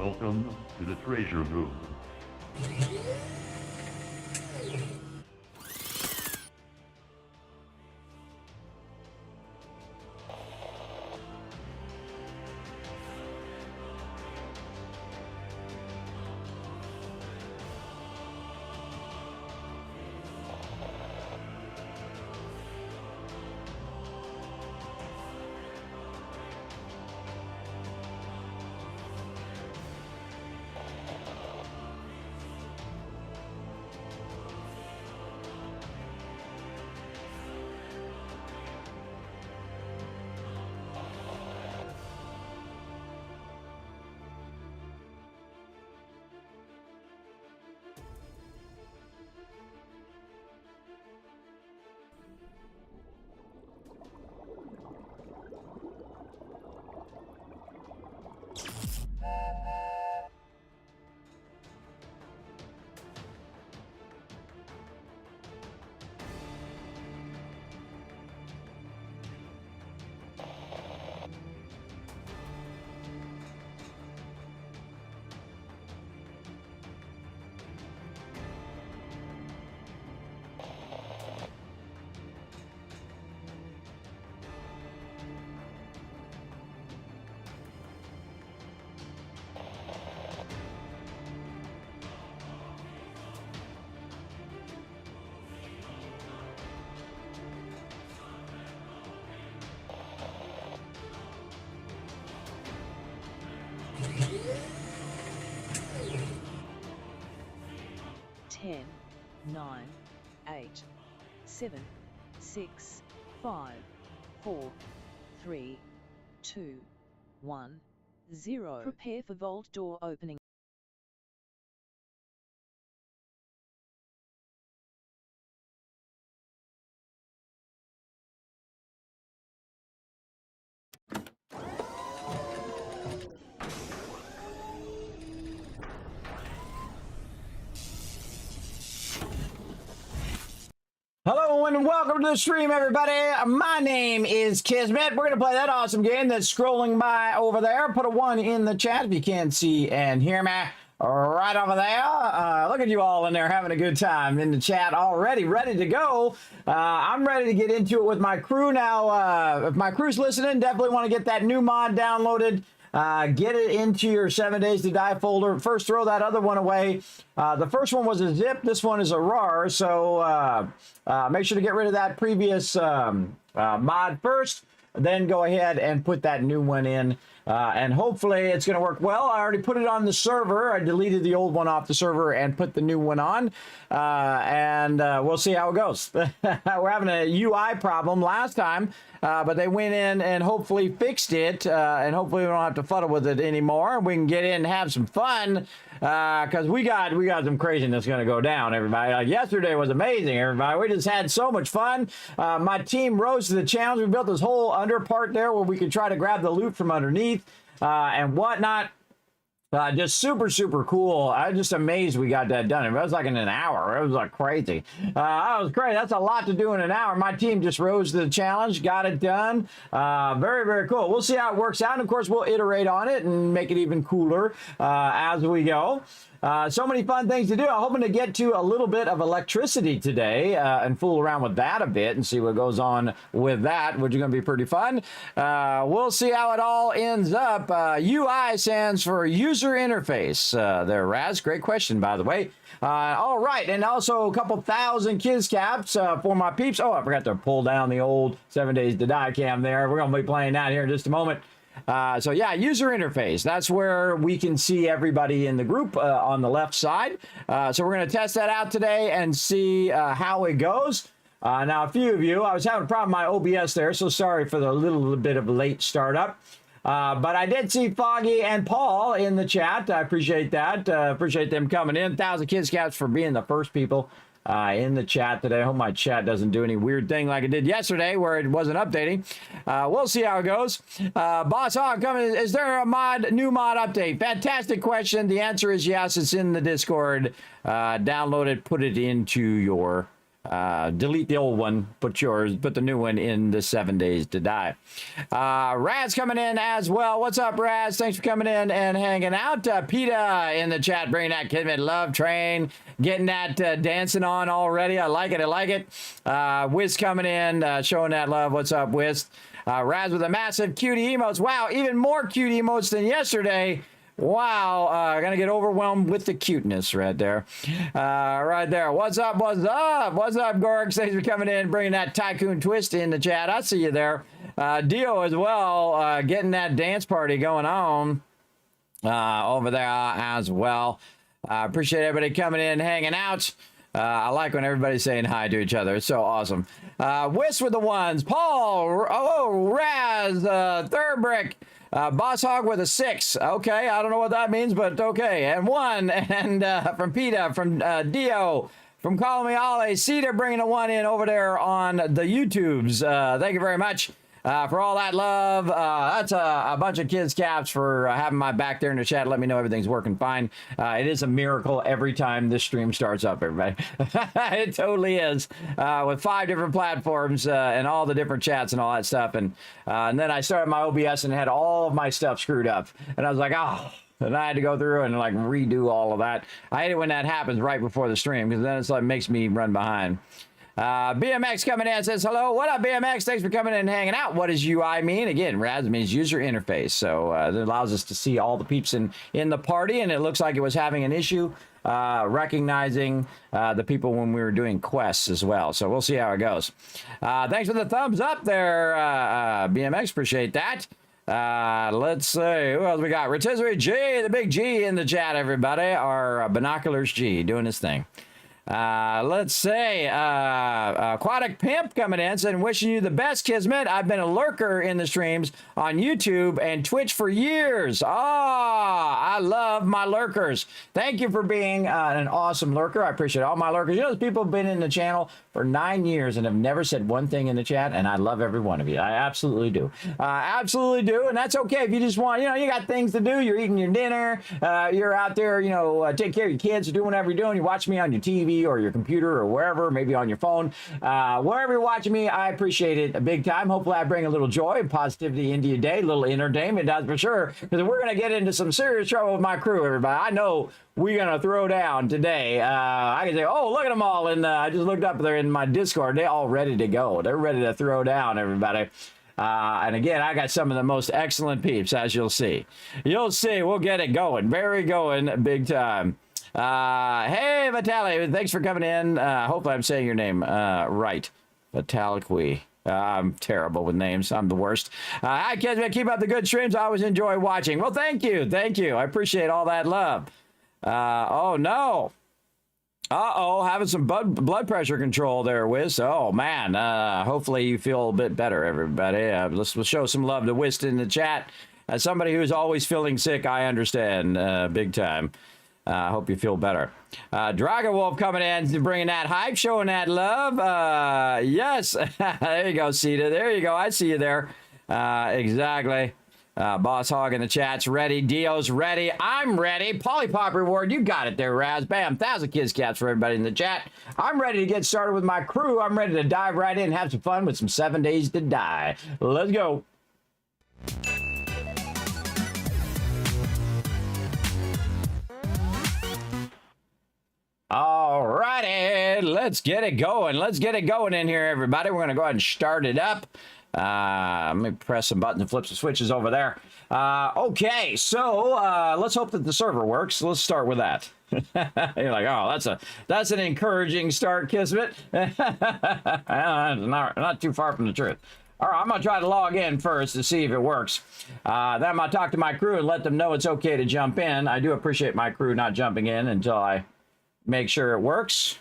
Welcome to the treasure room. Ten, 9, 8, 7, 6, 5, 4, 3, 2, 1, 0. Prepare for vault door opening. Hello and welcome to the stream, everybody. My name is Kismet. We're going to play that awesome game that's scrolling by over there. Put a 1 in the chat if you can't see and hear me right over there. Look at you all in there having a good time in the chat already, ready to go. I'm ready to get into it with my crew now. If my crew's listening, definitely want to get that new mod downloaded. Get it into your 7 Days to Die folder. First, throw that other one away. The first one was a zip. This one is a RAR. So make sure to get rid of that previous mod first. Then go ahead and put that new one in. And hopefully it's going to work well. I already put it on the server. I deleted the old one off the server and put the new one on. And we'll see how it goes. We're having a UI problem last time. But they went in and hopefully fixed it, and hopefully we don't have to fuddle with it anymore. We can get in and have some fun, because we got some craziness going to go down, everybody. Like yesterday was amazing, everybody. We just had so much fun. My team rose to the challenge. We built this whole under part there where we could try to grab the loot from underneath and whatnot. Just super, super cool. I was just amazed we got that done. It was like in an hour. It was like crazy. That was great. That's a lot to do in an hour. My team just rose to the challenge, got it done. Very, very cool. We'll see how it works out. And of course, we'll iterate on it and make it even cooler as we go. So many fun things to do. I'm hoping to get to a little bit of electricity today and fool around with that a bit and see what goes on with that, which is going to be pretty fun. We'll see how it all ends up. UI stands for user interface. There, Raz. Great question, by the way. All right, and also a couple thousand kids caps for my peeps. Oh, I forgot to pull down the old 7 Days to Die cam there. We're going to be playing that here in just a moment. So yeah, user interface. That's where we can see everybody in the group on the left side. So we're going to test that out today and see how it goes. Now, a few of you, I was having a problem with my OBS there, so sorry for the little bit of a late startup. But I did see Foggy and Paul in the chat. I appreciate that. Appreciate them coming in. 1,000 kids caps for being the first people in the chat today. I hope my chat doesn't do any weird thing like it did yesterday where it wasn't updating. We'll see how it goes. Boss Hog coming. Is there a new mod update? Fantastic question. The answer is yes. It's in the Discord. Download it, put it into your delete the old one, put the new one in the 7 days to die. Raz coming in as well. What's up, Raz? Thanks for coming in and hanging out. PETA in the chat, bringing that Kismet love train, getting that dancing on already. I like it. I like it. Wiz coming in, showing that love. What's up, Wiz? Raz with a massive cutie emotes. Wow, even more cute emotes than yesterday. Wow, gonna get overwhelmed with the cuteness right there. Right there. What's up? What's up? What's up, Gorg? Thanks for coming in, bringing that tycoon twist in the chat. I see you there. Dio as well, getting that dance party going on over there as well. Appreciate everybody coming in, hanging out. I like when everybody's saying hi to each other. It's so awesome. Whis with the ones. Paul. Oh, Raz. Third brick. Boss Hog with a 6. Okay, I don't know what that means, but okay. And 1. And from PETA, from Dio, from Call Me Ollie, Cedar bringing a 1 in over there on the YouTubes. Thank you very much for all that love. That's a bunch of kids caps for having my back there in the chat. Let me know everything's working fine. It is a miracle every time this stream starts up, everybody. It totally is. With 5 different platforms and all the different chats and all that stuff. And then I started my OBS and had all of my stuff screwed up. And I was like, oh. And I had to go through and like redo all of that. I hate it when that happens right before the stream because then it's like makes me run behind. BMX coming in says, hello. What up, BMX? Thanks for coming in and hanging out. What does UI mean? Again, Raz means user interface. So it allows us to see all the peeps in the party, and it looks like it was having an issue recognizing the people when we were doing quests as well. So we'll see how it goes. Thanks for the thumbs up there, BMX. Appreciate that. Let's see. Who else we got? Rotisserie G, the big G in the chat, everybody. Our binoculars G doing his thing. Let's say Aquatic Pimp coming in saying, wishing you the best, Kismet. I've been a lurker in the streams on YouTube and Twitch for years. I love my lurkers. Thank you for being an awesome lurker. I appreciate all my lurkers. You know, those people have been in the channel for 9 years and have never said one thing in the chat, and I love every one of you. I absolutely do. Absolutely do, and that's okay if you just want, you got things to do. You're eating your dinner. You're out there, taking care of your kids, or doing whatever you're doing. You watch me on your TV or your computer or wherever, maybe on your phone. Wherever you're watching me, I appreciate it big time. Hopefully I bring a little joy and positivity into your day, a little entertainment, that's for sure, because we're going to get into some serious trouble with my crew, everybody. I know we're going to throw down today. I can say, oh, look at them all. And I just looked up there in my Discord. They're all ready to go. They're ready to throw down, everybody. And again, I got some of the most excellent peeps, as you'll see. You'll see. We'll get it going. Very going big time. Hey, Vitali, thanks for coming in. Hopefully I'm saying your name right. Vitaliqui. I'm terrible with names. I'm the worst. Hi, kids. Keep up the good streams. I always enjoy watching. Well, thank you. Thank you. I appreciate all that love. Oh, no. Uh-oh, having some blood pressure control there, Wiz. Oh, man. Hopefully you feel a bit better, everybody. Let's show some love to Wiz in the chat. As somebody who's always feeling sick, I understand big time. I hope you feel better. Dragon Wolf coming in, bringing that hype, showing that love. Yes. There you go, Sita. There you go. I see you there. Exactly. Boss Hog in the chat's ready. Dio's ready. I'm ready. Polypop reward. You got it there, Raz. Bam. 1,000 kids cats for everybody in the chat. I'm ready to get started with my crew. I'm ready to dive right in and have some fun with some 7 days to die. Let's go. All righty, let's get it going. Let's get it going in here, everybody. We're going to go ahead and start it up. Let me press some buttons and flip some switches over there. Okay, so let's hope that the server works. Let's start with that. You're like, oh, that's an encouraging start, Kismet. not too far from the truth. All right, I'm going to try to log in first to see if it works. Then I'm going to talk to my crew and let them know it's okay to jump in. I do appreciate my crew not jumping in until I make sure it works.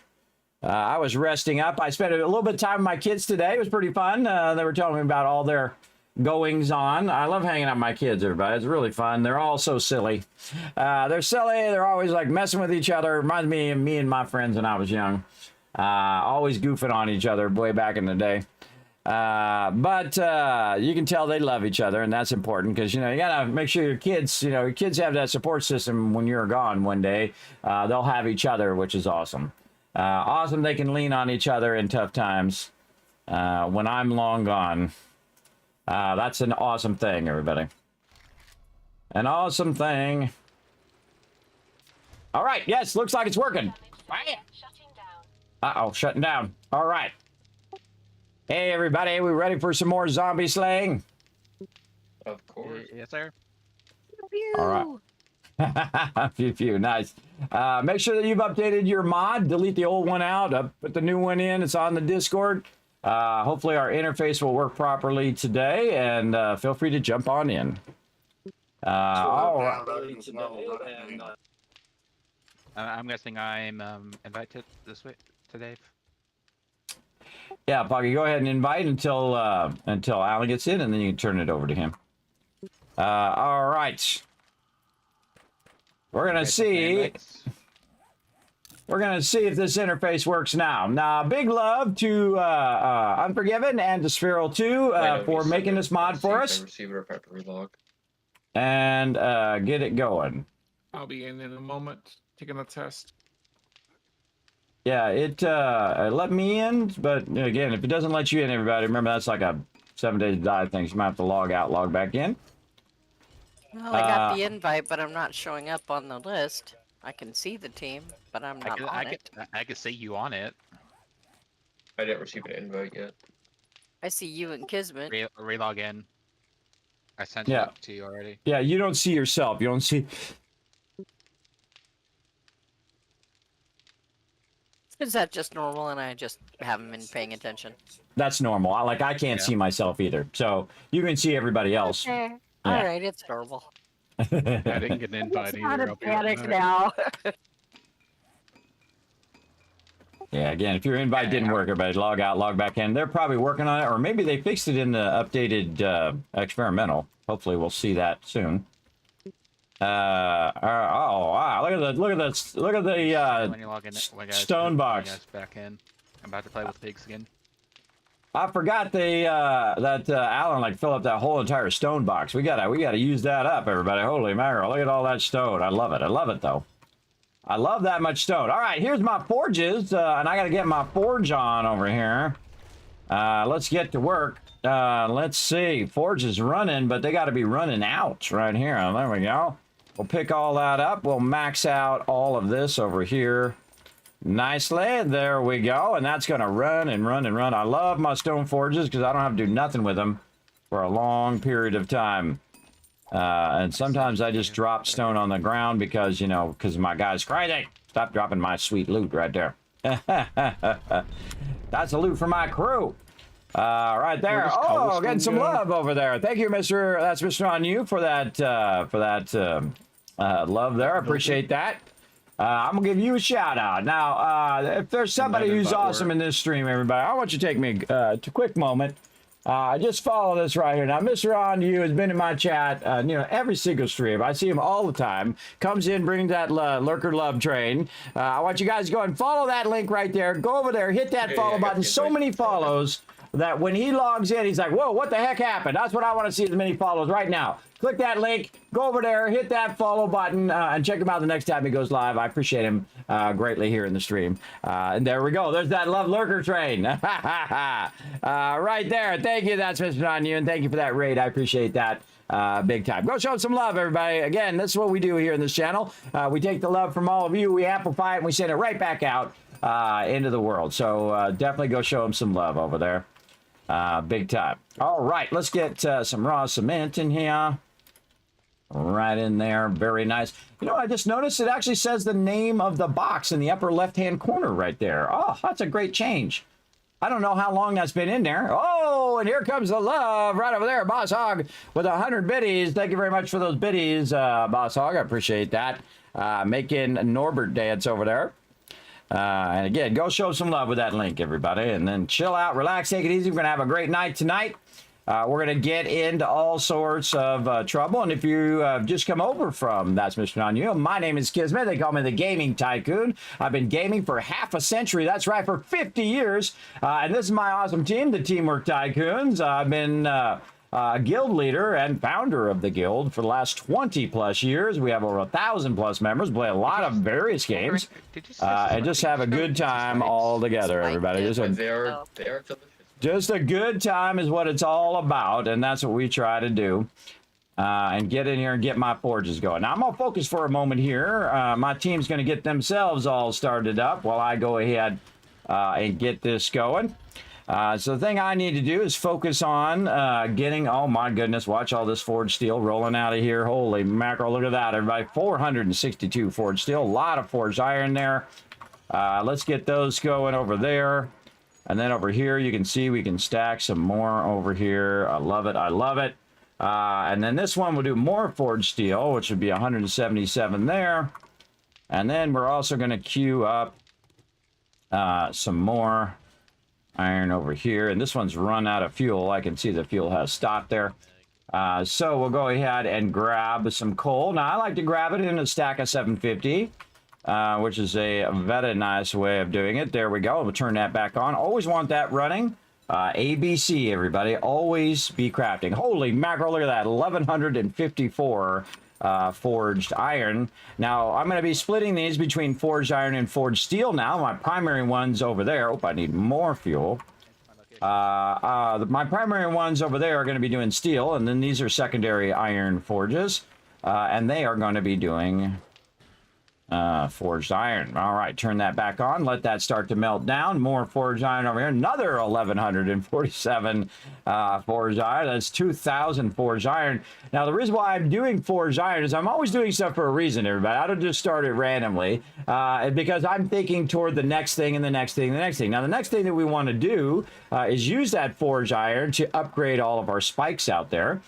I was resting up. I spent a little bit of time with my kids today. It was pretty fun. They were telling me about all their goings on. I love hanging out with my kids, everybody. It's really fun. They're all so silly. They're silly. They're always like messing with each other. Reminds me of me and my friends when I was young. Always goofing on each other way back in the day. But you can tell they love each other, and that's important because, you got to make sure your kids have that support system when you're gone one day. They'll have each other, which is awesome. Awesome they can lean on each other in tough times when I'm long gone. That's an awesome thing, everybody. An awesome thing. All right, yes, looks like it's working. Uh-oh, shutting down. All right. Hey, everybody, we ready for some more zombie slaying? Of course. Yes, sir. All right. Pew, pew, nice. Make sure that you've updated your mod. Delete the old one out. Put the new one in. It's on the Discord. Hopefully our interface will work properly today, and feel free to jump on in. All right. I'm guessing I'm invited this week to Dave. Yeah, Poggy, go ahead and invite until Alan gets in, and then you can turn it over to him. All right. We're gonna see. We're gonna see if this interface works now. Now, big love to Unforgiven and to Sphero 2 for making this mod for us. And get it going. I'll be in a moment, taking a test. Yeah, it let me in, but again, if it doesn't let you in, everybody, remember that's like a 7 days to die thing. So you might have to log out, log back in. Well, I got the invite, but I'm not showing up on the list. I can see the team, but I'm not on it. I can see you on it. I didn't receive an invite yet. I see you and Kismet. Relog in. I sent it up to you already. Yeah, you don't see yourself. You don't see. Is that just normal and I just haven't been paying attention? That's normal. I can't see myself either. So you can see everybody else. Okay. Yeah. All right, it's normal. I didn't get an invite Not either. a panic now. Yeah, again, if your invite didn't work, everybody log out, log back in. They're probably working on it, or maybe they fixed it in the updated experimental. Hopefully, we'll see that soon. Oh wow! Look at the when you log in, stone box. Back in. I'm about to play with pigs again. I forgot that Alan filled up that whole entire stone box. We gotta use that up, everybody. Holy mackerel! Look at all that stone. I love it. I love it though. I love that much stone. All right, here's my forges, and I gotta get my forge on over here. Let's get to work. Let's see. Forge is running, but they got to be running out right here. There we go. We'll pick all that up. We'll max out all of this over here nicely. There we go. And that's going to run and run and run. I love my stone forges because I don't have to do nothing with them for a long period of time. And sometimes I just drop stone on the ground because, because my guy's crazy. Stop dropping my sweet loot right there. That's a loot for my crew. Right there. Oh, getting some love over there. Thank you, Mr. That's Mr. On You for that love there. I appreciate that. I'm gonna give you a shout out. Now, if there's somebody who's awesome in this stream, everybody, I want you to take me a quick moment. Just follow this right here. Now, Mr. On You has been in my chat, every single stream. I see him all the time. Comes in, brings that lurker love train. I want you guys to go and follow that link right there. Go over there, hit that follow button. So many follows that when he logs in, he's like, whoa, what the heck happened? That's what I want to see, as many follows right now. Click that link, go over there, hit that follow button, and check him out the next time he goes live. I appreciate him greatly here in the stream. And there we go. There's that love lurker train. Right there. Thank you. That's Mr. On You, and thank you for that raid. I appreciate that. Big time. Go show some love, everybody. Again, this is what we do here in this channel. We take the love from all of you, we amplify it, and we send it right back out into the world. So definitely go show them some love over there. Big time. All right, let's get some raw cement in here. Right in there. Very nice. I just noticed it actually says the name of the box in the upper left-hand corner right there. Oh, that's a great change. I don't know how long that's been in there. Oh, and here comes the love right over there. Boss Hog with 100 biddies. Thank you very much for those biddies, Boss Hog. I appreciate that. Making Norbert dance over there. And again, go show some love with that link, everybody. And then chill out, relax, take it easy. We're going to have a great night tonight. We're going to get into all sorts of trouble. And if you just come over from That's Mr. On You, my name is Kismet. They call me the Gaming Tycoon. I've been gaming for half a century. That's right, for 50 years. And this is my awesome team, the Teamwork Tycoons. I've been guild leader and founder of the guild for the last 20 plus years. We have over 1,000 plus members, play a lot of various games, and just have a good time all together, everybody. They are delicious. Just a good time is what it's all about, and that's what we try to do. And get in here and get my forges going. Now, I'm going to focus for a moment here. My team's going to get themselves all started up while I go ahead and get this going. So the thing I need to do is focus on getting, oh my goodness, watch all this forged steel rolling out of here. Holy mackerel, look at that, everybody. 462 forged steel, a lot of forged iron there. Let's get those going over there. And then over here, you can see we can stack some more over here. I love it, I love it. And then this one will do more forged steel, which would be 177 there. And then we're also going to queue up some more iron over here. And this one's run out of fuel. I can see the fuel has stopped there. So we'll go ahead and grab some coal. Now, I like to grab it in a stack of 750, which is a very nice way of doing it. There we go. We'll turn that back on. Always want that running. ABC, everybody. Always be crafting. Holy mackerel, look at that. 1,154 forged iron. Now, I'm going to be splitting these between forged iron and forged steel now. My primary ones over there. Oh, I need more fuel. My primary ones over there are going to be doing steel, and then these are secondary iron forges, and they are going to be doing forged iron. All right, turn that back on. Let that start to melt down. More forged iron over here. Another 1,147 forged iron. That's 2,000 forged iron. Now, the reason why I'm doing forged iron is I'm always doing stuff for a reason, everybody. I don't just start it randomly because I'm thinking toward the next thing and the next thing and the next thing. Now, the next thing that we want to do is use that forged iron to upgrade all of our spikes out there.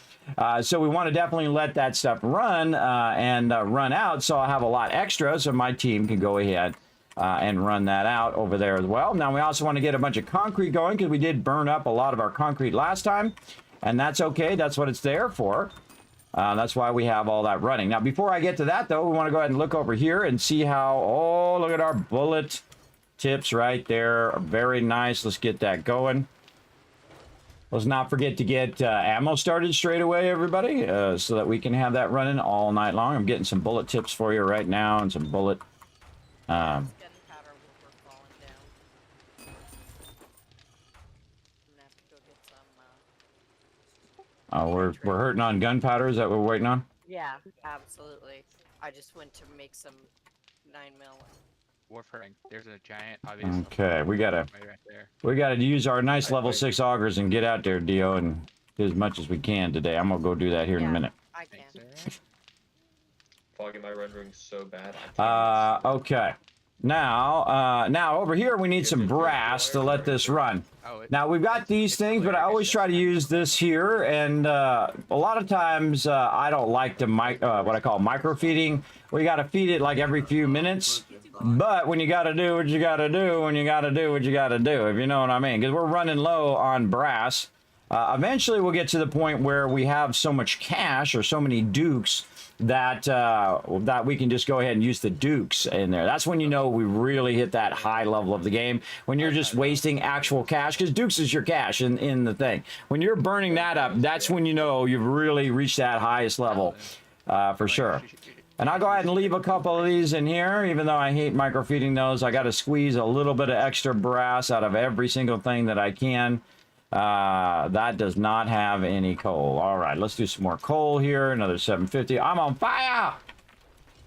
So we want to definitely let that stuff run and run out, so I'll have a lot extra so my team can go ahead and run that out over there as well. Now, we also want to get a bunch of concrete going because we did burn up a lot of our concrete last time, and that's okay. That's what it's there for. That's why we have all that running. Now, before I get to that, though, we want to go ahead and look over here and see how, oh, look at our bullet tips right there. Very nice. Let's get that going. Let's not forget to get ammo started straight away, everybody, so that we can have that running all night long. I'm getting some bullet tips for you right now and some bullet. Gunpowder will falling down. I'm gonna have to go get some. Oh, we're hurting on gunpowder. Is that what we're waiting on? Yeah, absolutely. I just went to make some 9mm. Warfaring. There's a giant, obviously. Okay, we gotta Right there. use our nice level 6 augers and get out there, Dio, and do as much as we can today. I'm gonna go do that here in a minute. I can. Foggy, my rendering's so bad. Okay. Now over here we need some brass to let this run. Now we've got these things, but I always try to use this here, and a lot of times I don't like to what I call microfeeding. We got to feed it like every few minutes. But when you got to do what you got to do, when you got to do what you got to do, if you know what I mean, because we're running low on brass. Eventually we'll get to the point where we have so much cash or so many dukes that that we can just go ahead and use the dukes in there. That's when you know we really hit that high level of the game, when you're just wasting actual cash, because dukes is your cash in the thing. When you're burning that up, that's when you know you've really reached that highest level for sure. And I'll go ahead and leave a couple of these in here, even though I hate microfeeding those. I got to squeeze a little bit of extra brass out of every single thing that I can. That does not have any coal. All right, let's do some more coal here. Another 750. I'm on fire!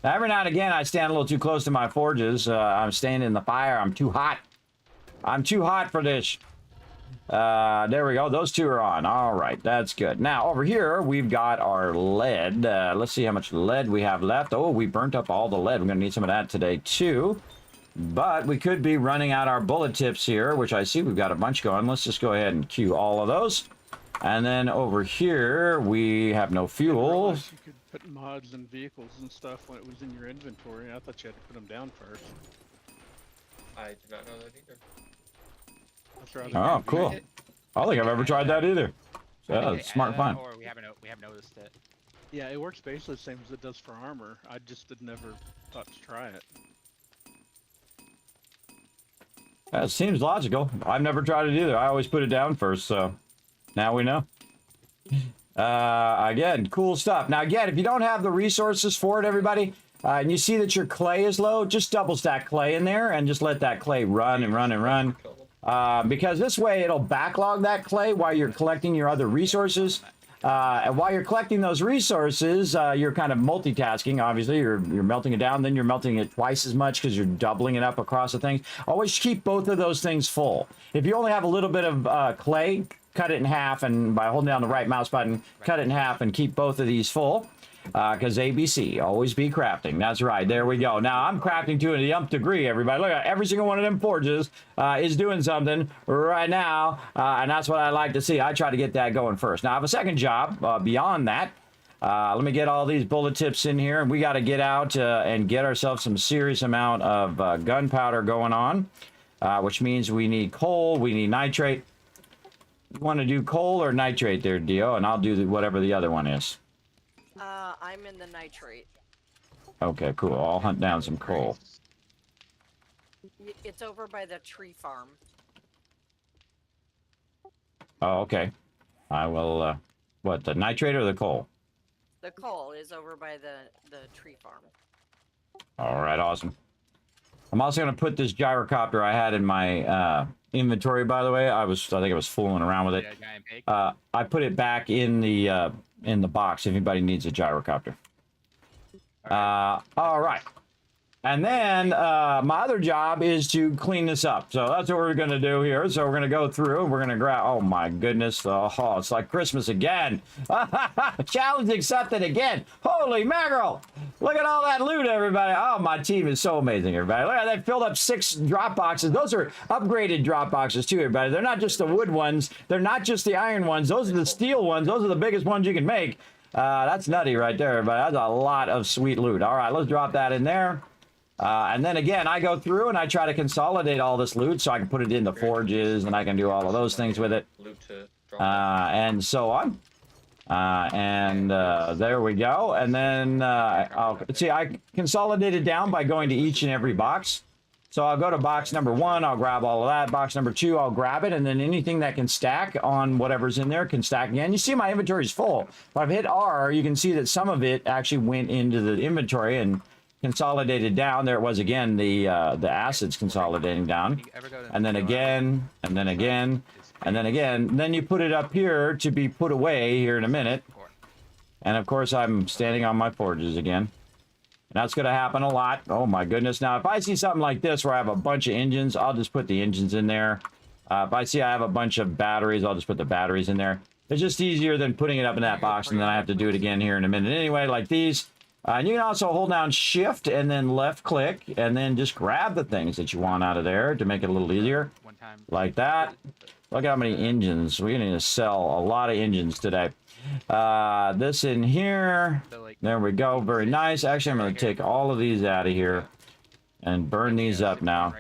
Now, every now and again, I stand a little too close to my forges. I'm staying in the fire. I'm too hot. I'm too hot for this. There we go. Those two are on. All right, that's good. Now, over here, we've got our lead. Let's see how much lead we have left. Oh, we burnt up all the lead. We're going to need some of that today, too. But we could be running out our bullet tips here, which I see we've got a bunch going. Let's just go ahead and queue all of those. And then over here, we have no fuel. You could put mods and vehicles and stuff when it was in your inventory. I thought you had to put them down first. I did not know that either. Oh, cool. I don't think I've ever tried that either. So that's smart fun. Or we haven't noticed it. Yeah, it works basically the same as it does for armor. I just had never thought to try it. That seems logical. I've never tried it either. I always put it down first, so now we know. Again, cool stuff. Now, again, if you don't have the resources for it, everybody, and you see that your clay is low, just double stack clay in there and just let that clay run and run and run. Because this way it'll backlog that clay while you're collecting your other resources. And while you're collecting those resources, you're kind of multitasking. Obviously, you're melting it down, then you're melting it twice as much because you're doubling it up across the thing. Always keep both of those things full. If you only have a little bit of clay, cut it in half, and by holding down the right mouse button, cut it in half and keep both of these full. Because ABC, always be crafting. That's right. There we go. Now, I'm crafting to the nth degree, everybody. Look at every single one of them forges is doing something right now. And that's what I like to see. I try to get that going first. Now, I have a second job beyond that. Let me get all these bullet tips in here. And we got to get out and get ourselves some serious amount of gunpowder going on. Which means we need coal. We need nitrate. You want to do coal or nitrate there, Dio? And I'll do whatever the other one is. I'm in the nitrate. Okay, cool. I'll hunt down some coal. It's over by the tree farm. Oh, okay. I will, what, the nitrate or the coal? The coal is over by the tree farm. All right, awesome. I'm also going to put this gyrocopter I had in my inventory, by the way. I think I was fooling around with it. I put it back in the box if anybody needs a gyrocopter. All right. And then my other job is to clean this up. So that's what we're going to do here. So we're going to go through and we're going to grab, oh my goodness. Oh, it's like Christmas again. Challenge accepted again. Holy mackerel. Look at all that loot, everybody. Oh, my team is so amazing, everybody. Look at that. They filled up 6 drop boxes. Those are upgraded drop boxes too, everybody. They're not just the wood ones. They're not just the iron ones. Those are the steel ones. Those are the biggest ones you can make. That's nutty right there, everybody. That's a lot of sweet loot. All right, let's drop that in there. And then again, I go through and I try to consolidate all this loot so I can put it in the forges and I can do all of those things with it. And so on. There we go. And then I consolidated down by going to each and every box. So I'll go to box number 1, I'll grab all of that. Box number 2, I'll grab it, and then anything that can stack on whatever's in there can stack again. You see my inventory is full. If I've hit R, you can see that some of it actually went into the inventory and consolidated down. There it was again, the acids consolidating down. And then again, and then again, and then again. And then you put it up here to be put away here in a minute. And of course, I'm standing on my forges again. And that's going to happen a lot. Oh my goodness. Now, if I see something like this where I have a bunch of engines, I'll just put the engines in there. If I see I have a bunch of batteries, I'll just put the batteries in there. It's just easier than putting it up in that box, and then I have to do it again here in a minute. Anyway, like these. And you can also hold down Shift and then left click, and then just grab the things that you want out of there to make it a little easier. Like that. Look how many engines. We're going to sell a lot of engines today. This in here. There we go. Very nice. Actually, I'm going to take all of these out of here and burn these up now.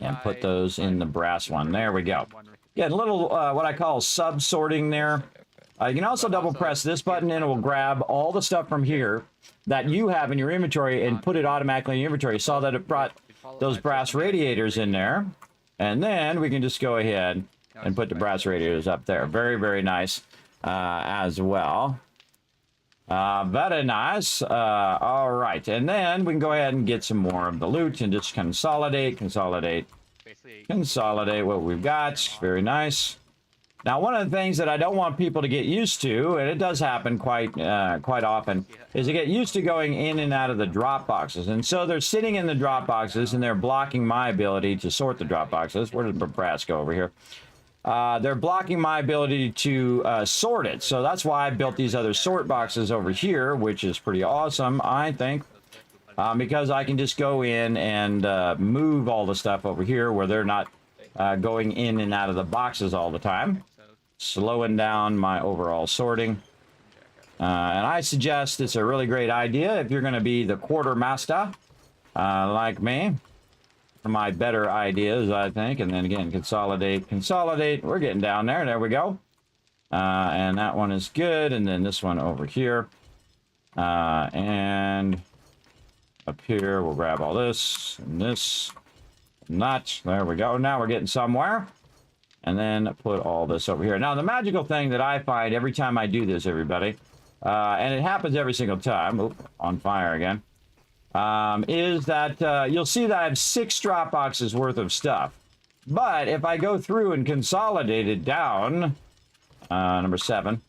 And put those in the brass one. There we go. Yeah, a little what I call sub-sorting there. You can also double press this button and it will grab all the stuff from here that you have in your inventory and put it automatically in your inventory. You saw that it brought those brass radiators in there. And then we can just go ahead and put the brass radiators up there. Very, very nice as well. Very nice. All right. And then we can go ahead and get some more of the loot and just consolidate what we've got. Very nice. Now, one of the things that I don't want people to get used to, and it does happen quite often, is to get used to going in and out of the drop boxes. And so they're sitting in the drop boxes, and they're blocking my ability to sort the drop boxes. Where did the brass go over here? They're blocking my ability to sort it. So that's why I built these other sort boxes over here, which is pretty awesome, I think. Because I can just go in and move all the stuff over here where they're not going in and out of the boxes all the time. Slowing down my overall sorting. And I suggest it's a really great idea if you're going to be the quartermaster, like me. For my better ideas, I think. And then again, consolidate. We're getting down there. There we go. And that one is good. And then this one over here. And up here, we'll grab all this and this. And that. There we go. Now we're getting somewhere. and then put all this over here. Now, the magical thing that I find every time I do this, everybody, and it happens every single time, oop, on fire again, is that you'll see that I have 6 drop boxes worth of stuff. But if I go through and consolidate it down, number 7,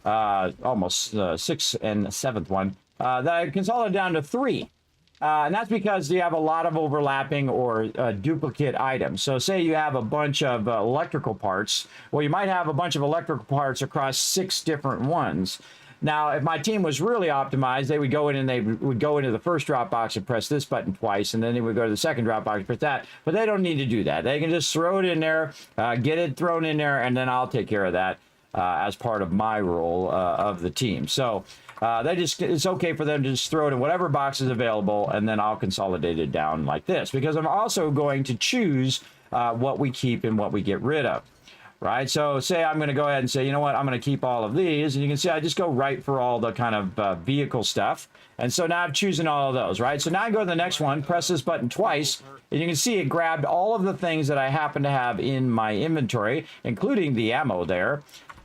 almost 6th and 7th one, that I consolidate down to 3. And that's because you have a lot of overlapping or duplicate items. So say you have a bunch of electrical parts. Well, you might have a bunch of electrical parts across 6 different ones. Now, if my team was really optimized, they would go in and they would go into the first drop box and press this button twice, and then they would go to the second drop box and press that. But they don't need to do that. They can just throw it in there, get it thrown in there, and then I'll take care of that as part of my role of the team. So it's okay for them to just throw it in whatever box is available, and then I'll consolidate it down like this, because I'm also going to choose what we keep and what we get rid of. Right, so say I'm going to go ahead and say, you know what, I'm going to keep all of these, and you can see I just go right for all the kind of vehicle stuff, and so now I'm choosing all of those, right? So now I go to the next one, press this button twice, and you can see it grabbed all of the things that I happen to have in my inventory, including the ammo there,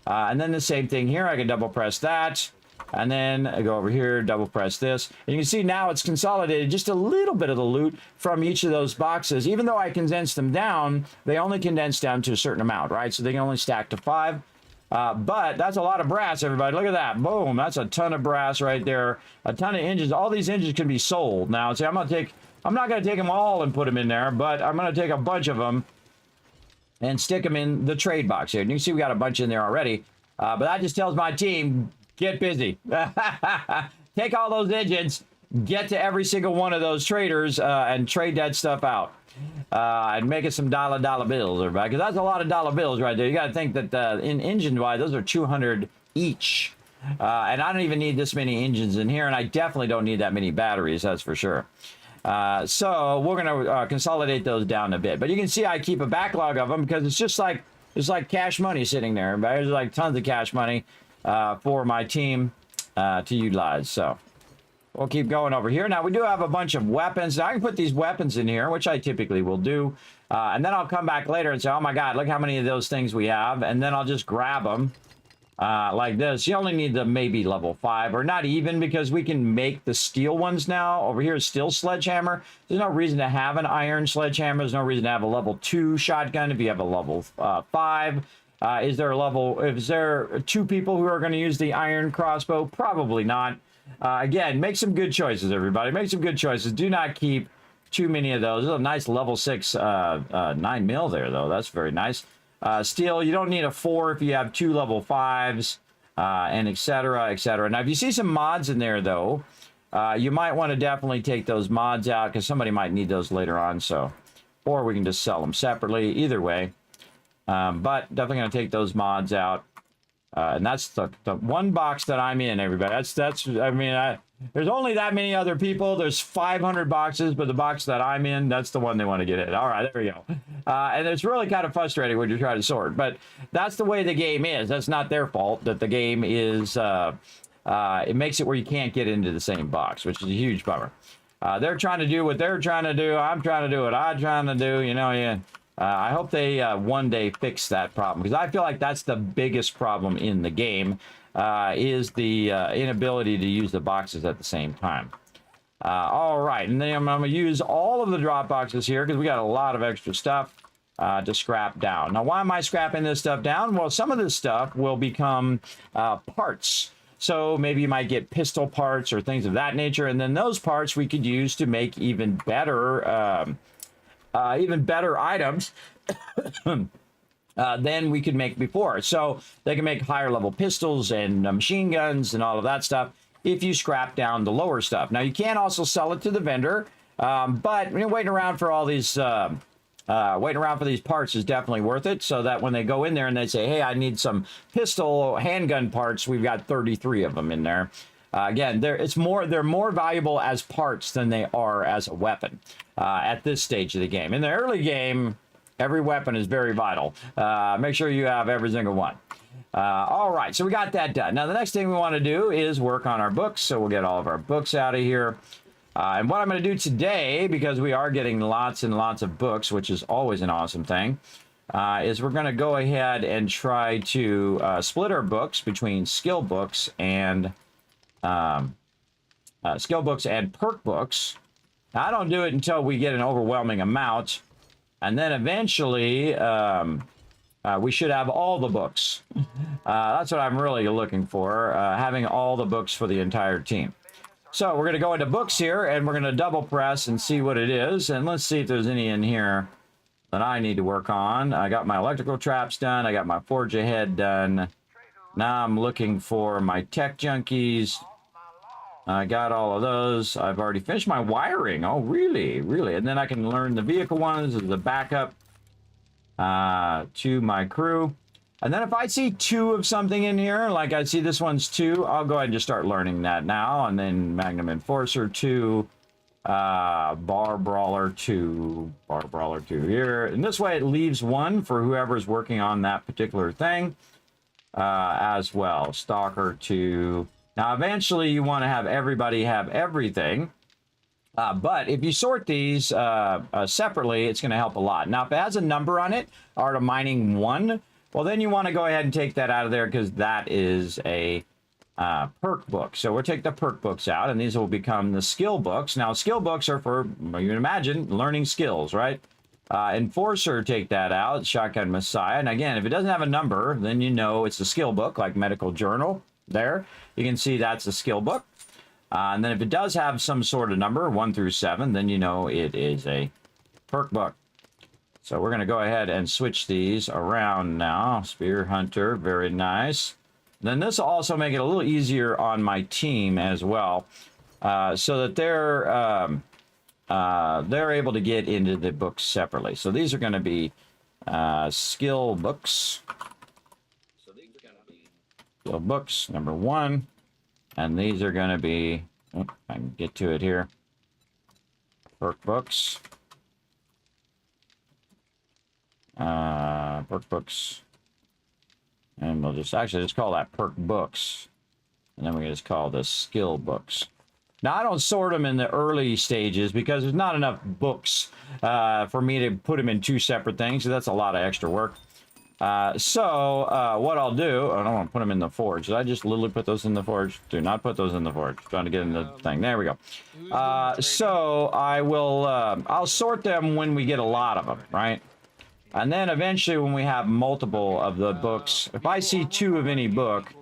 and then the same thing here, I can double press that, and then I go over here, double press this, and you can see now it's consolidated just a little bit of the loot from each of those boxes. Even though I condensed them down, they only condense down to a certain amount, right? So they can only stack to 5. But that's a lot of brass, everybody. Look at that. Boom. That's a ton of brass right there. A ton of engines. All these engines can be sold. Now, see, I'm not going to take them all and put them in there, but I'm going to take a bunch of them and stick them in the trade box here. And you can see we got a bunch in there already. But that just tells my team, get busy. Take all those engines, get to every single one of those traders, and trade that stuff out. And make it some dollar bills, everybody, because that's a lot of dollar bills right there. You got to think that in engine-wise, those are 200 each. And I don't even need this many engines in here, and I definitely don't need that many batteries, that's for sure. So we're going to consolidate those down a bit. But you can see I keep a backlog of them because it's just like, it's like cash money sitting there, everybody. There's like tons of cash money for my team to utilize. So we'll keep going over here. Now, we do have a bunch of weapons. Now, I can put these weapons in here, which I typically will do. And then I'll come back later and say, oh, my God, look how many of those things we have. And then I'll just grab them like this. You only need the maybe level 5, or not even, because we can make the steel ones now. Over here is steel sledgehammer. There's no reason to have an iron sledgehammer. There's no reason to have a level 2 shotgun if you have a level 5. Is there 2 people who are going to use the iron crossbow? Probably not. Again, make some good choices, everybody. Make some good choices. Do not keep too many of those. There's a nice level 6 9 mil there, though. That's very nice. Steel, you don't need a 4 if you have 2 level 5s, and etc., etc. Now, if you see some mods in there, though, you might want to definitely take those mods out, because somebody might need those later on. So, or we can just sell them separately. Either way. But definitely going to take those mods out. And that's the one box that I'm in, everybody. I mean, there's only that many other people. There's 500 boxes, but the box that I'm in, that's the one they want to get in. All right, there we go. And it's really kind of frustrating when you try to sort, but that's the way the game is. That's not their fault that the game is, it makes it where you can't get into the same box, which is a huge bummer. They're trying to do what they're trying to do. I'm trying to do what I'm trying to do, you know, yeah. I hope they one day fix that problem, because I feel like that's the biggest problem in the game, is the inability to use the boxes at the same time. All right, and then I'm going to use all of the drop boxes here, because we got a lot of extra stuff to scrap down. Now, why am I scrapping this stuff down? Well, some of this stuff will become parts. So maybe you might get pistol parts or things of that nature, and then those parts we could use to make even better items than we could make before. So they can make higher level pistols and machine guns and all of that stuff if you scrap down the lower stuff. Now, you can also sell it to the vendor, but waiting around for all these waiting around for these parts is definitely worth it, so that when they go in there and they say, hey, I need some pistol handgun parts, we've got 33 of them in there. Again, they're more valuable as parts than they are as a weapon at this stage of the game. In the early game, every weapon is very vital. Make sure you have every single one. All right, so we got that done. Now, the next thing we want to do is work on our books, so we'll get all of our books out of here. And what I'm going to do today, because we are getting lots and lots of books, which is always an awesome thing, is we're going to go ahead and try to split our books between skill books and perk books. Now, I don't do it until we get an overwhelming amount, and then eventually we should have all the books. That's what I'm really looking for, having all the books for the entire team. So we're going to go into books here, and we're going to double press and see what it is. And let's see if there's any in here that I need to work on. I got my electrical traps done. I got my forge ahead done. Now I'm looking for my tech junkies. I got all of those. I've already finished my wiring. Oh, really? Really? And then I can learn the vehicle ones as the backup to my crew. And then if I see 2 of something in here, like I see this one's 2, I'll go ahead and just start learning that now. And then Magnum Enforcer 2, Bar Brawler 2 here. And this way it leaves 1 for whoever's working on that particular thing as well. Stalker 2. Now, eventually you want to have everybody have everything. But if you sort these separately, it's going to help a lot. Now, if it has a number on it, Art of Mining 1, well, then you want to go ahead and take that out of there because that is a perk book. So we'll take the perk books out, and these will become the skill books. Now, skill books are for, you can imagine, learning skills, right? Enforcer, take that out. Shotgun Messiah. And again, if it doesn't have a number, then you know it's a skill book, like Medical Journal. There, you can see that's a skill book. And then if it does have some sort of number, 1 through 7, then you know it is a perk book. So we're going to go ahead and switch these around now. Spear Hunter, very nice. Then this will also make it a little easier on my team as well, so that they're able to get into the books separately. So these are going to be skill books. So these are going to be skill books number 1, and these are going to be, oh, I can get to it here, perk books. Perk books, and we'll just call that perk books, and then we can just call this skill books. Now, I don't sort them in the early stages because there's not enough books for me to put them in 2 separate things, so that's a lot of extra work. So what I'll do, I don't want to put them in the forge. Did I just literally put those in the forge? Do not put those in the forge. Trying to get in the thing. There we go. So I will, I'll sort them when we get a lot of them, right? And then eventually when we have multiple of the books, if I see 2 of any book,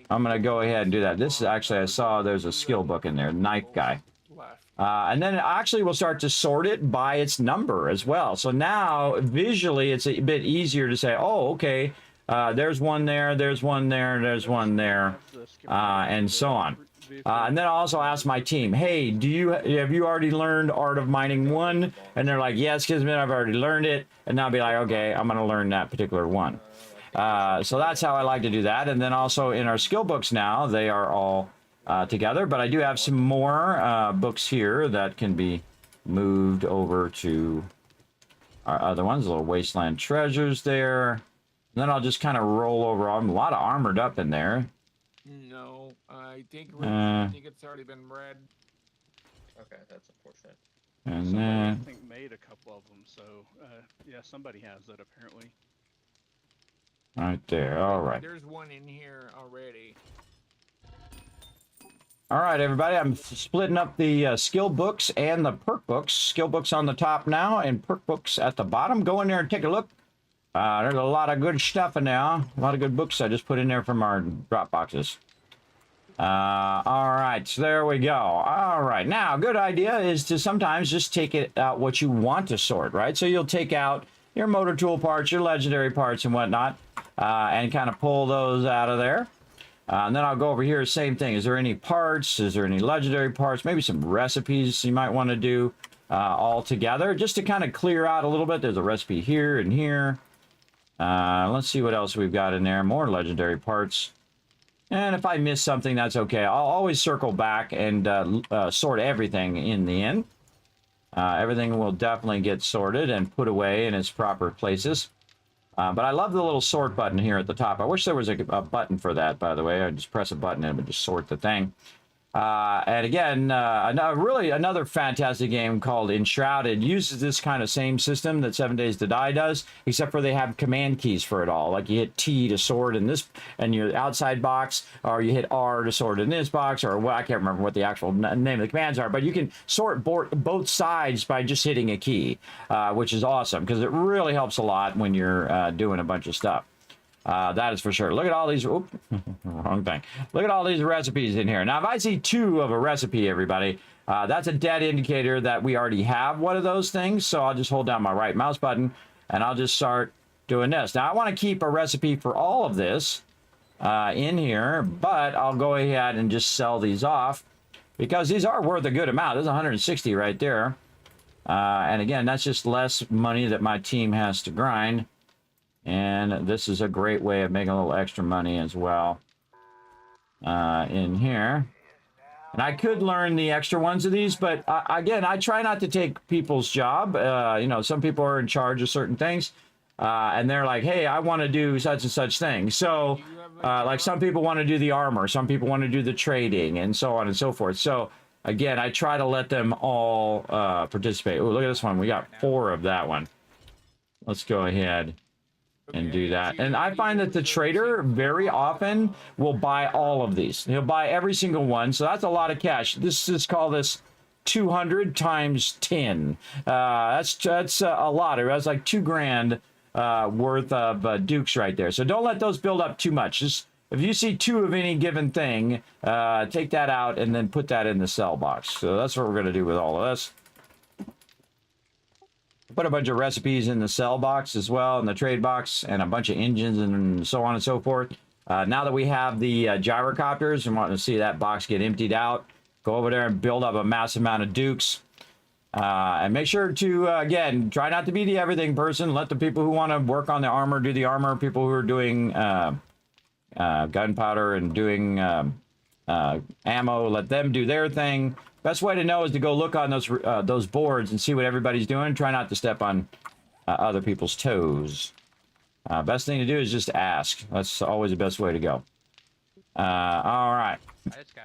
I'm going to go ahead and do that. This is actually, I saw there's a skill book in there, knife guy. And then actually we'll start to sort it by its number as well. So now visually it's a bit easier to say, oh, okay, there's one there, there's one there, there's one there, and so on. And then I'll also ask my team, hey, have you already learned Art of Mining 1? And they're like, yes, Kismet, I've already learned it. And I'll be like, okay, I'm going to learn that particular one. So that's how I like to do that. And then also in our skill books now, they are all together. But I do have some more books here that can be moved over to our other ones, little Wasteland Treasures there. And then I'll just kind of roll over on a lot of armored up in there. No, I think it's already been read. Okay, that's unfortunate. And Somebody, I then, think, made a couple of them, so yeah, somebody has that apparently. right there, all right. There's one in here already. All right, everybody, I'm splitting up the skill books and the perk books. Skill books on the top now and perk books at the bottom. Go in there and take a look. There's a lot of good stuff in there. A lot of good books I just put in there from our drop boxes. All right, so there we go. All right, now, a good idea is to sometimes just take it out what you want to sort, right? So you'll take out your motor tool parts, your legendary parts and whatnot, and kind of pull those out of there. And then I'll go over here, same thing. Is there any parts? Is there any legendary parts? Maybe some recipes you might want to do all together, just to kind of clear out a little bit. There's a recipe here and here. Let's see what else we've got in there. More legendary parts. And if I miss something, that's okay. I'll always circle back and sort everything in the end. Everything will definitely get sorted and put away in its proper places. But I love the little sort button here at the top. I wish there was a button for that, by the way. I'd just press a button and it would just sort the thing. And again, really another fantastic game called Enshrouded uses this kind of same system that 7 Days to Die does, except for they have command keys for it all. Like you hit T to sword in this, and your outside box, or you hit R to sword in this box, or what, I can't remember what the actual name of the commands are, but you can sort both sides by just hitting a key, which is awesome because it really helps a lot when you're doing a bunch of stuff. That is for sure. Look at all these. Wrong thing. Look at all these recipes in here. Now, if I see 2 of a recipe, everybody, that's a dead indicator that we already have one of those things. So I'll just hold down my right mouse button and I'll just start doing this. Now, I want to keep a recipe for all of this in here, but I'll go ahead and just sell these off because these are worth a good amount. There's 160 right there. And again, that's just less money that my team has to grind. And this is a great way of making a little extra money as well in here. And I could learn the extra ones of these, but again, I try not to take people's job. You know, some people are in charge of certain things, and they're like, hey, I want to do such and such thing. So, like some people want to do the armor, some people want to do the trading, and so on and so forth. So, again, I try to let them all participate. Oh, look at this one. We got 4 of that one. Let's go ahead and do that. And I find that the trader very often will buy all of these. He'll buy every single one. So that's a lot of cash. This is called this 200 times 10. That's a lot. That's like $2,000 worth of dukes right there. So don't let those build up too much. Just if you see 2 of any given thing, take that out and then put that in the sell box. So that's what we're going to do with all of this. Put a bunch of recipes in the sell box as well, in the trade box, and a bunch of engines and so on and so forth. Now that we have the gyrocopters and want to see that box get emptied out, go over there and build up a massive amount of dukes. And make sure to, again, try not to be the everything person. Let the people who want to work on the armor do the armor. People who are doing gunpowder and doing ammo, let them do their thing. Best way to know is to go look on those boards and see what everybody's doing. Try not to step on other people's toes. Best thing to do is just ask. That's always the best way to go. All right. I just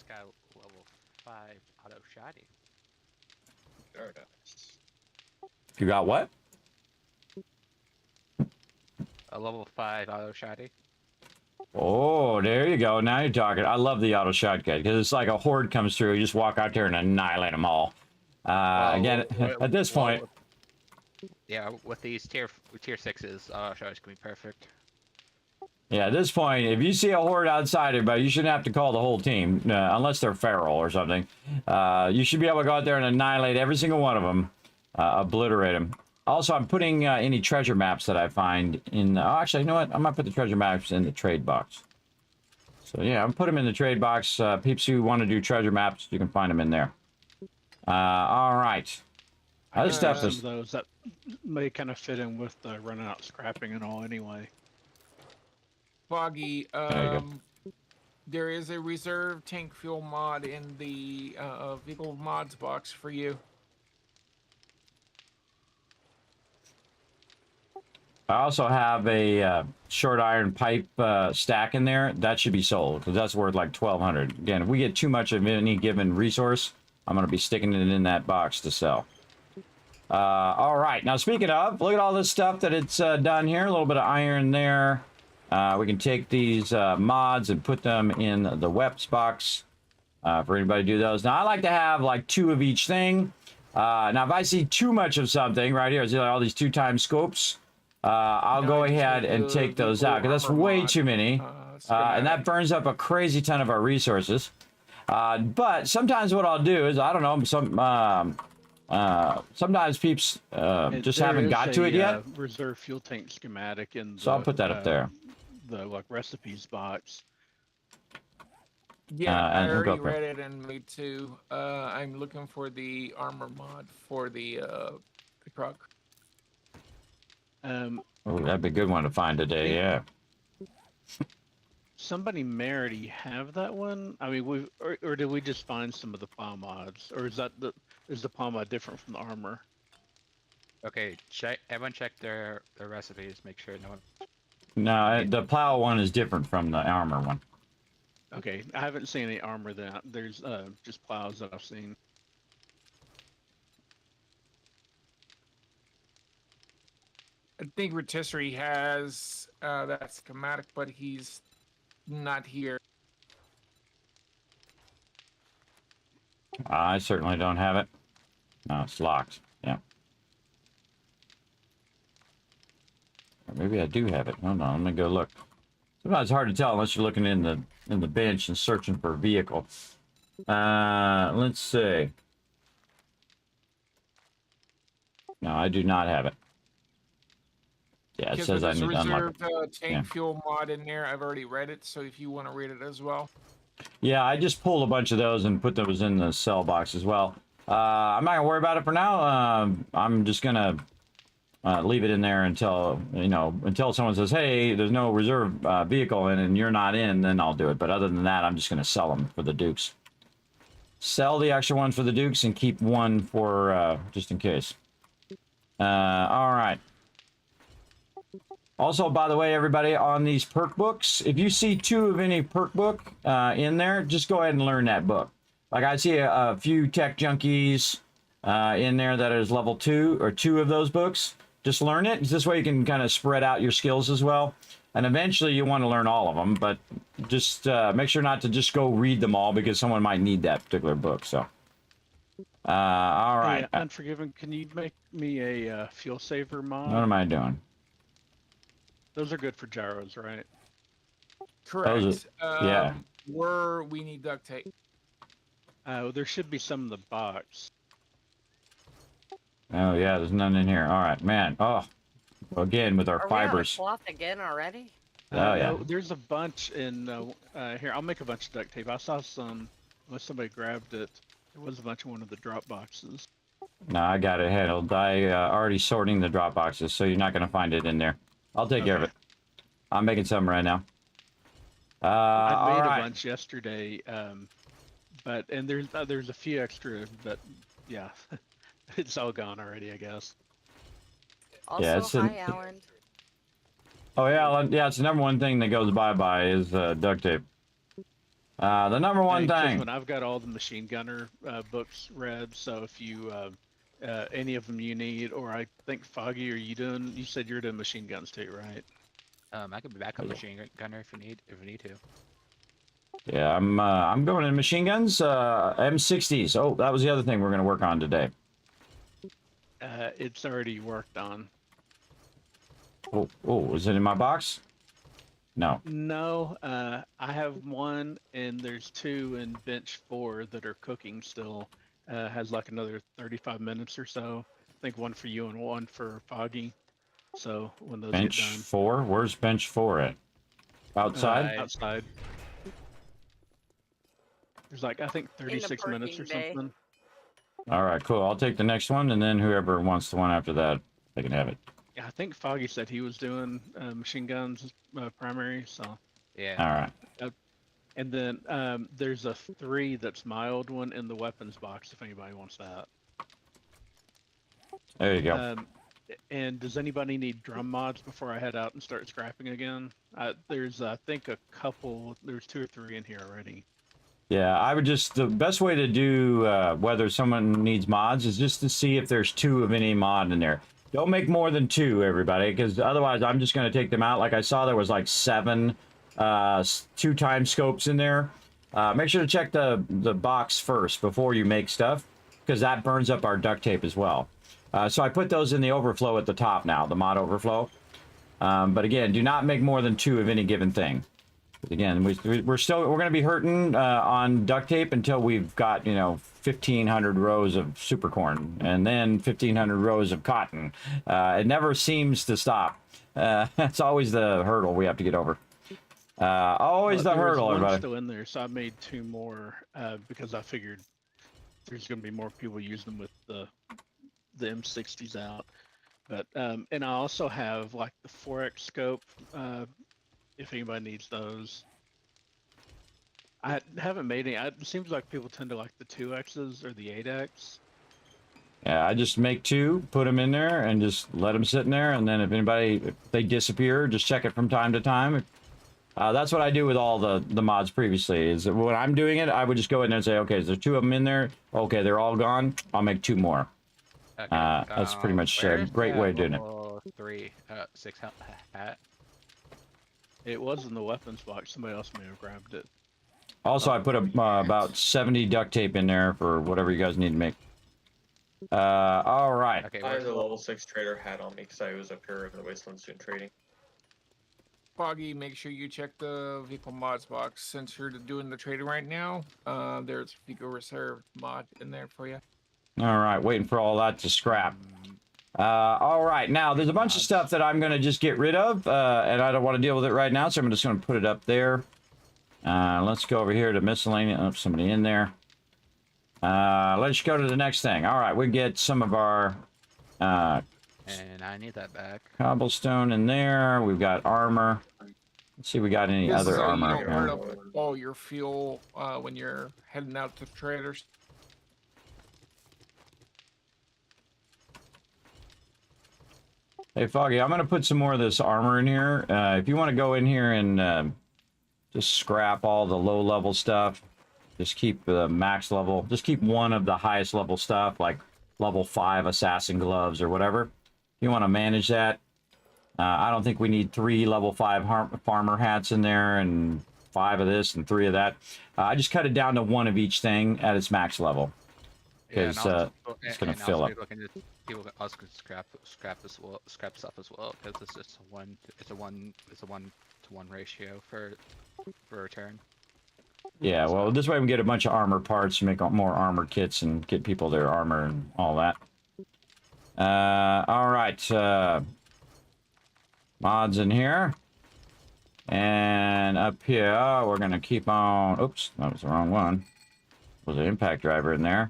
got level 5 auto shotty. Very nice. You got what? A level 5 auto shotty. Oh, there you go. Now you're talking. I love the auto shotgun because it's like a horde comes through. You just walk out there and annihilate them all. Again, at this point. Yeah, with these tier 6s, auto shotties can be perfect. Yeah, at this point, if you see a horde outside everybody, you shouldn't have to call the whole team unless they're feral or something. You should be able to go out there and annihilate every single one of them, obliterate them. Also, I'm putting any treasure maps that I find in... actually, you know what? I'm going to put the treasure maps in the trade box. So, yeah, I'm put them in the trade box. Peeps who want to do treasure maps, you can find them in there. All right. Other stuff is... those that may kind of fit in with the running out scrapping and all anyway. Foggy, there is a reserve tank fuel mod in the vehicle mods box for you. I also have a short iron pipe stack in there. That should be sold because that's worth like 1,200. Again, if we get too much of any given resource, I'm going to be sticking it in that box to sell. All right. Now, speaking of, look at all this stuff that it's done here. A little bit of iron there. We can take these mods and put them in the weapons box for anybody to do those. Now, I like to have like 2 of each thing. Now, if I see too much of something right here, see like all these 2x scopes. I'll go ahead and take those out because that's way too many. And that burns up a crazy ton of our resources. But sometimes what I'll do is, I don't know, sometimes peeps just haven't got to it yet. Reserve fuel tank schematic in the, so I'll put that up there. The like recipes box. Yeah, I already read it and me too. I'm looking for the armor mod for the truck. Oh, that'd be a good one to find today, yeah. Somebody may already have that one. I mean, or did we just find some of the POW mods, or is the POW mod different from the armor? Okay, everyone check their recipes. Make sure no one. No, the plow one is different from the armor one. Okay, I haven't seen any armor that. There's just plows that I've seen. I think Rotisserie has that schematic, but he's not here. I certainly don't have it. No, it's locked. Yeah. Or maybe I do have it. Hold on, let me go look. Sometimes it's hard to tell unless you're looking in the bench and searching for a vehicle. Let's see. No, I do not have it. Yeah, it Because says I there's a need to unlock it. reserved tank Yeah. fuel mod in there. I've already read it, so if you want to read it as well. Yeah, I just pulled a bunch of those and put those in the cell box as well. I'm not gonna worry about it for now. I'm just gonna leave it in there until until someone says, "Hey, there's no reserve vehicle in, and you're not in." Then I'll do it. But other than that, I'm just gonna sell them for the Dukes. Sell the extra one for the Dukes and keep one for just in case. All right. Also, by the way, everybody, on these perk books, if you see 2 of any perk book in there, just go ahead and learn that book. Like I see a few tech junkies in there that is level 2 or 2 of those books. Just learn it. This way you can kind of spread out your skills as well. And eventually you want to learn all of them, but just make sure not to just go read them all because someone might need that particular book. So, all right. Hey, Unforgiven, can you make me a fuel saver mod? What am I doing? Those are good for gyros, right? Correct. yeah. Where we need duct tape. There should be some in the box. Oh, yeah, there's none in here. All right, man. Oh, again, with our Are fibers. we on a cloth again already? Oh, yeah. No, there's a bunch in here. I'll make a bunch of duct tape. I saw some. Unless somebody grabbed it, there was a bunch in one of the drop boxes. No, I got it handled. I already sorting the drop boxes, so you're not going to find it in there. I'll take care of it. I'm making some right now. I made all right. a bunch yesterday, but there's a few extra, but yeah, it's all gone already, I guess. Also, Yeah, it's hi, Alan. Oh, yeah, it's the number one thing that goes bye-bye is duct tape. The number one thing. Kismet, I've got all the machine gunner books read, so if you any of them you need, or I think Foggy, you said you're doing machine guns too, right? I could be backup machine gunner if we need to. Yeah, I'm going in machine guns, M60s. Oh, that was the other thing we're going to work on today. It's already worked on. Oh, is it in my box? No. No, I have one, and there's 2 in bench 4 that are cooking still. Has like another 35 minutes or so. I think one for you and one for Foggy. So when those Bench get done. 4? Where's bench 4 at? Outside? Outside. There's like, I think 36 minutes or parking bay. something. All right, cool. I'll take the next one, and then whoever wants the one after that, they can have it. Yeah, I think Foggy said he was doing machine guns primary, so. Yeah. All right. And then there's a 3 that's my old one in the weapons box if anybody wants that. There you go. And does anybody need drum mods before I head out and start scrapping again? There's, I think, there's 2 or 3 in here already. Yeah, I would the best way to do whether someone needs mods is just to see if there's 2 of any mod in there. Don't make more than 2, everybody, because otherwise I'm just going to take them out. Like I saw there was like 7 2-time scopes in there. Make sure to check the box first before you make stuff, because that burns up our duct tape as well. So I put those in the overflow at the top now, the mod overflow. But again, do not make more than 2 of any given thing. But again, we're going to be hurting on duct tape until we've got 1,500 rows of super corn and then 1,500 rows of cotton. It never seems to stop. That's always the hurdle we have to get over. Always the hurdle, everybody. Still in there, so I made 2 more because I figured there's going to be more people using them with the M60s out. But and I also have like the 4X scope if anybody needs those. I haven't made any. It seems like people tend to like the 2Xs or the 8X. Yeah, I just make 2, put them in there, and just let them sit in there. And then if they disappear, just check it from time to time. That's what I do with all the mods previously, is that when I'm doing it, I would just go in there and say, okay, there's 2 of them in there. Okay, they're all gone. I'll make 2 more. Okay. That's pretty much a where's great that way of doing it. level 3, 6 hat. It was in the weapons box. Somebody else may have grabbed it. Also, I put about 70 duct tape in there for whatever you guys need to make. All right. Okay, I have where's the the level 6 trader hat on me because I was up here in the Wastelands doing trading. Foggy, make sure you check the vehicle mods box since you're doing the trading right now. There's vehicle reserve mod in there for you. All right, waiting for all that to scrap. All right, now there's a bunch of stuff that I'm going to just get rid of, and I don't want to deal with it right now, so I'm just going to put it up there. Let's go over here to miscellaneous. Oh, somebody in there. Let's go to the next thing. All right, we get some of our and I need that back. cobblestone in there. We've got armor. Let's see if we got any This is other how armor. you don't burn Yeah. up all your fuel when you're heading out to traders. Hey, Foggy, I'm going to put some more of this armor in here. If you want to go in here and just scrap all the low-level stuff, just keep the max level. Just keep one of the highest level stuff, like level 5 assassin gloves or whatever. You want to manage that. I don't think we need 3 level 5 farmer hats in there and 5 of this and 3 of that. I just cut it down to 1 of each thing at its max level. Because it's going to fill up. People also can scrap stuff as well, because this is it's a 1-to-1 ratio for return. Yeah, well, this way we can get a bunch of armor parts, make more armor kits, and get people their armor and all that. All right. Mods in here. And up here, we're going to keep on... Oops, that was the wrong one. Was an impact driver in there.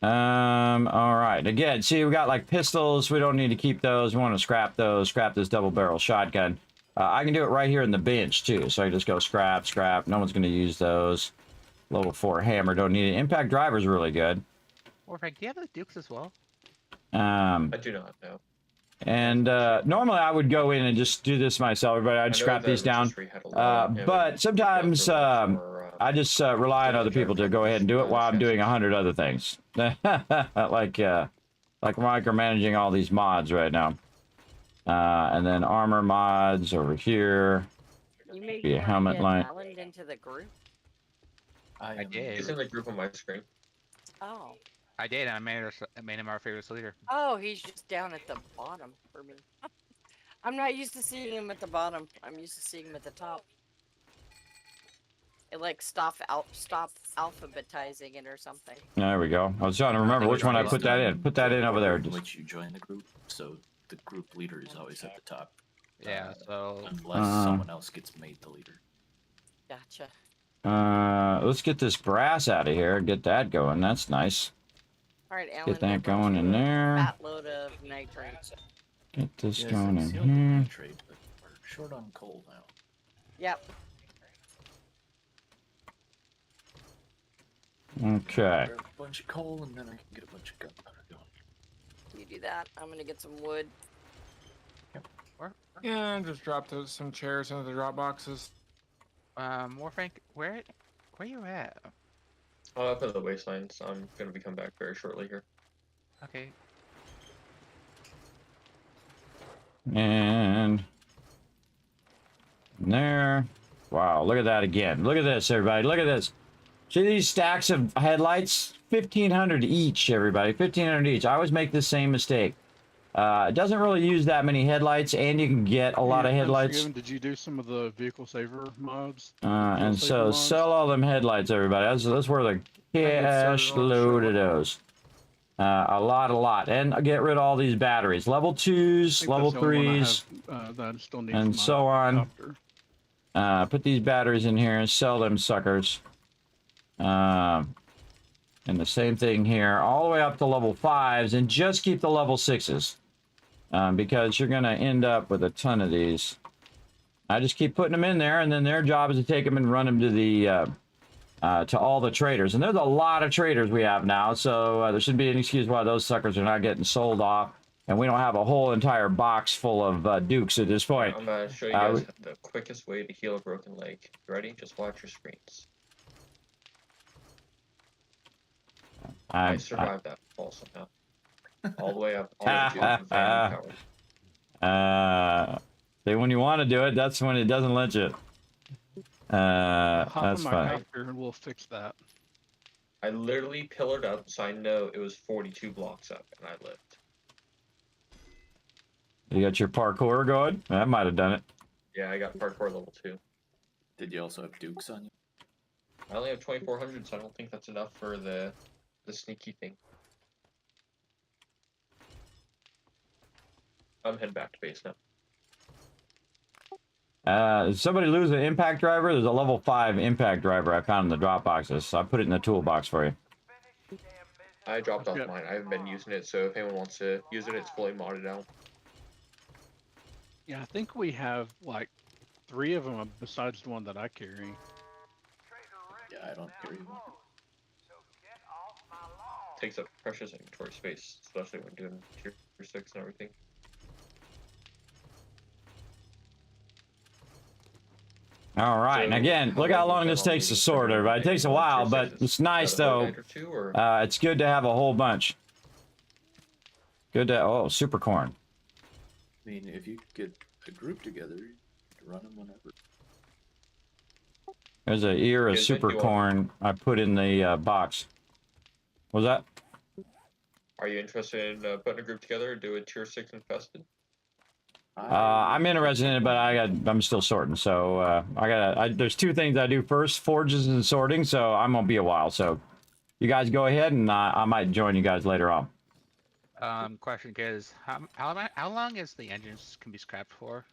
All right. Again, see, we got like pistols. We don't need to keep those. We want to scrap those. Scrap this double barrel shotgun. I can do it right here in the bench too. So I just go scrap, scrap. No one's going to use those. Level 4 hammer. Don't need it. Impact driver's really good. Or do you have the Dukes as well? I do not know. And normally I would go in and just do this myself, but I'd scrap these down. But sometimes I just rely on other people to go ahead and do it while I'm doing 100 other things. like micromanaging all these mods right now. And then armor mods over here. Be a helmet light. Alan into the group? I did. He's in the group on my screen. Oh. I did, and I made him our favorite leader. Oh, he's just down at the bottom for me. I'm not used to seeing him at the bottom. I'm used to seeing him at the top. It like stop alphabetizing it or something. There we go. I was trying to remember which one I put that in. Put that in over there. Which you join the group, so the group leader is always at the top. Yeah, so... Unless someone else gets made the leader. Gotcha. Let's get this brass out of here. Get that going. That's nice. All right, Alan. Get that going in there. Fat load of nitrates. Get this Yes, going it's in the only here. nitrate, but we're short on coal now. Yep. Okay. Grab a bunch of coal and then I can get a bunch of gunpowder going. You do that. I'm gonna get some wood. Yeah, and just drop some chairs into the drop boxes. More Frank, where you at? Oh, up at the wastelands. I'm gonna be coming back very shortly here. Okay. And there. Wow, look at that again. Look at this, everybody. Look at this. See these stacks of headlights? 1,500 each, everybody. 1,500 each. I always make the same mistake. It doesn't really use that many headlights, and you can get a lot of headlights. Did you do some of the vehicle saver mods? And so sell all them headlights, everybody. That's where the cash load of those. A lot. And get rid of all these batteries. Level 2s, level 3s, and so on. Put these batteries in here and sell them suckers. And the same thing here, all the way up to level 5s, and just keep the level 6s. Because you're going to end up with a ton of these. I just keep putting them in there, and then their job is to take them and run them to the to all the traders. And there's a lot of traders we have now, so there shouldn't be an excuse why those suckers are not getting sold off. and we don't have a whole entire box full of Dukes at this point. I'm gonna show you guys the quickest way to heal a broken leg. You ready? Just watch your screens. I survived that fall somehow. All the way up. All the way to Van Tower. See, when you want to do it, that's when it doesn't let you. Hop That's on my fine. copter and we'll fix that. I literally pillared up, so I know it was 42 blocks up, and I lived. You got your parkour going? That might have done it. Yeah, I got parkour level 2. Did you also have Dukes on you? I only have 2400, so I don't think that's enough for the sneaky thing. I'm heading back to base now. Did somebody lose an impact driver? There's a level 5 impact driver I found in the drop boxes, so I put it in the toolbox for you. I dropped off mine. I haven't been using it, so if anyone wants to use it, it's fully modded out. Yeah, I think we have like 3 of them besides the one that I carry. Yeah, I don't carry one. Takes up precious inventory space, especially when doing tier 6 and everything. All right, and again, look how long this takes to sort, everybody. It takes a while, but it's nice, though. It's good to have a whole bunch. Good to... Oh, super corn. I mean, if you could get a group together, you could run them whenever. There's an ear of super corn I put in the box. What was that? Are you interested in putting a group together or do a tier 6 infested? I'm interested in it, but I'm still sorting. So there's 2 things I do first: forges and sorting. So I'm gonna be a while. So you guys go ahead, and I might join you guys later on. Question is, how long is the engines can be scrapped for?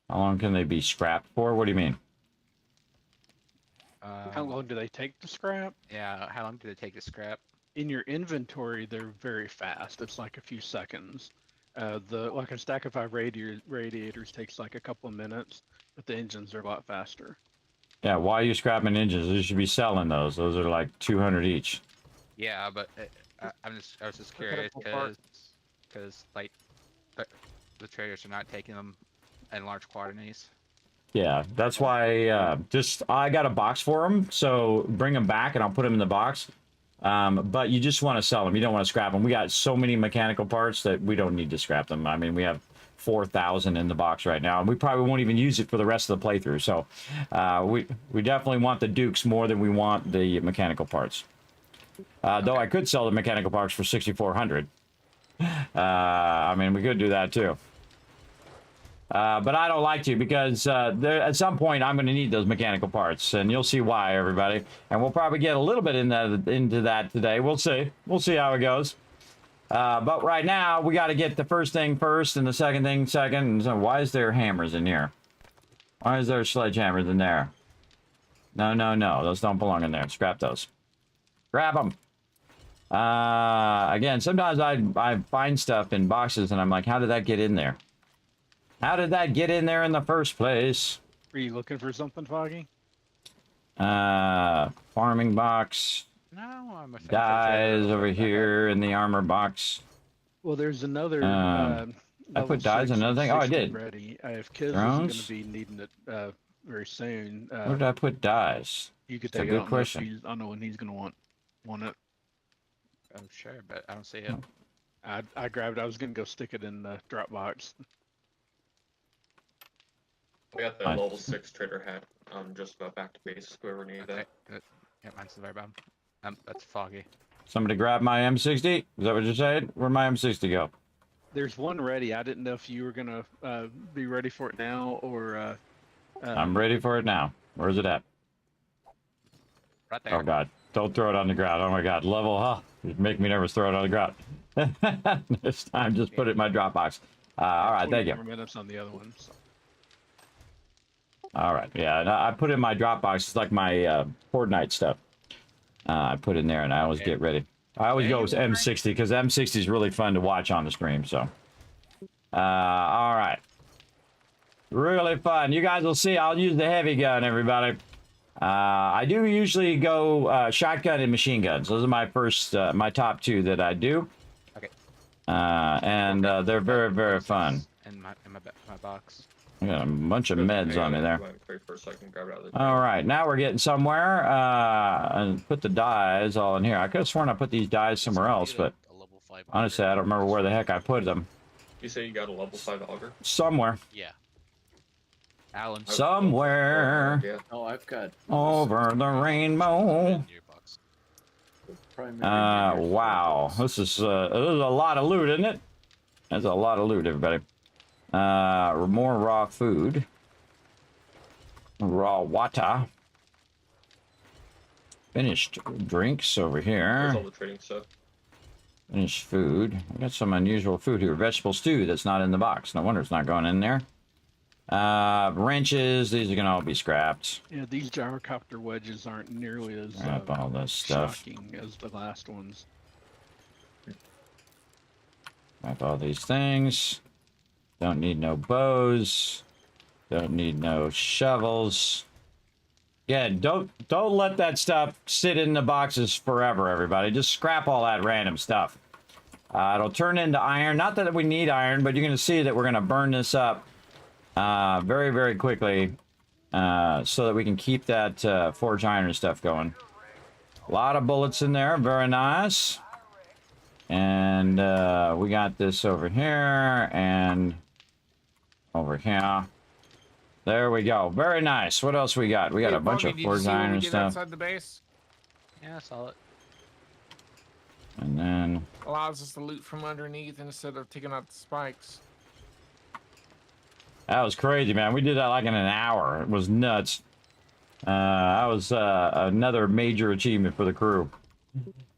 How long can they be scrapped for? What do you mean? How long do they take to scrap? Yeah, how long do they take to scrap? In your inventory, they're very fast. It's like a few seconds. Like a stack of 5 radiators takes like a couple of minutes, but the engines are a lot faster. Yeah, why are you scrapping engines? You should be selling those. Those are like 200 each. Yeah, but I was just curious because like the traders are not taking them in large quantities. Yeah, that's why I got a box for them, so bring them back and I'll put them in the box. But you just want to sell them. You don't want to scrap them. We got so many mechanical parts that we don't need to scrap them. I mean, we have 4,000 in the box right now, and we probably won't even use it for the rest of the playthrough. So we definitely want the Dukes more than we want the mechanical parts. Though I could sell the mechanical parts for 6,400. I mean, we could do that too. But I don't like to because at some point I'm going to need those mechanical parts, and you'll see why, everybody. And we'll probably get a little bit into that today. We'll see. We'll see how it goes. But right now we got to get the first thing first and the second thing second. And so why is there hammers in here? Why is there sledgehammers in there? No, no, no. Those don't belong in there. Scrap those. Grab them. Again, sometimes I find stuff in boxes and I'm like, how did that get in there? How did that get in there in the first place? Were you looking for something, Foggy? Farming box. No, I'm a Dyes over here in the armor box. Well, there's another. I put dyes in another thing. Oh, I did. Ready. If Kiz isn't going to be needing it very soon. Where did I put dyes? You could That's take a it. good question. I don't know when he's going to want it. I'm sure, but I don't see it. I grabbed it. I was going to go stick it in the drop box. We got the level 6 trader hat. I'm just about back to base. Whoever needs that. Yeah, mine's the very bottom. That's Foggy. Somebody grab my M60? Is that what you're saying? Where'd my M60 go? There's one ready. I didn't know if you were going to be ready for it now or... I'm ready for it now. Where's it at? Right there. Oh, God. Don't throw it on the ground. Oh, my God. Level, huh? You make me nervous. Throw it on the ground. This time, just put it in my drop box. All right, thank you. Minutes on the other one. So. All right, yeah, and I put in my Dropbox. It's like my Fortnite stuff. I put in there, and I always get ready. I always go with M60 because M60 is really fun to watch on the stream. So, all right, really fun. You guys will see. I'll use the heavy gun, everybody. I do usually go shotgun and machine guns. Those are my first, my top 2 that I do. Okay. And they're very, very fun. In my box. I got a bunch of meds on me there. Wait for a second, grab it out of the All right, now we're getting somewhere. And put the dyes all in here. I could have sworn I put these dyes somewhere else, but honestly, I don't remember where the heck I put them. You say you got a level 5 auger? Somewhere. Yeah. Alan. Somewhere. Yeah. Oh, I've got Over the rainbow. In your box. primary. Wow. This is a lot of loot, isn't it? That's a lot of loot, everybody. More raw food. Raw water. Finished drinks over here. There's all the trading stuff. Finished food. I got some unusual food here. Vegetable stew that's not in the box. No wonder it's not going in there. Wrenches. These are going to all be scrapped. Yeah, these gyrocopter wedges aren't nearly as Scrap all this stuff. shocking as the last ones. Scrap all these things. Don't need no bows. Don't need no shovels. Yeah, don't let that stuff sit in the boxes forever, everybody. Just scrap all that random stuff. It'll turn into iron. Not that we need iron, but you're going to see that we're going to burn this up very, very quickly so that we can keep that forge iron stuff going. A lot of bullets in there. Very nice. And we got this over here and over here. There we go. Very nice. What else we got? We got a bunch of forge iron and stuff. Outside the base Yeah, I saw it. And then allows us to loot from underneath instead of taking out the spikes. that was crazy, man. We did that like in an hour. It was nuts. That was another major achievement for the crew.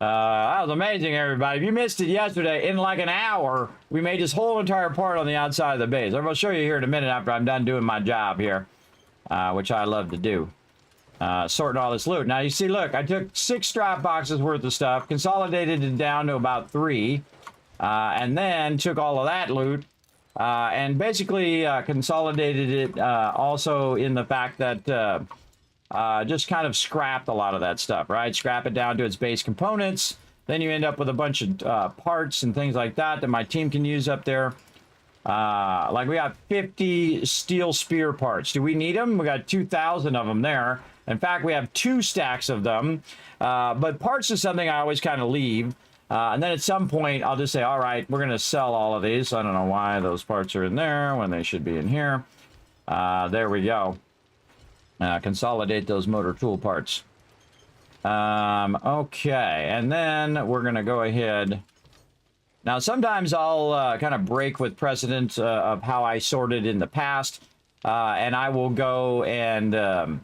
That was amazing, everybody. If you missed it yesterday, in like an hour, we made this whole entire part on the outside of the base. I'm going to show you here in a minute after I'm done doing my job here, which I love to do. Sorting all this loot. Now, you see, look, I took 6 strap boxes worth of stuff, consolidated it down to about 3, and then took all of that loot, and basically consolidated it also in the fact that just kind of scrapped a lot of that stuff, right? Scrap it down to its base components. Then you end up with a bunch of parts and things like that that my team can use up there. Like we got 50 steel spear parts. Do we need them? We got 2,000 of them there. In fact, we have 2 stacks of them. But parts is something I always kind of leave. And then at some point, I'll just say, all right, we're going to sell all of these. I don't know why those parts are in there when they should be in here. There we go. Consolidate those motor tool parts. Okay, and then we're going to go ahead. Now, sometimes I'll kind of break with precedent of how I sorted in the past, and I will go and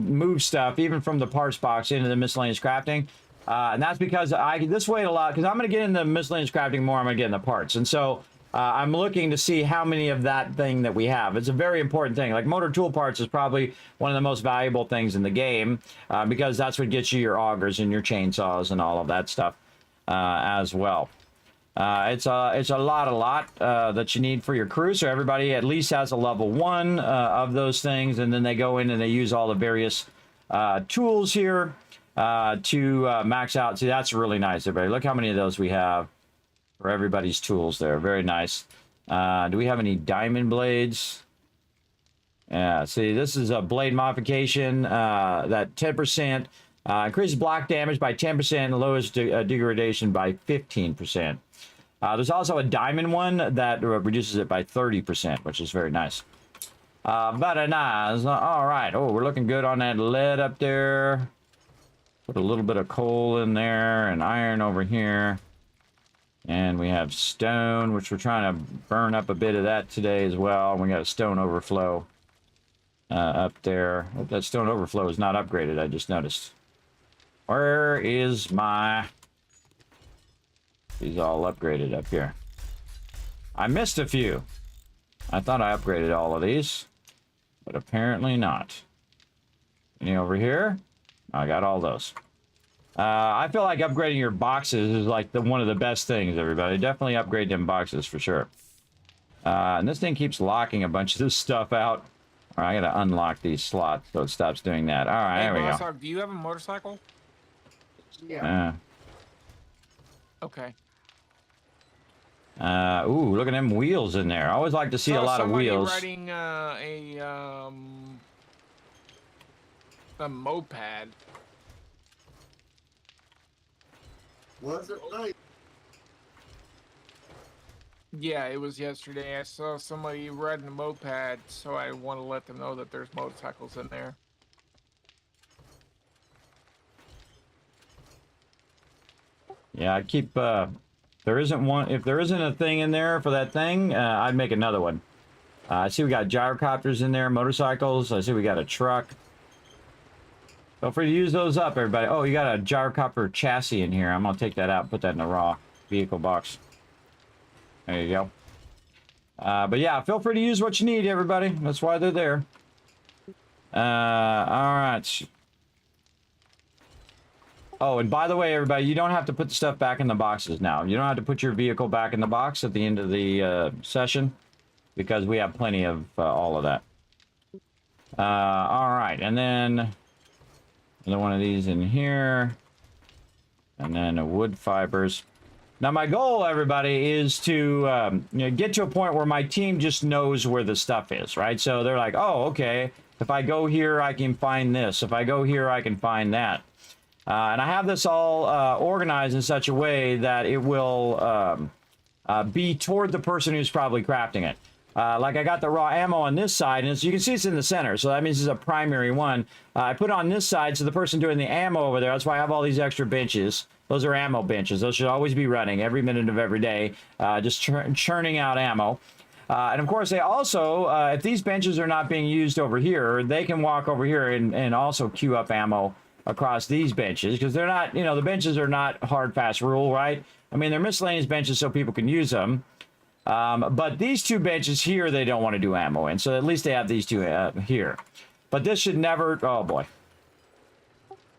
move stuff, even from the parts box, into the miscellaneous crafting. And that's because this way a lot, because I'm going to get into miscellaneous crafting more, I'm going to get in the parts. And so I'm looking to see how many of that thing that we have. It's a very important thing. Like motor tool parts is probably one of the most valuable things in the game because that's what gets you your augers and your chainsaws and all of that stuff as well. It's a lot that you need for your crew. So everybody at least has a level 1 of those things, and then they go in and they use all the various tools here to max out. See, that's really nice, everybody. Look how many of those we have for everybody's tools there. Very nice. Do we have any diamond blades? Yeah, see, this is a blade modification that 10% increases block damage by 10% and lowers degradation by 15%. There's also a diamond one that reduces it by 30%, which is very nice. Very nice. All right. Oh, we're looking good on that lead up there. Put a little bit of coal in there and iron over here. And we have stone, which we're trying to burn up a bit of that today as well. And we got a stone overflow up there. Oh, that stone overflow is not upgraded, I just noticed. Where is my... These all upgraded up here. I missed a few. I thought I upgraded all of these, but apparently not. Any over here? I got all those. I feel like upgrading your boxes is like one of the best things, everybody. Definitely upgrade them boxes for sure. And this thing keeps locking a bunch of this stuff out. All right, I gotta unlock these slots so it stops doing that. All right, Hey, there we Boss go. Hog, do you have a motorcycle? Yeah. Okay. Ooh, look at them wheels in there. I always like to see a lot of somebody wheels. riding a moped. Was it nice? Yeah, it was yesterday. I saw somebody riding a moped, so I want to let them know that there's motorcycles in there. Yeah, I'd keep, there isn't one, if there isn't a thing in there for that thing, I'd make another one. I see we got gyrocopters in there, motorcycles. I see we got a truck. Feel free to use those up, everybody. Oh, you got a gyrocopter chassis in here. I'm gonna take that out and put that in the raw vehicle box. There you go. But yeah, feel free to use what you need, everybody. That's why they're there. All right. Oh, and by the way, everybody, you don't have to put the stuff back in the boxes now. You don't have to put your vehicle back in the box at the end of the session, because we have plenty of all of that. All right, and then another one of these in here, and then wood fibers. Now, my goal, everybody, is to get to a point where my team just knows where the stuff is, right? So they're like, oh, okay, if I go here, I can find this. If I go here, I can find that. And I have this all organized in such a way that it will be toward the person who's probably crafting it. Like I got the raw ammo on this side, and you can see it's in the center, so that means it's a primary one. I put it on this side, so the person doing the ammo over there, that's why I have all these extra benches. Those are ammo benches. Those should always be running every minute of every day, just churning out ammo. And of course, they also, if these benches are not being used over here, they can walk over here and also queue up ammo across these benches, because they're not, the benches are not hard, fast rule, right? I mean, they're miscellaneous benches so people can use them. But these two benches here, they don't want to do ammo in, so at least they have these two here. But this should never, oh boy.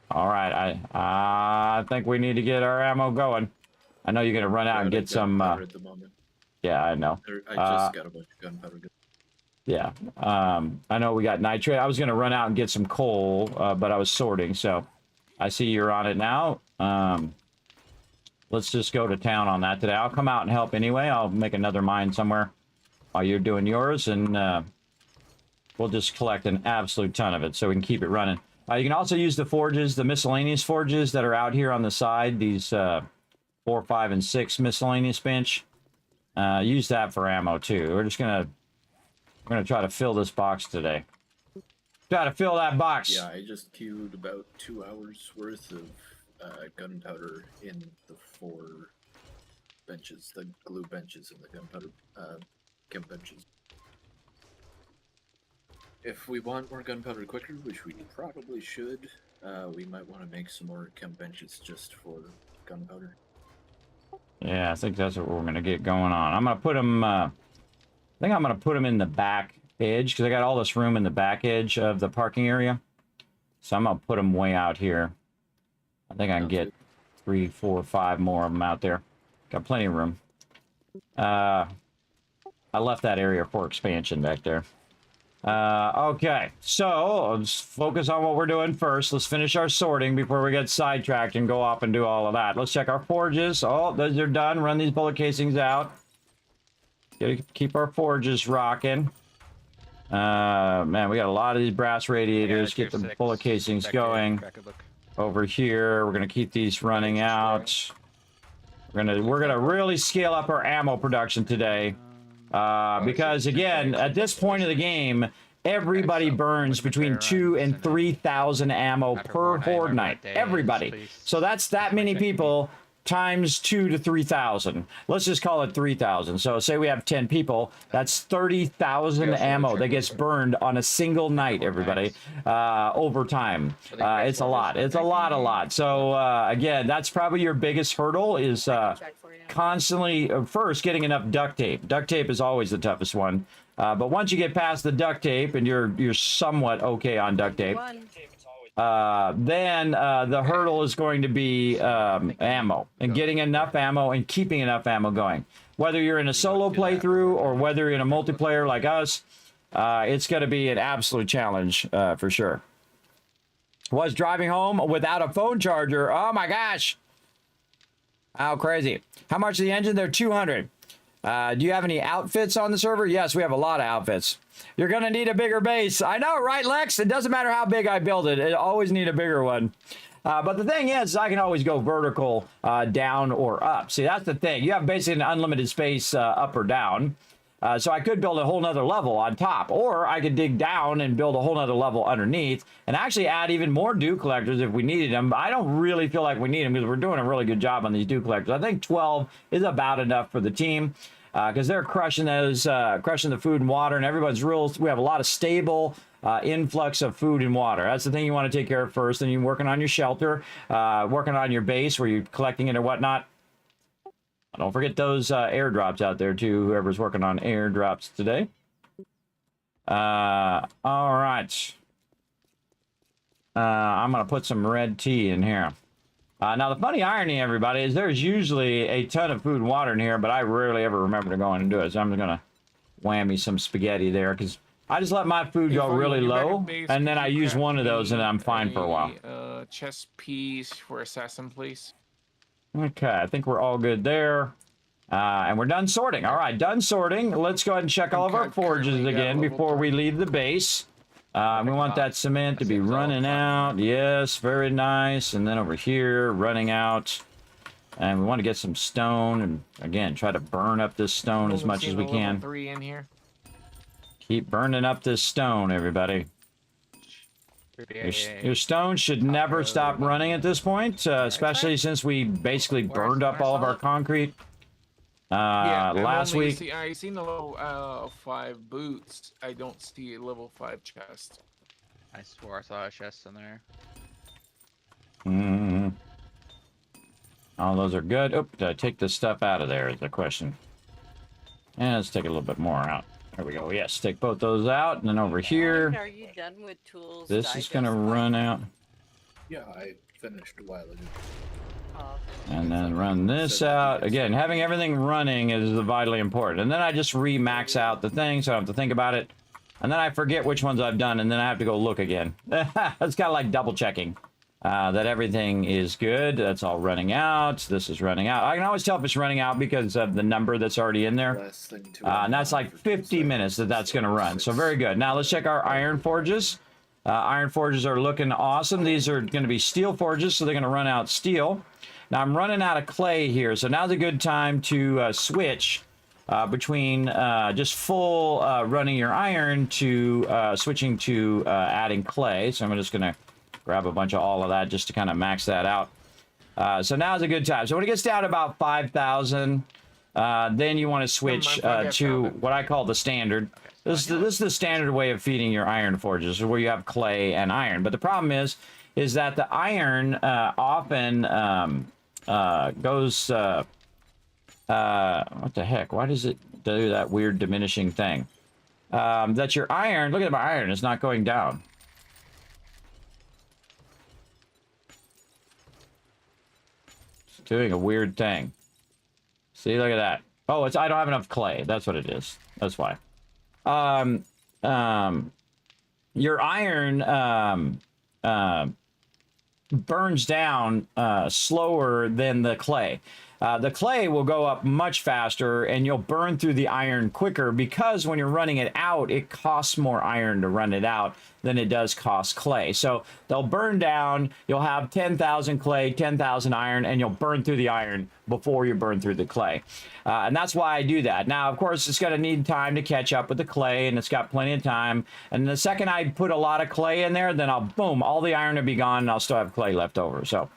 All right, I think we need to get our ammo going. I know you're going to run out and get some, at the moment. yeah, I know. I just got a bunch of gunpowder. Yeah, I know we got nitrate. I was going to run out and get some coal, but I was sorting, so I see you're on it now. Let's just go to town on that today. I'll come out and help anyway. I'll make another mine somewhere while you're doing yours, and we'll just collect an absolute ton of it so we can keep it running. You can also use the forges, the miscellaneous forges that are out here on the side, these 4, 5, and 6 miscellaneous bench. Use that for ammo too. We're gonna try to fill this box today. Try to fill that box. Yeah, I just queued about 2 hours worth of gunpowder in the 4 benches, the glue benches and the gunpowder chem benches. If we want more gunpowder quicker, which we probably should, we might want to make some more chem benches just for gunpowder. Yeah, I think that's what we're gonna get going on. I'm gonna put them. I think I'm gonna put them in the back edge because I got all this room in the back edge of the parking area. So I'm gonna put them way out here. I think I can get 3, 4, 5 more of them out there. Got plenty of room. I left that area for expansion back there. Okay, so let's focus on what we're doing first. Let's finish our sorting before we get sidetracked and go off and do all of that. Let's check our forges. Oh, those are done. Run these bullet casings out. Gotta keep our forges rocking. Man, we got a lot of these brass radiators. Get the bullet casings going. Over here, we're gonna keep these running out. We're gonna really scale up our ammo production today, because again, at this point of the game, everybody burns between 2,000 and 3,000 ammo per horde night. Everybody. So that's that many people times 2 to 3,000. Let's just call it 3,000. So say we have 10 people, that's 30,000 ammo that gets burned on a single night, everybody, over time. It's a lot. It's a lot. So again, that's probably your biggest hurdle is constantly, first, getting enough duct tape. Duct tape is always the toughest one. But once you get past the duct tape and you're somewhat okay on duct tape, then the hurdle is going to be ammo and getting enough ammo and keeping enough ammo going. Whether you're in a solo playthrough or whether you're in a multiplayer like us, it's going to be an absolute challenge for sure. Was driving home without a phone charger. Oh my gosh. How crazy. How much is the engine? They're 200. Do you have any outfits on the server? Yes, we have a lot of outfits. You're going to need a bigger base. I know, right, Lex? It doesn't matter how big I build it. It always need a bigger one. But the thing is, I can always go vertical, down or up. See, that's the thing. You have basically an unlimited space up or down. So I could build a whole nother level on top, or I could dig down and build a whole nother level underneath and actually add even more dew collectors if we needed them. But I don't really feel like we need them because we're doing a really good job on these dew collectors. I think 12 is about enough for the team because they're crushing those, crushing the food and water, and everyone's real. We have a lot of stable influx of food and water. That's the thing you want to take care of first. Then you're working on your shelter, working on your base where you're collecting it or whatnot. Don't forget those airdrops out there, too, whoever's working on airdrops today. All right. I'm going to put some red tea in here. Now, the funny irony, everybody, is there's usually a ton of food and water in here, but I rarely ever remember to go in and do it. So I'm just going to whammy some spaghetti there, because I just let my food go really low, and then I use one of those, and I'm fine for a while. Chess piece for assassin, please. Okay, I think we're all good there. And we're done sorting. All right, done sorting. Let's go ahead and check all of our forges again before we leave the base. We want that cement to be running out. Yes, very nice. And then over here, running out. And we want to get some stone. And again, try to burn up this stone as much as we can. 3 in here. Keep burning up this stone, everybody. Your stone should never stop running at this point, especially since we basically burned up all of our concrete last week. I seen the level 5 boots. I don't see a level 5 chest. I swore I saw a chest in there. Mm-hmm. All those are good. Oh, did I take this stuff out of there is the question. And let's take a little bit more out. There we go. Yes, take both those out, and then over here. Are you done with tools? This is gonna run out. Yeah, I finished a while ago. And then run this out. Again, having everything running is vitally important. And then I just re-max out the thing, so I don't have to think about it. And then I forget which ones I've done, and then I have to go look again. It's kind of like double checking that everything is good. That's all running out. This is running out. I can always tell if it's running out because of the number that's already in there. And that's like 50 minutes that's going to run. So very good. Now let's check our iron forges. Iron forges are looking awesome. These are going to be steel forges, so they're going to run out steel. Now I'm running out of clay here, so now's a good time to switch between just full running your iron to switching to adding clay. So I'm just going to grab a bunch of all of that just to kind of max that out. So now's a good time. So when it gets down to about 5,000, then you want to switch to what I call the standard. This is the standard way of feeding your iron forges, where you have clay and iron. But the problem is that the iron often goes... what the heck? Why does it do that weird diminishing thing? That your iron... Look at my iron. It's not going down. It's doing a weird thing. See, look at that. Oh, I don't have enough clay. That's what it is. That's why. Your iron burns down slower than the clay. The clay will go up much faster, and you'll burn through the iron quicker because when you're running it out, it costs more iron to run it out than it does cost clay. So they'll burn down, you'll have 10,000 clay, 10,000 iron, and you'll burn through the iron before you burn through the clay. And that's why I do that. Now, of course, it's going to need time to catch up with the clay, and it's got plenty of time. And the second I put a lot of clay in there, then boom, all the iron will be gone, and I'll still have clay left over. So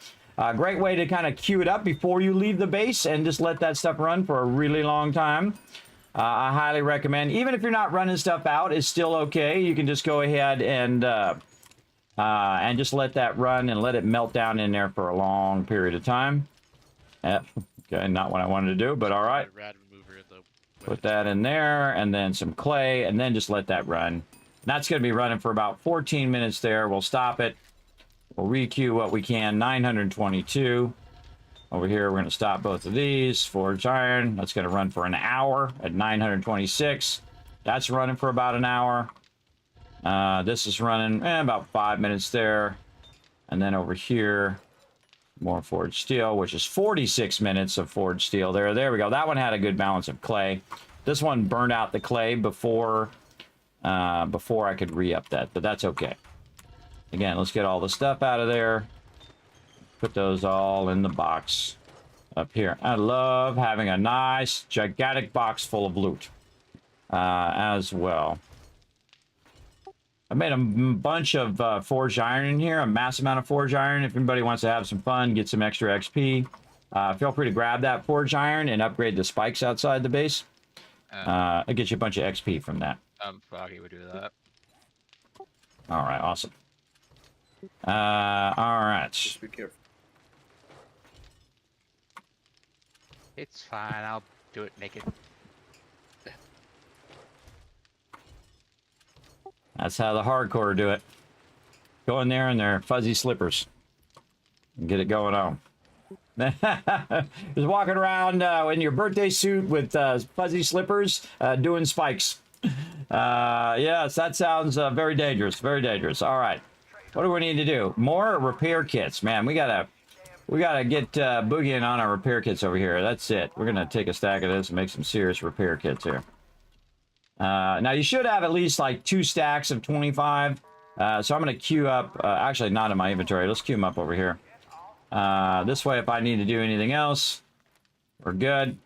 great way to kind of queue it up before you leave the base and just let that stuff run for a really long time. I highly recommend, even if you're not running stuff out, it's still okay. You can just go ahead and just let that run and let it melt down in there for a long period of time. Okay, not what I wanted to do, but all right. Put that in there, and then some clay, and then just let that run. That's going to be running for about 14 minutes there. We'll stop it. We'll re-queue what we can. 922. Over here, we're going to stop both of these. Forged iron. That's going to run for an hour at 926. That's running for about an hour. This is running about 5 minutes there. And then over here, more forged steel, which is 46 minutes of forged steel. There we go. That one had a good balance of clay. This one burned out the clay before I could re-up that, but that's okay. Again, let's get all the stuff out of there. Put those all in the box up here. I love having a nice, gigantic box full of loot as well. I made a bunch of forged iron in here, a massive amount of forged iron. If anybody wants to have some fun, get some extra XP, feel free to grab that forged iron and upgrade the spikes outside the base. It gets you a bunch of XP from that. Foggy would do that. All right, awesome. All right. Just be careful. It's fine. I'll do it naked. That's how the hardcore do it. Go in there in their fuzzy slippers and get it going on. Just walking around in your birthday suit with fuzzy slippers doing spikes. Yes, that sounds very dangerous. Very dangerous. All right. What do we need to do? More repair kits. Man, we gotta get boogieing on our repair kits over here. That's it. We're gonna take a stack of this and make some serious repair kits here. Now you should have at least like 2 stacks of 25. So I'm going to queue up, actually not in my inventory. Let's queue them up over here. This way, if I need to do anything else, we're good.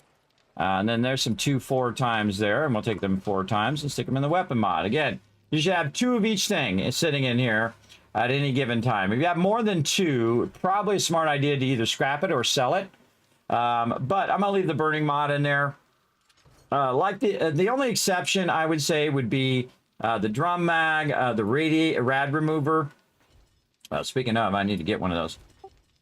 And then there's some 2 4 times there, and we'll take them 4 times and stick them in the weapon mod. Again, you should have 2 of each thing sitting in here at any given time. If you have more than 2, probably a smart idea to either scrap it or sell it. But I'm going to leave the burning mod in there. Like the only exception I would say would be the drum mag, the rad remover. Speaking of, I need to get one of those.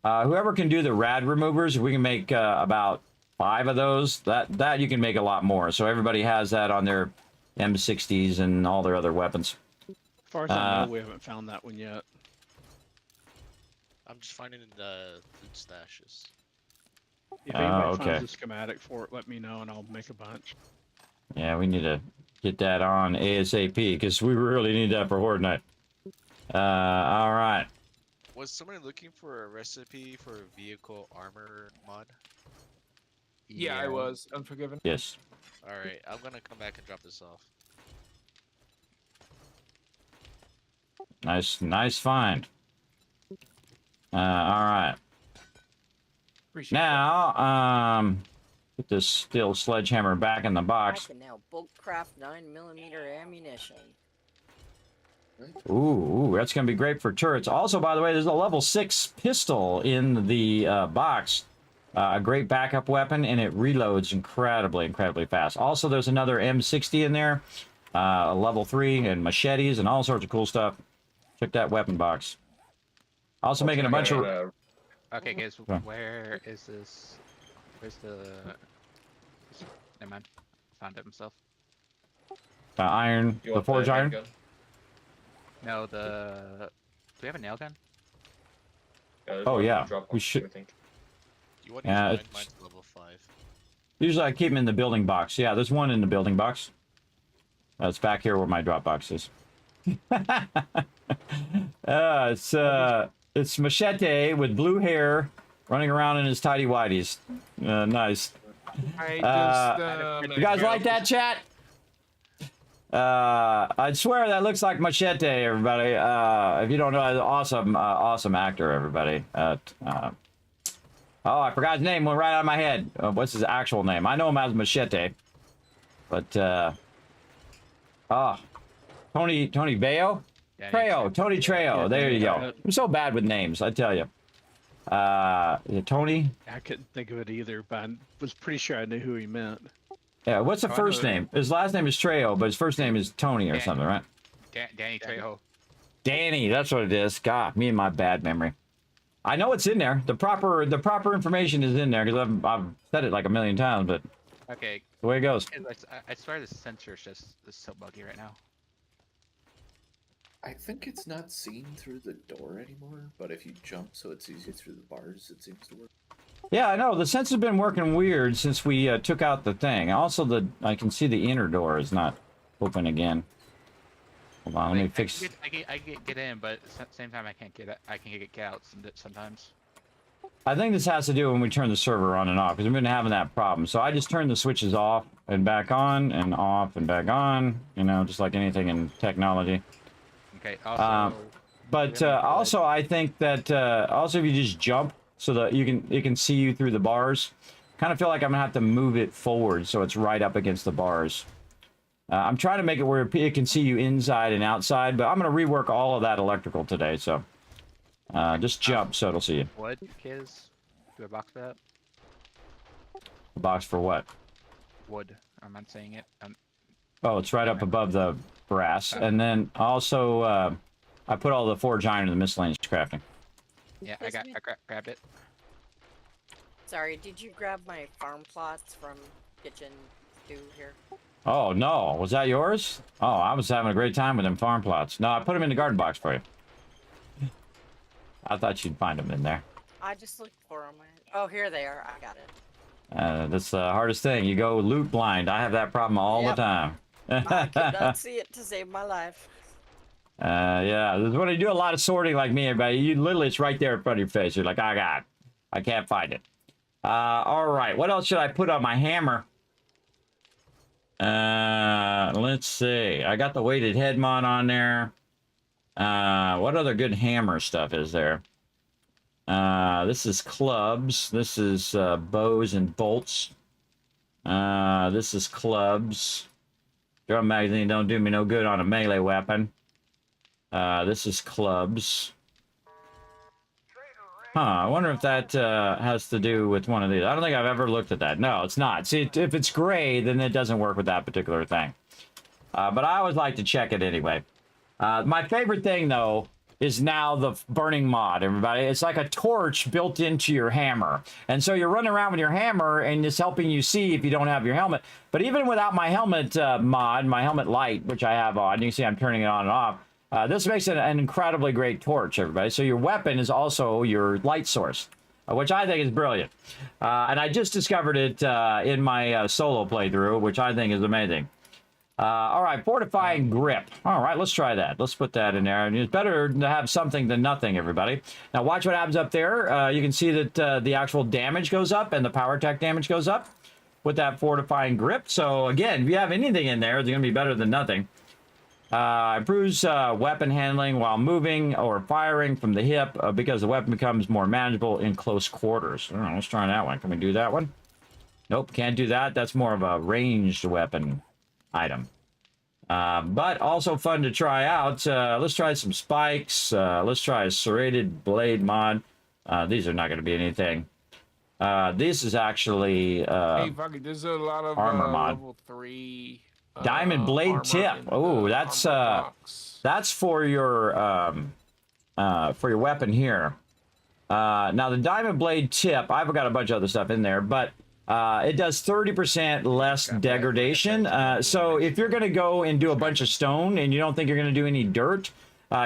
Whoever can do the rad removers, if we can make about 5 of those, that you can make a lot more. So everybody has that on their M60s and all their other weapons. As far as I know, we haven't found that one yet. I'm just finding the food stashes. If anybody okay. finds a schematic for it, let me know and I'll make a bunch. Yeah, we need to get that on ASAP because we really need that for Horde Night. All right. Was somebody looking for a recipe for a vehicle armor mod? Yeah, I was. Unforgiven. Yes. Alright, I'm gonna come back and drop this off. Nice find. All right. Appreciate Now, put this steel sledgehammer back in the I box. can now bulk craft 9mm ammunition. Ooh, that's going to be great for turrets. Also, by the way, there's a level 6 pistol in the box. A great backup weapon, and it reloads incredibly fast. Also, there's another M60 in there, level 3, and machetes, and all sorts of cool stuff. Check that weapon box. Also making a bunch of... Okay, guys, Yeah. where is this? Where's the... Never mind. Found it himself. iron, the forge iron. Gun? No, the... Do we have a nail gun? Oh, yeah, Drop we box, should- I think. You want to Yeah, use mine? it's- Mine's level 5. Usually I keep them in the building box. Yeah, there's one in the building box. It's back here where my drop box is. It's Machete with blue hair running around in his tidy whities. Nice. You guys like that, chat? I'd swear that looks like Machete, everybody. If you don't know, awesome actor, everybody. Oh, I forgot his name. Went right out of my head. What's his actual name? I know him as Machete, but Tony Bayo. Tony Trejo. There you go. I'm so bad with names, I tell you. Tony. I couldn't think of it either, but I was pretty sure I knew who he meant. Yeah, what's the first name? His last name is Trejo, but his first name is Tony or something, right? Danny Trejo. Danny, that's what it is. God, me and my bad memory. I know it's in there. The proper information is in there because I've said it like a million times, but Okay. the way it goes. I swear the sensor is just so buggy right now. I think it's not seen through the door anymore, but if you jump so it's easy through the bars, it seems to work. Yeah, I know. The sensor's been working weird since we took out the thing. Also, I can see the inner door is not open again. Hold on, let me fix... I can get in, but at the same time I can't get out sometimes. I think this has to do when we turn the server on and off, because we've been having that problem. So I just turn the switches off and back on and off and back on, you know, just like anything in technology. Okay. Also, But also, I think that also if you just jump so that it can see you through the bars, kind of feel like I'm gonna have to move it forward so it's right up against the bars. I'm trying to make it where it can see you inside and outside, but I'm gonna rework all of that electrical today. So just jump so it'll see you. what is? Do a box for that? A box for what? Wood. I'm not saying it. Oh, it's right up above the brass, and then also I put all the forge iron in the miscellaneous crafting. Yeah, I grabbed it. Sorry, did you grab my farm plots from kitchen 2 here? Oh no, was that yours? Oh, I was having a great time with them farm plots. No, I put them in the garden box for you. I thought you'd find them in there. I just looked for them. Oh, here they are. I got it. That's the hardest thing. You go loot blind. I have that problem all the time. I could not see it to save my life. Yeah, when you do a lot of sorting like me, everybody, you literally, it's right there in front of your face. You're like, I can't find it. All right, what else should I put on my hammer? Let's see. I got the weighted head mod on there. What other good hammer stuff is there? This is clubs. This is bows and bolts. This is clubs. Drum magazine don't do me no good on a melee weapon. This is clubs. Huh, I wonder if that has to do with one of these. I don't think I've ever looked at that. No, it's not. See, if it's gray, then it doesn't work with that particular thing. But I always like to check it anyway. My favorite thing, though, is now the burning mod, everybody. It's like a torch built into your hammer. And so you're running around with your hammer, and it's helping you see if you don't have your helmet. But even without my helmet mod, my helmet light, which I have on, you can see I'm turning it on and off. This makes it an incredibly great torch, everybody. So your weapon is also your light source, which I think is brilliant. And I just discovered it in my solo playthrough, which I think is amazing. All right, fortifying grip. All right, let's try that. Let's put that in there. And it's better to have something than nothing, everybody. Now, watch what happens up there. You can see that the actual damage goes up and the power attack damage goes up with that fortifying grip. So, again, if you have anything in there, it's going to be better than nothing. Improves weapon handling while moving or firing from the hip because the weapon becomes more manageable in close quarters. All right, let's try that one. Can we do that one? Nope, can't do that. That's more of a ranged weapon item. But also fun to try out. Let's try some spikes. Let's try a serrated blade mod. These are not going to be anything. This is actually hey, fuck it. There's a lot of armor mod. level 3 diamond blade tip. Oh, that's for your weapon here. Now the diamond blade tip, I've got a bunch of other stuff in there, but it does 30% less degradation. So if you're going to go and do a bunch of stone and you don't think you're going to do any dirt,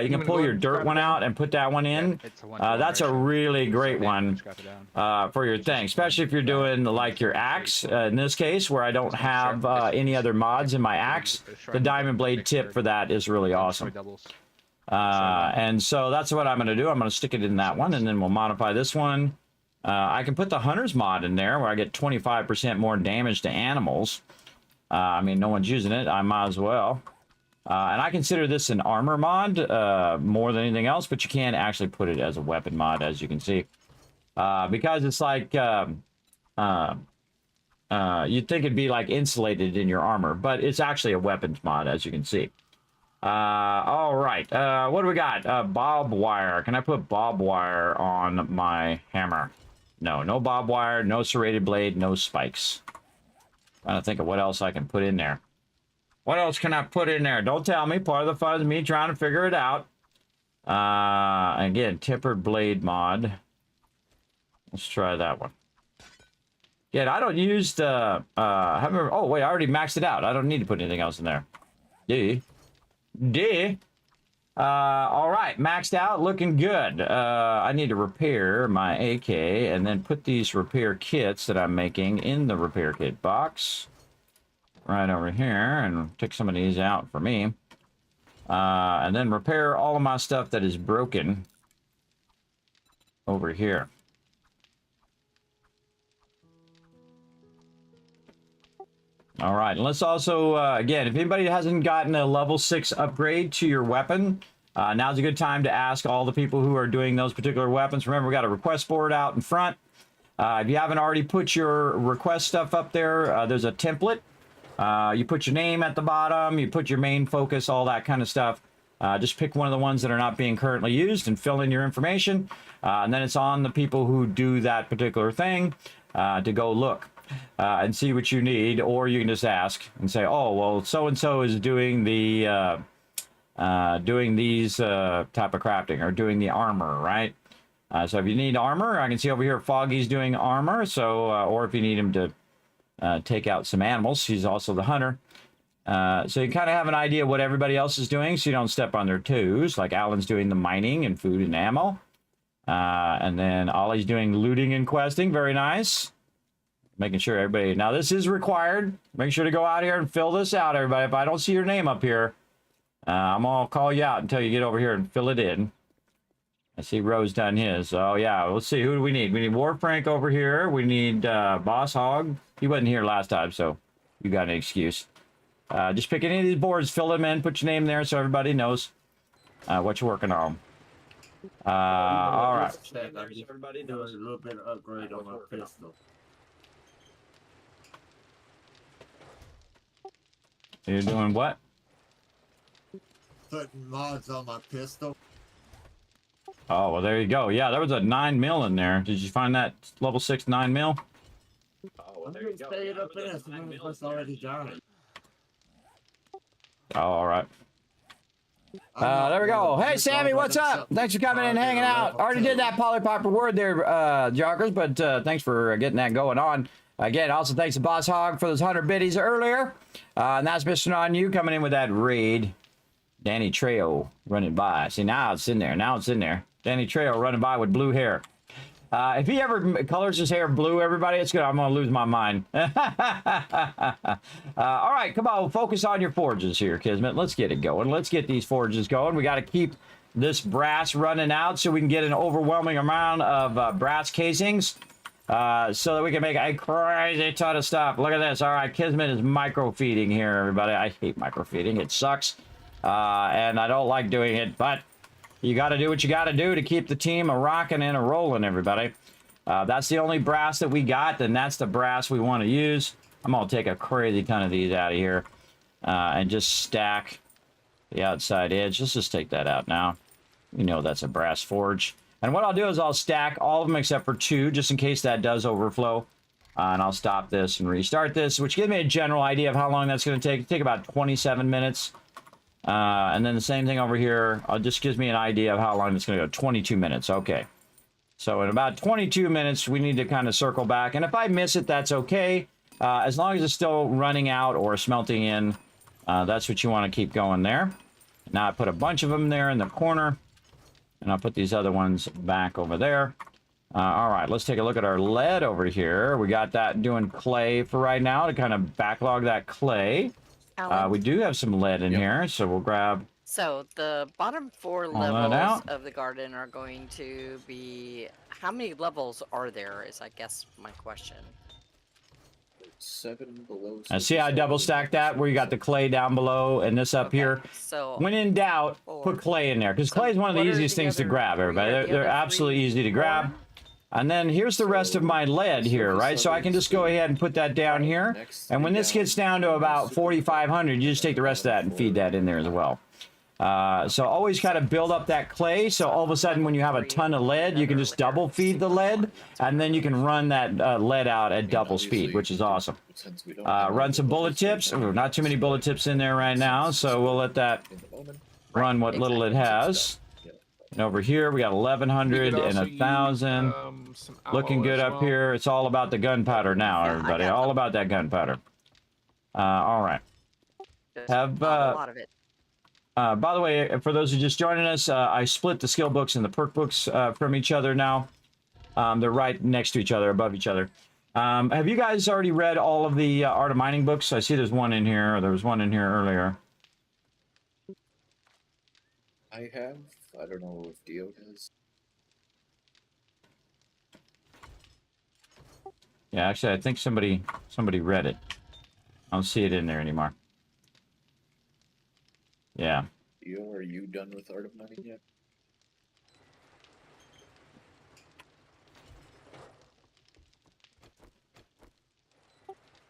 you can pull your dirt one out and put that one in. That's a really great one for your thing, especially if you're doing like your axe. In this case, where I don't have any other mods in my axe, the diamond blade tip for that is really awesome. And so that's what I'm going to do. I'm going to stick it in that one, and then we'll modify this one. I can put the hunter's mod in there where I get 25% more damage to animals. I mean, no one's using it. I might as well. And I consider this an armor mod more than anything else, but you can actually put it as a weapon mod, as you can see. Because it's like, you'd think it'd be like insulated in your armor, but it's actually a weapons mod, as you can see. All right, what do we got? Bob wire. Can I put bob wire on my hammer? No, no bob wire, no serrated blade, no spikes. Trying to think of what else I can put in there. What else can I put in there? Don't tell me. Part of the fun is me trying to figure it out. Again, tempered blade mod. Let's try that one. Yeah, I don't use the... oh, wait, I already maxed it out. I don't need to put anything else in there. All right, maxed out, looking good. I need to repair my AK and then put these repair kits that I'm making in the repair kit box. Right over here, and take some of these out for me. And then repair all of my stuff that is broken over here. All right, and let's also, again, if anybody hasn't gotten a level 6 upgrade to your weapon, now's a good time to ask all the people who are doing those particular weapons. Remember, we got a request board out in front. If you haven't already put your request stuff up there, there's a template. You put your name at the bottom, you put your main focus, all that kind of stuff. Just pick one of the ones that are not being currently used and fill in your information. And then it's on the people who do that particular thing to go look and see what you need. Or you can just ask and say, oh, well, so-and-so is doing the doing these type of crafting or doing the armor, right? So if you need armor, I can see over here Foggy's doing armor. So, or if you need him to take out some animals, he's also the hunter. So you kind of have an idea of what everybody else is doing, so you don't step on their toes. Like Alan's doing the mining and food and ammo. And then Ollie's doing looting and questing. Very nice. Making sure everybody... Now, this is required. Make sure to go out here and fill this out, everybody. If I don't see your name up here, I'm going to call you out until you get over here and fill it in. I see Rose done his. Oh, yeah. Let's see. Who do we need? We need War Frank over here. We need Boss Hog. He wasn't here last time, so you got an excuse. Just pick any of these boards, fill them in, put your name there so everybody knows what you're working on. All right. Everybody knows a little bit of upgrade on my pistol. You're doing what? Putting mods on my pistol. Oh, well, there you go. Yeah, there was a 9mm in there. Did you find that level 6 9mm? Oh, well, there you go. Stay it up there. Someone was already got it. Oh, all right. There we go. Hey, Sammy, what's up? Thanks for coming in and hanging out. Already did that Polypop reward there, Jockers, but thanks for getting that going on. Again, also thanks to Boss Hog for those 100 biddies earlier. And that's Mr. On You coming in with that raid. Danny Trejo running by. See, now it's in there. Now it's in there. Danny Trejo running by with blue hair. If he ever colors his hair blue, everybody, it's good. I'm going to lose my mind. All right, come on. Focus on your forges here, Kismet. Let's get it going. Let's get these forges going. We got to keep this brass running out so we can get an overwhelming amount of brass casings so that we can make a crazy ton of stuff. Look at this. All right, Kismet is microfeeding here, everybody. I hate microfeeding. It sucks, and I don't like doing it, but... You got to do what you got to do to keep the team a-rocking and a-rolling, everybody. That's the only brass that we got, and that's the brass we want to use. I'm going to take a crazy ton of these out of here and just stack the outside edge. Let's just take that out now. You know that's a brass forge. And what I'll do is I'll stack all of them except for 2, just in case that does overflow. And I'll stop this and restart this, which gives me a general idea of how long that's going to take. It'll take about 27 minutes. And then the same thing over here, just gives me an idea of how long it's going to go. 22 minutes. Okay. So in about 22 minutes, we need to kind of circle back. And if I miss it, that's okay. As long as it's still running out or smelting in, that's what you want to keep going there. Now I put a bunch of them there in the corner. And I'll put these other ones back over there. All right, let's take a look at our lead over here. We got that doing clay for right now to kind of backlog that clay. We do have some lead in here, so we'll grab... So the bottom 4 levels of the garden are going to be... How many levels are there is, I guess, my question. 7 below. See how I double stacked that, where you got the clay down below and this up here? So when in doubt, put clay in there, because clay is one of the easiest things to grab, everybody. They're absolutely easy to grab. And then here's the rest of my lead here, right? So I can just go ahead and put that down here. And when this gets down to about 4,500, you just take the rest of that and feed that in there as well. So always kind of build up that clay. So all of a sudden, when you have a ton of lead, you can just double feed the lead. And then you can run that lead out at double speed, which is awesome. Run some bullet tips. Ooh, not too many bullet tips in there right now. So we'll let that run what little it has. And over here, we got 1,100 and 1,000. Looking good up here. It's all about the gunpowder now, everybody. All about that gunpowder. All right. Have a lot of it. By the way, for those who just joining us, I split the skill books and the perk books from each other now. They're right next to each other, above each other. Have you guys already read all of the Art of Mining books? I see there's one in here, or there was one in here earlier. I have. I don't know if Dio does. Yeah, actually, I think somebody read it. I don't see it in there anymore. Yeah. Are you done with Art of Money yet?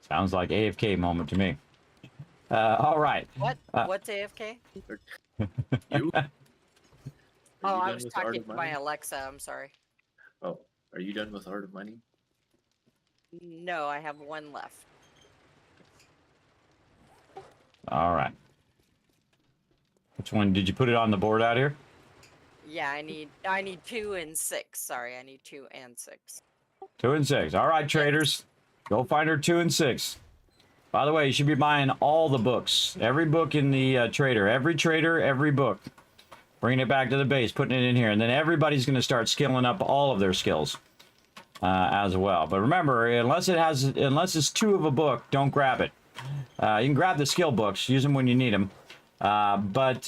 Sounds like AFK moment to me. All right. What? What's AFK? You? Oh, I was talking to my Alexa. I'm sorry. Oh, are you done with Art of Money? No, I have one left. All right. Which one did you put it on the board out here? Yeah, I need 2 and 6. Sorry, I need 2 and 6. 2 and 6. All right, traders. Go find her 2 and 6. By the way, you should be buying all the books. Every book in the trader. Every trader, every book. Bringing it back to the base, putting it in here. And then everybody's going to start skilling up all of their skills as well. But remember, unless it's 2 of a book, don't grab it. You can grab the skill books. Use them when you need them. But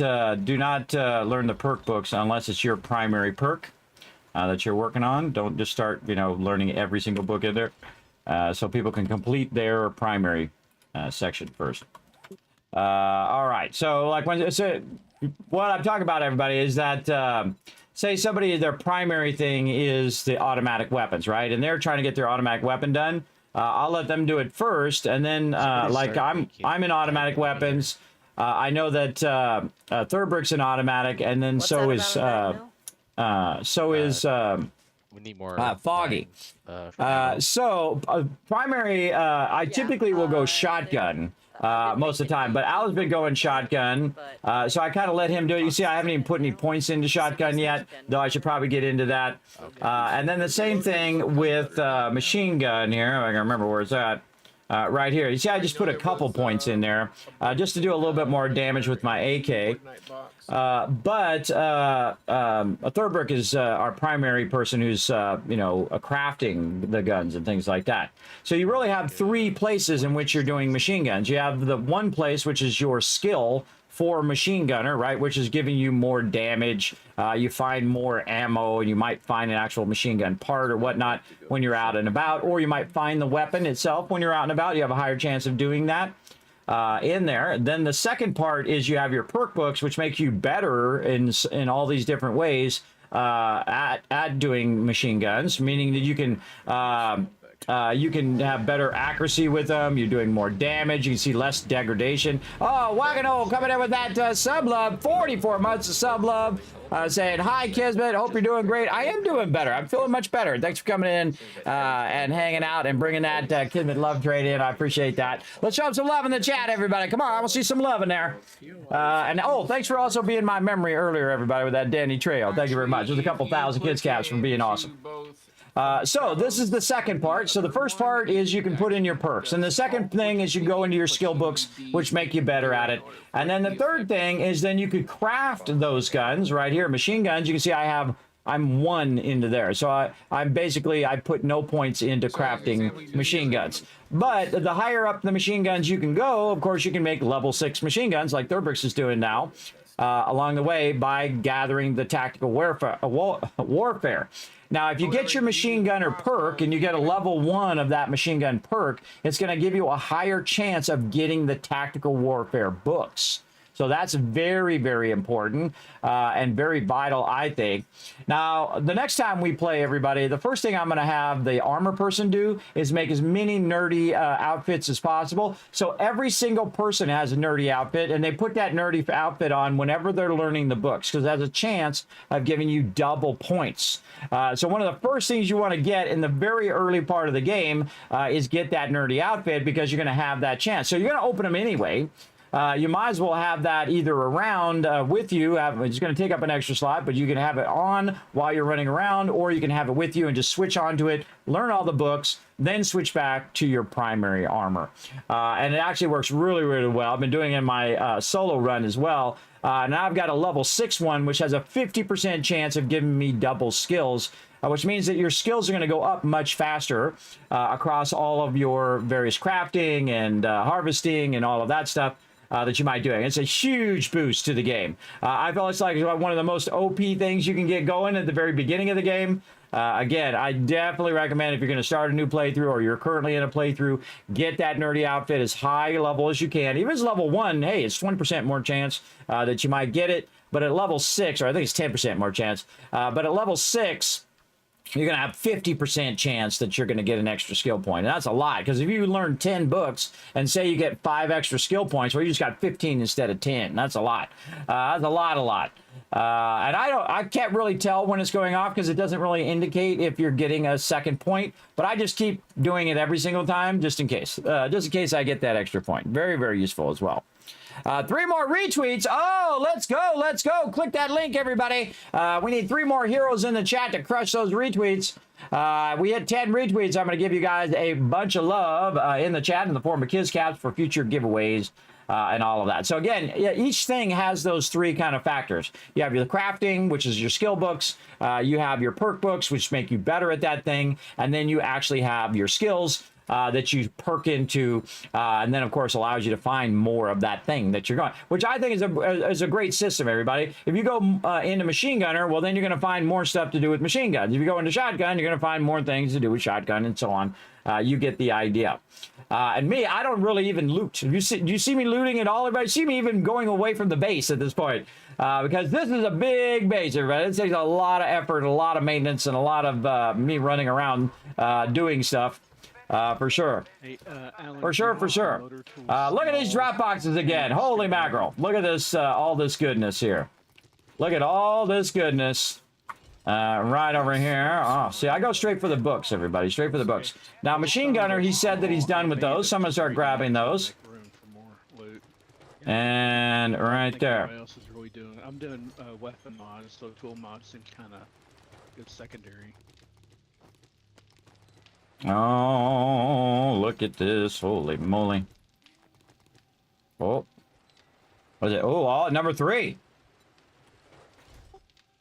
do not learn the perk books unless it's your primary perk that you're working on. Don't just start, learning every single book in there. So people can complete their primary section first. All right. So, like what I'm talking about, everybody, is that say somebody, their primary thing is the automatic weapons, right? And they're trying to get their automatic weapon done. I'll let them do it first, and then like I'm in automatic weapons. I know that Thurbrick's an automatic, and then What's so that is We need more. Foggy. lines, Primary, I typically will go shotgun most of the time, but Al's been going shotgun, so I kind of let him do it. You see, I haven't even put any points into shotgun yet, though I should probably get into that. And then the same thing with machine gun here. I can remember where it's at. Right here. You see, I just put a couple points in there just to do a little bit more damage with my AK. But Thurbrick is our primary person who's, crafting the guns and things like that. So you really have 3 places in which you're doing machine guns. You have the one place, which is your skill for machine gunner, right, which is giving you more damage. You find more ammo, and you might find an actual machine gun part or whatnot when you're out and about, or you might find the weapon itself when you're out and about. You have a higher chance of doing that in there. Then the second part is you have your perk books, which make you better in all these different ways at doing machine guns, meaning that you can have better accuracy with them. You're doing more damage. You can see less degradation. Oh, Wagano coming in with that sub love. 44 months of sub love. Saying, hi, Kismet. Hope you're doing great. I am doing better. I'm feeling much better. Thanks for coming in and hanging out and bringing that Kismet love trade in. I appreciate that. Let's show some love in the chat, everybody. Come on. I will see some love in there. Thanks for also being my memory earlier, everybody, with that Danny Trail. Thank you very much. There's a couple thousand kids caps from being awesome. So this is the second part. So the first part is you can put in your perks. And the second thing is you go into your skill books, which make you better at it. And then the third thing is then you could craft those guns right here, machine guns. You can see I'm 1 into there. So I put no points into crafting machine guns. But the higher up the machine guns you can go, of course, you can make level 6 machine guns like Thurbricks is doing now. Along the way by gathering the tactical warfare. Now, if you get your machine gunner perk and you get a level 1 of that machine gun perk, it's going to give you a higher chance of getting the tactical warfare books. So that's very, very important and very vital, I think. Now, the next time we play, everybody, the first thing I'm going to have the armor person do is make as many nerdy outfits as possible. So every single person has a nerdy outfit, and they put that nerdy outfit on whenever they're learning the books, because it has a chance of giving you double points. So one of the first things you want to get in the very early part of the game is get that nerdy outfit, because you're going to have that chance. So you're going to open them anyway. You might as well have that either around with you. It's going to take up an extra slot, but you can have it on while you're running around, or you can have it with you and just switch onto it, learn all the books, then switch back to your primary armor. And it actually works really, really well. I've been doing it in my solo run as well. Now I've got a level 6 one, which has a 50% chance of giving me double skills, which means that your skills are going to go up much faster across all of your various crafting and harvesting and all of that stuff. That you might do. It's a huge boost to the game. I feel it's like one of the most OP things you can get going at the very beginning of the game. Again, I definitely recommend if you're going to start a new playthrough or you're currently in a playthrough, get that nerdy outfit as high level as you can. Even as level 1, hey, it's 20% more chance that you might get it. But at level 6, or I think it's 10% more chance, but at level 6, you're going to have 50% chance that you're going to get an extra skill point. And that's a lot, because if you learn 10 books and say you get 5 extra skill points, well, you just got 15 instead of 10. That's a lot. That's a lot. And I can't really tell when it's going off because it doesn't really indicate if you're getting a second point, but I just keep doing it every single time just in case I get that extra point. Very, very useful as well. 3 more retweets. Oh, let's go. Click that link, everybody. We need 3 more heroes in the chat to crush those retweets. We hit 10 retweets. I'm going to give you guys a bunch of love in the chat in the form of Kiz Caps for future giveaways and all of that. So again, each thing has those 3 kind of factors. You have your crafting, which is your skill books. You have your perk books, which make you better at that thing. And then you actually have your skills that you perk into, and then of course allows you to find more of that thing that you're going, which I think is a great system, everybody. If you go into machine gunner, well then you're going to find more stuff to do with machine guns. If you go into shotgun, you're going to find more things to do with shotgun and so on. You get the idea. And me, I don't really even loot. Do you see me looting at all? Everybody see me even going away from the base at this point? Because this is a big base, everybody. It takes a lot of effort, a lot of maintenance, and a lot of me running around doing stuff. For sure. Hey, Alan, for sure. Look at these drop boxes again. Holy mackerel. Look at this, all this goodness here. Look at all this goodness right over here. Oh, see, I go straight for the books, everybody. Straight for the books. Now, Machine Gunner, he said that he's done with those. So I'm going to start grabbing those. And right there. I'm doing weapon mods, so tool mods seem kind of good secondary. Oh, look at this. Holy moly. Oh. What is it? Oh, number 3.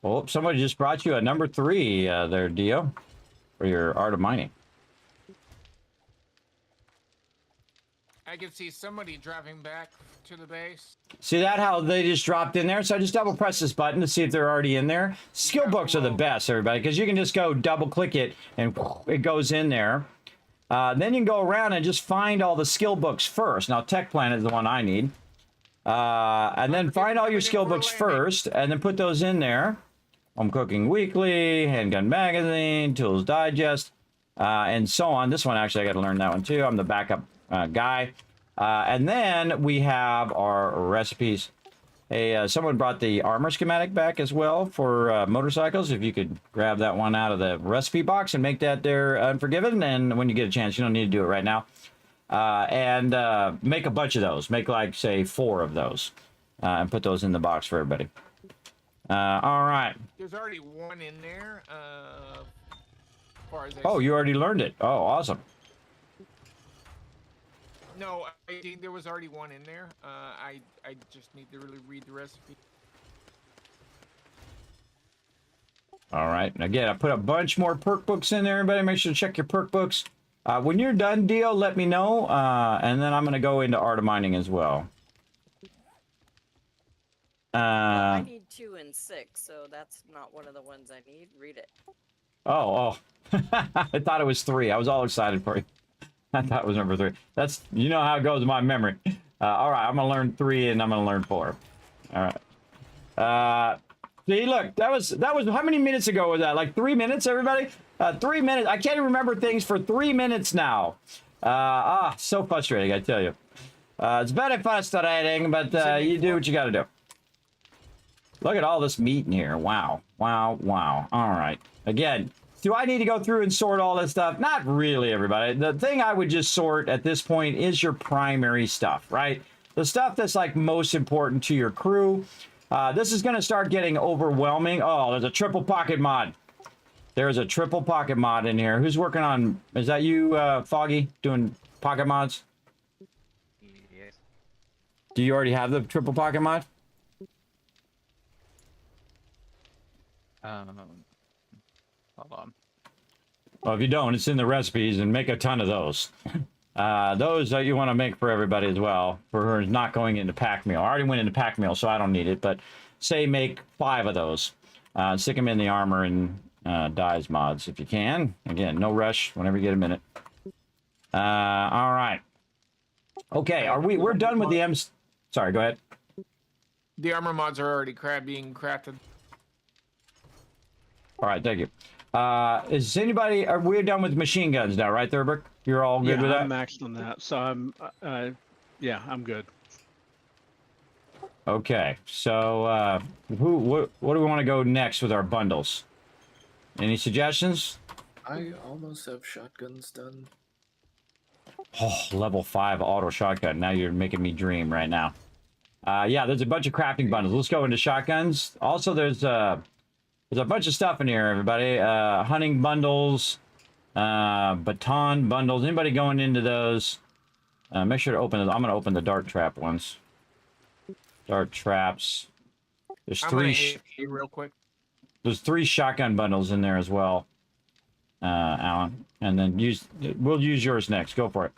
Oh, somebody just brought you a number 3 there, Dio, for your Art of Mining. I can see somebody driving back to the base. See that, how they just dropped in there? So I just double press this button to see if they're already in there. Skill books are the best, everybody, because you can just go double click it and it goes in there. Then you can go around and just find all the skill books first. Now, Tech Plan is the one I need. And then find all your skill books first and then put those in there. Home Cooking Weekly, Handgun Magazine, Tools Digest, and so on. This one, actually, I got to learn that one too. I'm the backup guy. And then we have our recipes. Hey, someone brought the armor schematic back as well for motorcycles. If you could grab that one out of the recipe box and make that there Unforgiven. And when you get a chance, you don't need to do it right now. And make a bunch of those. Make like, say, 4 of those. And put those in the box for everybody. All right. There's already 1 in there. As far as oh, you already learned it. Oh, awesome. No, I think there was already 1 in there. I just need to really read the recipe. All right. And again, I put a bunch more perk books in there. Everybody, make sure to check your perk books. When you're done, Dio, let me know. And then I'm going to go into Art of Mining as well. I need 2 and 6, so that's not one of the ones I need. Read it. Oh. I thought it was 3. I was all excited for you. I thought it was number 3. That's, you know how it goes in my memory. All right, I'm gonna learn 3 and I'm gonna learn 4. All right. See, look, that was how many minutes ago was that? Like 3 minutes, everybody? 3 minutes. I can't even remember things for 3 minutes now. So frustrating, I tell you. It's very frustrating, but you do what you gotta do. Look at all this meat in here. Wow. All right. Again, do I need to go through and sort all this stuff? Not really, everybody. The thing I would just sort at this point is your primary stuff, right? The stuff that's like most important to your crew. This is going to start getting overwhelming. Oh, there's a triple pocket mod. There's a triple pocket mod in here. Who's working on, is that you, Foggy, doing pocket mods? Yes. Do you already have the triple pocket mod? Hold on. Well, if you don't, it's in the recipes, and make a ton of those. Those that you want to make for everybody as well, for her not going into pack meal. I already went into pack meal, so I don't need it, but say make 5 of those. Stick them in the armor and dies mods if you can. Again, no rush whenever you get a minute. All right. Okay, we're done with the M's. Sorry, go ahead. The armor mods are already being crafted. All right, thank you. Is anybody, we're done with machine guns now, right there, Brick? You're all good with that? I'm maxed on that, so I'm good. Okay, so what do we want to go next with our bundles? Any suggestions? I almost have shotguns done. Oh, level 5 auto shotgun. Now you're making me dream right now. Yeah, there's a bunch of crafting bundles. Let's go into shotguns. Also, there's a bunch of stuff in here, everybody. Hunting bundles, baton bundles. Anybody going into those? Make sure to open it. I'm going to open the dart trap ones. Dart traps. There's real quick. There's 3 shotgun bundles in there as well, Alan. And then we'll use yours next. Go for it.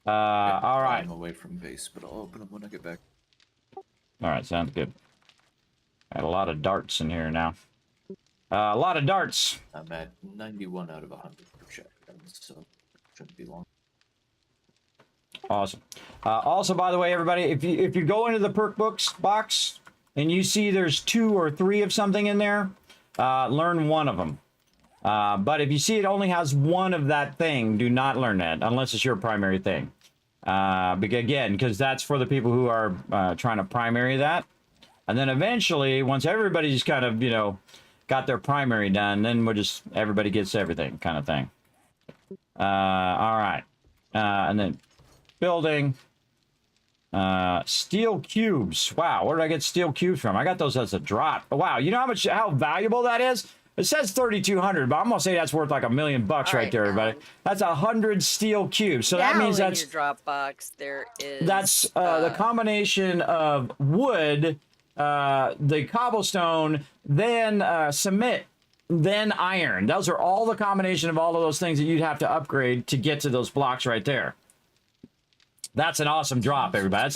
All right. I'm away from base, but I'll open them when I get back. All right, sounds good. Got a lot of darts in here now. A lot of darts. I'm at 91 out of 100 for shotguns, so shouldn't be long. Awesome. Also, by the way, everybody, if you go into the perk books box and you see there's 2 or 3 of something in there, learn one of them. But if you see it only has 1 of that thing, do not learn that unless it's your primary thing. Because that's for the people who are trying to primary that. And then eventually, once everybody's kind of, got their primary done, then everybody gets everything kind of thing. All right. And then building. Steel cubes. Wow, where did I get steel cubes from? I got those as a drop. Wow, you know how valuable that is? It says 3,200, but I'm gonna say that's worth like $1 million right there, everybody. That's 100 steel cubes. So that means that's in your Dropbox. There is. That's the combination of wood, the cobblestone, then cement, then iron. Those are all the combination of all of those things that you'd have to upgrade to get to those blocks right there. That's an awesome drop, everybody.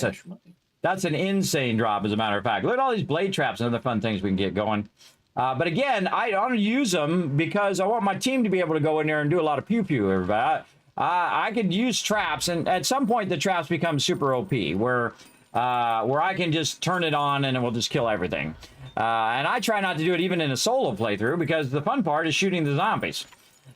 That's an insane drop, as a matter of fact. Look at all these blade traps and other fun things we can get going. But again, I don't use them because I want my team to be able to go in there and do a lot of pew-pew, everybody. I could use traps, and at some point the traps become super OP, where I can just turn it on and it will just kill everything. And I try not to do it even in a solo playthrough, because the fun part is shooting the zombies.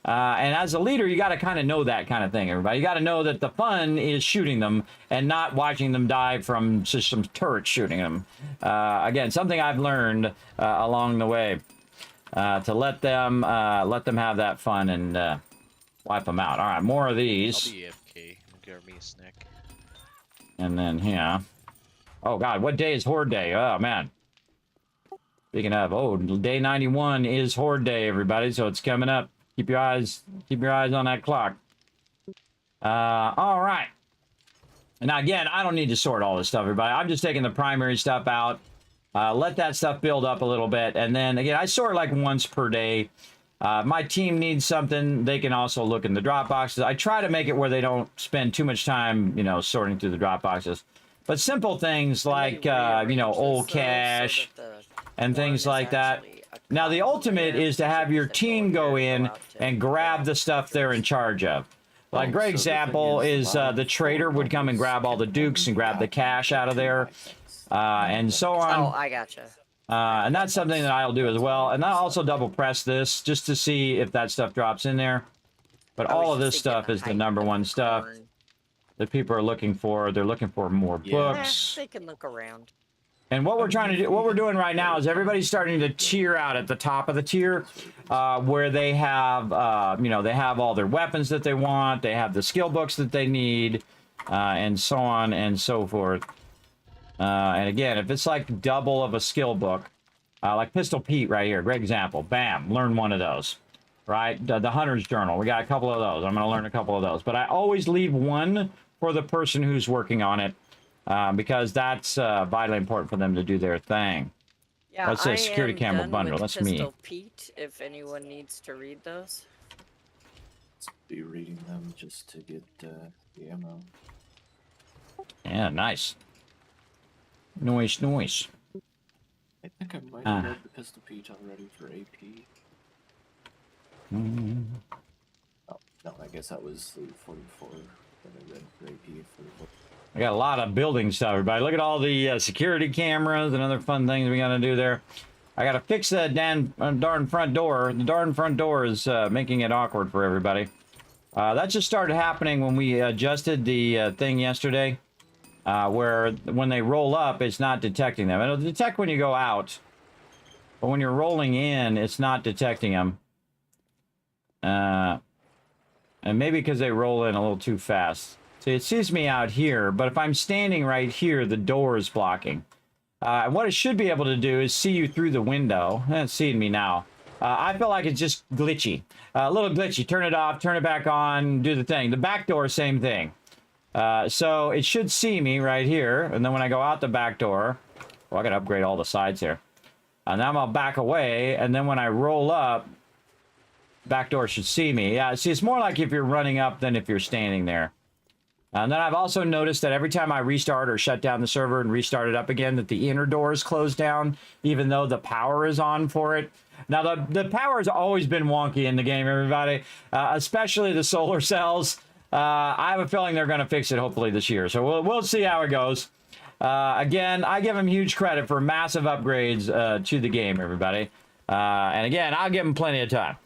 And as a leader, you got to kind of know that kind of thing, everybody. You got to know that the fun is shooting them and not watching them die from just some turrets shooting them. Again, something I've learned along the way, to let them have that fun and wipe them out. All right, more of these. I'll be AFK. Give me a snack. And then here. Oh God, what day is Horde Day? Oh man. Speaking of, day 91 is Horde Day, everybody. So it's coming up. Keep your eyes on that clock. All right. Now again, I don't need to sort all this stuff, everybody. I'm just taking the primary stuff out. Let that stuff build up a little bit, and then again, I sort like once per day. My team needs something, they can also look in the drop boxes. I try to make it where they don't spend too much time, sorting through the drop boxes. But simple things like, old cash and things like that. Now, the ultimate is to have your team go in and grab the stuff they're in charge of. Like, great example is the trader would come and grab all the dukes and grab the cash out of there, and so on. Oh, I gotcha. And that's something that I'll do as well. And I'll also double press this just to see if that stuff drops in there. But all of this stuff is the #1 stuff that people are looking for. They're looking for more books. They can look around. And what we're trying to do, what we're doing right now is everybody's starting to tier out at the top of the tier, where they have, they have all their weapons that they want, they have the skill books that they need, and so on and so forth. And again, if it's like double of a skill book, like Pistol Pete right here, great example. Bam, learn one of those, right? The Hunter's Journal, we got a couple of those. I'm going to learn a couple of those. But I always leave one for the person who's working on it. Because that's vitally important for them to do their thing. Yeah, Let's say security camera done bundle. with That's Pistol me. Pete, if anyone needs to read those. Be reading them just to get the ammo. Yeah, nice. Noise. I think I might have read the Pistol Pete already for AP. Oh, no, I guess that was the 44 that I read. Repeated 44. I got a lot of building stuff, everybody. Look at all the security cameras and other fun things we got to do there. I got to fix that darn front door. The darn front door is making it awkward for everybody. That just started happening when we adjusted the thing yesterday, where when they roll up, it's not detecting them. It'll detect when you go out, but when you're rolling in, it's not detecting them. And maybe because they roll in a little too fast. See, it sees me out here, but if I'm standing right here, the door is blocking. And what it should be able to do is see you through the window. It's seeing me now. I feel like it's just glitchy. A little glitchy. Turn it off, turn it back on, do the thing. The back door, same thing. So it should see me right here. And then when I go out the back door, well, I got to upgrade all the sides here. And then I'll back away. And then when I roll up, back door should see me. Yeah, see, it's more like if you're running up than if you're standing there. And then I've also noticed that every time I restart or shut down the server and restart it up again, that the inner doors close down, even though the power is on for it. Now, the power has always been wonky in the game, everybody, especially the solar cells. I have a feeling they're going to fix it, hopefully, this year. So we'll see how it goes. Again, I give them huge credit for massive upgrades to the game, everybody. And again, I'll give them plenty of time.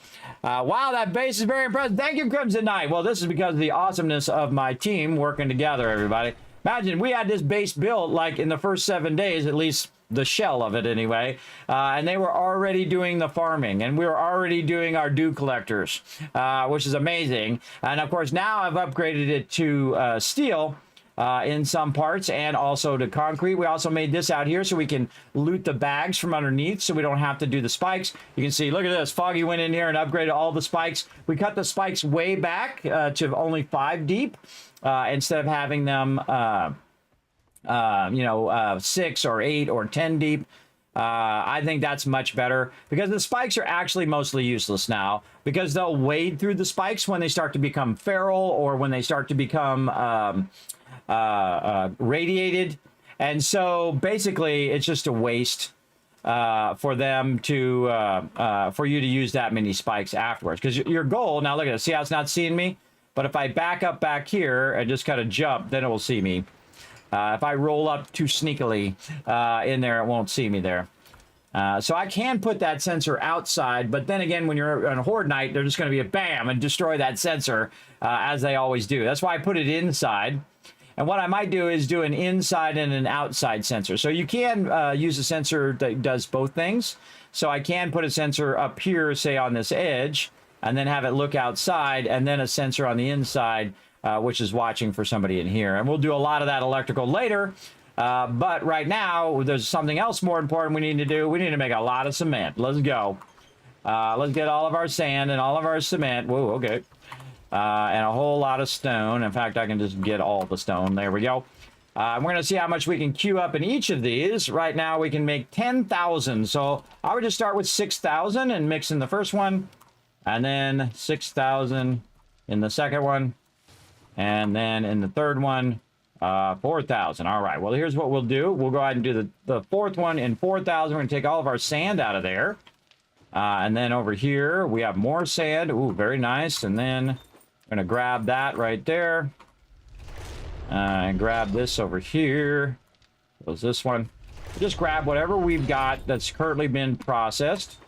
Wow, that base is very impressive. Thank you, Crimson Knight. Well, this is because of the awesomeness of my team working together, everybody. Imagine we had this base built like in the first 7 days, at least the shell of it anyway. And they were already doing the farming, and we were already doing our dew collectors, which is amazing. And of course, now I've upgraded it to steel. In some parts, and also to concrete. We also made this out here so we can loot the bags from underneath, so we don't have to do the spikes. You can see, look at this. Foggy went in here and upgraded all the spikes. We cut the spikes way back to only 5 deep instead of having them, 6 or 8 or 10 deep. I think that's much better because the spikes are actually mostly useless now because they'll wade through the spikes when they start to become feral or when they start to become radiated, and so basically it's just a waste for them to for you to use that many spikes afterwards, because your goal, now look at this, see how it's not seeing me, but if I back up back here and just kind of jump, then it will see me. If I roll up too sneakily in there, it won't see me there. So I can put that sensor outside, but then again, when you're on a Horde night, they're just going to be a bam and destroy that sensor as they always do. That's why I put it inside. And what I might do is do an inside and an outside sensor. So you can use a sensor that does both things. So I can put a sensor up here, say on this edge, and then have it look outside, and then a sensor on the inside, which is watching for somebody in here. And we'll do a lot of that electrical later. But right now, there's something else more important we need to do. We need to make a lot of cement. Let's go. Let's get all of our sand and all of our cement. Whoa, okay. And a whole lot of stone. In fact, I can just get all the stone. There we go. We're going to see how much we can queue up in each of these. Right now, we can make 10,000. So I would just start with 6,000 and mix in the first one. And then 6,000 in the second one. And then in the third one, 4,000. All right. Well, here's what we'll do. We'll go ahead and do the fourth one in 4,000. We're going to take all of our sand out of there. And then over here, we have more sand. Ooh, very nice. And then I'm going to grab that right there. And grab this over here. What's this one? Just grab whatever we've got that's currently been processed.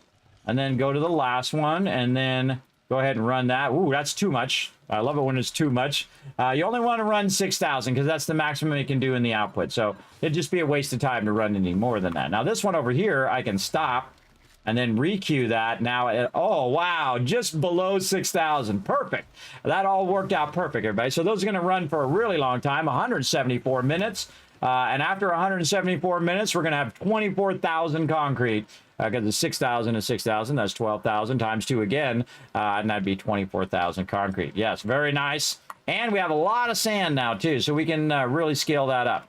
And then go to the last one. And then go ahead and run that. Ooh, that's too much. I love it when it's too much. You only want to run 6,000 because that's the maximum you can do in the output. So it'd just be a waste of time to run any more than that. Now this one over here, I can stop and then requeue that. Now, oh, wow, just below 6,000. Perfect. That all worked out perfect, everybody. So those are going to run for a really long time, 174 minutes. And after 174 minutes, we're going to have 24,000 concrete. Because it's 6,000 and 6,000, that's 12,000 times 2 again. And that'd be 24,000 concrete. Yes, very nice. And we have a lot of sand now, too, so we can really scale that up.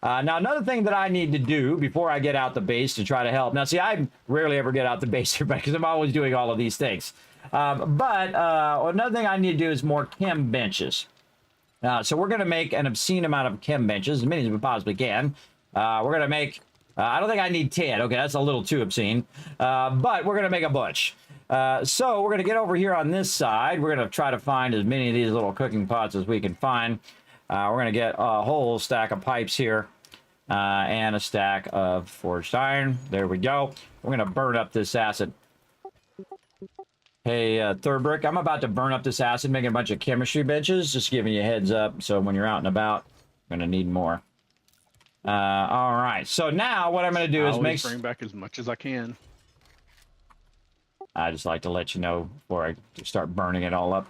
Now, another thing that I need to do before I get out the base to try to help. Now, see, I rarely ever get out the base here because I'm always doing all of these things. But another thing I need to do is more chem benches. So we're going to make an obscene amount of chem benches, as many as we possibly can. We're going to make, I don't think I need 10. Okay, that's a little too obscene. But we're going to make a bunch. So we're going to get over here on this side. We're going to try to find as many of these little cooking pots as we can find. We're going to get a whole stack of pipes here and a stack of forged iron. There we go. We're going to burn up this acid. Hey, Thurbrick, I'm about to burn up this acid, making a bunch of chemistry benches. Just giving you a heads up. So when you're out and about, you're going to need more. All right. So now what I'm going to do is bring back as much as I can. I just like to let you know before I start burning it all up.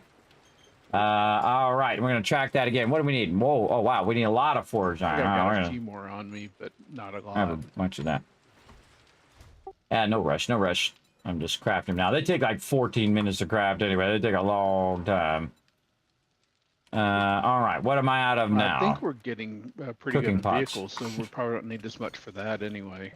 All right, we're going to track that again. What do we need? Whoa, oh wow, we need a lot of forged iron. I got a few more on me, but not a lot. I have a bunch of that. No rush, no rush. I'm just crafting them now. They take like 14 minutes to craft anyway. They take a long time. All right, what am I out of now? I think we're getting pretty Cooking good pots. vehicles, so we probably don't need this much for that anyway.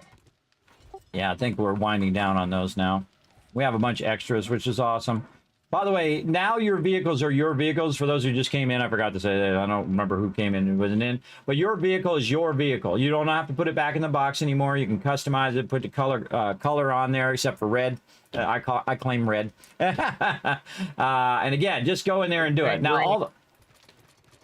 Yeah, I think we're winding down on those now. We have a bunch of extras, which is awesome. By the way, now your vehicles are your vehicles. For those who just came in, I forgot to say that. I don't remember who came in and wasn't in. But your vehicle is your vehicle. You don't have to put it back in the box anymore. You can customize it, put the color on there, except for red. I claim red. And again, just go in there and do it. Now,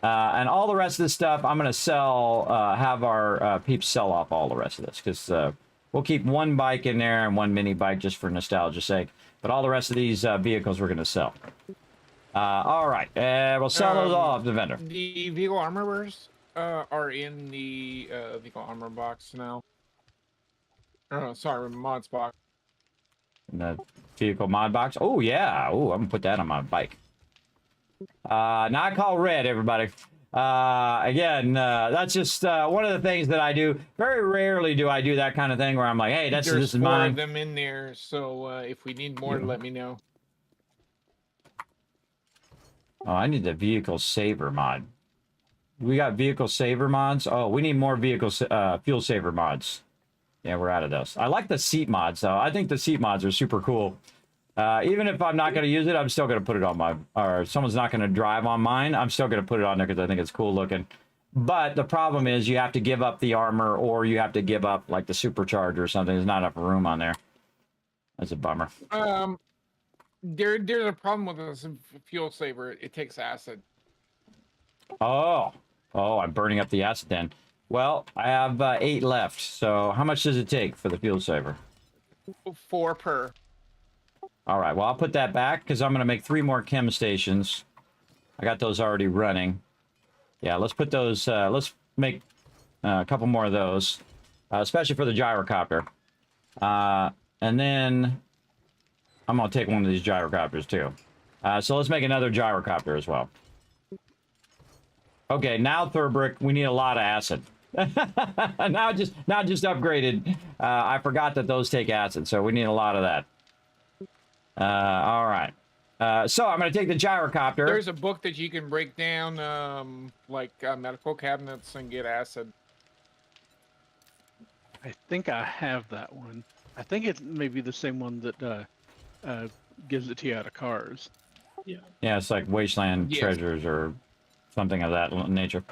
all the rest of this stuff, I'm going to sell, have our peeps sell off all the rest of this. Because we'll keep one bike in there and one mini bike just for nostalgia's sake. But all the rest of these vehicles we're going to sell. All right. We'll sell those all off the vendor. The vehicle armorers are in the vehicle armor box now. Oh, sorry, mods box. In the vehicle mod box. Oh, yeah. Oh, I'm going to put that on my bike. Now I call red, everybody. Again, that's just one of the things that I do. Very rarely do I do that kind of thing where I'm like, hey, this is mine. There's 4 of them in there, so if we need more, let me know. Oh, I need the vehicle saver mod. We got vehicle saver mods. Oh, we need more vehicle fuel saver mods. Yeah, we're out of those. I like the seat mods, though. I think the seat mods are super cool. Even if I'm not going to use it, I'm still going to put it on my, or someone's not going to drive on mine, I'm still going to put it on there because I think it's cool looking. But the problem is you have to give up the armor or you have to give up like the supercharger or something. There's not enough room on there. That's a bummer. There's a problem with this fuel saver. It takes acid. Oh, I'm burning up the acid then. Well, I have 8 left. So how much does it take for the fuel saver? 4 per. All right, well, I'll put that back because I'm going to make 3 more chem stations. I got those already running. Yeah, let's put those, let's make a couple more of those, especially for the gyrocopter. And then I'm going to take one of these gyrocopters too. So let's make another gyrocopter as well. Okay, now Thurbrick, we need a lot of acid. now just upgraded. I forgot that those take acid, so we need a lot of that. All right. So I'm going to take the gyrocopter. There's a book that you can break down, like medical cabinets and get acid. I think I have that one. I think it may be the same one that gives it to you out of cars. Yeah. Yeah, it's like Wasteland Treasures or something of that nature.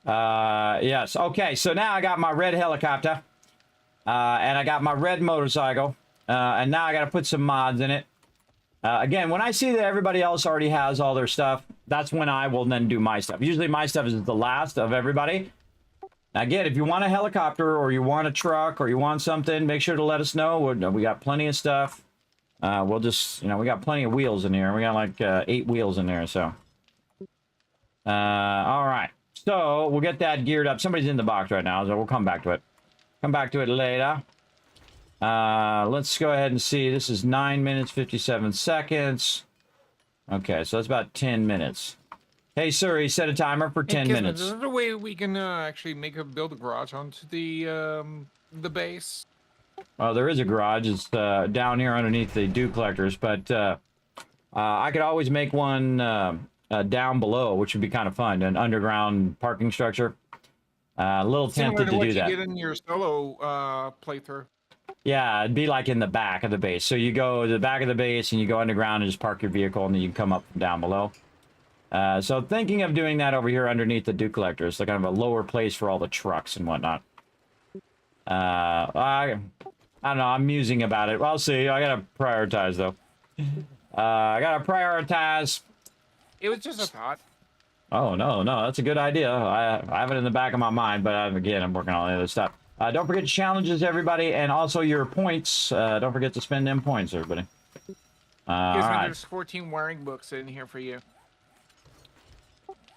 Yes. Okay, so now I got my red helicopter. And I got my red motorcycle. And now I got to put some mods in it. Again, when I see that everybody else already has all their stuff, that's when I will then do my stuff. Usually my stuff is the last of everybody. Again, if you want a helicopter or you want a truck or you want something, make sure to let us know. We got plenty of stuff. We'll just, we got plenty of wheels in here. We got like 8 wheels in there, so. All right. So we'll get that geared up. Somebody's in the box right now, so we'll come back to it. Come back to it later. Let's go ahead and see. This is 9 minutes, 57 seconds. Okay, so that's about 10 minutes. Hey, Siri, set a timer for 10 minutes. Is there a way we can actually build a garage onto the base? Well, there is a garage. It's down here underneath the dew collectors, but I could always make one down below, which would be kind of fun. An underground parking structure. A little tempted to do that. You get in your solo playthrough. Yeah, it'd be like in the back of the base. So you go to the back of the base and you go underground and just park your vehicle and then you can come up from down below. So thinking of doing that over here underneath the dew collectors, like kind of a lower place for all the trucks and whatnot. I don't know, I'm musing about it. Well, I'll see. I gotta prioritize though. I gotta prioritize. It was just a thought. Oh, no, that's a good idea. I have it in the back of my mind, but again, I'm working on all the other stuff. Don't forget challenges, everybody, and also your points. Don't forget to spend them points, everybody. All right. There's 14 wiring books in here for you.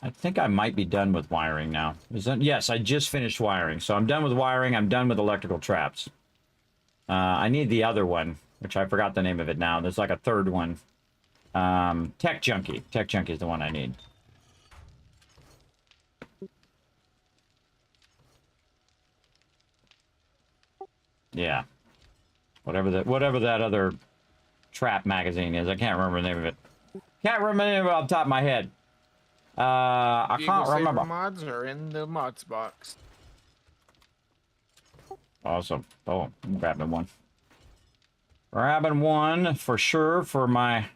I think I might be done with wiring now. Yes, I just finished wiring. So I'm done with wiring. I'm done with electrical traps. I need the other one, which I forgot the name of it now. There's like a third one. Tech Junkie. Tech Junkie is the one I need. Yeah. Whatever that other trap magazine is. I can't remember the name of it. Can't remember the name of it off the top of my head. I can't remember. Mods are in the mods box. Awesome. Oh, I'm grabbing one. Grabbing one for sure for my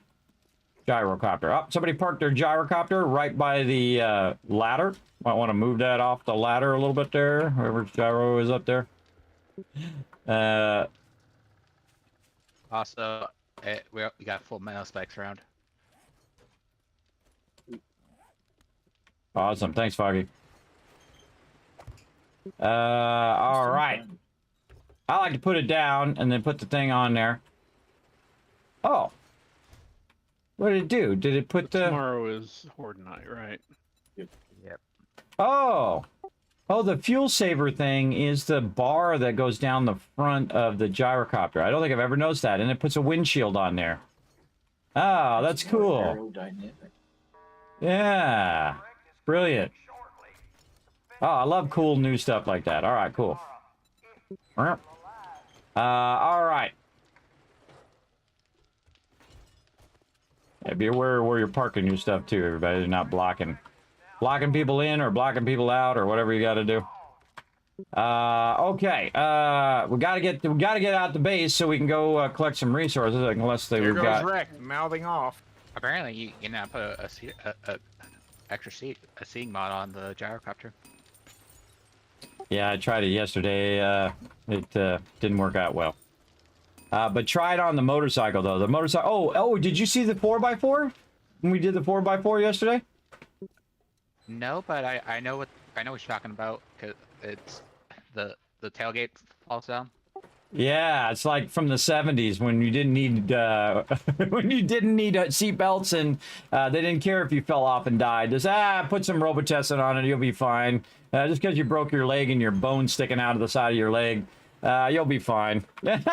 gyrocopter. Oh, somebody parked their gyrocopter right by the ladder. Might want to move that off the ladder a little bit there. Whoever's gyro is up there. Also, we got full metal spikes around. Awesome. Thanks, Foggy. All right. I like to put it down and then put the thing on there. Oh. What did it do? Did it put the... Tomorrow is Horde Night, right? Yep. Oh. Oh, the fuel saver thing is the bar that goes down the front of the gyrocopter. I don't think I've ever noticed that. And it puts a windshield on there. Oh, that's cool. Aerodynamic. Yeah. Brilliant. Oh, I love cool new stuff like that. All right, cool. All right. Yeah, be aware where you're parking your stuff too, everybody. You're not blocking people in or blocking people out or whatever you got to do. Okay. We gotta get out the base so we can go collect some resources. Unless Here we've goes got. Wreck, mouthing off. Apparently, you can now put a seeing mod on the gyrocopter. Yeah, I tried it yesterday. It didn't work out well. But try it on the motorcycle though. The motorcycle. Oh! Did you see the 4x4 when we did the 4x4 yesterday? No, but I know what you're talking about because it's the tailgate falls down. Yeah, it's like from the 70s when you didn't need seat belts and they didn't care if you fell off and died. Just put some Robitussin on it, you'll be fine. Just because you broke your leg and your bone sticking out of the side of your leg, you'll be fine. That's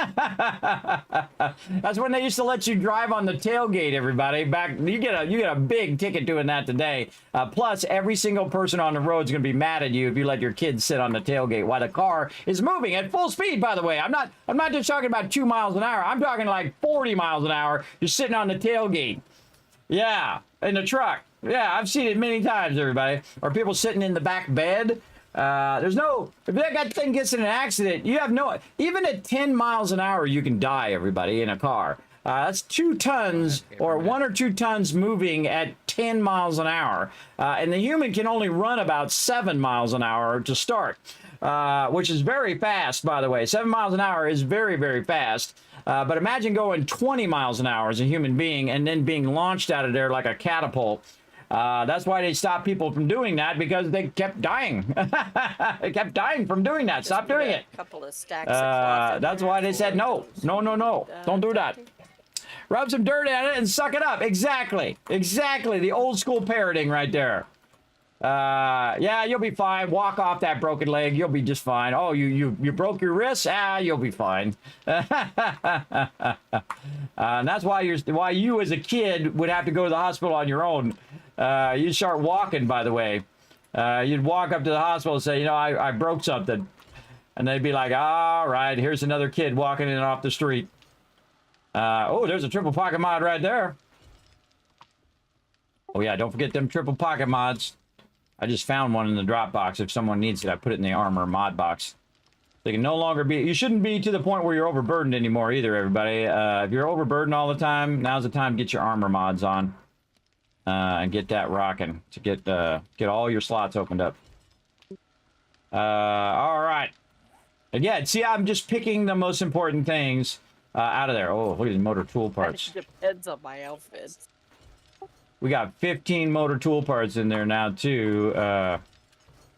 when they used to let you drive on the tailgate. Everybody, back you get a big ticket doing that today. Plus, every single person on the road is going to be mad at you if you let your kids sit on the tailgate while the car is moving at full speed. By the way, I'm not just talking about 2 miles an hour. I'm talking like 40 miles an hour. You're sitting on the tailgate. Yeah, in the truck. Yeah, I've seen it many times, everybody. Or people sitting in the back bed. If that thing gets in an accident, you have no, even at 10 miles an hour, you can die, everybody, in a car. That's 2 tons or 1 or 2 tons moving at 10 miles an hour. And the human can only run about 7 miles an hour to start, which is very fast, by the way. 7 miles an hour is very, very fast. But imagine going 20 miles an hour as a human being and then being launched out of there like a catapult. That's why they stopped people from doing that, because they kept dying. They kept dying from doing that. Stop doing it. Couple of stacks of cloth that's why they said no. Don't do that. Rub some dirt in it and suck it up. Exactly. The old school parroting right there. Yeah, you'll be fine. Walk off that broken leg. You'll be just fine. Oh, you broke your wrist? You'll be fine. And that's why you as a kid would have to go to the hospital on your own. You'd start walking, by the way. You'd walk up to the hospital and say, I broke something. And they'd be like, all right, here's another kid walking in off the street. Oh, there's a triple pocket mod right there. Oh, yeah, don't forget them triple pocket mods. I just found one in the drop box. If someone needs it, I put it in the armor mod box. They can no longer be... You shouldn't be to the point where you're overburdened anymore either, everybody. If you're overburdened all the time, now's the time to get your armor mods on. And get that rocking to get all your slots opened up. All right. Again, see, I'm just picking the most important things out of there. Oh, look at these motor tool parts. It depends on my outfit. We got 15 motor tool parts in there now too.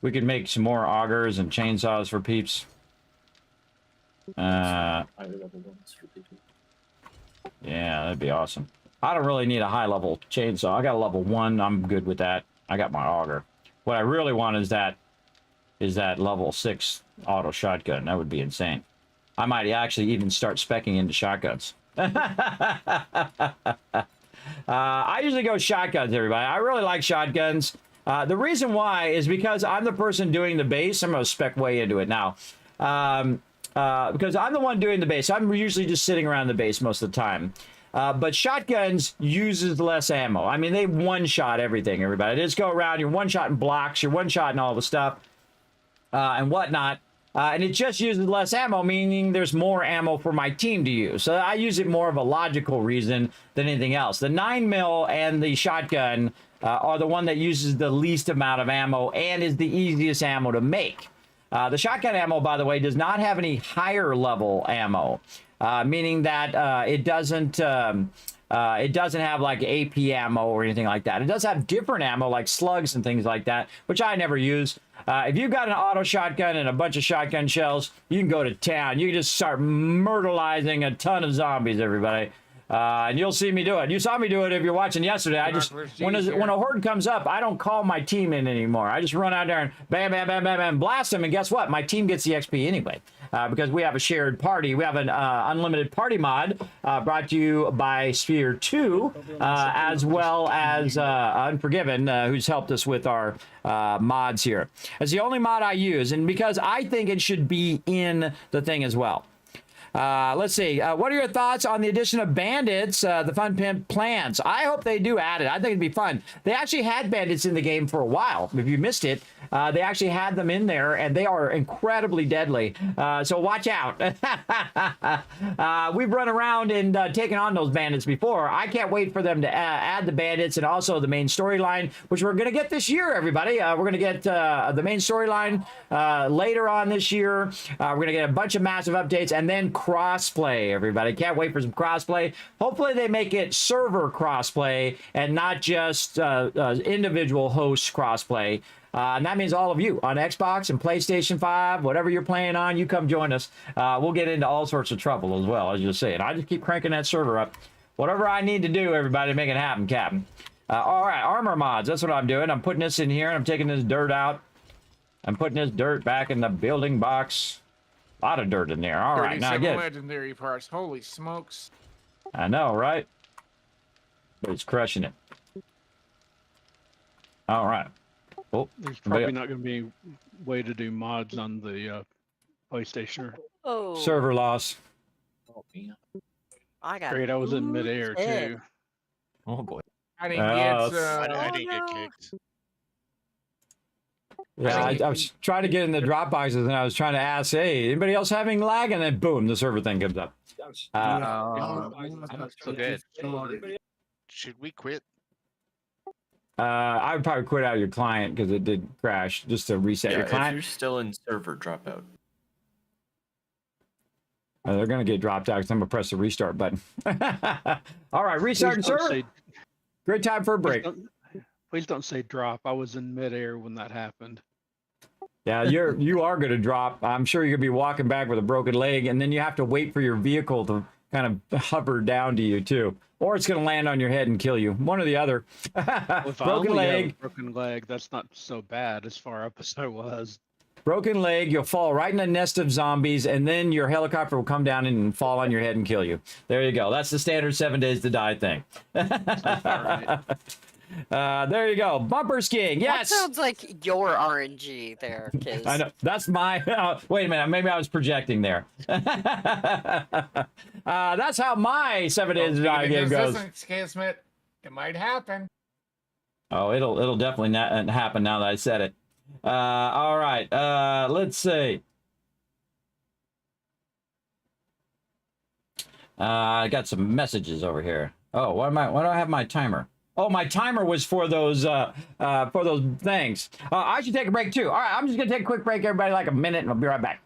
We could make some more augers and chainsaws for peeps. Higher level ones for people. Yeah, that'd be awesome. I don't really need a high level chainsaw. I got a level 1. I'm good with that. I got my auger. What I really want is that level 6 auto shotgun. That would be insane. I might actually even start speccing into shotguns. I usually go shotguns, everybody. I really like shotguns. The reason why is because I'm the person doing the base. I'm going to spec way into it now. Because I'm the one doing the base. I'm usually just sitting around the base most of the time. But shotguns uses less ammo. I mean, they one-shot everything, everybody. They just go around, you're one-shotting blocks, you're one-shotting all the stuff, and whatnot. And it just uses less ammo, meaning there's more ammo for my team to use. So I use it more of a logical reason than anything else. The 9mm and the shotgun are the one that uses the least amount of ammo and is the easiest ammo to make. The shotgun ammo, by the way, does not have any higher level ammo, meaning that it doesn't have like AP ammo or anything like that. It does have different ammo like slugs and things like that, which I never use. If you've got an auto shotgun and a bunch of shotgun shells, you can go to town. You can just start murderizing a ton of zombies, everybody. And you'll see me do it. You saw me do it if you're watching yesterday. I just, when a horde comes up, I don't call my team in anymore. I just run out there and bam, bam, bam, bam, bam, blast them. And guess what? My team gets the XP anyway. Because we have a shared party. We have an unlimited party mod brought to you by Sphere 2, as well as Unforgiven, who's helped us with our mods here. It's the only mod I use, and because I think it should be in the thing as well. Let's see. What are your thoughts on the addition of bandits, the Fun Pimp plans? I hope they do add it. I think it'd be fun. They actually had bandits in the game for a while. If you missed it, they actually had them in there, and they are incredibly deadly. So watch out. We've run around and taken on those bandits before. I can't wait for them to add the bandits and also the main storyline, which we're going to get this year, everybody. We're going to get the main storyline later on this year. We're going to get a bunch of massive updates, and then crossplay, everybody. Can't wait for some crossplay. Hopefully they make it server crossplay and not just individual host crossplay. And that means all of you on Xbox and PlayStation 5, whatever you're playing on, you come join us. We'll get into all sorts of trouble as well, as you'll see. And I just keep cranking that server up. Whatever I need to do, everybody, to make it happen, Captain. All right, armor mods. That's what I'm doing. I'm putting this in here, and I'm taking this dirt out. I'm putting this dirt back in the building box. A lot of dirt in there. All right, now I get it. Legendary parts. Holy smokes. I know, right? But it's crushing it. All right. Oh, there's probably not going to be a way to do mods on the PlayStation. Oh. Server loss. I got Great, I was in midair too. Oh boy. I didn't get kicked. Yeah, I was trying to get in the drop boxes, and I was trying to ask, hey, anybody else having lag? And then boom, the server thing comes up. So good. Should we quit? I would probably quit out your client because it did crash, just to reset your client. If you're still in server, drop out. They're going to get dropped out because I'm going to press the restart button. All right, restarting server. Great time for a break. Please don't say drop. I was in midair when that happened. Yeah, you are going to drop. I'm sure you're going to be walking back with a broken leg, and then you have to wait for your vehicle to kind of hover down to you too, or it's going to land on your head and kill you. One or the other. Broken leg. Broken leg. That's not so bad as far up as I was. Broken leg. You'll fall right in a nest of zombies, and then your helicopter will come down and fall on your head and kill you. There you go. That's the standard 7 days to die thing. There you go. Bumper skiing. Yes. That sounds like your RNG there, kids. I know. That's my... wait a minute. Maybe I was projecting there. That's how my 7 days to die game goes. Kismet. It might happen. Oh, it'll definitely not happen now that I said it. All right. Let's see. I got some messages over here. Oh, why do I have my timer? Oh, my timer was for those things. I should take a break too. All right, I'm just gonna take a quick break, everybody, like a minute, and I'll be right back.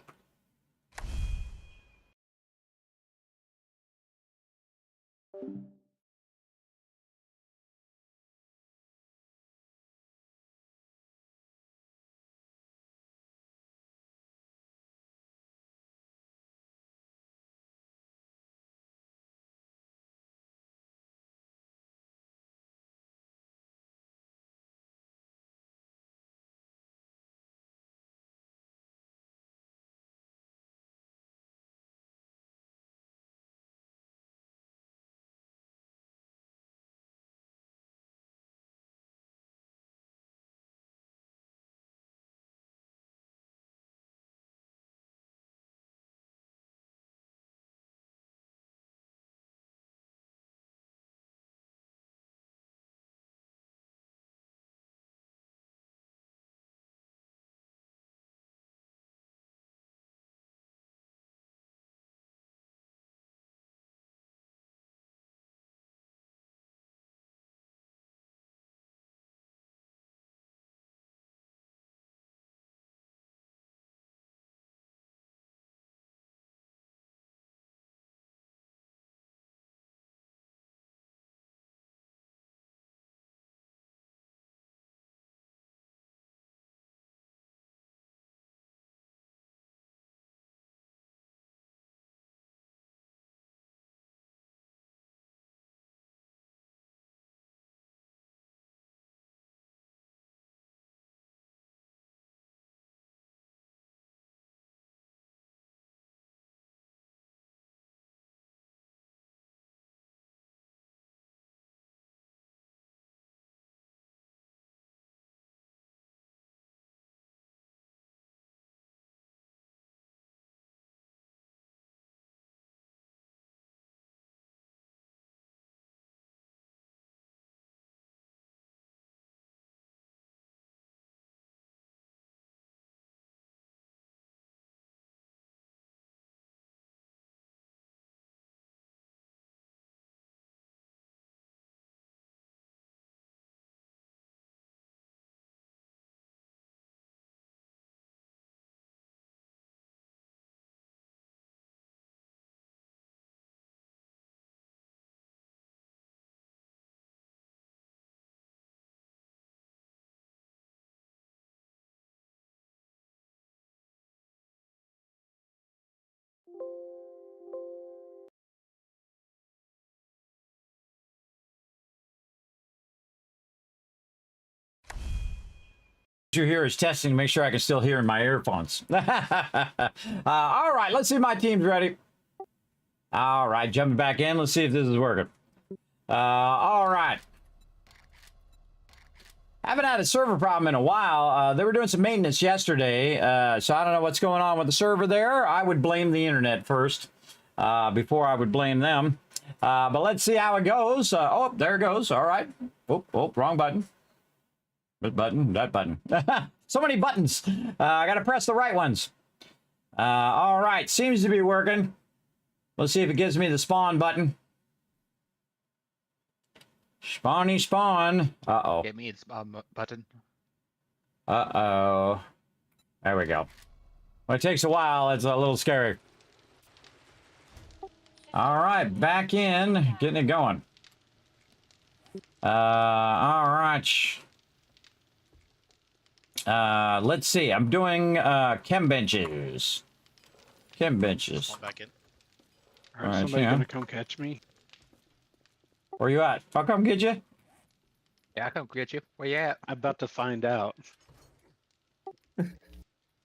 you hear is testing to make sure I can still hear in my earphones. All right, let's see if my team's ready. All right, jumping back in. Let's see if this is working. All right. Haven't had a server problem in a while. They were doing some maintenance yesterday, so I don't know what's going on with the server there. I would blame the internet first before I would blame them. But let's see how it goes. Oh, there it goes. All right. Oh, wrong button. What button? That button. So many buttons. I got to press the right ones. All right. Seems to be working. Let's see if it gives me the spawn button. Spawny spawn. Uh-oh. Give me its button. Uh-oh. There we go. When it takes a while, it's a little scary. All right, back in, getting it going. All right. Let's see. I'm doing chem benches. Chem benches. Back in. All right, somebody gonna come catch me? Where you at? I'll come get you. Yeah, I'll come get you. Where you at? I'm about to find out.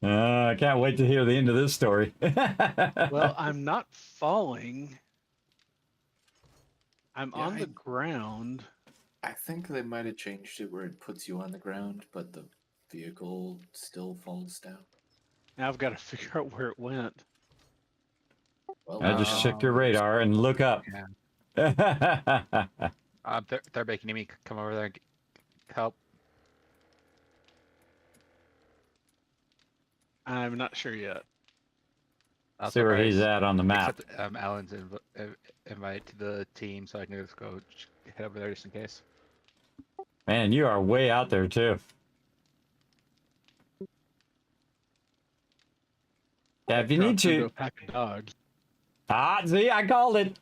I can't wait to hear the end of this story. Well, I'm not falling. I'm on the ground. I think they might have changed it where it puts you on the ground, but the vehicle still falls down. Now I've got to figure out where it went. Well, Just check your radar and look up. Yeah. They're making me come over there and help. I'm not sure yet. See where he's at on the map. Except, Alan's invite to the team, so I can just go head over there just in case. Man, you are way out there too. Yeah, if you need to. A pack of dogs. See, I called it.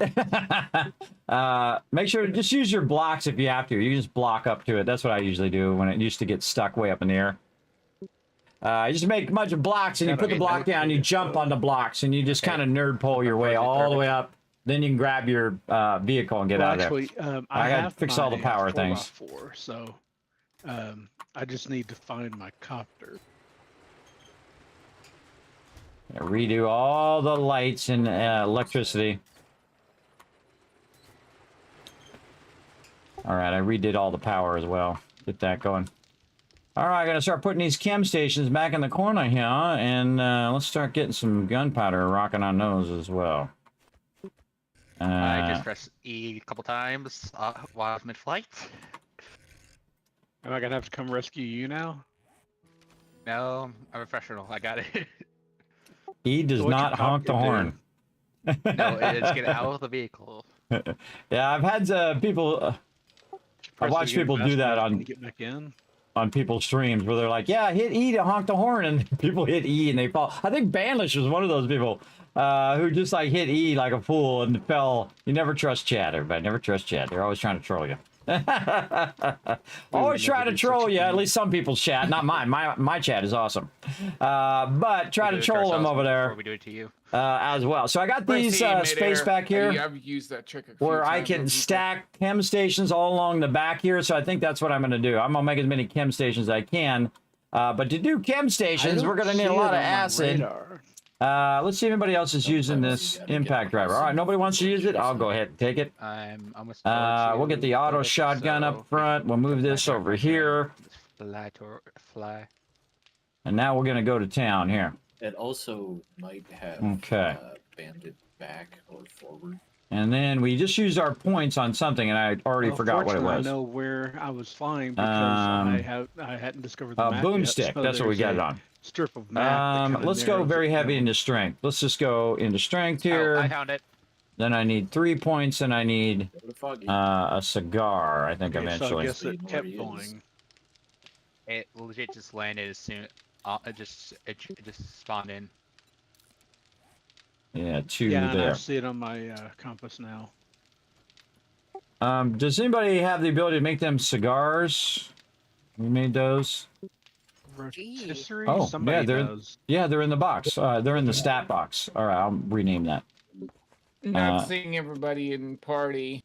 Make sure to just use your blocks if you have to. You just block up to it. That's what I usually do when it used to get stuck way up in the air. You just make a bunch of blocks and you put the block down, you jump on the blocks, and you just kind of nerd pole your way all the way up. Then you can grab your vehicle and get out of there. I got to fix all the power things. 4x4, so I just need to find my copter. Redo all the lights and electricity. All right, I redid all the power as well. Get that going. All right, I gotta start putting these chem stations back in the corner here, and let's start getting some gunpowder rocking on those as well. I just pressed E a couple times while I was mid-flight. Am I gonna have to come rescue you now? No, I'm a professional. I got it. E does not honk the horn. No, it's get out of the vehicle. Yeah, I've had people. I watch people do that on people's streams where they're like, "Yeah, hit E to honk the horn," and people hit E and they fall. I think Banlish was one of those people who just like hit E like a fool and fell. You never trust chat, everybody. Never trust chat. They're always trying to troll you. Always try to troll you. At least some people's chat, not mine. My chat is awesome, but try to troll them over there. We do it to you as well. So I got these space back here I've used that trick a few where I times can with stack chem stations all along the back here. So I think that's what I'm going to do. I'm going to make as many chem stations as I can. But to do chem stations, we're going to need a lot of acid. Let's see if anybody else is using this impact driver. All right, nobody wants to use it. I'll go ahead and take it. I'm almost. We'll get the auto shotgun up front. We'll move this over here. Fly. And now we're going to go to town here. It also might have banded back or forward. And then we just used our points on something, and I already forgot what it was. I know where I was flying because I hadn't discovered the map boomstick. Yet, so that's what we got it on. Strip of map. Let's go very heavy into strength. Let's just go into strength here. I found it. Then I need 3 points, and I need a cigar. I think eventually. So I guess it kept going. It legit just landed as soon. It just spawned in. Yeah, 2 yeah, there. I see it on my compass now. Does anybody have the ability to make them cigars? We made those. Rotisserie? Oh, Somebody does. Yeah, they're in the box. They're in the stat box. All right, I'll rename that. Not seeing everybody in party.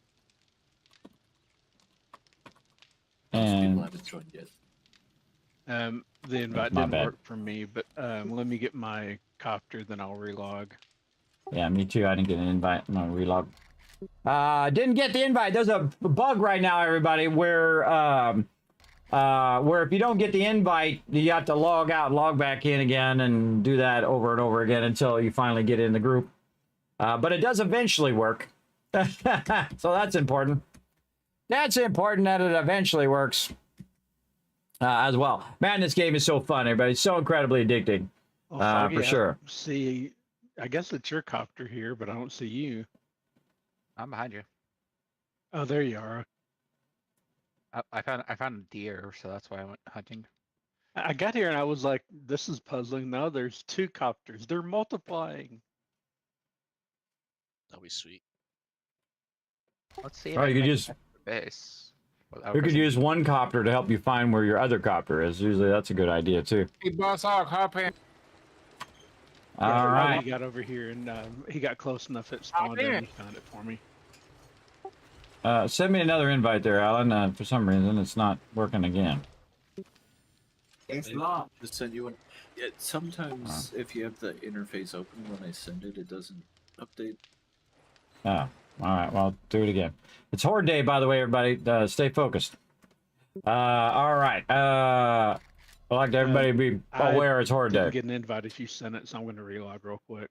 And The invite My didn't bad. work for me, but let me get my copter, then I'll relog. Yeah, me too. I didn't get an invite. I'm gonna relog. Didn't get the invite. There's a bug right now, everybody, where if you don't get the invite, you have to log out, log back in again, and do that over and over again until you finally get in the group. But it does eventually work. So that's important. That's important that it eventually works as well. Man, this game is so fun, everybody. It's so incredibly addicting. Well, Foggy, For sure. I don't see, I guess it's your copter here, but I don't see you. I'm behind you. Oh, there you are. I found a deer, so that's why I went hunting. I got here and I was like, this is puzzling. No, there's 2 copters. They're multiplying. That'll be sweet. Let's see. Oh, you could use base. you could use one copter to help you find where your other copter is. Usually, that's a good idea too. Hey, Boss Hog, hop in. All right. He got over here and he got close enough it spawned in and he found it for me. Send me another invite there, Alan. For some reason, it's not working again. Thanks a lot. Just send you one. Yeah, sometimes if you have the interface open when I send it, it doesn't update. Oh, all right. Well, do it again. It's Horde Day, by the way, everybody. Stay focused. All right. I'd like everybody to be aware it's Horde Day. I didn't get an invite if you sent it, so I'm going to relog real quick.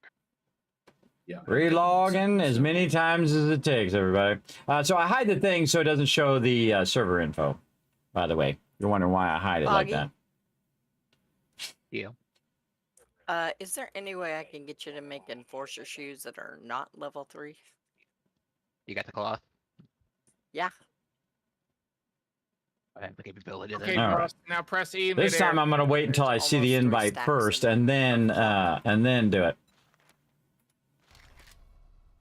Yeah. Relogging as many times as it takes, everybody. So I hide the thing so it doesn't show the server info, by the way. You're wondering why I hide it like that. Yeah. Is there any way I can get you to make enforcer shoes that are not level 3? You got the cloth? Yeah. I have the capability. Okay, All right. now press E. This time I'm going to wait until I see the invite first and then do it.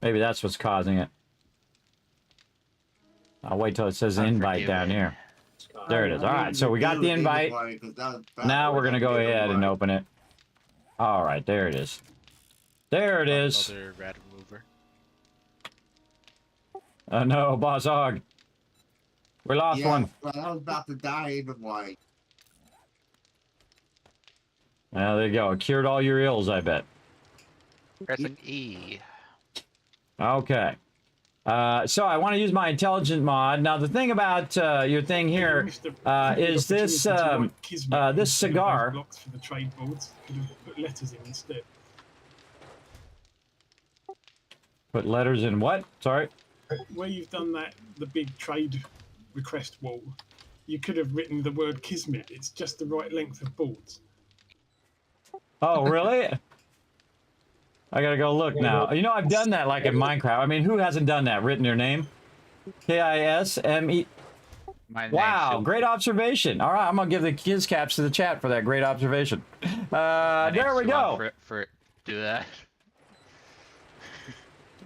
Maybe that's what's causing it. I'll wait till it says invite down here. There it is. All right, so we got the invite. Now we're going to go ahead and open it. All right, there it is. There it is. Another rat remover. Oh no, Boss Hog. We lost one. Well, I was about to die even way. Well, there you go. It cured all your ills, I bet. Pressing E. Okay. So I want to use my intelligent mod. Now the thing about your thing here is this this cigar. Blocks for the trade boards. Could have put letters in instead. Put letters in what? Sorry. Where you've done that, the big trade request wall, you could have written the word Kismet. It's just the right length of boards. Oh, really? I gotta go look now. You know, I've done that like in Minecraft. I mean, who hasn't done that? Written your name? Kisme. Wow, great observation. All right, I'm gonna give the kids caps to the chat for that great observation. There we go. For it, do that.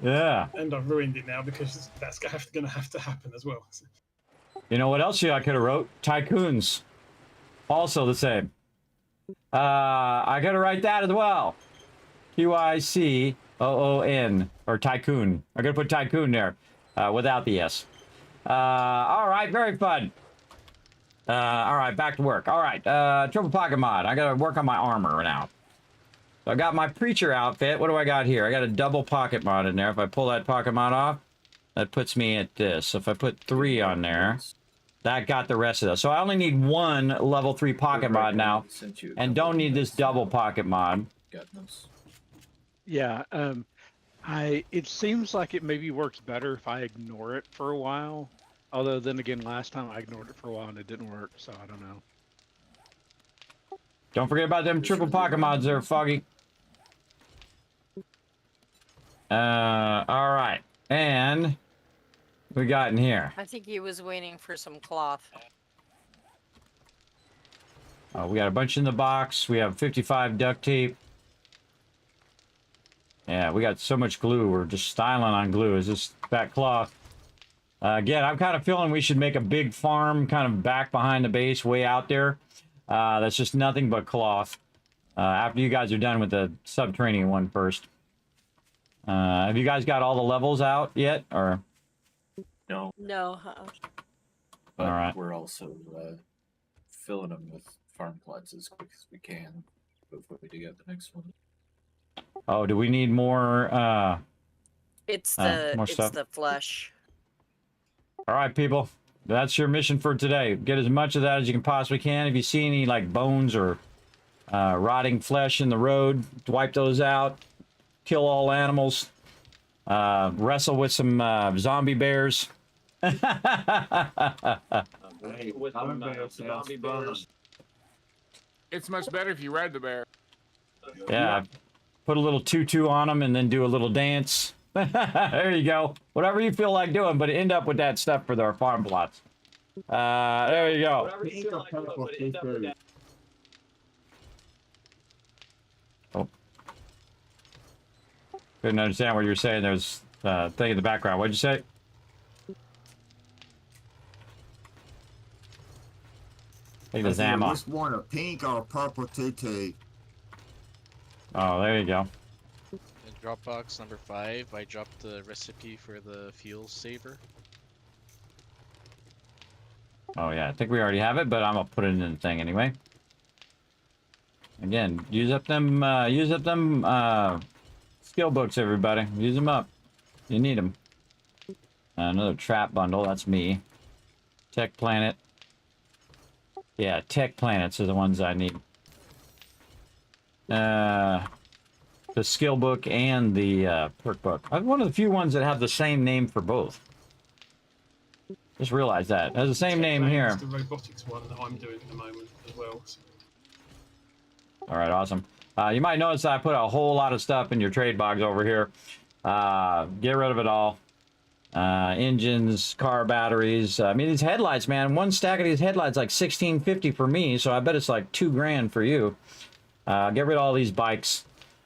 Yeah. And I've ruined it now because that's gonna have to happen as well. You know what else I could have wrote? Tycoons. Also the same. I gotta write that as well. Q-I-C-O-O-N, or Tycoon. I gotta put Tycoon there, without the S. All right, very fun. All right, back to work. All right, triple pocket mod. I gotta work on my armor now. So I got my preacher outfit. What do I got here? I got a double pocket mod in there. If I pull that pocket mod off, that puts me at this. So if I put 3 on there, that got the rest of those. So I only need 1 level 3 pocket mod now, and don't need this double pocket mod. Yeah, it seems like it maybe works better if I ignore it for a while. Although then again, last time I ignored it for a while and it didn't work, so I don't know. Don't forget about them triple pocket mods there, Foggy. All right, and we got in here. I think he was waiting for some cloth. We got a bunch in the box. We have 55 duct tape. Yeah, we got so much glue. We're just styling on glue. Is this that cloth? Again, I'm kind of feeling we should make a big farm kind of back behind the base, way out there. That's just nothing but cloth. After you guys are done with the subterranean one first. Have you guys got all the levels out yet, or? No. No. But all right. We're also filling them with farm plots as quick as we can before we dig out the next one. Oh, do we need more? It's more it's stuff? the flesh. All right, people. That's your mission for today. Get as much of that as you can possibly can. If you see any like bones or rotting flesh in the road, wipe those out. Kill all animals. Wrestle with some zombie bears. It's much better if you ride the bear. Yeah. Put a little tutu on them and then do a little dance. There you go. Whatever you feel like doing, but end up with that stuff for their farm plots. There you go. Oh. Couldn't understand what you were saying. There's a thing in the background. What'd you say? I think there's ammo. I just want a pink or a purple tutu. Oh, there you go. In Dropbox number 5, I dropped the recipe for the fuel saver. Oh yeah, I think we already have it, but I'm gonna put it in the thing anyway. Again, use up them skill books, everybody. Use them up. You need them. Another trap bundle. That's me. Tech Planet. Yeah, Tech Planets are the ones I need. The skill book and the perk book. I'm one of the few ones that have the same name for both. Just realized that. It has the same name here. It's the robotics one that I'm doing at the moment as well. So. All right, awesome. You might notice that I put a whole lot of stuff in your trade box over here. Get rid of it all. Engines, car batteries. I mean, these headlights, man. One stack of these headlights like $16.50 for me, so I bet it's like $2,000 for you. Get rid of all these bikes.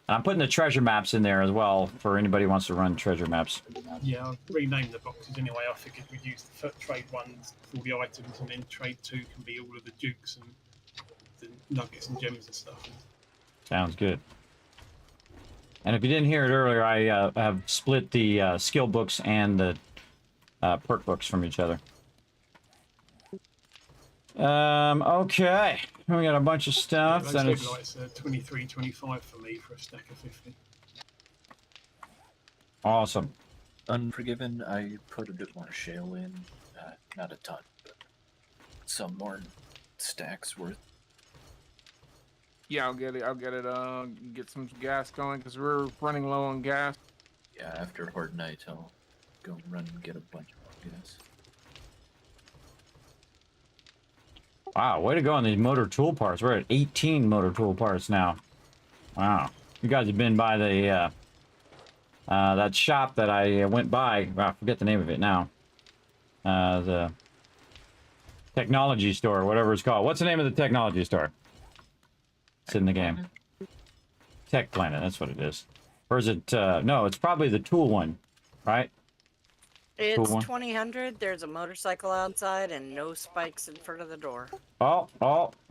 I'm putting the treasure maps in there as well for anybody who wants to run treasure maps. Yeah, I'll rename the boxes anyway. I figured we'd use the trade ones for all the items, and then trade 2 can be all of the dukes and the nuggets and gems and stuff. Sounds good. And if you didn't hear it earlier, I have split the skill books and the perk books from each other. Okay. We got a bunch of stuff. Yeah, those headlights are 23.25 for me for a stack of 50. Awesome. Unforgiven, I put a bit more shale in. Not a ton, but some more stacks worth. Yeah, I'll get it. Get some gas going because we're running low on gas. Yeah, after Horde Night, I'll go and run and get a bunch of gas. Wow, way to go on these motor tool parts. We're at 18 motor tool parts now. Wow. You guys have been by the that shop that I went by. I forget the name of it now. The technology store, whatever it's called. What's the name of the technology store? It's in the game. Tech Planet, that's what it is. Or is it, no, it's probably the tool one, right? It's Tool one. 2000. There's a motorcycle outside and no spikes in front of the door. Oh,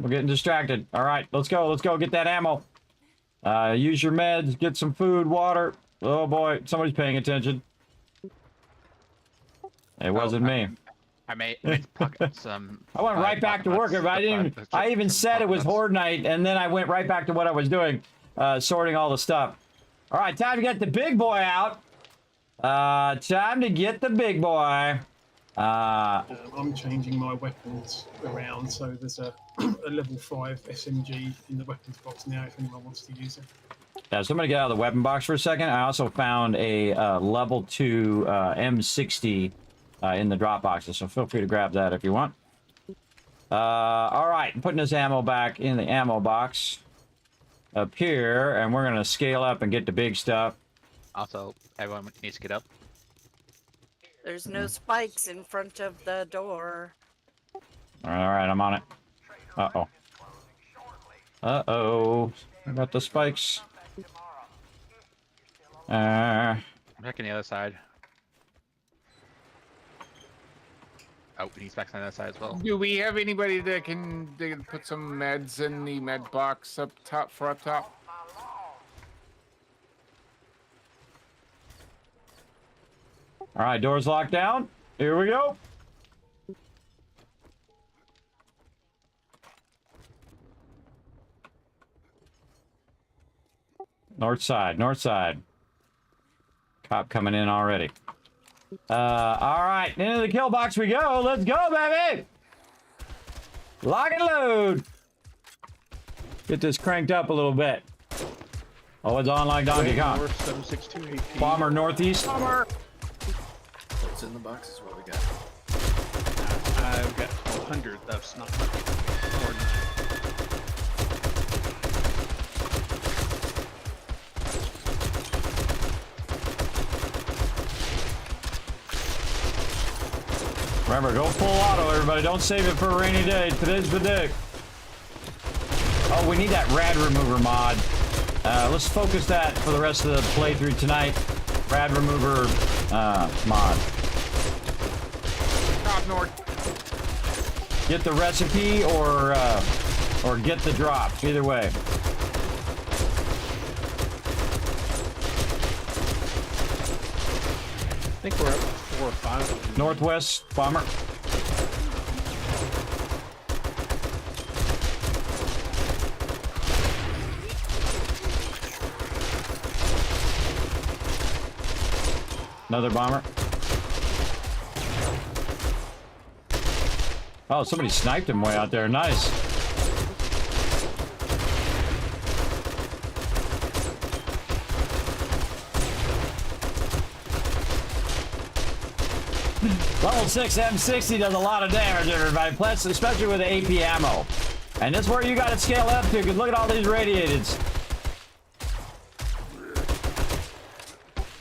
we're getting distracted. All right, let's go get that ammo. Use your meds, get some food, water. Oh boy, somebody's paying attention. It wasn't me. I made some. I went right back to work. I even said it was Horde Night, and then I went right back to what I was doing, sorting all the stuff. All right, time to get the big boy out. Time to get the big boy. I'm changing my weapons around, so there's a level 5 SMG in the weapons box now if anyone wants to use it. Yeah, somebody get out of the weapon box for a second. I also found a level 2 M60 in the drop boxes, so feel free to grab that if you want. All right, I'm putting this ammo back in the ammo box up here, and we're gonna scale up and get the big stuff. Also, everyone needs to get up. There's no spikes in front of the door. All right, I'm on it. Uh-oh. Uh-oh. I got the spikes. I'm checking the other side. Oh, we need specs on that side as well. Do we have anybody that can put some meds in the med box up top for up top? All right, doors locked down. Here we go. North side, north side. Cop coming in already. All right, into the kill box we go. Let's go, baby. Lock and load. Get this cranked up a little bit. Oh, it's on like Donkey Kong. North 762 AP. Bomber northeast. Bomber. What's in the box is what we got. I've got 1200. That's not much. Remember, go full auto, everybody. Don't save it for a rainy day. Today's the day. Oh, we need that rad remover mod. Let's focus that for the rest of the playthrough tonight. Rad remover mod. Top north. Get the recipe or get the drop. Either way. I think we're up to 4 or 5. Northwest bomber. Another bomber. Oh, somebody sniped him way out there. Nice. Level 6 M60 does a lot of damage, everybody. Plus, especially with the AP ammo. And that's where you got to scale up to, because look at all these radiateds.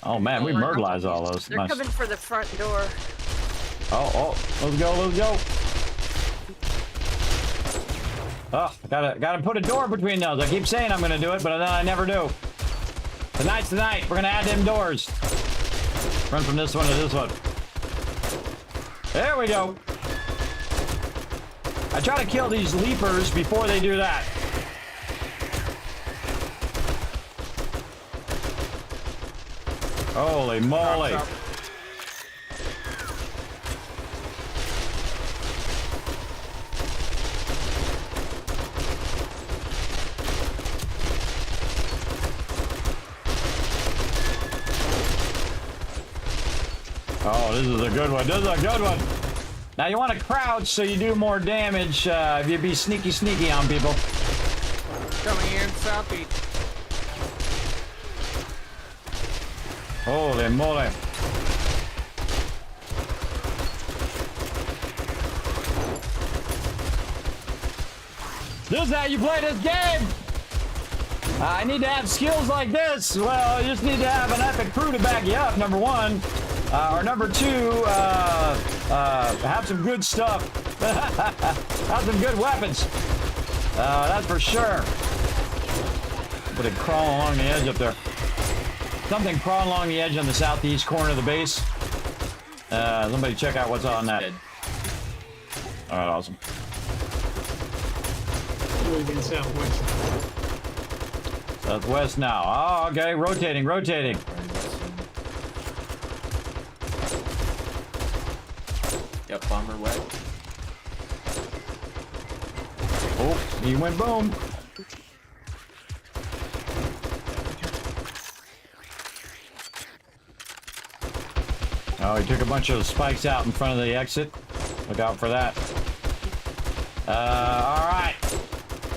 Oh man, we murderized all those. They're Nice. coming for the front door. Oh, let's go, let's go. Oh, gotta put a door between those. I keep saying I'm gonna do it, but then I never do. Tonight's the night. We're gonna add them doors. Run from this one to this one. There we go. I try to kill these leapers before they do that. Holy moly. Oh, this is a good one. This is a good one. Now you want to crouch so you do more damage if you be sneaky on people. Coming in southeast. Holy moly. This is how you play this game. I need to have skills like this. Well, you just need to have an epic crew to back you up, number one. Or number two, have some good stuff. Have some good weapons. That's for sure. But it crawl along the edge up there. Something crawling along the edge on the southeast corner of the base. Somebody check out what's on that. All right, awesome. Moving southwest. Southwest now. Oh, okay. Rotating. Yep, bomber wet. Oh, he went boom. Oh, he took a bunch of spikes out in front of the exit. Look out for that. All right.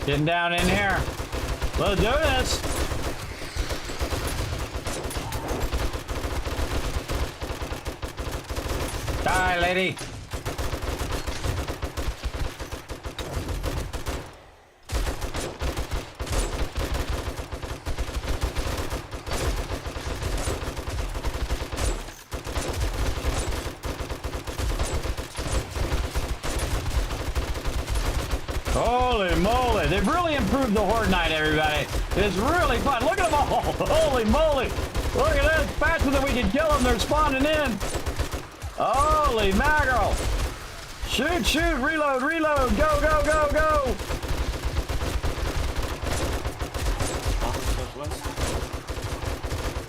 Getting down in here. Let's do this. Die, lady. Holy moly. They've really improved the Horde Night, everybody. It's really fun. Look at them all. Holy moly. Look at this. Faster than we can kill them. They're spawning in. Holy mackerel. Shoot. Reload. Go.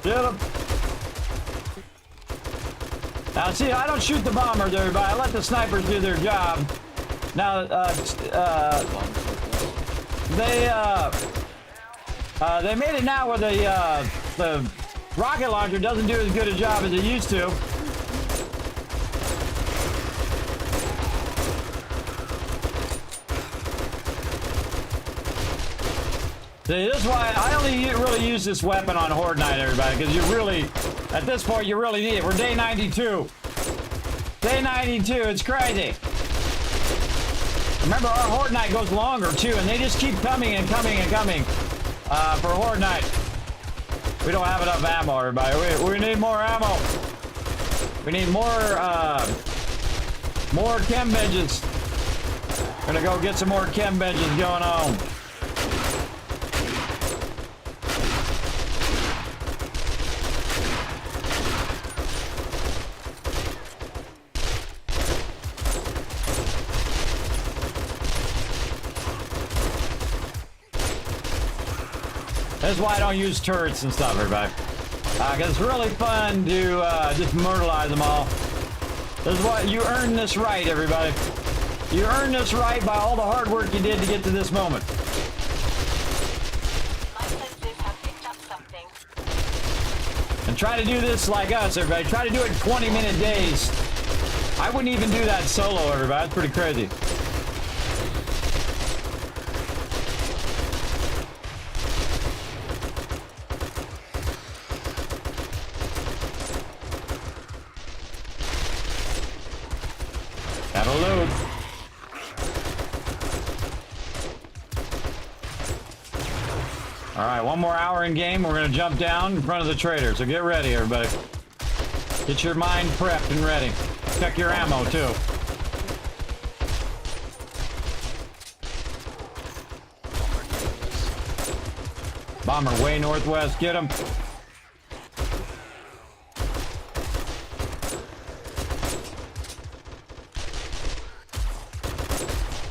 Get him. Now, see, I don't shoot the bombers, everybody. I let the snipers do their job. Now, They made it now where the rocket launcher doesn't do as good a job as it used to. See, this is why I only really use this weapon on Horde Night, everybody, because you really, at this point, you really need it. We're day 92. Day 92, it's crazy. Remember, our Horde Night goes longer, too, and they just keep coming and coming and coming for Horde Night. We don't have enough ammo, everybody. We need more ammo. We need more chem benches. Gonna go get some more chem benches going on. That's why I don't use turrets and stuff, everybody. Because it's really fun to just myrtleize them all. This is what you earn this right, everybody. You earn this right by all the hard work you did to get to this moment. And try to do this like us, everybody. Try to do it in 20-minute days. I wouldn't even do that solo, everybody. That's pretty crazy. Gotta load. All right, one more hour in game. We're gonna jump down in front of the trader. So get ready, everybody. Get your mind prepped and ready. Check your ammo too. Bomber way northwest. Get him.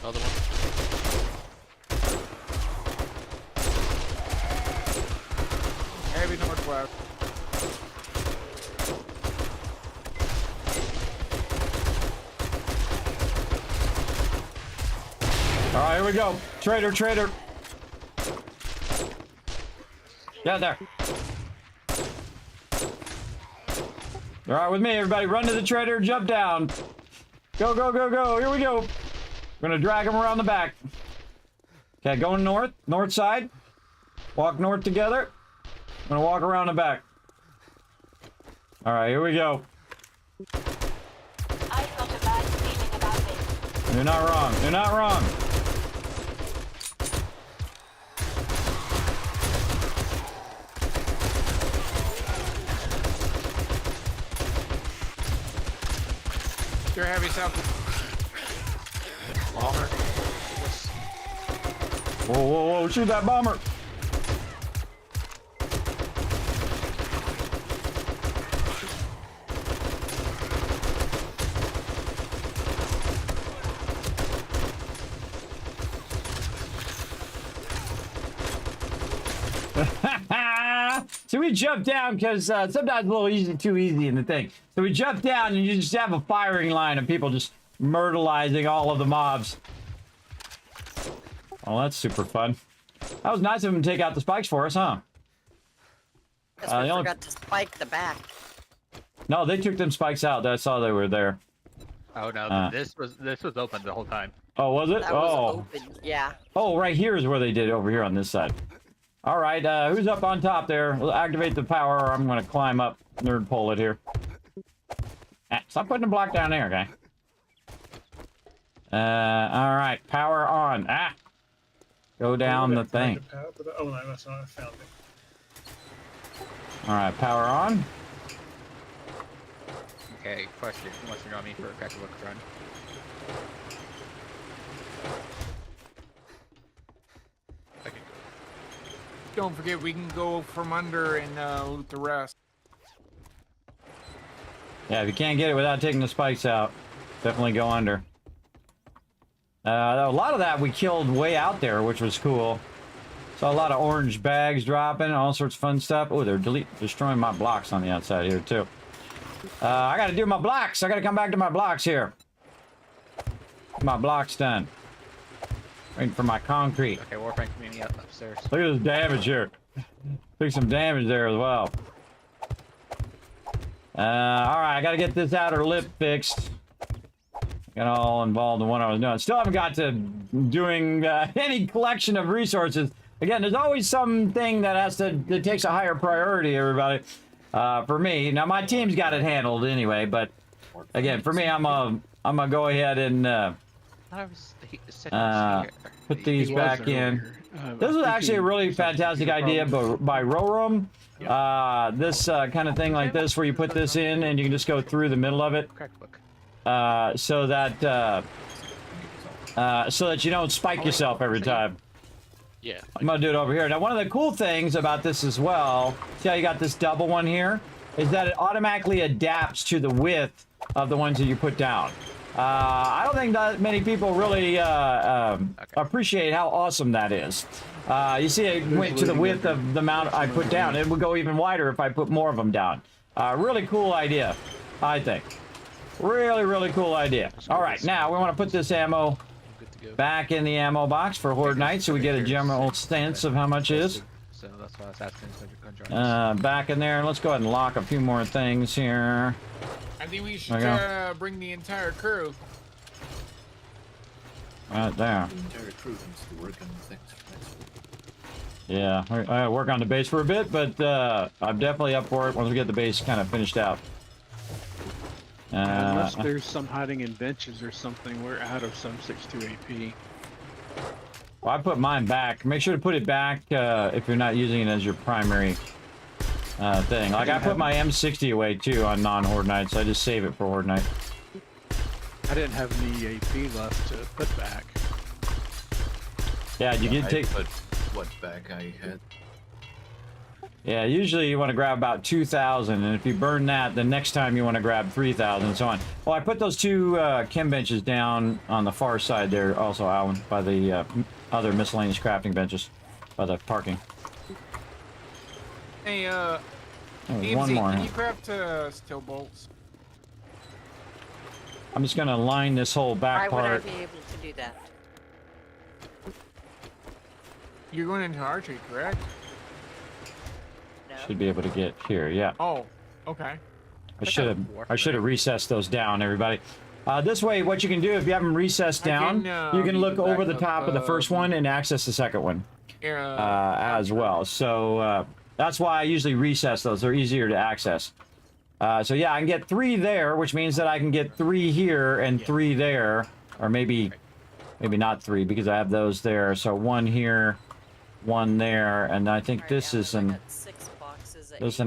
Another one. Heavy northwest. All right, here we go. Trader, trader. Get there. All right, with me, everybody. Run to the trader, jump down. Go, go, go, go. Here we go. We're gonna drag him around the back. Okay, going north, north side. Walk north together. I'm gonna walk around the back. All right, here we go. I've got a bad feeling about this. You're not wrong. You're not wrong. You're heavy south. Bomber. Whoa, whoa, whoa. Shoot that bomber. So we jump down because sometimes it's a little too easy in the thing. So we jump down and you just have a firing line of people just myrtleizing all of the mobs. Oh, that's super fun. That was nice of them to take out the spikes for us, huh? Guess we forgot to spike the back. No, they took them spikes out. I saw they were there. Oh no, this was open the whole time. Oh, was it? That was open, yeah. Oh, right here is where they did it, over here on this side. All right, who's up on top there? We'll activate the power, or I'm going to climb up, nerd pole it here. Stop putting the block down there, okay? All right, power on. Go down the thing. Oh no, that's not. I found it. All right, power on. Okay, question. Unless you're on me for a crack look run. Don't forget, we can go from under and loot the rest. Yeah, if you can't get it without taking the spikes out, definitely go under. A lot of that we killed way out there, which was cool. Saw a lot of orange bags dropping, all sorts of fun stuff. Oh, they're destroying my blocks on the outside here, too. I gotta do my blocks. I gotta come back to my blocks here. My blocks done. Waiting for my concrete. Okay, Warframe community upstairs. Look at this damage here. Took some damage there as well. Alright, I gotta get this outer lip fixed. Got all involved in what I was doing. Still haven't got to doing any collection of resources. Again, there's always something that takes a higher priority, everybody. For me. Now, my team's got it handled anyway, but again, for me, I'm gonna go ahead and put these back in. This was actually a really fantastic idea by Roram. This kind of thing like this, where you put this in and you can just go through the middle of it, so that you don't spike yourself every time. Yeah. I'm gonna do it over here. Now, one of the cool things about this as well, see how you got this double one here, is that it automatically adapts to the width of the ones that you put down. I don't think that many people really appreciate how awesome that is. You see, it went to the width of the amount I put down. It would go even wider if I put more of them down. Really cool idea, I think. Really, really cool idea. All right, now we want to put this ammo back in the ammo box for Horde Night, so we get a general sense of how much it is. So that's why I was asking. Back in there. Let's go ahead and lock a few more things here. I think we should bring the entire crew. Right there. The entire crew needs to work on things for next week. Yeah, I gotta work on the base for a bit, but I'm definitely up for it once we get the base kind of finished out. Unless there's some hiding in benches or something, we're out of some 6.2 AP. Well, I put mine back. Make sure to put it back if you're not using it as your primary thing. Like, I put my M60 away too on non-Horde nights. I just save it for Horde night. I didn't have any AP left to put back. Yeah, you can take. But what back I had. Yeah, usually you want to grab about 2,000, and if you burn that, the next time you want to grab 3,000 and so on. Well, I put those two chem benches down on the far side there, also, Alan, by the other miscellaneous crafting benches, by the parking. Hey, one more. can you craft steel bolts? I'm just gonna line this whole back Why would I part. be able to do that? You're going into archery, correct? No. Should be able to get here. Yeah. Oh, okay. I should have recessed those down, everybody. This way, what you can do if you have them recessed down, you can look over the top of the first one and access the second one as well. So that's why I usually recess those. They're easier to access. So yeah, I can get 3 there, which means that I can get 3 here and 3 there, or maybe not 3 because I have those there. So 1 here, 1 there, and I think this is an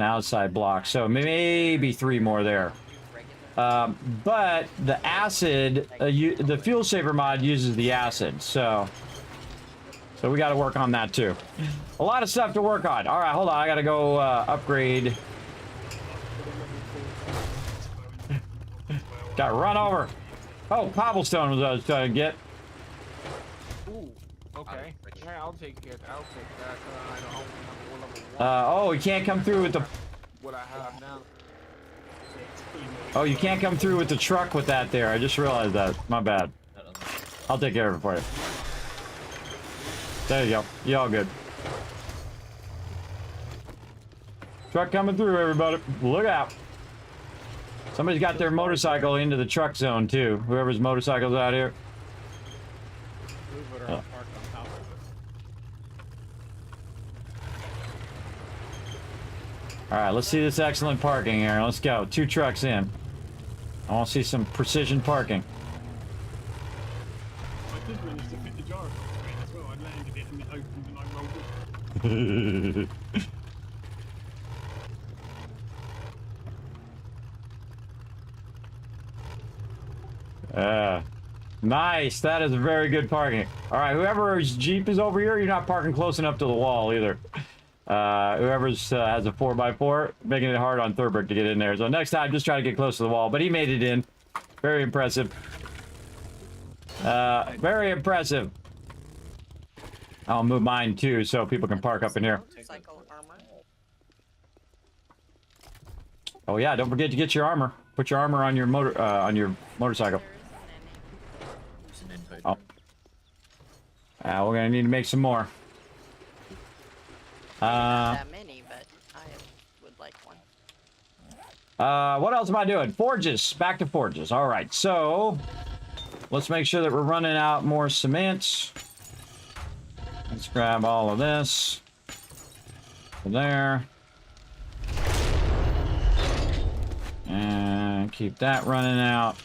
outside block. So maybe 3 more there. But the acid, the fuel saver mod uses the acid, so we got to work on that too. A lot of stuff to work on. All right, hold on. I got to go upgrade. Got run over. Oh, cobblestone was what I was trying to get. Ooh, okay. Yeah, I'll take it. I'll take that. I don't have level 1. Oh, you can't come through with the. What I have now. Oh, you can't come through with the truck with that there. I just realized that. My bad. I'll take care of it for you. There you go. You all good. Truck coming through, everybody. Look out. Somebody's got their motorcycle into the truck zone, too. Whoever's motorcycle's out here. Oh. All right, let's see this excellent parking here. Let's go. 2 trucks in. I want to see some precision parking. I did manage to fit the jar as well. I landed it and it opened and I rolled it. Nice. That is very good parking. All right, whoever's Jeep is over here, you're not parking close enough to the wall either. Whoever's has a 4x4, making it hard on Thurberg to get in there. So next time, just try to get close to the wall. But he made it in. Very impressive. Very impressive. I'll move mine too, so people can park up in here. Oh yeah, don't forget to get your armor. Put your armor on your motorcycle. Oh. We're gonna need to make some more. Not that many, but I would like one. What else am I doing? Forges. Back to forges. All right, so let's make sure that we're running out more cement. Let's grab all of this. There. And keep that running out.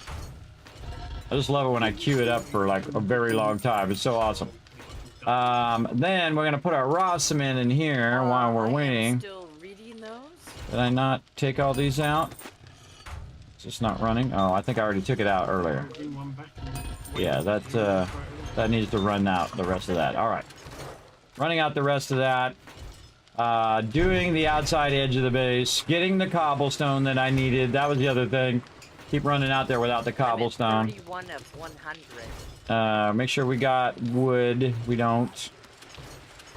I just love it when I queue it up for like a very long time. It's so awesome. Then we're gonna put our raw cement in here while we're waiting. Still reading those? Did I not take all these out? It's just not running. Oh, I think I already took it out earlier. Yeah, that needs to run out the rest of that. All right, running out the rest of that. Doing the outside edge of the base, getting the cobblestone that I needed. That was the other thing. Keep running out there without the cobblestone. 31 of 100. Make sure we got wood. We don't.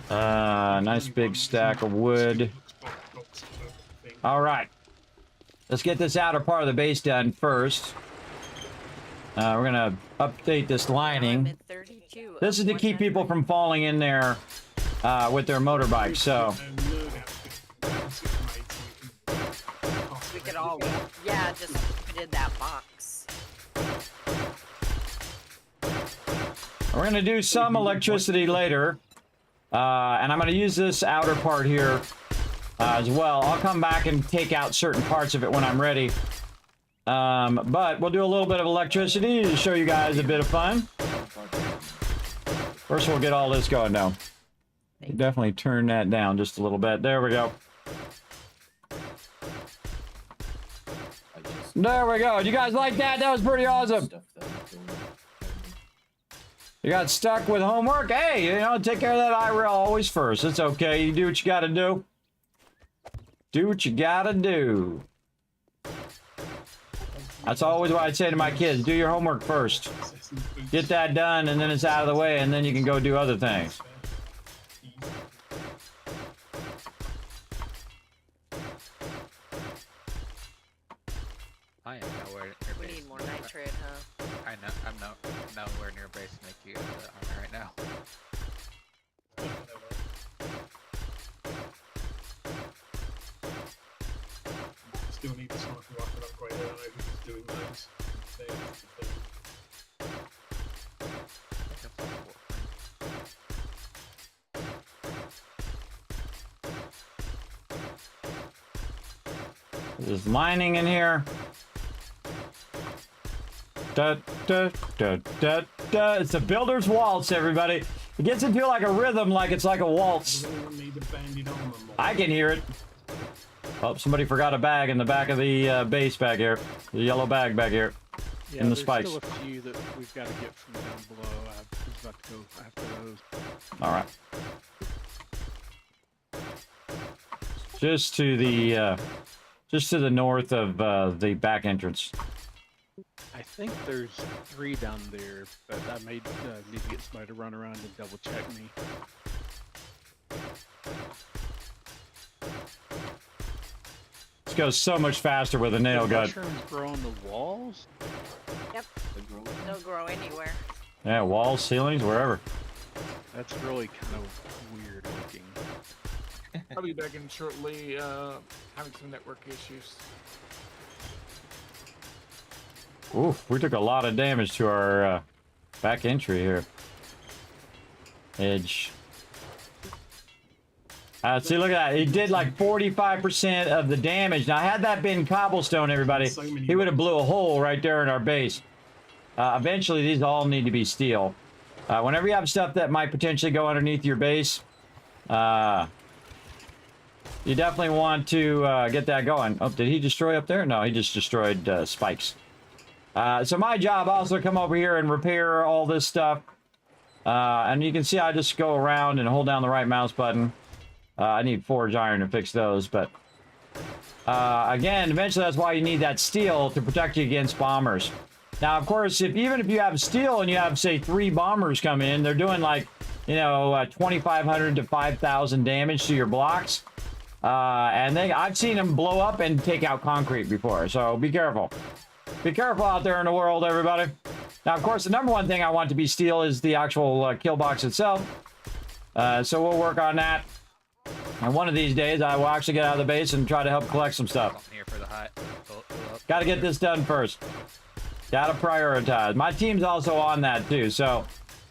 Nice big stack of wood. All right. Let's get this outer part of the base done first. We're gonna update this lining. This is to keep people from falling in there with their motorbikes. So. We could all, yeah, just did that box. We're gonna do some electricity later, and I'm gonna use this outer part here as well. I'll come back and take out certain parts of it when I'm ready. But we'll do a little bit of electricity to show you guys a bit of fun. First, we'll get all this going now. Definitely turn that down just a little bit. There we go. There we go. You guys like that? That was pretty awesome. You got stuck with homework? Hey, you know, take care of that IRL always first. It's okay. You do what you gotta do. Do what you gotta do. That's always what I say to my kids. Do your homework first. Get that done, and then it's out of the way, and then you can go do other things. I am nowhere near base. We need more nitrate, huh? I know. I'm nowhere near base to make you the armor right now. Still need the sniper rifle upgrade. I don't know who's doing those. There's mining in here. Da, da, da, da, da. It's a builder's waltz, everybody. It gets into like a rhythm, like it's like a waltz. I can hear it. Oh, somebody forgot a bag in the back of the base back here. The yellow bag back here. Yeah, in the there's spikes. still a few that we've got to get from down below. I was about to go after those. All right. Just to the north of the back entrance. I think there's 3 down there, but I may need to get somebody to run around and double check me. This goes so much faster with a nail gun. Mushrooms grow on the walls? Yep. They'll grow anywhere. Yeah, walls, ceilings, wherever. That's really kind of weird looking. I'll be back in shortly, having some network issues. Oof, we took a lot of damage to our back entry here. Edge. See, look at that. It did like 45% of the damage. Now, had that been cobblestone, everybody, he would have blew a hole right there in our base. Eventually, these all need to be steel. Whenever you have stuff that might potentially go underneath your base, you definitely want to get that going. Oh, did he destroy up there? No, he just destroyed spikes. So my job also to come over here and repair all this stuff. And you can see I just go around and hold down the right mouse button. I need forge iron to fix those, but again, eventually that's why you need that steel to protect you against bombers. Now, of course, even if you have steel and you have, say, 3 bombers come in, they're doing like, you know, 2,500 to 5,000 damage to your blocks. And I've seen them blow up and take out concrete before, so be careful. Be careful out there in the world, everybody. Now, of course, the number one thing I want to be steel is the actual kill box itself. So we'll work on that. And one of these days, I will actually get out of the base and try to help collect some stuff. Here for the high. Got to get this done first. Got to prioritize. My team's also on that too, so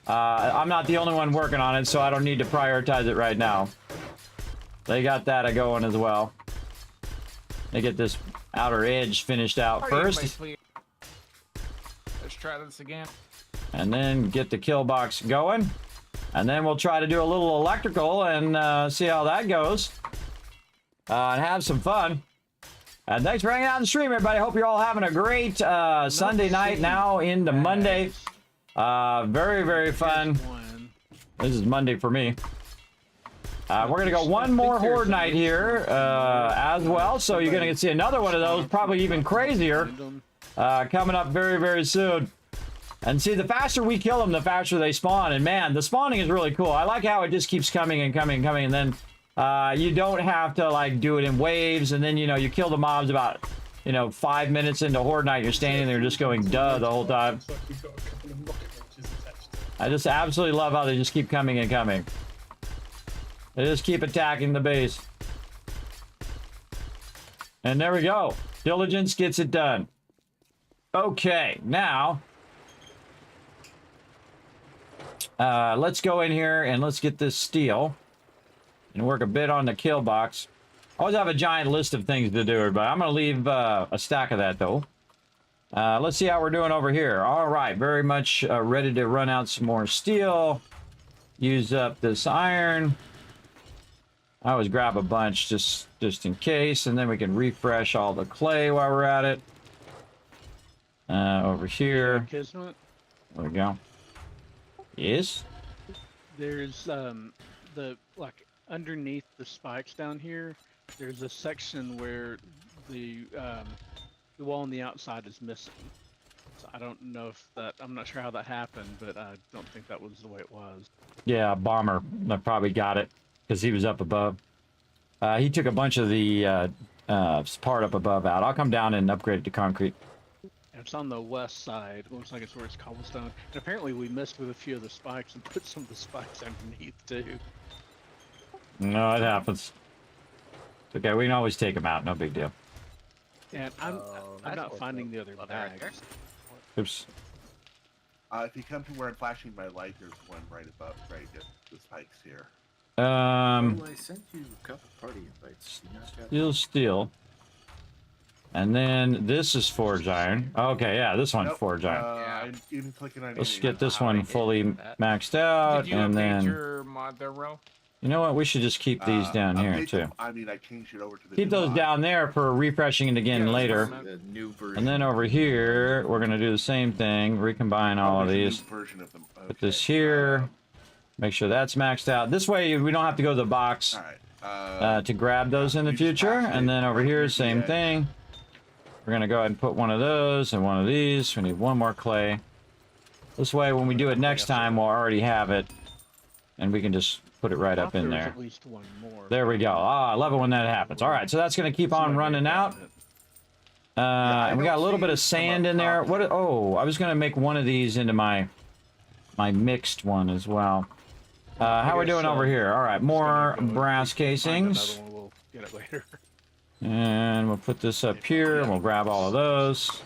I'm not the only one working on it, so I don't need to prioritize it right now. They got that going as well. They get this outer edge finished out first. Let's try this again. And then get the kill box going. And then we'll try to do a little electrical and see how that goes. And have some fun. And thanks for hanging out on the stream, everybody. Hope you're all having a great Sunday night now into Monday. Very, very fun. This is Monday for me. We're going to go one more Horde night here as well. So you're going to see another one of those, probably even crazier, coming up very, very soon. And see, the faster we kill them, the faster they spawn. And man, the spawning is really cool. I like how it just keeps coming and coming and coming. And then you don't have to like do it in waves. And then, you know, you kill the mobs about, you know, 5 minutes into Horde night. You're standing there just going duh the whole time. I just absolutely love how they just keep coming and coming. They just keep attacking the base. And there we go. Diligence gets it done. Okay, now let's go in here and let's get this steel and work a bit on the kill box. I always have a giant list of things to do, but I'm going to leave a stack of that, though. Let's see how we're doing over here. All right, very much ready to run out some more steel. Use up this iron. I always grab a bunch just in case, and then we can refresh all the clay while we're at it. Over here. Kismet? There we go. Yes? There's the like underneath the spikes down here, there's a section where the wall on the outside is missing. So I don't know if that, I'm not sure how that happened, but I don't think that was the way it was. Yeah, Bomber probably got it because he was up above. He took a bunch of the part up above out. I'll come down and upgrade it to concrete. It's on the west side. It looks like it's where it's cobblestone. And apparently we messed with a few of the spikes and put some of the spikes underneath too. No, it happens. It's okay, we can always take them out. No big deal. And I'm not finding the other bags. Oops. If you come to where I'm flashing my light, there's one right above, right at the spikes here. I sent you a couple party invites. Steel. And then this is forge iron. Okay, yeah, this one's forge iron. I'm even clicking on Let's get this one fully maxed out, Did you and then your mod there, bro? you know what? We should just keep these down here too. I mean, I changed it over to the Keep those down there for refreshing it again later. And then over here, we're gonna do the same thing. Recombine all of these. Put this here. Make sure that's maxed out. This way, we don't have to go to the box to grab those in the future. And then over here, same thing. We're going to go ahead and put one of those and one of these. We need one more clay. This way, when we do it next time, we'll already have it. And we can just put it right up in there. At least one more. There we go. Ah, I love it when that happens. All right, so that's going to keep on running out. And we got a little bit of sand in there. What? Oh, I was going to make one of these into my mixed one as well. How are we doing over here? All right, more brass casings. We'll get it later. And we'll put this up here, and we'll grab all of those.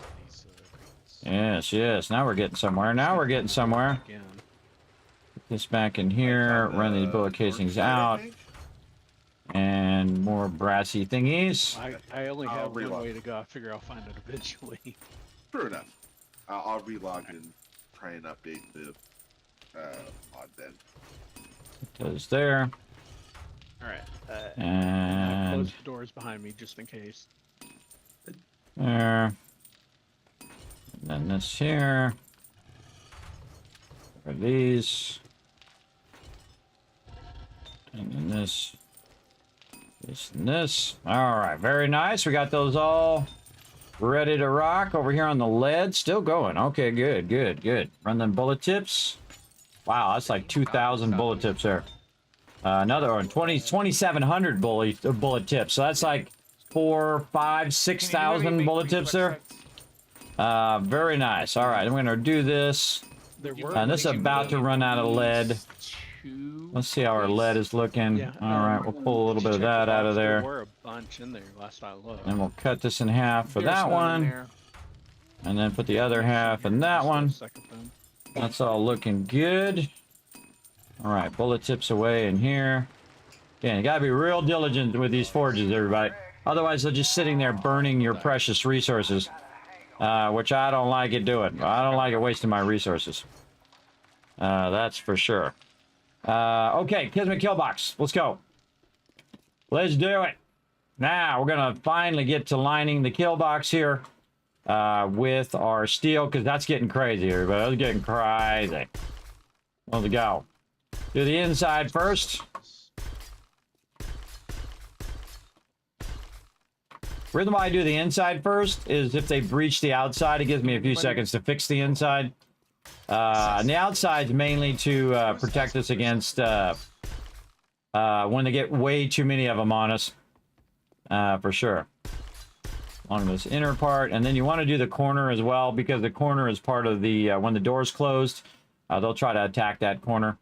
Yes, yes. Now we're getting somewhere. Now we're getting somewhere. Put this back in here. Run these bullet casings out. And more brassy thingies. I only have one way to go. I figure I'll find it eventually. True enough. I'll relog and try and update the mod then. Put those there. All right. And close the doors behind me just in case. There. And then this here. For these. And then this. This and this. All right, very nice. We got those all ready to rock over here on the lead. Still going. Okay, good, good, good. Run them bullet tips. Wow, that's like 2,000 bullet tips there. Another one, 2,700 bullet tips. So that's like 4, 5, 6,000 bullet tips there. Very nice. All right, I'm going to do this. And this is about to run out of lead. Let's see how our lead is looking. Yeah, All right, we'll pull a little bit of that out of there. There were a bunch in there last I looked. And we'll cut this in half for There's that none one. there. And then put the other half in that one. That's all looking good. All right, bullet tips away in here. Again, you gotta be real diligent with these forges, everybody. Otherwise, they're just sitting there burning your precious resources. Which I don't like it doing. I don't like it wasting my resources. That's for sure. Okay, Kismet kill box. Let's go. Let's do it. Now, we're gonna finally get to lining the kill box here with our steel, because that's getting crazy, everybody. That's getting crazy. Let's go. Do the inside first. Reason why I do the inside first is if they breach the outside, it gives me a few seconds to fix the inside. And the outside's mainly to protect us against when they get way too many of them on us, for sure. On this inner part, and then you want to do the corner as well, because the corner is part of the when the door's closed, they'll try to attack that corner.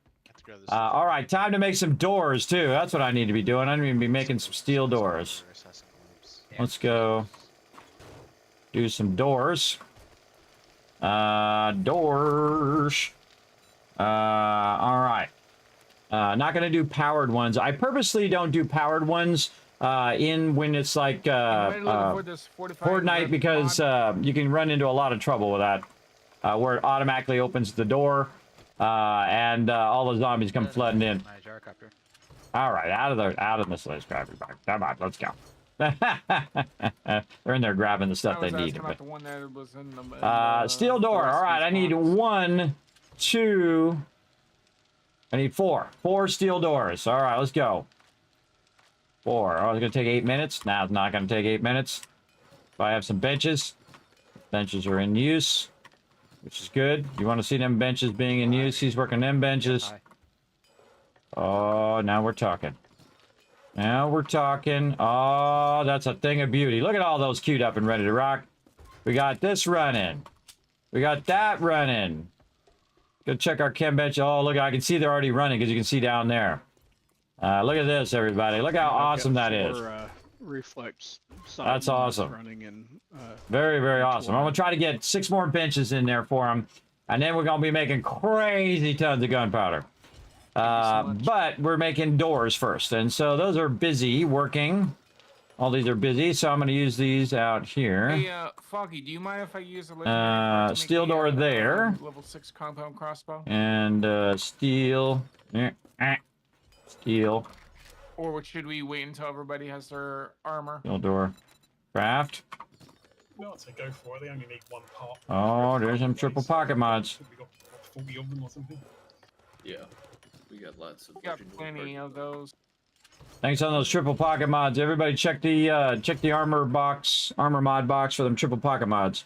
All right, time to make some doors too. That's what I need to be doing. I need to be making some steel doors. Let's go do some doors. Doors. All right. Not going to do powered ones. I purposely don't do powered ones when it's like Fortnite, because you can run into a lot of trouble with that, where it automatically opens the door and all the zombies come flooding in. All right, out of this list, grab it back. Come on, let's go. They're in there grabbing the stuff they need. Steel door. All right, I need 1, 2. I need 4. 4 steel doors. All right, let's go. 4. Oh, it's gonna take 8 minutes. Nah, it's not gonna take 8 minutes. If I have some benches. Benches are in use, which is good. You want to see them benches being in use? He's working them benches. Oh, now we're talking. Now we're talking. Oh, that's a thing of beauty. Look at all those queued up and ready to rock. We got this running. We got that running. Go check our chem bench. Oh, look, I can see they're already running, because you can see down there. Look at this, everybody. Look how awesome that is. Reflex. That's awesome. Running and, very, very awesome. I'm going to try to get 6 more benches in there for them. And then we're going to be making crazy tons of gunpowder. But we're making doors first. And so those are busy working. All these are busy. So I'm going to use these out here. Hey, Foggy, do you mind if I use a legendary steel door there. Level 6 compound crossbow? And steel. Steel. Or should we wait until everybody has their armor? Steel door. Craft. No, I'd say go for it. They only need 1 part. Oh, there's some triple pocket mods. We got 40 of them or something. Yeah, we got lots of. We got plenty of those. Thanks on those triple pocket mods. Everybody check the armor mod box for them triple pocket mods.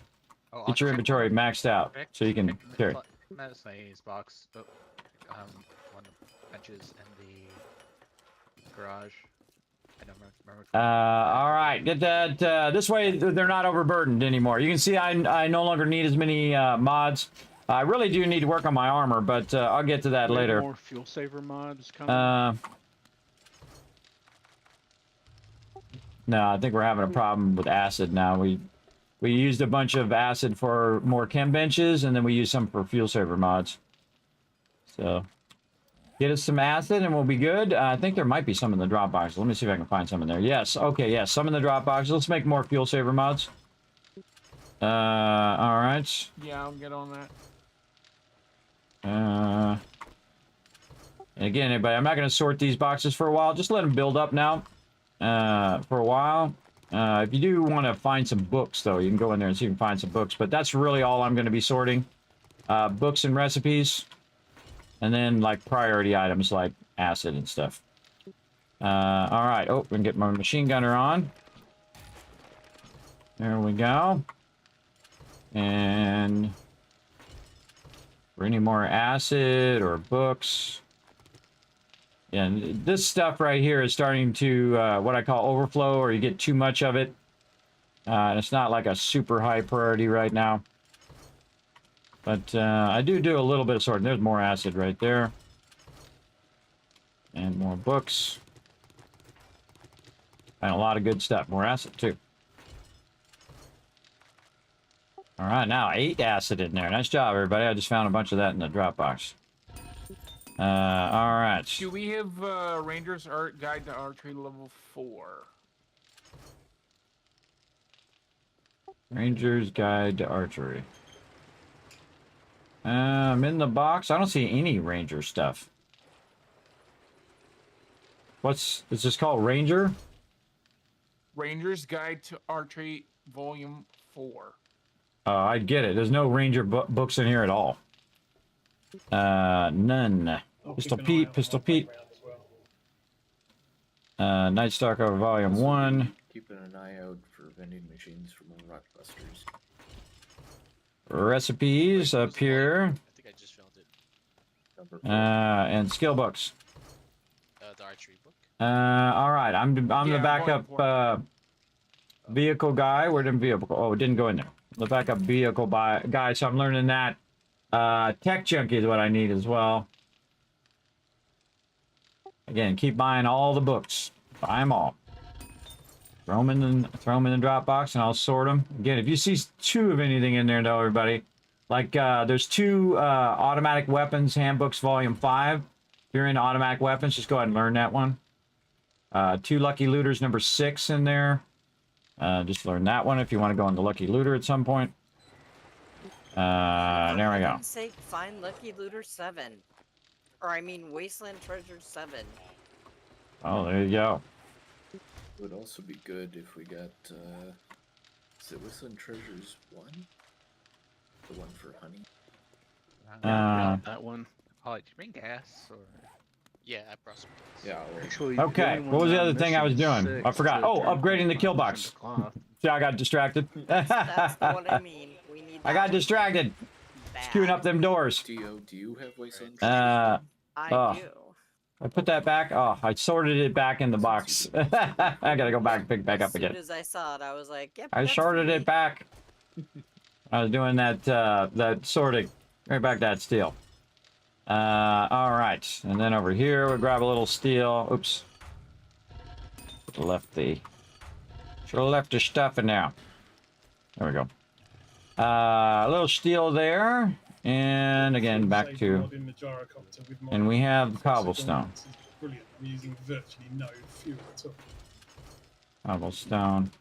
Oh, Get your inventory maxed out so you can carry. Medicine's box. Oh, one of the benches in the garage. I don't remember. All right, get that. This way they're not overburdened anymore. You can see I no longer need as many mods. I really do need to work on my armor, but I'll get to that later. More fuel saver mods coming. No, I think we're having a problem with acid now. We used a bunch of acid for more chem benches, and then we used some for fuel saver mods. So get us some acid and we'll be good. I think there might be some in the drop box. Let me see if I can find some in there. Yes, okay, yes, some in the drop box. Let's make more fuel saver mods. All right. Yeah, I'll get on that. And again, everybody, I'm not going to sort these boxes for a while. Just let them build up now. For a while. If you do want to find some books, though, you can go in there and see if you can find some books. But that's really all I'm going to be sorting. Books and recipes. And then, like, priority items like acid and stuff. All right. Oh, we can get my machine gunner on. There we go. And for any more acid or books... And this stuff right here is starting to what I call overflow, or you get too much of it. And it's not like a super high priority right now. But I do a little bit of sorting. There's more acid right there. And more books. And a lot of good stuff. More acid, too. Alright, now 8 acid in there. Nice job, everybody. I just found a bunch of that in the drop box. Alright. Do we have Ranger's Art Guide to Archery level 4? Ranger's Guide to Archery. I'm in the box. I don't see any Ranger stuff. Is this called Ranger? Ranger's Guide to Archery Volume 4. I get it. There's no Ranger books in here at all. None. Pistol Pete. Night Stalker Volume 1. Keeping an eye out for vending machines from Rockbusters. Recipes up here. I think I just found it. Number 4. And skill books. The archery book. All right. I'm the backup vehicle guy. Where did vehicle? Oh, it didn't go in there. The backup vehicle guy. So I'm learning that. Tech Junkie is what I need as well. Again, keep buying all the books. Buy them all. Throw them in the drop box, and I'll sort them. Again, if you see 2 of anything in there, though, everybody, like there's 2 automatic weapons handbooks, volume 5. If you're into automatic weapons, just go ahead and learn that one. 2 Lucky Looters, number 6 in there. Just learn that one if you want to go into Lucky Looter at some point. There we go. For sake, find Lucky Looter 7. Or I mean Wasteland Treasure 7. Oh, there you go. Would also be good if we got, is it Wasteland Treasures 1? The one for honey? That one. Oh, did you bring gas or? Yeah, I brought some gas. Yeah. Actually, Okay, what was the other thing I was doing? I forgot. Oh, upgrading the kill box. See, I got distracted. That's what I mean. We need I got distracted. Queuing up them doors. Do you have Wasteland Treasures? I do. I put that back. Oh, I sorted it back in the box. I gotta go back and pick it back up again. As soon as I saw it, I was like, yep. I sorted it back. I was doing that sorting. Right back that steel. All right, and then over here we'll grab a little steel. Oops. Should have left the stuff in there. There we go. A little steel there, and again back to. And we have cobblestone. Brilliant. I'm using virtually no fuel at all. Cobblestone.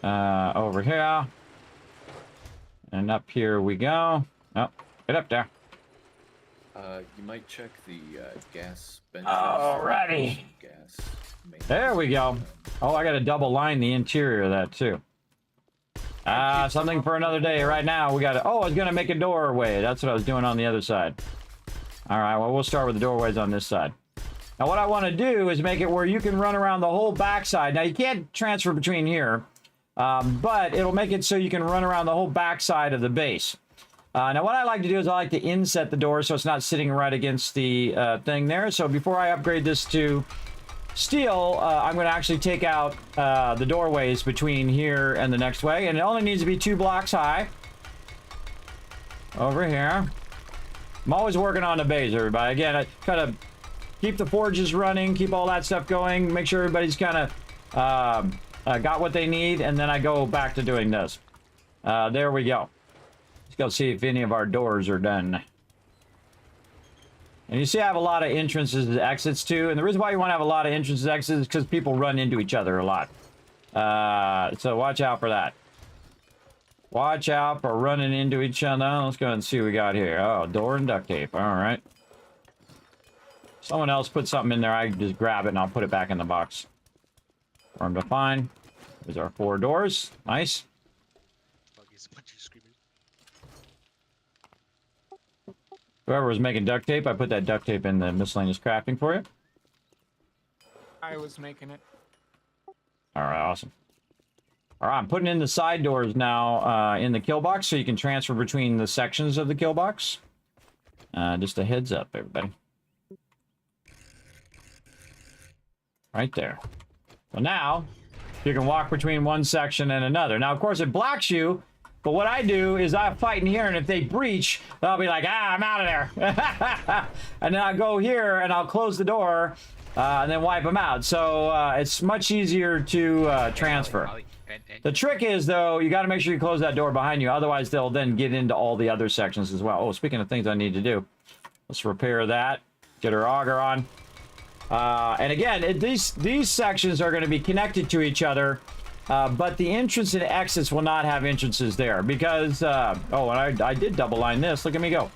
Over here. And up here we go. Oh, get up there. You might check the gas bench. Alrighty. Gas. There we go. Oh, I got to double line the interior of that too. Something for another day. Right now we got to. Oh, I was gonna make a doorway. That's what I was doing on the other side. All right. Well, we'll start with the doorways on this side. Now, what I want to do is make it where you can run around the whole backside. Now, you can't transfer between here, but it'll make it so you can run around the whole backside of the base. Now, what I like to do is I like to inset the door so it's not sitting right against the thing there. So before I upgrade this to steel, I'm going to actually take out the doorways between here and the next way. And it only needs to be 2 blocks high. Over here. I'm always working on the base, everybody. Again, I kind of keep the forges running, keep all that stuff going, make sure everybody's kind of got what they need, and then I go back to doing this. There we go. Let's go see if any of our doors are done. And you see I have a lot of entrances and exits too, and the reason why you want to have a lot of entrances and exits is because people run into each other a lot. So watch out for that. Watch out for running into each other. Let's go ahead and see what we got here. Oh, door and duct tape. All right. Someone else put something in there. I can just grab it and I'll put it back in the box. For them to find. There's our 4 doors. Nice. Whoever was making duct tape, I put that duct tape in the miscellaneous crafting for you. I was making it. All right, awesome. All right, I'm putting in the side doors now in the kill box so you can transfer between the sections of the kill box. Just a heads up, everybody. Right there. So now, You can walk between one section and another. Now, of course, it blocks you, but what I do is I fight in here, and if they breach, I'll be like, I'm out of there. And then I'll go here, and I'll close the door, and then wipe them out. So it's much easier to transfer. The trick is, though, you got to make sure you close that door behind you. Otherwise, they'll then get into all the other sections as well. Oh, speaking of things I need to do, let's repair that. Get our auger on. And again, these sections are going to be connected to each other, but the entrance and exits will not have entrances there because, oh, and I did double line this. Look at me go.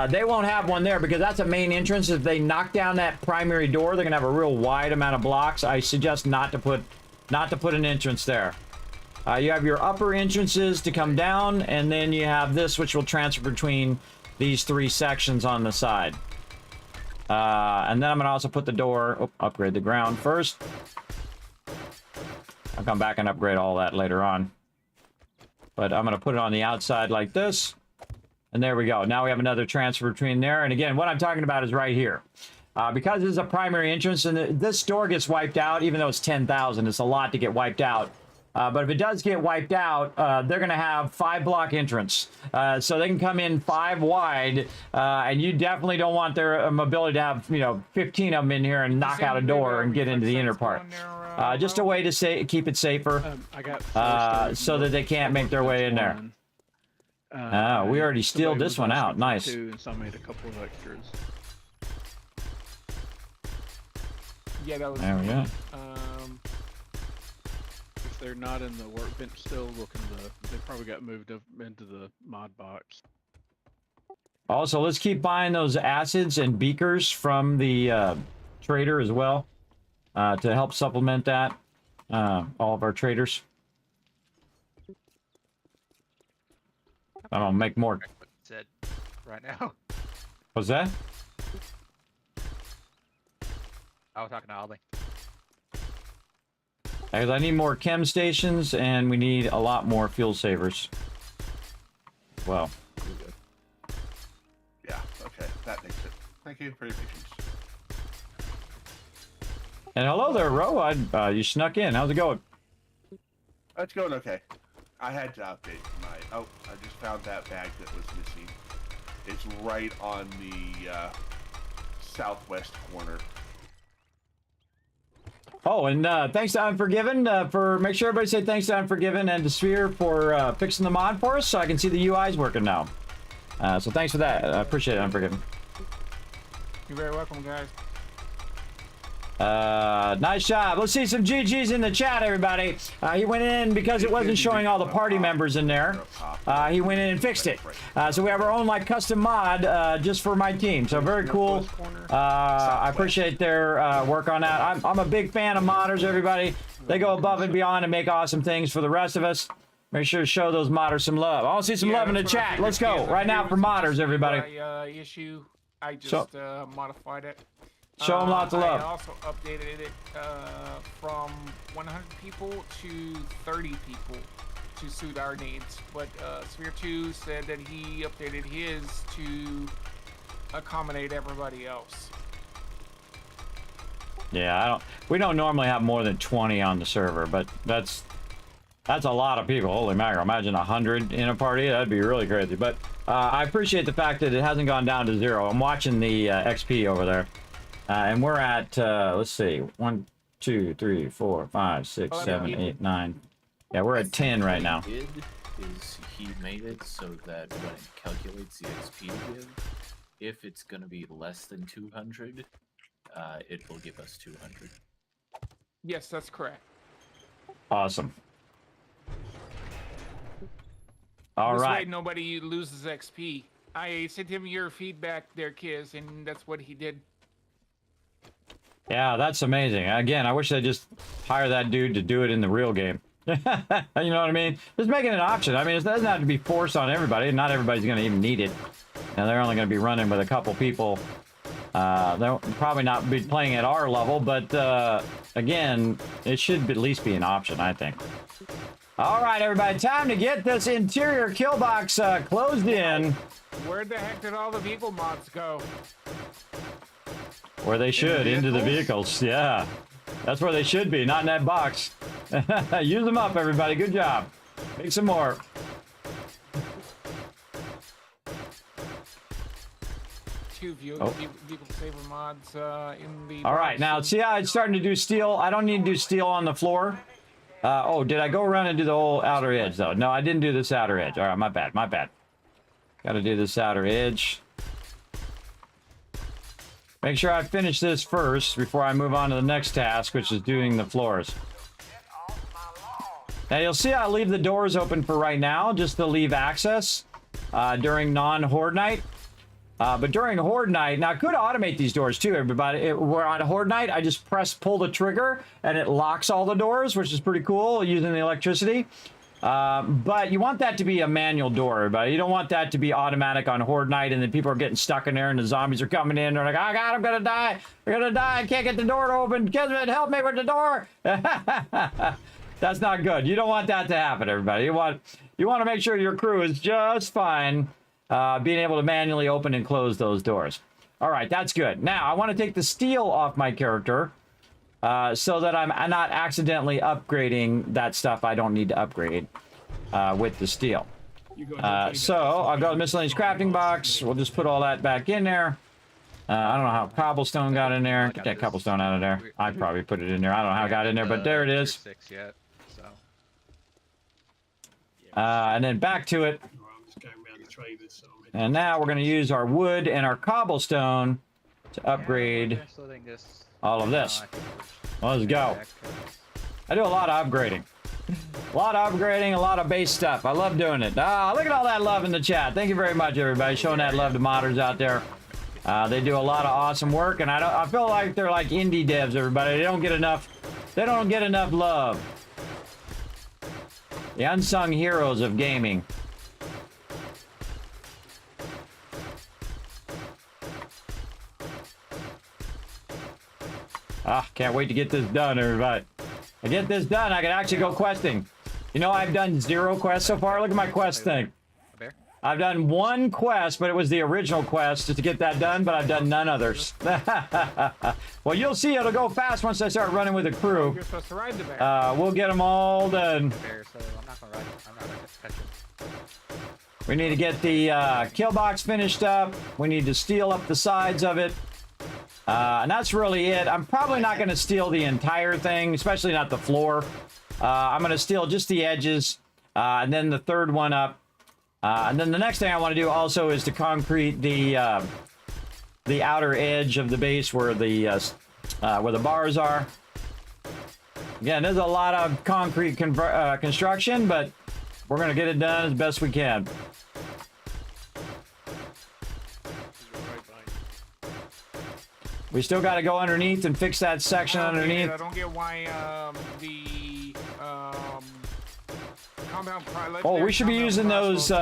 They won't have one there because that's a main entrance. If they knock down that primary door, they're gonna have a real wide amount of blocks. I suggest not to put an entrance there. You have your upper entrances to come down, and then you have this, which will transfer between these three sections on the side. And then I'm gonna also put the door, upgrade the ground first. I'll come back and upgrade all that later on. But I'm gonna put it on the outside like this. And there we go. Now we have another transfer between there. And again, what I'm talking about is right here. Because this is a primary entrance, and this door gets wiped out, even though it's 10,000, it's a lot to get wiped out. But if it does get wiped out, they're going to have 5-block entrance. So they can come in 5 wide, and you definitely don't want their ability to have, 15 of them in here and knock out a door and get into the inner part. Just a way to keep it safer, so that they can't make their way in there. We already stealed this one out. Nice. So I made a couple of extras. Yeah, that was. There we go. If they're not in the workbench still, they probably got moved up into the mod box. Also, let's keep buying those acids and beakers from the trader as well, to help supplement that. All of our traders. I'm gonna make more. Said right now. What's that? I was talking to Ollie. Because I need more chem stations, and we need a lot more fuel savers. Well. Yeah. Okay. That makes it. Thank you for your patience. And hello there, Ro. You snuck in. How's it going? It's going okay. I had to update my... Oh, I just found that bag that was missing. It's right on the southwest corner. Oh, and thanks to Unforgiven make sure everybody say thanks to Unforgiven and to Sphere for fixing the mod for us so I can see the UIs working now. So thanks for that. I appreciate it, Unforgiven. You're very welcome, guys. Nice job. Let's see some GGs in the chat, everybody. He went in because it wasn't showing all the party members in there. He went in and fixed it. So we have our own custom mod just for my team. So very cool. I appreciate their work on that. I'm a big fan of modders, everybody. They go above and beyond and make awesome things for the rest of us. Make sure to show those modders some love. I want to see some love in the chat. Let's go right now for modders, everybody. Issue. I just modified it. Show them lots of love. I also updated it from 100 people to 30 people to suit our needs. But Sphere 2 said that he updated his to accommodate everybody else. Yeah, we don't normally have more than 20 on the server, but that's a lot of people. Holy mackerel! Imagine 100 in a party. That'd be really crazy. But I appreciate the fact that it hasn't gone down to 0. I'm watching the XP over there. And we're at, let's see, 1, 2, 3, 4, 5, 6, 7, 8, 9. Yeah, we're at 10 right now. What he did is he made it so that when it calculates the XP to give, if it's going to be less than 200, it will give us 200. Yes, that's correct. Awesome. All this right. way nobody loses XP. I sent him your feedback there, Kiz, and that's what he did. Yeah, that's amazing. Again, I wish they'd just hire that dude to do it in the real game. You know what I mean? Just making it an option. I mean, it doesn't have to be forced on everybody. Not everybody's going to even need it. And they're only going to be running with a couple people. They'll probably not be playing at our level, but again, it should at least be an option, I think. All right, everybody, time to get this interior kill box closed in. Where the heck did all the vehicle mods go? Where they should, into the vehicles, yeah. That's where they should be, not in that box. Use them up, everybody. Good job. Make some more. Two vehicle saver mods in the. All right, now see how it's starting to do steel? I don't need to do steel on the floor. Oh, did I go around and do the whole outer edge, though? No, I didn't do this outer edge. All right, my bad, my bad. Got to do this outer edge. Make sure I finish this first before I move on to the next task, which is doing the floors. Now, you'll see I leave the doors open for right now, just to leave access during non-horde night. But during horde night, now I could automate these doors too, everybody. We're on horde night, I just pull the trigger, and it locks all the doors, which is pretty cool, using the electricity. But you want that to be a manual door, everybody. You don't want that to be automatic on horde night, and then people are getting stuck in there, and the zombies are coming in. They're like, oh God, I'm gonna die. I'm gonna die. I can't get the door to open. Kismet, help me with the door. That's not good. You don't want that to happen, everybody. You want to make sure your crew is just fine being able to manually open and close those doors. All right, that's good. Now, I want to take the steel off my character so that I'm not accidentally upgrading that stuff I don't need to upgrade with the steel. So, I've got a miscellaneous crafting box. We'll just put all that back in there. I don't know how cobblestone got in there. Get that cobblestone out of there. I probably put it in there. I don't know how it got in there, but there it is. And then back to it. And now we're going to use our wood and our cobblestone to upgrade all of this. Let's go. I do a lot of upgrading. A lot of upgrading, a lot of base stuff. I love doing it. Ah, look at all that love in the chat. Thank you very much, everybody, showing that love to modders out there. They do a lot of awesome work, and I feel like they're like indie devs, everybody. They don't get enough love. The unsung heroes of gaming. Ah, can't wait to get this done, everybody. I get this done, I can actually go questing. You know, I've done 0 quests so far. Look at my quest thing. I've done 1 quest, but it was the original quest just to get that done, but I've done none others. Well, you'll see it'll go fast once I start running with a crew. You're supposed to ride the bear. We'll get them all done. We need to get the kill box finished up. We need to steel up the sides of it. And that's really it. I'm probably not going to steal the entire thing, especially not the floor. I'm going to steal just the edges, and then the third one up. And then the next thing I want to do also is to concrete the outer edge of the base where the bars are. Again, there's a lot of concrete construction, but we're going to get it done as best we can. We still got to go underneath and fix that section underneath. I don't get why the compound. Oh, we should be using those. 16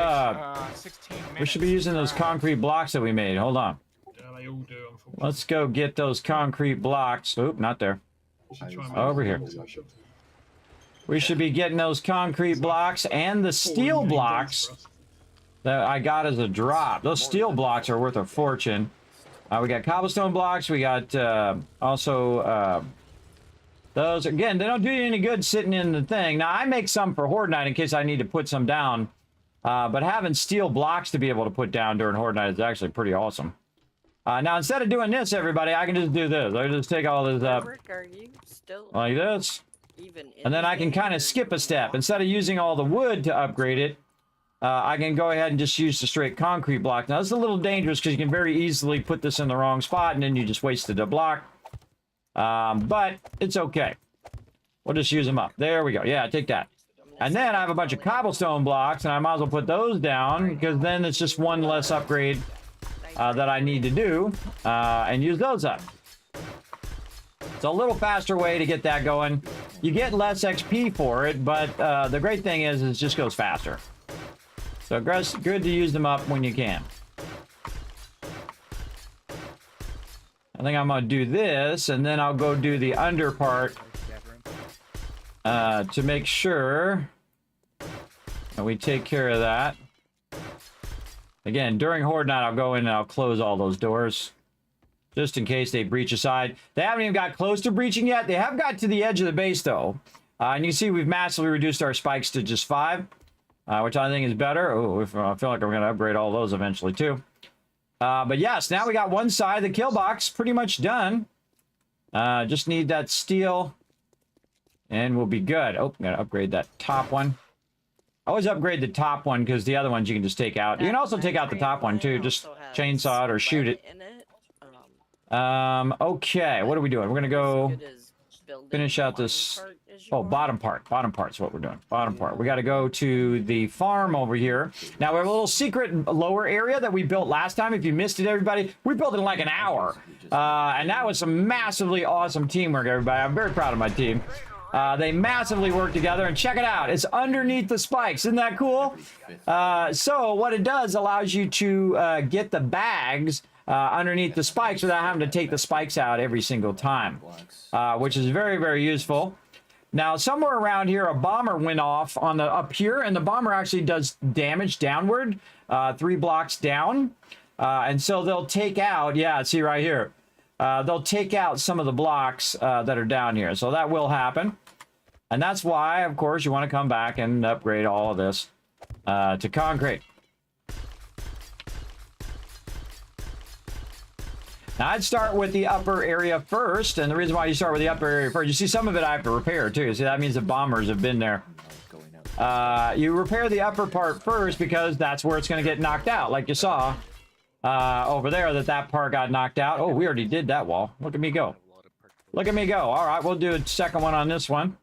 minutes. We should be using those concrete blocks that we made. Hold on. Yeah, they all do, unfortunately. Let's go get those concrete blocks. Oop, not there. Over here. We should be getting those concrete blocks and the steel blocks that I got as a drop. Those steel blocks are worth a fortune. We got cobblestone blocks. We got also those. Again, they don't do you any good sitting in the thing. Now, I make some for Horde Night in case I need to put some down. But having steel blocks to be able to put down during Horde Night is actually pretty awesome. Now, instead of doing this, everybody, I can just do this. I just take all this up Are you still like this. even in And then I can kind of skip a step. Instead of using all the wood to upgrade it, I can go ahead and just use the straight concrete block. Now, this is a little dangerous because you can very easily put this in the wrong spot and then you just wasted a block. But it's okay. We'll just use them up. There we go. Yeah, take that. And then I have a bunch of cobblestone blocks, and I might as well put those down because then it's just one less upgrade that I need to do and use those up. It's a little faster way to get that going. You get less XP for it, but the great thing is it just goes faster. So good to use them up when you can. I think I'm going to do this, and then I'll go do the under part to make sure that we take care of that. Again, during Horde Night, I'll go in and I'll close all those doors. just in case they breach a side. They haven't even got close to breaching yet. They have got to the edge of the base, though. And you can see we've massively reduced our spikes to just 5, which I think is better. Oh, I feel like I'm going to upgrade all those eventually, too. But yes, now we got one side of the kill box pretty much done. Just need that steel, and we'll be good. Oh, I'm going to upgrade that top one. Always upgrade the top one because the other ones you can just take out. You can also take out the top one too. Just chainsaw it or shoot it. Okay, what are we doing? We're gonna go finish out this. Oh, bottom part. Bottom part's what we're doing. Bottom part. We got to go to the farm over here. Now we have a little secret lower area that we built last time. If you missed it, everybody, we built it in like an hour, and that was some massively awesome teamwork, everybody. I'm very proud of my team. They massively work together, and check it out. It's underneath the spikes. Isn't that cool? So what it does allows you to get the bags underneath the spikes without having to take the spikes out every single time, which is very, very useful. Now, somewhere around here, a bomber went off on the up here, and the bomber actually does damage downward, 3 blocks down. And so they'll take out, yeah, see right here. They'll take out some of the blocks that are down here. So that will happen. And that's why, of course, you want to come back and upgrade all of this to concrete. Now, I'd start with the upper area first. And the reason why you start with the upper area first, you see some of it I have to repair, too. See, that means the bombers have been there. You repair the upper part first because that's where it's going to get knocked out, like you saw. Over there, that part got knocked out. Oh, we already did that wall. Look at me go. Look at me go. All right, we'll do a second one on this one.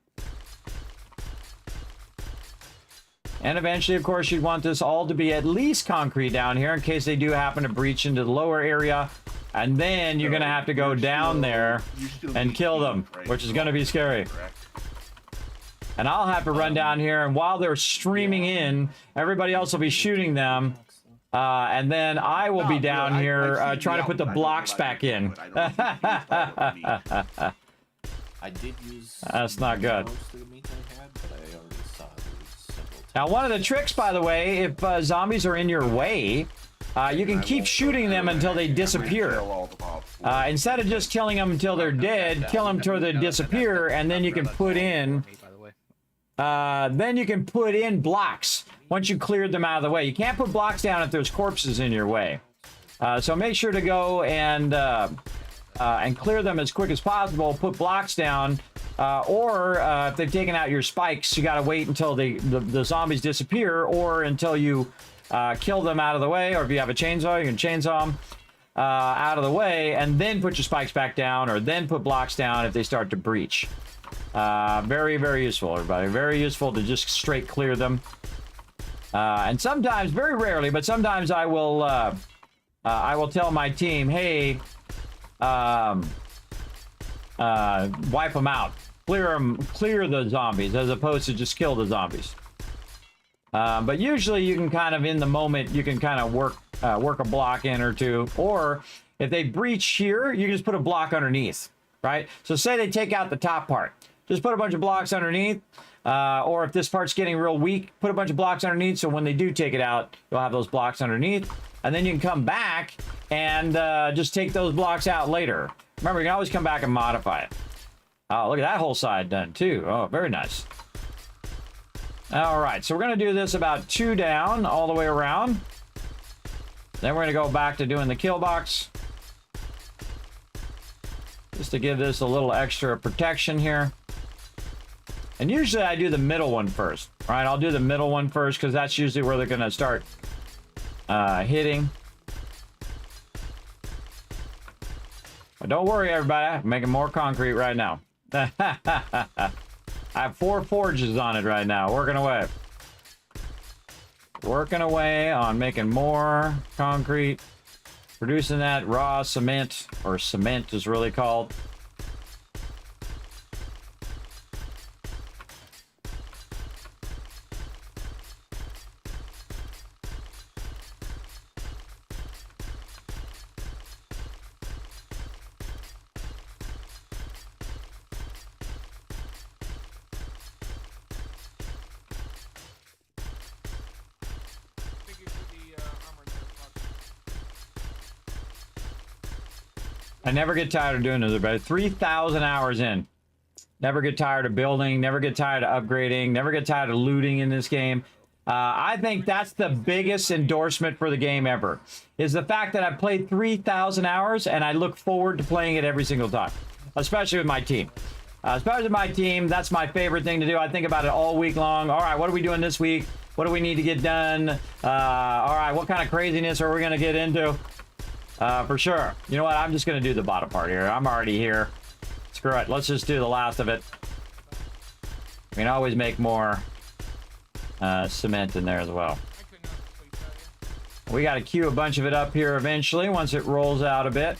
And eventually, of course, you'd want this all to be at least concrete down here in case they do happen to breach into the lower area. And then you're going to have to go down there and kill them, which is going to be scary. And I'll have to run down here, and while they're streaming in, everybody else will be shooting them. And then I will be down here trying to put the blocks back in. I did use. That's not good. Now, one of the tricks, by the way, if zombies are in your way, you can keep shooting them until they disappear. Instead of just killing them until they're dead, kill them until they disappear, and then you can put in. Then you can put in blocks once you cleared them out of the way. You can't put blocks down if there's corpses in your way. So make sure to go and clear them as quick as possible. Put blocks down, or if they've taken out your spikes, you got to wait until the zombies disappear, or until you kill them out of the way. Or if you have a chainsaw, you can chainsaw them out of the way, and then put your spikes back down, or then put blocks down if they start to breach. Very, very useful, everybody. Very useful to just straight clear them. And sometimes, very rarely, but sometimes I will tell my team, hey, wipe them out. Clear the zombies, as opposed to just kill the zombies. But usually you can kind of, in the moment, you can kind of work a block in or two. Or if they breach here, you can just put a block underneath, right? So say they take out the top part. Just put a bunch of blocks underneath. Or if this part's getting real weak, put a bunch of blocks underneath, so when they do take it out, you'll have those blocks underneath. And then you can come back and just take those blocks out later. Remember, you can always come back and modify it. Oh, look at that whole side done, too. Oh, very nice. All right, so we're going to do this about 2 down all the way around. Then we're going to go back to doing the kill box. Just to give this a little extra protection here. And usually I do the middle one first, right? I'll do the middle one first because that's usually where they're going to start hitting. But don't worry, everybody. I'm making more concrete right now. I have 4 forges on it right now, working away. Working away on making more concrete. Producing that raw cement, or cement is really called. I never get tired of doing this, everybody. 3,000 hours in. Never get tired of building, never get tired of upgrading, never get tired of looting in this game. I think that's the biggest endorsement for the game ever, is the fact that I've played 3,000 hours and I look forward to playing it every single time, especially with my team. Especially with my team, that's my favorite thing to do. I think about it all week long. All right, what are we doing this week? What do we need to get done? All right, what kind of craziness are we going to get into? For sure. You know what? I'm just going to do the bottom part here. I'm already here. Screw it. Let's just do the last of it. We can always make more cement in there as well. We got to queue a bunch of it up here eventually once it rolls out a bit.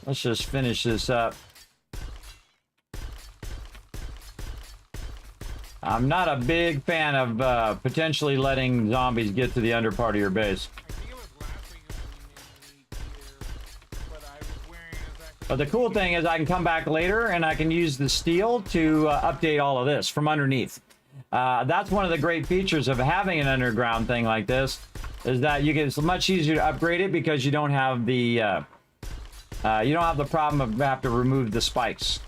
Let's just finish this up. I'm not a big fan of potentially letting zombies get to the under part of your base. But the cool thing is I can come back later and I can use the steel to update all of this from underneath. That's one of the great features of having an underground thing like this, is that it's much easier to upgrade it because you don't have the problem of having to remove the spikes.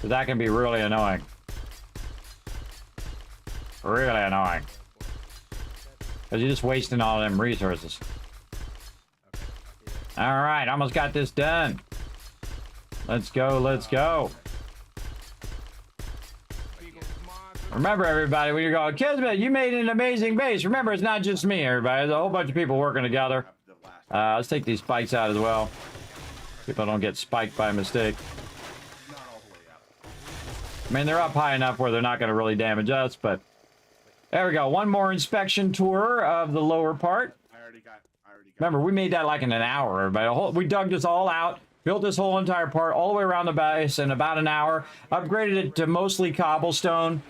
So that can be really annoying. Really annoying. Because you're just wasting all them resources. Alright, almost got this done. Let's go, let's go. Remember, everybody, when you're going, Kismet, you made an amazing base. Remember, it's not just me, everybody. There's a whole bunch of people working together. Let's take these spikes out as well. People don't get spiked by mistake. I mean, they're up high enough where they're not going to really damage us, but... There we go. One more inspection tour of the lower part. Remember, we made that like in an hour, everybody. We dug this all out, built this whole entire part all the way around the base in about an hour, upgraded it to mostly cobblestone,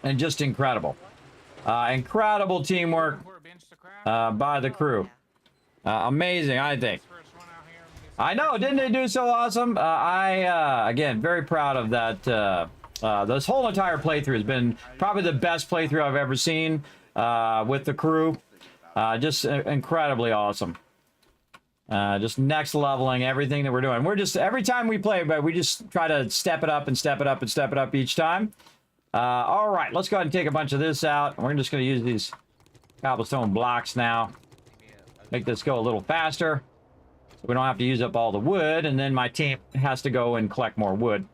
and just incredible. Incredible teamwork by the crew. Amazing, I think. I know, didn't they do so awesome? Again, very proud of that. This whole entire playthrough has been probably the best playthrough I've ever seen with the crew. Just incredibly awesome. Just next leveling everything that we're doing. We're just, every time we play, but we just try to step it up and step it up and step it up each time. All right, let's go ahead and take a bunch of this out. We're just going to use these cobblestone blocks now. Make this go a little faster, so we don't have to use up all the wood, and then my team has to go and collect more wood.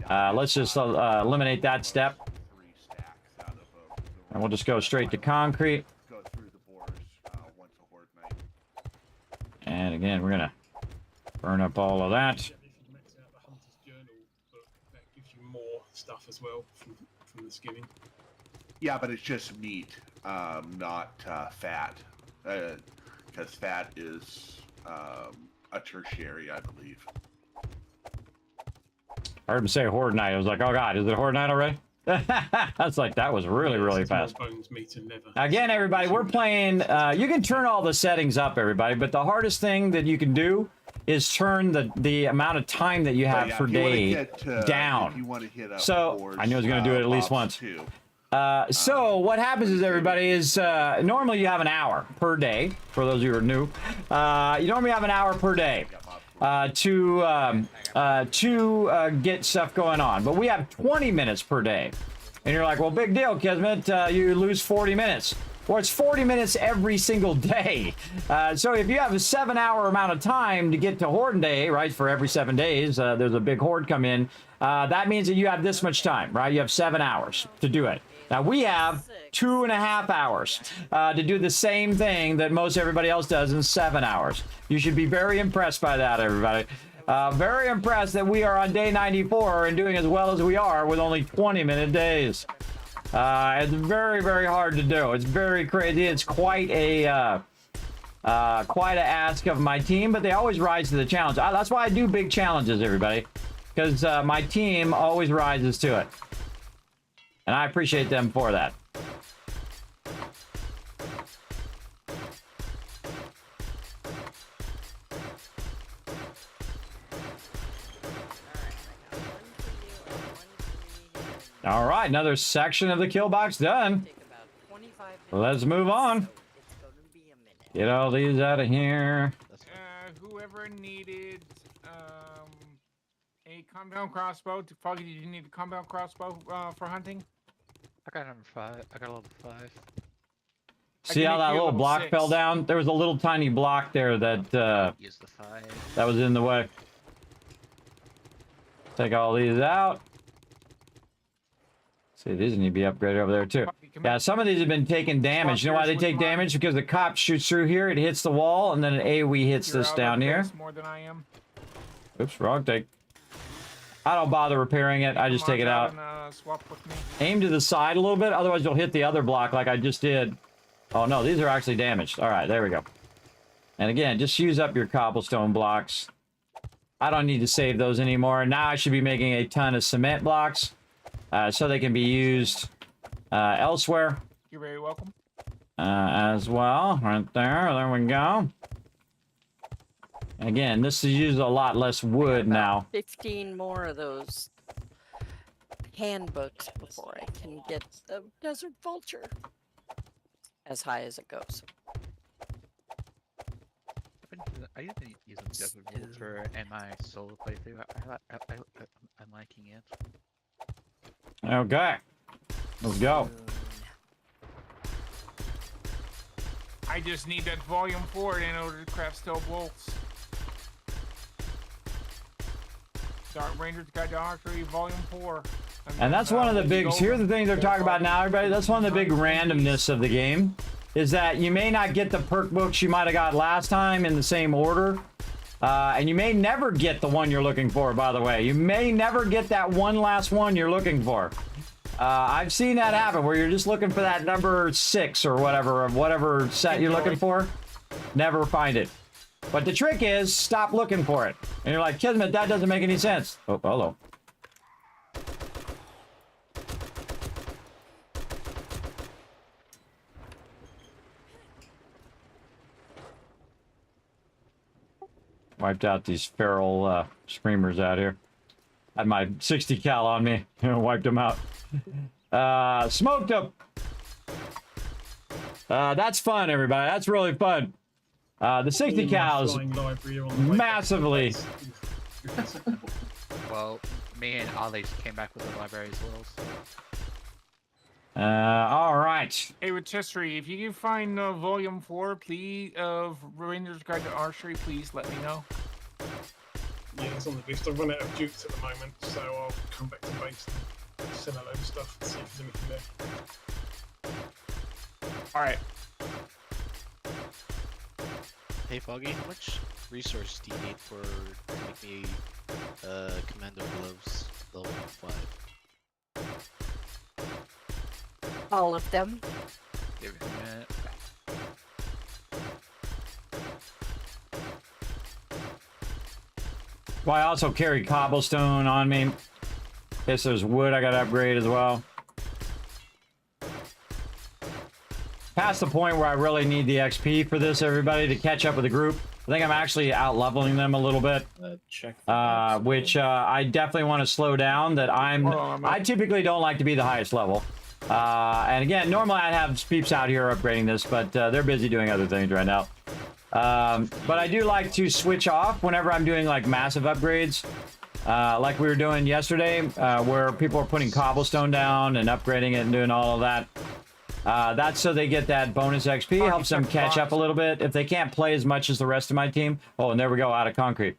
Let's just eliminate that step. And we'll just go straight to concrete. And again, we're gonna burn up all of that. That gives you more stuff as well from the skimming. Yeah, but it's just meat, not fat. Because fat is a tertiary, I believe. I heard him say Horde Night. I was like, oh god, is it Horde Night already? That's like, that was really, really fast. Bones, meat, and liver. Again, everybody, we're playing, you can turn all the settings up, everybody, but the hardest thing that you can do is turn the amount of time that you have per day down. So, I knew I was going to do it at least once. So, what happens is, everybody, is normally you have an hour per day, for those of you who are new. You normally have an hour per day to get stuff going on. But we have 20 minutes per day. And you're like, well, big deal, Kismet, you lose 40 minutes. Well, it's 40 minutes every single day. So if you have a 7-hour amount of time to get to Horde Day, right, for every 7 days, there's a big horde come in, that means that you have this much time, right? You have 7 hours to do it. Now, we have 2.5 hours to do the same thing that most everybody else does in 7 hours. You should be very impressed by that, everybody. Very impressed that we are on day 94 and doing as well as we are with only 20-minute days. It's very, very hard to do. It's very crazy. It's quite a ask of my team, but they always rise to the challenge. That's why I do big challenges, everybody, because my team always rises to it. And I appreciate them for that. All right, another section of the kill box done. Let's move on. Get all these out of here. whoever needed a compound crossbow. Foggy, did you need a compound crossbow for hunting? I got number 5. I got level 5. See how that little block 6. fell down? There was a little tiny block there that Use the 5. that was in the way. Take all these out. See, these need to be upgraded over there too. Yeah, some of these have been taking damage. You know why they take damage? Because the cop shoots through here, it hits the wall, and then an AoE hits this down here. More than I am. Oops, wrong take. I don't bother repairing it. I just take it out. And, swap with me. Aim to the side a little bit, otherwise you'll hit the other block like I just did. Oh no, these are actually damaged. All right, there we go. And again, just use up your cobblestone blocks. I don't need to save those anymore. Now I should be making a ton of cement blocks so they can be used elsewhere. You're very welcome. As well, right there. There we go. Again, this is using a lot less wood now. 15 more of those handbooks before I can get the desert vulture as high as it goes. I used to use them desert vulture in my solo playthrough. I'm liking it. Okay. Let's go. I just need that volume 4 in order to craft steel bolts. Dark Ranger's Guide to Archery, Volume 4. And that's one of the big, here's the thing they're talking about now, everybody. That's one of the big randomness of the game. Is that you may not get the perk books you might have got last time in the same order. And you may never get the one you're looking for, by the way. You may never get that one last one you're looking for. I've seen that happen where you're just looking for that number 6 or whatever, of whatever set you're looking for. Never find it. But the trick is, stop looking for it. And you're like, Kismet, that doesn't make any sense. Oh, hello. Wiped out these feral screamers out here. Had my 60 cal on me. Wiped them out. Smoked them. That's fun, everybody. That's really fun. The 60 cals massively. Well, me and Ollie came back with the library as well. So. All right. Hey, Rotisserie, if you can find Volume 4, please, of Ranger's Guide to Archery, please let me know. Yeah, it's on the list. I've run out of dukes at the moment, so I'll come back to base and sell a load of stuff and see if there's anything there. Alright. Hey Foggy, how much resource do you need for making me commando gloves level 5? All of them. Give me a minute. Well, I also carry cobblestone on me. Guess there's wood I gotta upgrade as well. Past the point where I really need the XP for this, everybody, to catch up with the group. I think I'm actually out-leveling them a little bit. Which I definitely want to slow down. That I typically don't like to be the highest level. And again, normally I'd have peeps out here upgrading this, but they're busy doing other things right now. But I do like to switch off whenever I'm doing like massive upgrades. Like we were doing yesterday, where people are putting cobblestone down and upgrading it and doing all of that. That's so they get that bonus XP, helps them catch up a little bit. If they can't play as much as the rest of my team. Oh, and there we go, out of concrete.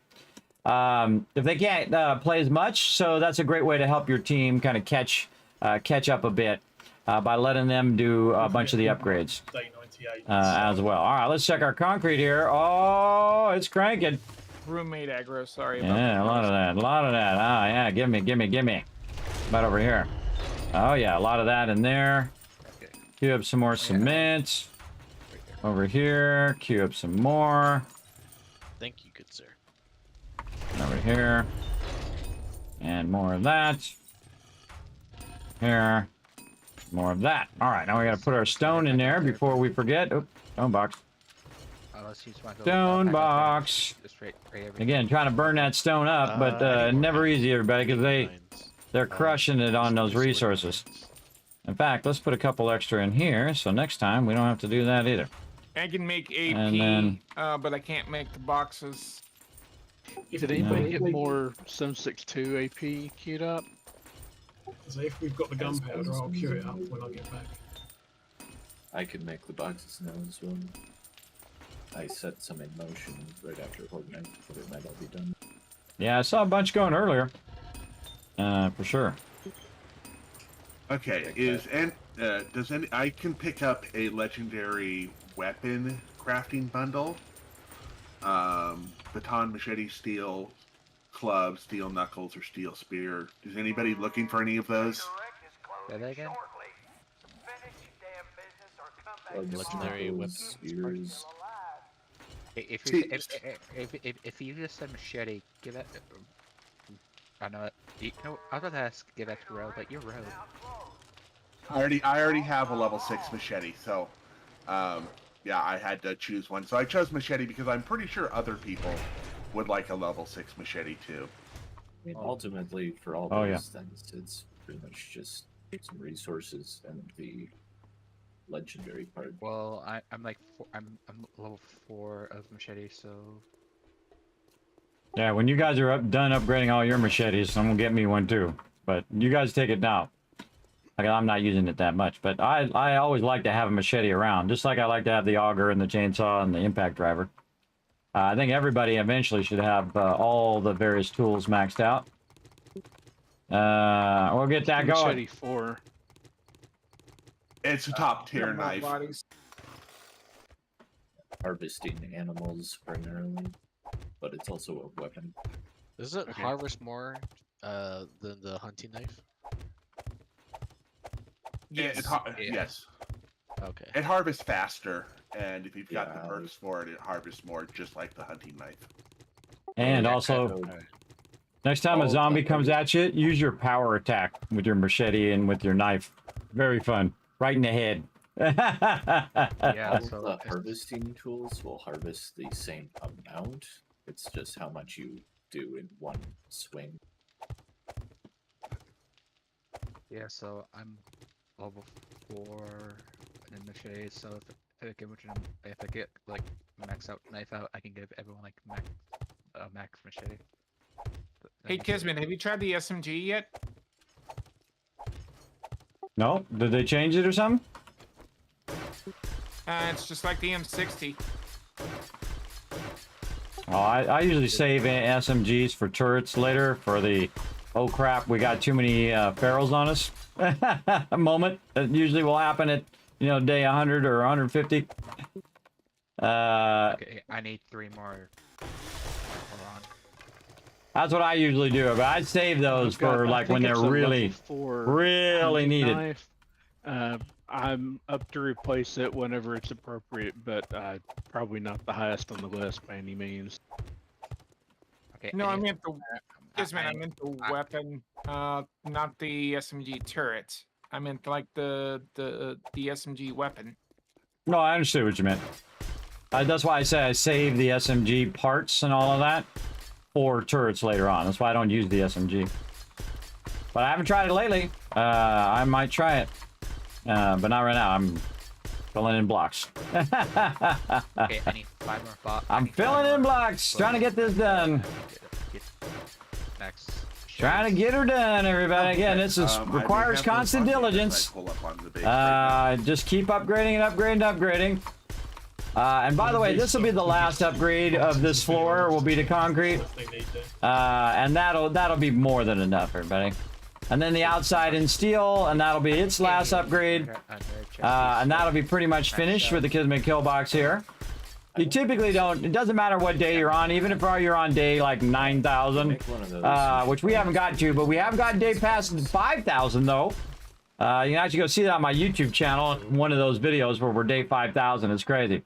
If they can't play as much, so that's a great way to help your team kind of catch up a bit by letting them do a bunch of the upgrades as well. All right, let's check our concrete here. Oh, it's cranking. Roommate aggro, sorry about Yeah, a lot of that, a lot of that. Ah, yeah, give me. About over here. Oh, yeah, a lot of that in there. Queue up some more cement. Over here, queue up some more. Thank you, good sir. And over here. And more of that. Here. More of that. All right, now we gotta put our stone in there before we forget. Oop, stone box. Stone box. Again, trying to burn that stone up, but never easy, everybody, because they're crushing it on those resources. In fact, let's put a couple extra in here, so next time we don't have to do that either. I can make AP, And then- but I can't make the boxes. Did anybody get more Sim 62 AP queued up? So if we've got the gunpowder, I'll queue it up when I get back. I can make the boxes now as well. I set some in motion right after Fortnite, but it might all be done. Yeah, I saw a bunch going earlier. For sure. Okay, does any I can pick up a legendary weapon crafting bundle. Baton, machete, steel, club, steel knuckles, or steel spear. Is anybody looking for any of those? Say that again? Legendary weapons. Spears. If you just said machete, give that. I know. You know, I was about to ask, give that to Rogue, but you're Rogue. I already have a level 6 machete, so yeah, I had to choose one. So I chose machete because I'm pretty sure other people would like a level 6 machete too. I mean, ultimately, for all those things, it's pretty much just some resources and the legendary part. Well, I'm like I'm level 4 of machete, so Yeah, when you guys are done upgrading all your machetes, I'm gonna get me one too. But you guys take it now. Like, I'm not using it that much, but I always like to have a machete around, just like I like to have the auger and the chainsaw and the impact driver. I think everybody eventually should have all the various tools maxed out. We'll get that going. Machete 4. It's a top tier knife. Harvesting animals primarily, but it's also a weapon. Does it harvest more than the hunting knife? Yes. Yes. Okay. It harvests faster, and if you've got the perks for it, it harvests more, just like the hunting knife. And also, next time a zombie comes at you, use your power attack with your machete and with your knife. Very fun. Right in the head. Yeah, so the harvesting tools will harvest the same amount. It's just how much you do in one swing. yeah. So I'm level 4 in machete. So if I get like max out knife out, I can give everyone like max machete. Hey Kismet, have you tried the SMG yet? No? Did they change it or something? It's just like the M60. Oh, I usually save SMGs for turrets later for the, oh crap, we got too many ferals on us a moment. That usually will happen at, you know, day 100 or 150. Okay, I need 3 more. Hold on. That's what I usually do, but I save those for like when they're really needed. I'm up to replace it whenever it's appropriate, but probably not the highest on the list by any means. Okay. No, I meant the Kismet. I meant the weapon, not the SMG turret. I meant like the SMG weapon. No, I understood what you meant. That's why I say I save the SMG parts and all of that for turrets later on. That's why I don't use the SMG. But I haven't tried it lately. I might try it. But not right now. I'm filling in blocks. Okay, I need 5 more blocks. I'm filling in blocks. Trying to get this done. Get next. Trying to get her done, everybody. Again, this is requires constant diligence. Just keep upgrading and upgrading and upgrading. And by the way, this will be the last upgrade of this floor. Will be to concrete, and that'll be more than enough, everybody. And then the outside in steel, and that'll be its last upgrade. And that'll be pretty much finished with the Kismet kill box here. You typically don't, it doesn't matter what day you're on, even if you're on day like 9,000, which we haven't got to, but we have got day past 5,000 though. You can actually go see that on my YouTube channel, one of those videos where we're day 5,000. It's crazy.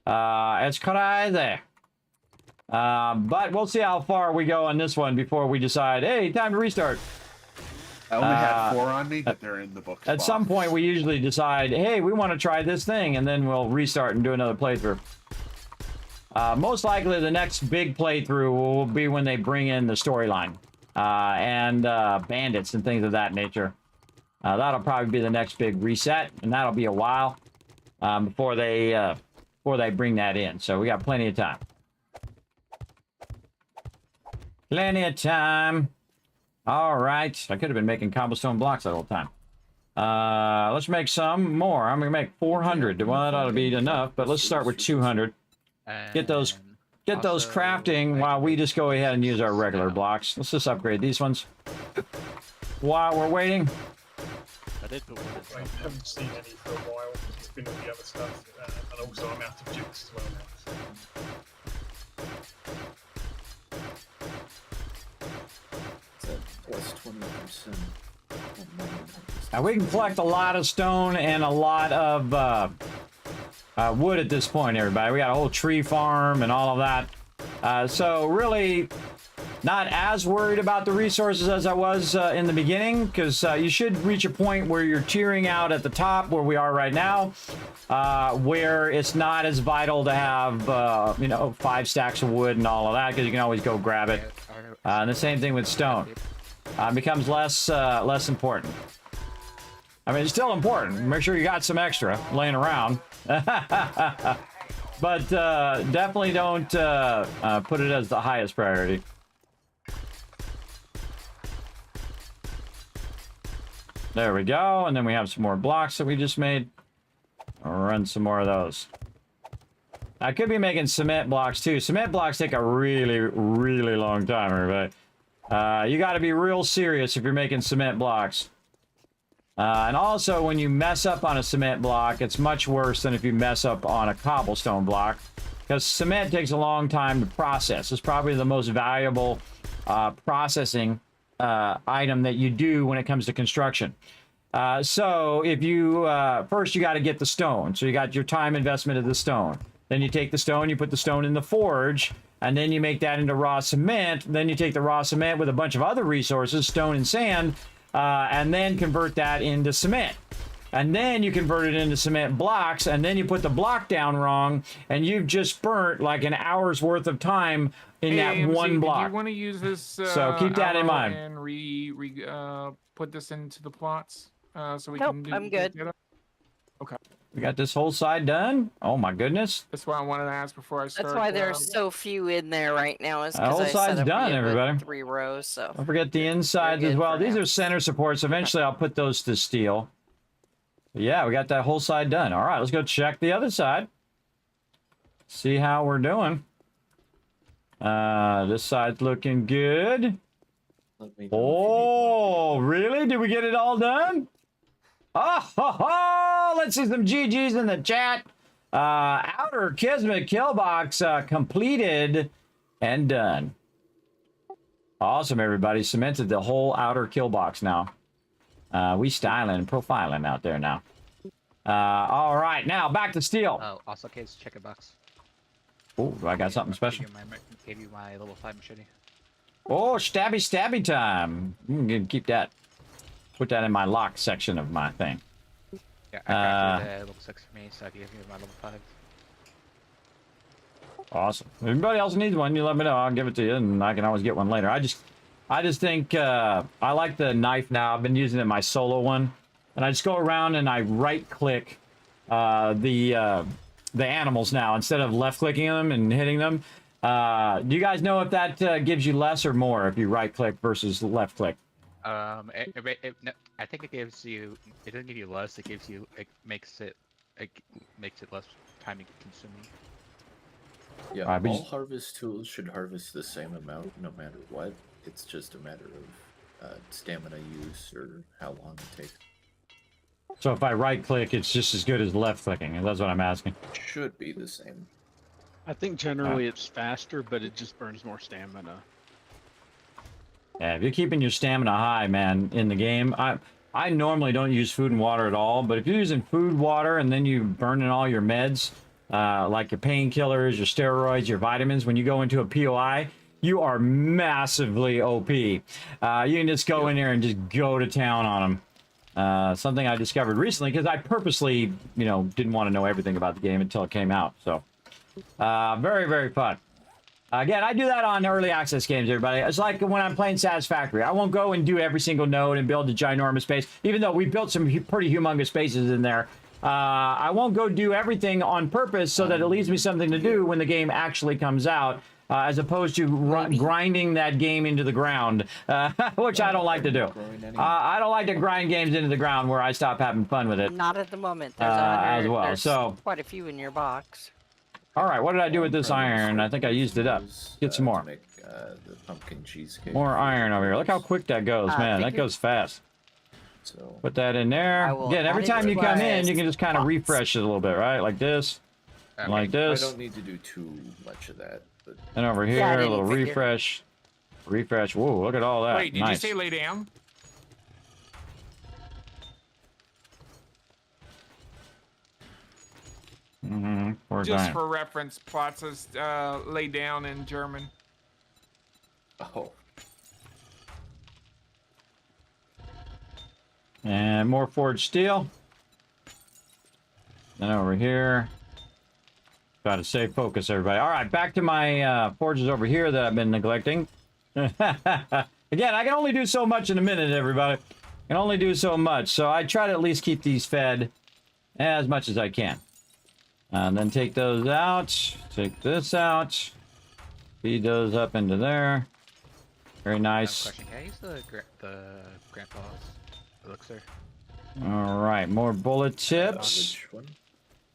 It's crazy. But we'll see how far we go on this one before we decide, hey, time to restart. I only had 4 on me, but they're in the book. At some point, we usually decide, hey, we want to try this thing, and then we'll restart and do another playthrough. Most likely, the next big playthrough will be when they bring in the storyline and bandits and things of that nature. That'll probably be the next big reset, and that'll be a while before they before they bring that in. So we got plenty of time. Plenty of time. All right. I could have been making cobblestone blocks that whole time. Let's make some more. I'm going to make 400. Well, that ought to be enough, but let's start with 200. Get those crafting while we just go ahead and use our regular blocks. Let's just upgrade these ones while we're waiting. I haven't seen any for a while. It's been all the other stuff, and also I'm out of jukes as well now. Plus 20%. Now we can collect a lot of stone and a lot of wood at this point, everybody. We got a whole tree farm and all of that. So really not as worried about the resources as I was in the beginning, because you should reach a point where you're tiering out at the top, where we are right now, where it's not as vital to have, you know, 5 stacks of wood and all of that, because you can always go grab it. And the same thing with stone. Becomes less important. I mean, it's still important. Make sure you got some extra laying around. But definitely don't put it as the highest priority. There we go. And then we have some more blocks that we just made. I'll run some more of those. I could be making cement blocks too. Cement blocks take a really, really long time, everybody. You got to be real serious if you're making cement blocks. And also, when you mess up on a cement block, it's much worse than if you mess up on a cobblestone block, because cement takes a long time to process. It's probably the most valuable processing item that you do when it comes to construction. So if you first you got to get the stone. So you got your time investment of the stone. Then you take the stone, you put the stone in the forge, and then you make that into raw cement. Then you take the raw cement with a bunch of other resources, stone and sand, and then convert that into cement. And then you convert it into cement blocks, and then you put the block down wrong, and you've just burnt like an hour's worth of time in that AMC, one block. Do you want to use this So keep that in mind. And put this into the plots so we Nope, can do I'm good. Okay. We got this whole side done. Oh my goodness. That's why I wanted to ask before I start. That's why there's so few in there right now. Is The because whole I side's set up done, it with everybody. 3 rows. So Don't forget the insides You're as good well. for These now. are center supports. Eventually, I'll put those to steel. But yeah, we got that whole side done. All right, let's go check the other side. See how we're doing. This side's looking good. Oh, really? Did we get it all done? Oh, ho, ho! Let's see some GGs in the chat. Outer Kismet Killbox completed and done. Awesome, everybody. Cemented the whole outer kill box now. We styling and profiling out there now. All right, now back to steel. Oh, also, case checker box. Oh, I got something special. Gave you my level 5 machete. Oh, stabby time. I'm gonna keep that. Put that in my lock section of my thing. Yeah, I crafted level 6 for me, so I can give you my level 5. Awesome. If anybody else needs one, you let me know. I'll give it to you, and I can always get one later. I just think I like the knife now. I've been using it in my solo one, and I just go around and I right-click the animals now instead of left-clicking them and hitting them. Do you guys know if that gives you less or more if you right-click versus left-click? No, I think it gives you. It doesn't give you less. It gives you. It makes it less time consuming. Yeah, All right, all harvest tools should harvest the same amount no matter what. It's just a matter of stamina use or how long it takes. So if I right-click, it's just as good as left-clicking, and that's what I'm asking. Should be the same. I think generally it's faster, but it just burns more stamina. Yeah, if you're keeping your stamina high, man, in the game, I normally don't use food and water at all, but if you're using food, water, and then you burning all your meds, like your painkillers, your steroids, your vitamins, when you go into a POI, you are massively OP. You can just go in there and just go to town on them. Something I discovered recently, because I purposely, didn't want to know everything about the game until it came out. So, very, very fun. Again, I do that on early access games, everybody. It's like when I'm playing Satisfactory. I won't go and do every single node and build a ginormous base, even though we built some pretty humongous bases in there. I won't go do everything on purpose so that it leaves me something to do when the game actually comes out, as opposed to grinding that game into the ground, which I don't like to do. I don't like to grind games into the ground where I stop having fun with it. Not at the moment. There's as well. There's So quite a few in your box. all right, what did I do with this iron? I think I used it up. Get some more. Make, the pumpkin cheesecake. More iron over here. Look how quick that goes, man. That goes fast. So put that in there. Again, every time you come in, you can just kind of refresh it a little bit, right? Like this, like this. I don't need to do too much of that. But... And over here, a little refresh. Refresh. Whoa, look at all that. Wait, did nice. you say lay down? Just for reference, Platz is lay down in German. Oh. And more forged steel. Then over here. Got to stay focused, everybody. All right, back to my forges over here that I've been neglecting. Again, I can only do so much in a minute, everybody. I can only do so much. So I try to at least keep these fed as much as I can. And then take those out. Take this out. Feed those up into there. Very nice. Question. Can I use the grandpa's elixir? All right, more bullet tips. Which one?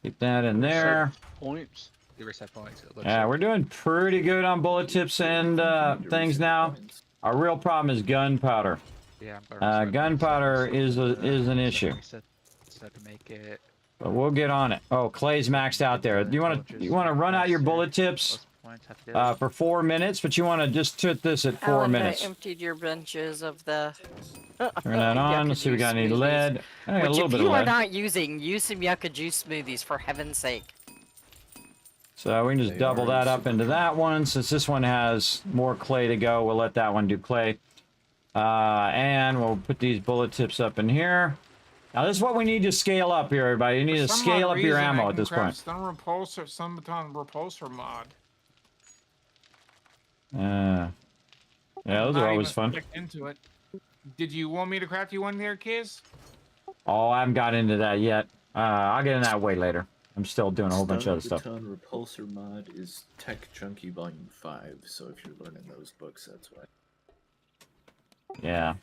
Keep that in there. Points. The reset points. Yeah, we're doing pretty good on bullet tips and things now. Our real problem is gunpowder. Yeah, gunpowder is an issue. Set to make it. But we'll get on it. Oh, Clay's maxed out there. Do you want to run out your bullet tips for 4 minutes? But you want to just put this at 4 minutes. I emptied your benches of the. Turn that on. Let's see if we got any lead. I got a little Which, bit if of you are lead. not using, use some yucca juice smoothies for heaven's sake. So we can just double that up into that one. Since this one has more clay to go, we'll let that one do clay. And we'll put these bullet tips up in here. Now this is what we need to scale up here, everybody. You need to scale up your ammo at this point. Some repulsor mod. Yeah, those are always fun. Into it. Did you want me to craft you one there, Kiz? Oh, I haven't got into that yet. I'll get into that way later. I'm still doing a whole bunch of other stuff. Baton repulsor mod is Tech Junkie Volume 5, so if you're learning those books, that's why. Yeah.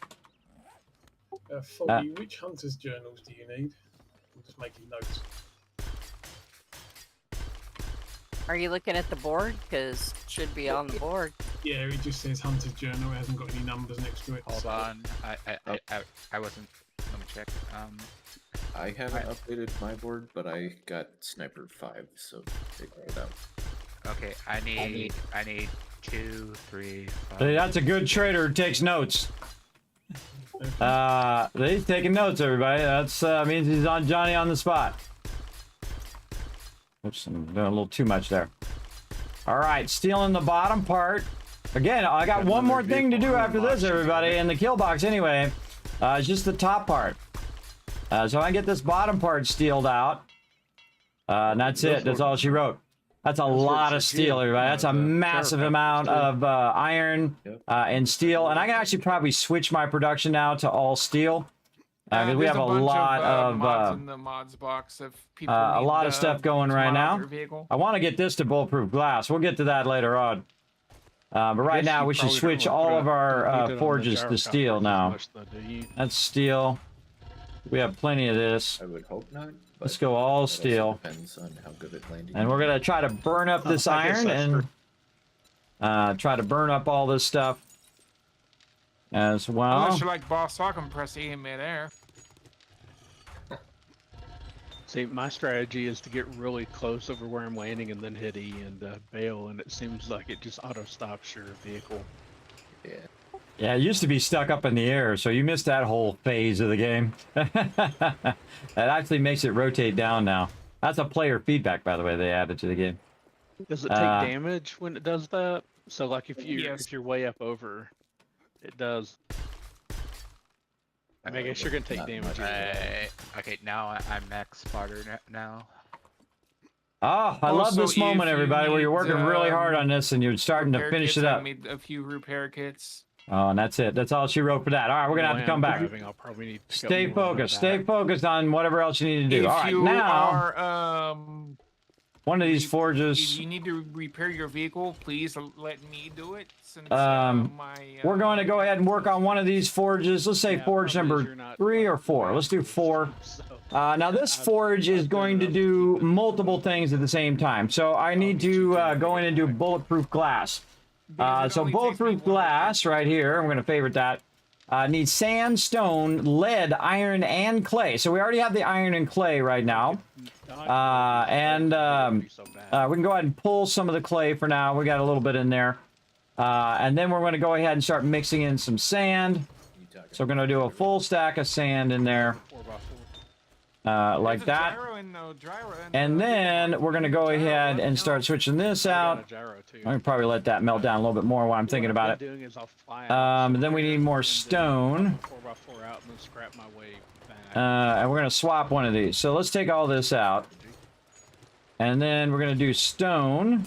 Foggy, which hunter's journals do you need? I'm just making notes. Are you looking at the board? Because it should be on the board. Yeah, it just says hunter's journal. It hasn't got any numbers next to it. Hold on. I wasn't. Let me check. I haven't updated my board, but I got Sniper 5, so figure it out. Okay, I need 2, 3, 5. Hey, that's a good trader who takes notes. He's taking notes, everybody. That's means he's on Johnny on the spot. Oops, I'm doing a little too much there. All right, stealing the bottom part. Again, I got one more thing to do after this, everybody, in the kill box anyway. It's just the top part. So I get this bottom part steeled out. And that's it. That's all she wrote. That's a lot of steel, everybody. That's a massive amount of iron and steel. And I can actually probably switch my production now to all steel. Because we have a lot of mods in the mods box if people a need, lot of stuff going right now. vehicle. I want to get this to bulletproof glass. We'll get to that later on. But right now, we should switch all of our forges to steel now. That's steel. We have plenty of this. I would hope not. Let's go all steel. Depends on how good at landing. And we're going to try to burn up this iron and try to burn up all this stuff as well. Unless you're like Boss Hawk and press E in midair. See, my strategy is to get really close over where I'm landing and then hit E and bail, and it seems like it just auto-stops your vehicle. Yeah. Yeah, it used to be stuck up in the air, so you missed that whole phase of the game. That actually makes it rotate down now. That's a player feedback, by the way, they added to the game. Does it take damage when it does that? So, like, if you're way up over, it does. I mean, I guess you're gonna take damage. Okay, now I'm max spotter now. Oh, I love this moment, everybody, where you're working really hard on this and you're starting to finish it up. I made a few repair kits. Oh, and that's it. That's all she wrote for that. All right, we're gonna have to come back. I'll probably need to Stay focused. Stay focused on whatever else you need to do. If All right, you now are, one of these if forges. you need to repair your vehicle, please let me do it. Since We're going to go ahead and work on one of these forges. Let's say forge number 3 or 4. Let's do 4. Now this forge is going to do multiple things at the same time. So I need to go in and do bulletproof glass. So bulletproof glass right here. I'm going to favorite that. Needs sand, stone, lead, iron, and clay. So we already have the iron and clay right now. We can go ahead and pull some of the clay for now. We got a little bit in there. And then we're going to go ahead and start mixing in some sand. So we're going to do a full stack of sand in there. Like that. And then we're going to go ahead and start switching this out. I can probably let that melt down a little bit more while I'm thinking about it. And then we need more stone. And we're going to swap one of these. So let's take all this out. And then we're going to do stone.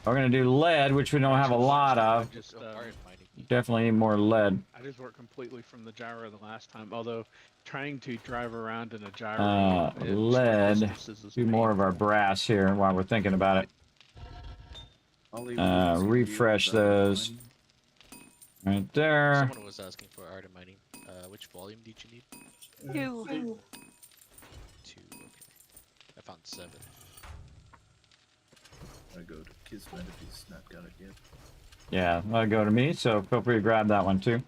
We're going to do lead, which we don't have a lot of. Definitely need more lead. I just worked completely from the gyro the last time, although trying to drive around in a gyro. Lead. Do more of our brass here while we're thinking about it. Refresh those. Right there. Someone was asking for art and mining. Which volume did you need? 2. 2, okay. I found 7. I go to Kismet if he's not got it yet. Yeah, that'll go to me, so feel free to grab that one too.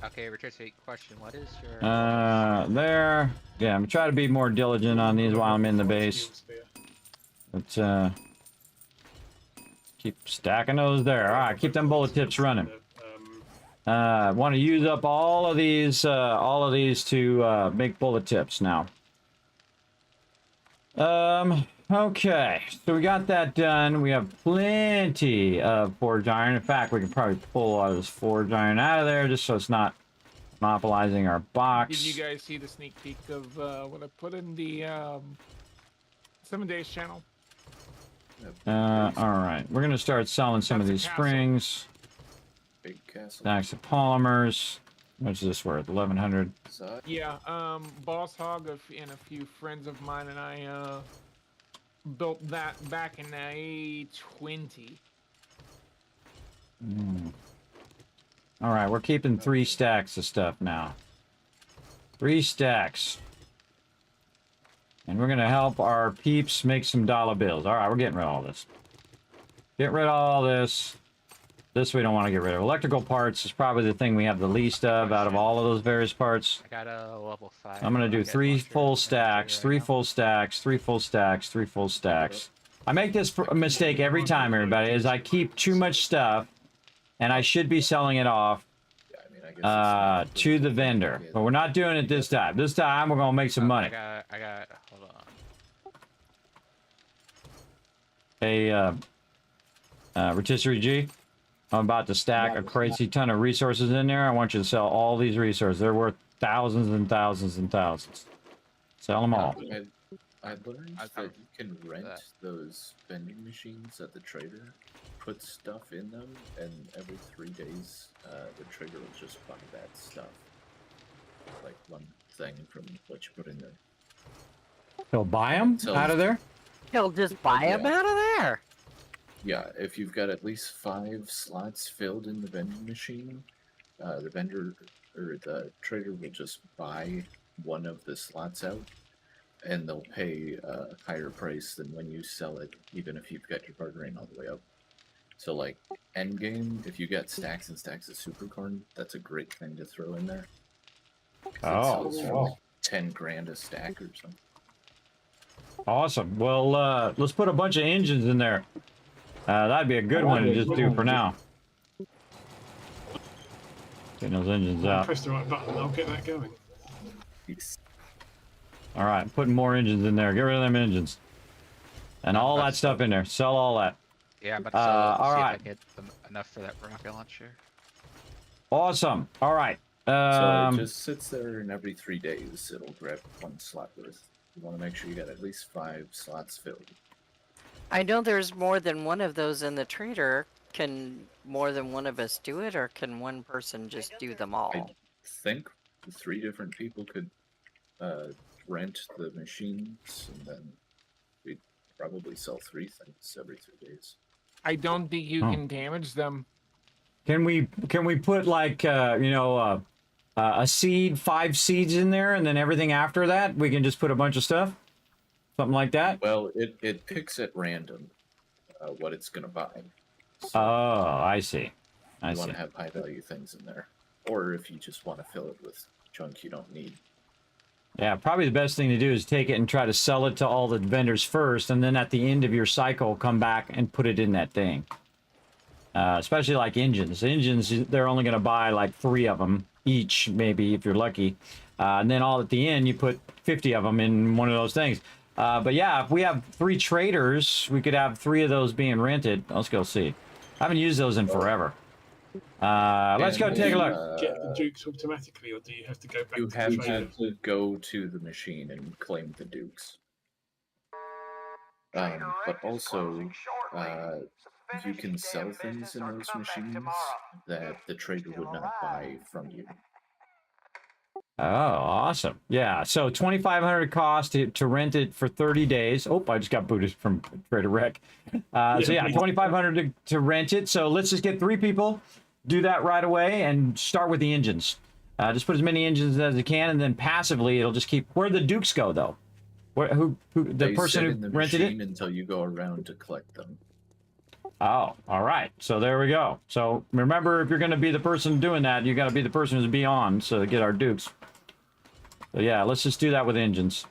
Okay, Richard, question. What is your... There. Yeah, I'm trying to be more diligent on these while I'm in the base. But, keep stacking those there. Alright, keep them bullet tips running. Want to use up all of these to make bullet tips now. Okay, so we got that done. We have plenty of forged iron. In fact, we can probably pull a lot of this forged iron out of there just so it's not monopolizing our box. Did you guys see the sneak peek of what I put in the 7 Days channel? Alright, we're going to start selling some of these springs. Big castle. Stacks of polymers. What's this worth? 1100. Yeah, Boss Hog and a few friends of mine and I built that back in A20. Alright, we're keeping 3 stacks of stuff now. 3 stacks. And we're going to help our peeps make some dollar bills. Alright, we're getting rid of all this. Get rid of all this. This we don't want to get rid of. Electrical parts is probably the thing we have the least of out of all of those various parts. I got a level 5. I'm going to do 3 full stacks, 3 full stacks, 3 full stacks, 3 full stacks. I make this mistake every time, everybody, is I keep too much stuff, and I should be selling it off to the vendor. But we're not doing it this time. This time, we're going to make some money. I got, hold on. Hey, Rotisserie G, I'm about to stack a crazy ton of resources in there. I want you to sell all these resources. They're worth thousands and thousands and thousands. Sell them all. I learned that you can rent those vending machines at the trader, put stuff in them, and every 3 days, the trader will just buy that stuff. Like one thing from what you put in there. He'll buy them out of there? He'll just buy them out of there? Yeah, if you've got at least 5 slots filled in the vending machine, the vendor or the trader will just buy one of the slots out, and they'll pay a higher price than when you sell it, even if you've got your bartering all the way up. So, like, end game, if you get stacks and stacks of super corn, that's a great thing to throw in there. Oh, like 10 grand a stack or something. Awesome. Well, let's put a bunch of engines in there. That'd be a good one to just do for now. Getting those engines out. Press the right button, I'll get that going. All right, putting more engines in there. Get rid of them engines. And all that stuff in there. Sell all that. Yeah, but all see right. if I get enough for that rocket launcher. Awesome. All right. So it just sits there, and every 3 days it'll grab 1 slot worth. You want to make sure you got at least 5 slots filled. I know there's more than one of those in the trader. Can more than one of us do it, or can one person just do them all? I think 3 different people could rent the machines, and then we'd probably sell 3 things every 3 days. I don't think you can damage them. Can we put like a seed, 5 seeds in there, and then everything after that we can just put a bunch of stuff, something like that? Well, it picks at random what it's gonna buy. So I see. You want to have high value things in there, or if you just want to fill it with junk you don't need. Yeah, probably the best thing to do is take it and try to sell it to all the vendors first, and then at the end of your cycle, come back and put it in that thing. Especially like engines. Engines, they're only going to buy like 3 of them each, maybe, if you're lucky. And then all at the end, you put 50 of them in one of those things. But yeah, if we have 3 traders, we could have 3 of those being rented. Let's go see. I haven't used those in forever. Let's go take a look. Get the dukes automatically, or do you have to go back You to have the trader? to go to the machine and claim the dukes. But also, you can sell things in those machines that the trader would not buy from you. Oh, awesome. Yeah, so $2,500 cost to rent it for 30 days. Oh, I just got booted from Trader Rec. So yeah, $2,500 to rent it. So let's just get 3 people, do that right away, and start with the engines. Just put as many engines as you can, and then passively it'll just keep. Where'd the Dukes go, though? Who the person who rented it? Until you go around to collect them. Oh, all right. So there we go. So remember, if you're going to be the person doing that, you got to be the person who's beyond, so to get our Dukes. So yeah, let's just do that with engines.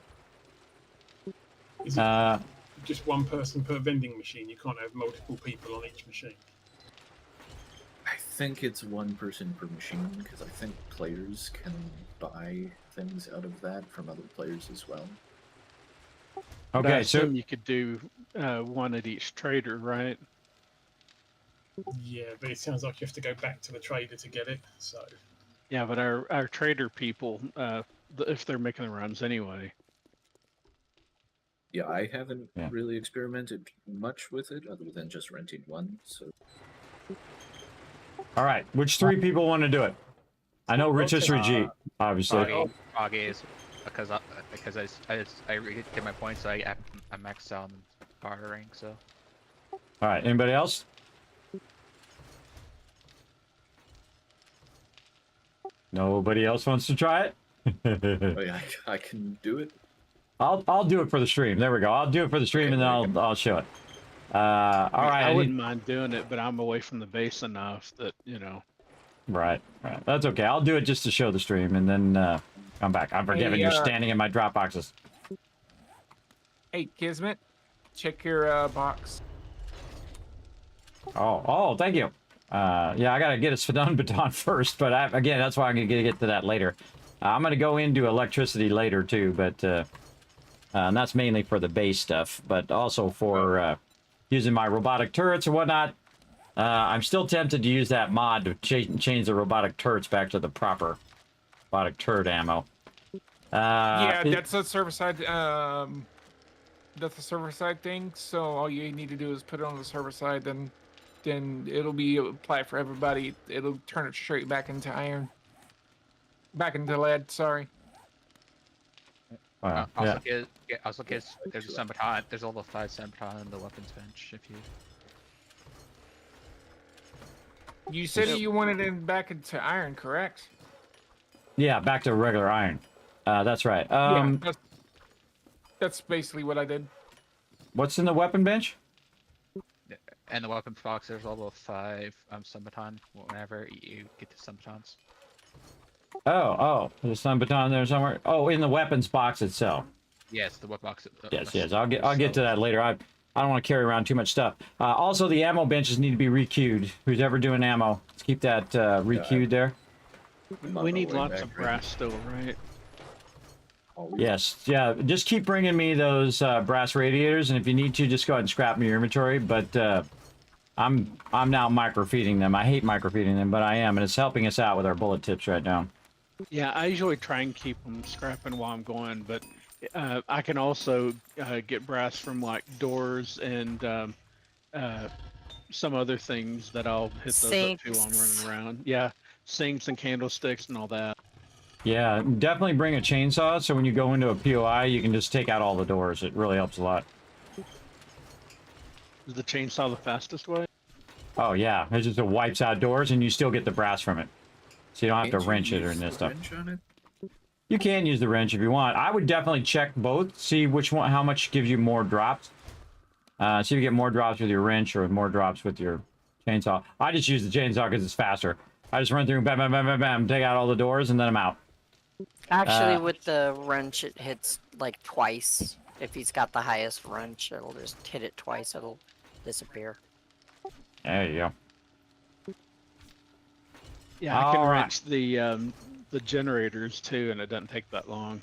Is it just one person per vending machine? You can't have multiple people on each machine. I think it's 1 person per machine, because I think players can buy things out of that from other players as well. Okay, so you could do 1 at each trader, right? Yeah, but it sounds like you have to go back to the trader to get it. So. Yeah, but our trader people, if they're making the runs anyway. Yeah, I haven't really experimented much with it, other than just renting 1. So. All right, which 3 people want to do it? I know Richest G, obviously. Foggy is because I get my points, so I maxed out on bartering. So. All right, anybody else? Nobody else wants to try it? Oh yeah, I can do it. I'll do it for the stream. There we go. I'll do it for the stream, and then I'll show it. All right. I wouldn't mind doing it, but I'm away from the base enough that Right. That's okay. I'll do it just to show the stream, and then come back. I'm forgiving you're standing in my drop boxes. Hey, Kismet, check your box. Oh, thank you. Yeah, I gotta get a Svedon baton first, but again, that's why I'm gonna get to that later. I'm gonna go into electricity later too, but and that's mainly for the base stuff, but also for using my robotic turrets and whatnot. I'm still tempted to use that mod to change the robotic turrets back to the proper robotic turret ammo. Yeah, that's a server side. That's a server side thing. So all you need to do is put it on the server side, then it'll be applied for everybody. It'll turn it straight back into iron. Back into lead. Sorry. Also, there's a Sembaton. There's all the 5 Sembaton in the weapons bench. If you said you wanted it back into iron, correct? Yeah, back to regular iron. That's right. Yeah, that's basically what I did. What's in the weapon bench? And the weapons box, there's all the 5 Sembaton. Whenever you get to Sembatons. Oh, there's some baton there somewhere. Oh, in the weapons box itself. Yes, the weapon box. Yes. I'll get to that later. I don't want to carry around too much stuff. Also, the ammo benches need to be requeued. Who's ever doing ammo, let's keep that requeued there. We need lots of brass still, right? Yes, yeah. Just keep bringing me those brass radiators, and if you need to, just go ahead and scrap them in your inventory. But I'm now microfeeding them. I hate microfeeding them, but I am, and it's helping us out with our bullet tips right now. Yeah, I usually try and keep them scrapping while I'm going, but I can also get brass from like doors and some other things that I'll hit those up to while I'm running around. Yeah, sinks and candlesticks and all that. Yeah, definitely bring a chainsaw so when you go into a POI, you can just take out all the doors. It really helps a lot. Is the chainsaw the fastest way? Oh yeah, it just wipes out doors and you still get the brass from it. So you don't have to wrench it or this stuff. You can use the wrench if you want. I would definitely check both, see which one, how much gives you more drops. See if you get more drops with your wrench or more drops with your chainsaw. I just use the chainsaw because it's faster. I just run through, bam, bam, bam, bam, bam, take out all the doors, and then I'm out. Actually, with the wrench, it hits like twice. If he's got the highest wrench, it'll just hit it twice. It'll disappear. There you go. Yeah, I can wrench the generators too, and it doesn't take that long.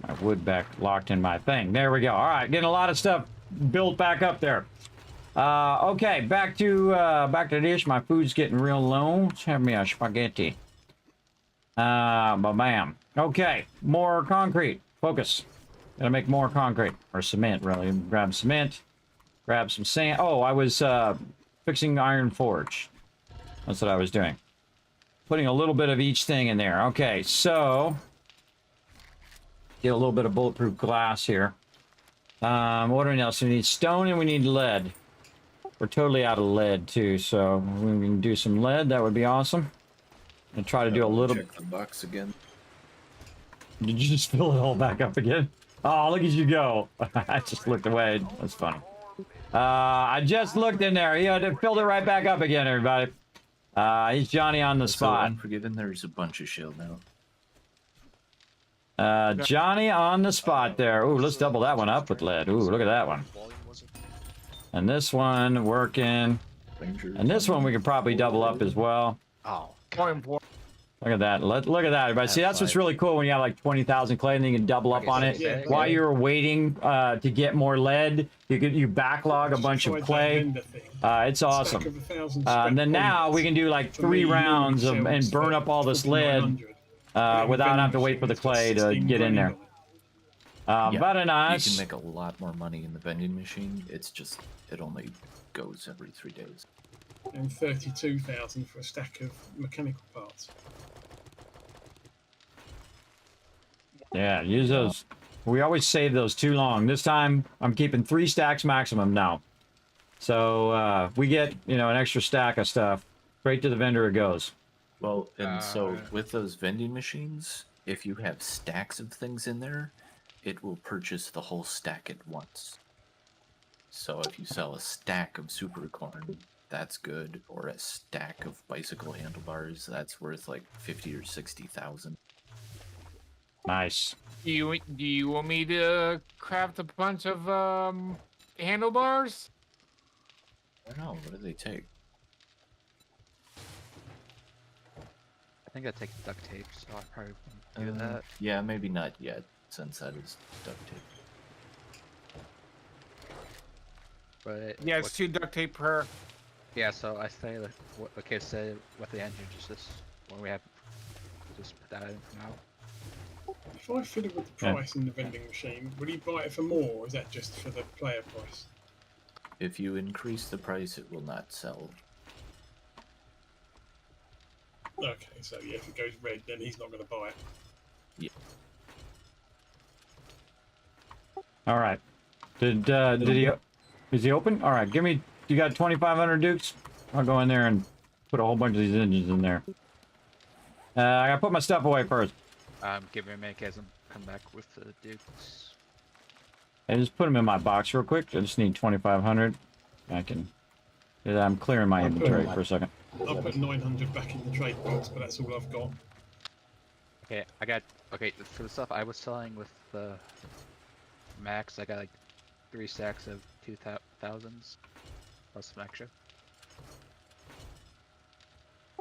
My wood back locked in my thing. There we go. All right, getting a lot of stuff built back up there. Okay, back to the dish. My food's getting real low. Let's have me a spaghetti. Bam. Okay, more concrete. Focus. Gotta make more concrete or cement, really. Grab cement. Grab some sand. Oh, I was fixing the iron forge. That's what I was doing. Putting a little bit of each thing in there. Okay, so get a little bit of bulletproof glass here. What else? We need stone and we need lead. We're totally out of lead too, so we can do some lead. That would be awesome. And try to do a little. Check the box again. Did you just fill it all back up again? Oh, look at you go! I just looked away. That's funny. I just looked in there. You filled it right back up again, everybody. He's Johnny on the spot. Unforgiven, there's a bunch of shield now. Johnny on the spot there. Ooh, let's double that one up with lead. Ooh, look at that one. And this one working. And this one we could probably double up as well. Oh, look at that. Look at that, everybody. See, that's what's really cool when you have like 20,000 clay and then you can double up on it. Yeah, While you're waiting to get more lead, you backlog a bunch of clay. It's awesome. And then now we can do like 3 rounds and burn up all this lead without having to wait for the clay to get in there. Very nice. You can make a lot more money in the vending machine. It's just, it only goes every 3 days. And 32,000 for a stack of mechanical parts. Yeah, use those. We always save those too long. This time, I'm keeping 3 stacks maximum now. So we get, an extra stack of stuff. Straight to the vendor it goes. Well, and so with those vending machines, if you have stacks of things in there, it will purchase the whole stack at once. So if you sell a stack of super corn, that's good, or a stack of bicycle handlebars, that's worth like 50 or 60,000. Nice. Do you want me to craft a bunch of handlebars? I don't know. What do they take? I think I take duct tape, so I probably wouldn't do that. Yeah, maybe not yet, since that is duct tape. But Yeah, it's 2 duct tape per. Yeah, so I say that. Okay, say with the engine, just this when we have, just put that in for now. If I fiddle with the price in the vending machine, will he buy it for more, or is that just for the player price? If you increase the price, it will not sell. Okay, so yeah, if it goes red, then he's not going to buy it. Yeah. All right. Did he? Is he open? All right. Give me. You got 2,500 Dukes? I'll go in there and put a whole bunch of these engines in there. I gotta put my stuff away first. Give me a minute, guys. I'm come back with the Dukes. I just put them in my box real quick. I just need 2,500. I can. I'm clearing my inventory for a second. I'll put 900 back in the trade box, but that's all I've got. Okay, I got. Okay, for the stuff I was selling with the max, I got like 3 stacks of 2,000s plus some extra.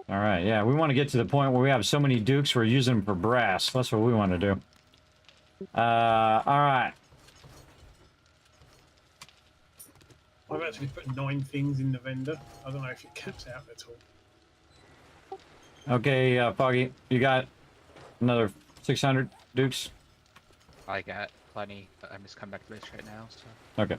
All right, yeah, we want to get to the point where we have so many Dukes we're using them for brass. That's what we want to do. All right. I've actually put 9 things in the vendor. I don't know if it caps out at all. Okay, Foggy, you got another 600 Dukes? I got plenty, but I'm just coming back to base right now. So. Okay.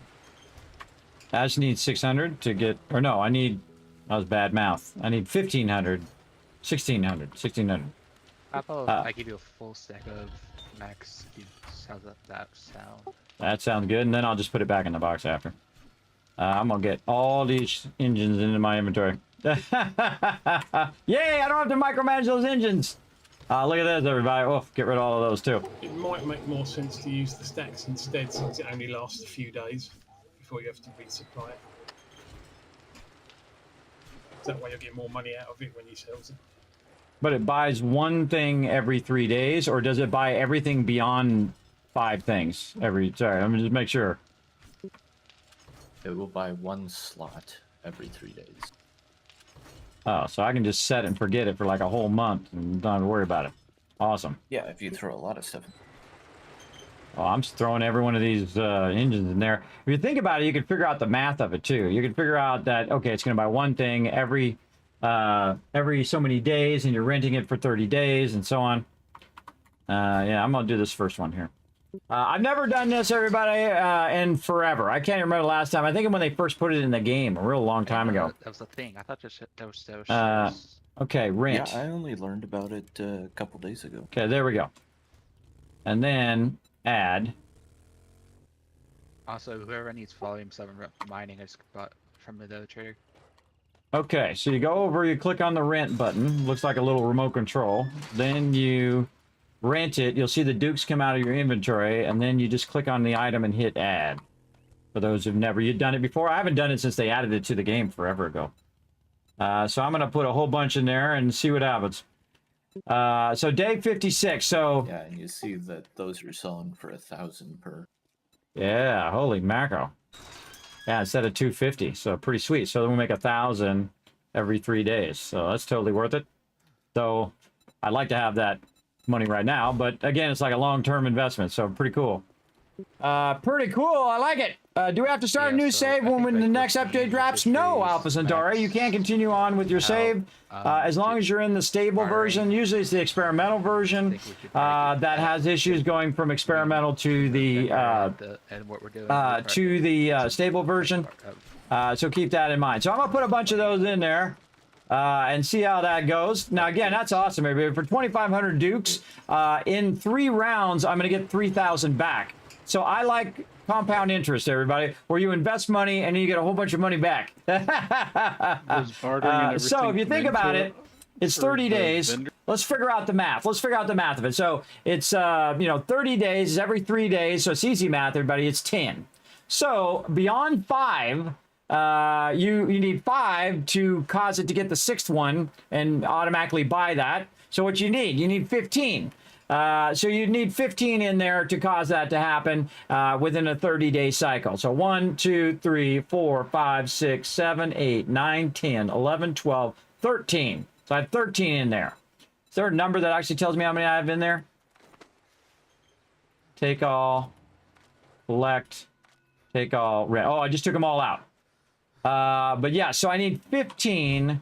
I just need 600 to get, or no, I need, that was bad mouth. I need 1,500, 1,600. How about I give you a full stack of max cubes? How's that sound? That sounds good, and then I'll just put it back in the box after. I'm gonna get all these engines into my inventory. Yay! I don't have to micromanage those engines. Look at this, everybody. Oh, get rid of all of those too. It might make more sense to use the stacks instead, since it only lasts a few days before you have to resupply it. That way you'll get more money out of it when you sell it. But it buys one thing every 3 days, or does it buy everything beyond 5 things every? Sorry, let me just make sure. It will buy 1 slot every 3 days. Oh, so I can just set it and forget it for like a whole month and don't have to worry about it. Awesome. Yeah, if you throw a lot of stuff in. Oh, I'm just throwing every one of these engines in there. If you think about it, you can figure out the math of it too. You can figure out that, okay, it's going to buy one thing every so many days, and you're renting it for 30 days and so on. Yeah, I'm going to do this first one here. I've never done this, everybody, in forever. I can't remember the last time. I think when they first put it in the game, a real long time ago. That was the thing. I thought that was okay, rent. Yeah, I only learned about it a couple days ago. Okay, there we go. And then add. Also, whoever needs volume 7 mining, I just bought from the other trader. Okay, so you go over, you click on the rent button. Looks like a little remote control. Then you rent it. You'll see the Dukes come out of your inventory, and then you just click on the item and hit add. For those who've never done it before, I haven't done it since they added it to the game forever ago. So I'm going to put a whole bunch in there and see what happens. So day 56. So yeah, and you see that those are selling for 1,000 per. Yeah, holy mackerel. Yeah, instead of 250, so pretty sweet. So then we make 1,000 every 3 days. So that's totally worth it. So I'd like to have that money right now, but again, it's like a long-term investment, so pretty cool. Pretty cool. I like it. Do we have to start a new save when the next update drops? No, Alpha Centauri. You can't continue on with your save as long as you're in the stable version. Usually it's the experimental version that has issues going from experimental to the stable version. So keep that in mind. So I'm gonna put a bunch of those in there. And see how that goes. Now, again, that's awesome, everybody. For 2,500 Dukes, in 3 rounds, I'm going to get 3,000 back. So I like compound interest, everybody, where you invest money and you get a whole bunch of money back. So if you think about it, it's 30 days. Let's figure out the math. Let's figure out the math of it. So it's, 30 days, every 3 days. So it's easy math, everybody. It's 10. So beyond 5... you need 5 to cause it to get the 6th one and automatically buy that. So what you need 15. So you need 15 in there to cause that to happen within a 30-day cycle. So 1, 2, 3, 4, 5, 6, 7, 8, 9, 10, 11, 12, 13. So I have 13 in there. Is there a number that actually tells me how many I have in there? Take all, collect, take all, rent. Oh, I just took them all out. But yeah, so I need 15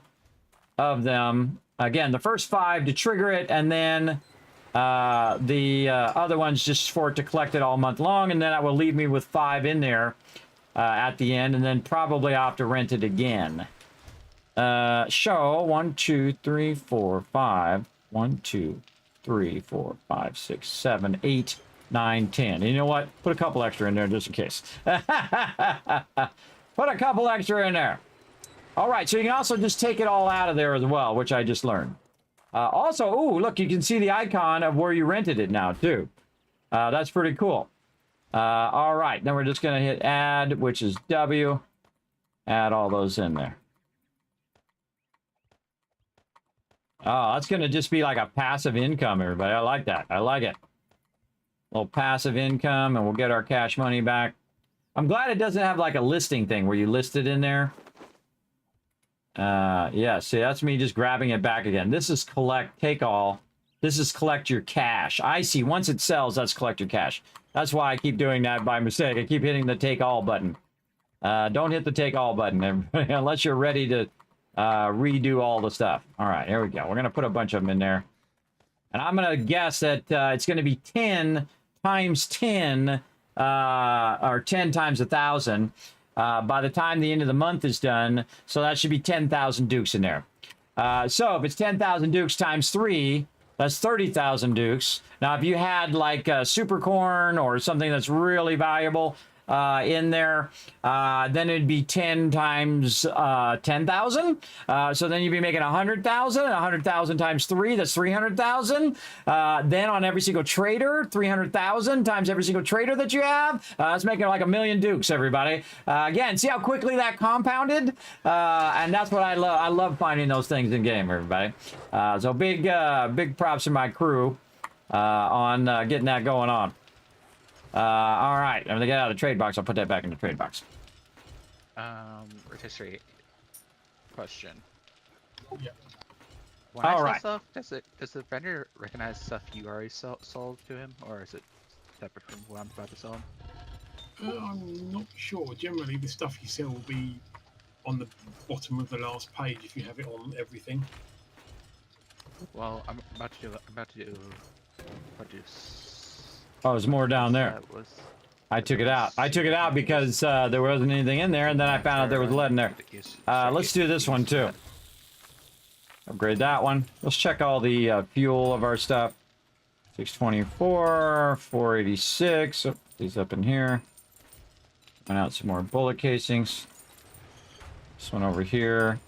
of them. Again, the first 5 to trigger it, and then the other ones just for it to collect it all month long, and then that will leave me with 5 in there at the end, and then probably I'll have to rent it again. Show 1, 2, 3, 4, 5. 1, 2, 3, 4, 5, 6, 7, 8, 9, 10. And you know what? Put a couple extra in there just in case. Put a couple extra in there. All right, so you can also just take it all out of there as well, which I just learned. Also, ooh, look, you can see the icon of where you rented it now, too. That's pretty cool. All right, then we're just going to hit add, which is W. Add all those in there. Oh, that's going to just be like a passive income, everybody. I like that. I like it. A little passive income, and we'll get our cash money back. I'm glad it doesn't have like a listing thing where you list it in there. Yeah, see, that's me just grabbing it back again. This is collect, take all. This is collect your cash. I see. Once it sells, that's collect your cash. That's why I keep doing that by mistake. I keep hitting the take all button. Don't hit the take all button, everybody, unless you're ready to redo all the stuff. All right, here we go. We're going to put a bunch of them in there. And I'm going to guess that it's going to be 10 times 10, or 10 times 1,000 by the time the end of the month is done. So that should be 10,000 dukes in there. So if it's 10,000 dukes times 3, that's 30,000 dukes. Now, if you had like super corn or something that's really valuable in there, then it'd be 10 times 10,000. So then you'd be making 100,000, 100,000 times 3, that's 300,000. Then on every single trader, 300,000 times every single trader that you have. That's making like 1,000,000 dukes, everybody. Again, see how quickly that compounded? And that's what I love. I love finding those things in game, everybody. So big props to my crew on getting that going on. All right, I'm gonna get out of the trade box. I'll put that back in the trade box. Rotisserie question. Yeah. When I All sell right. stuff, does the vendor recognize stuff you already sold to him, or is it separate from what I'm about to sell him? I'm not sure. Generally, the stuff you sell will be on the bottom of the last page if you have it on everything. Well, I'm about to do. Oh, there's more down there. I took it out. I took it out because there wasn't anything in there, and then I found out there was lead in there. Let's do this one too. Upgrade that one. Let's check all the fuel of our stuff. 624, 486. Oh, these up in here. Find out some more bullet casings. This one over here.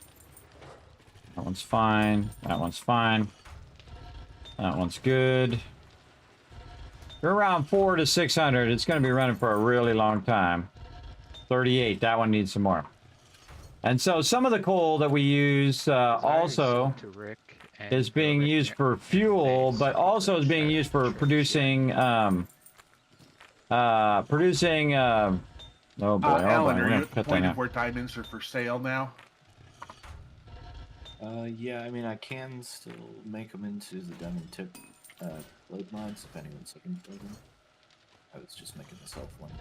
That one's fine. That one's fine. That one's good. We're around 400 to 600. It's going to be running for a really long time. 38. That one needs some more. And so some of the coal that we use also is being used for fuel, but also is being used for producing oh boy, Alan, are you at the cut point that of out. where diamonds are for sale now? Yeah, I mean, I can still make them into the diamond tip load mods if anyone's looking for them. I was just making myself one.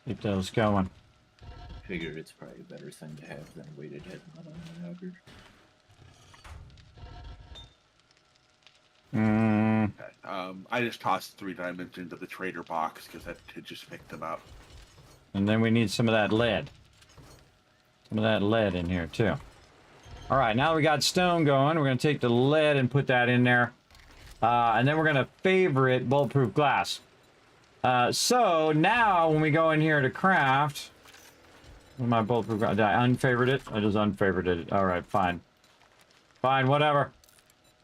Keep those going. I figure it's probably a better thing to have than a weighted head mod on my auger. Mm. I just tossed 3 diamonds into the trader box because that had just picked them up. And then we need some of that lead. Some of that lead in here too. All right, now we got stone going. We're going to take the lead and put that in there. And then we're going to favorite bulletproof glass. So now when we go in here to craft, my bulletproof glass, did I unfavorite it? I just unfavorited it. All right, fine. Fine, whatever.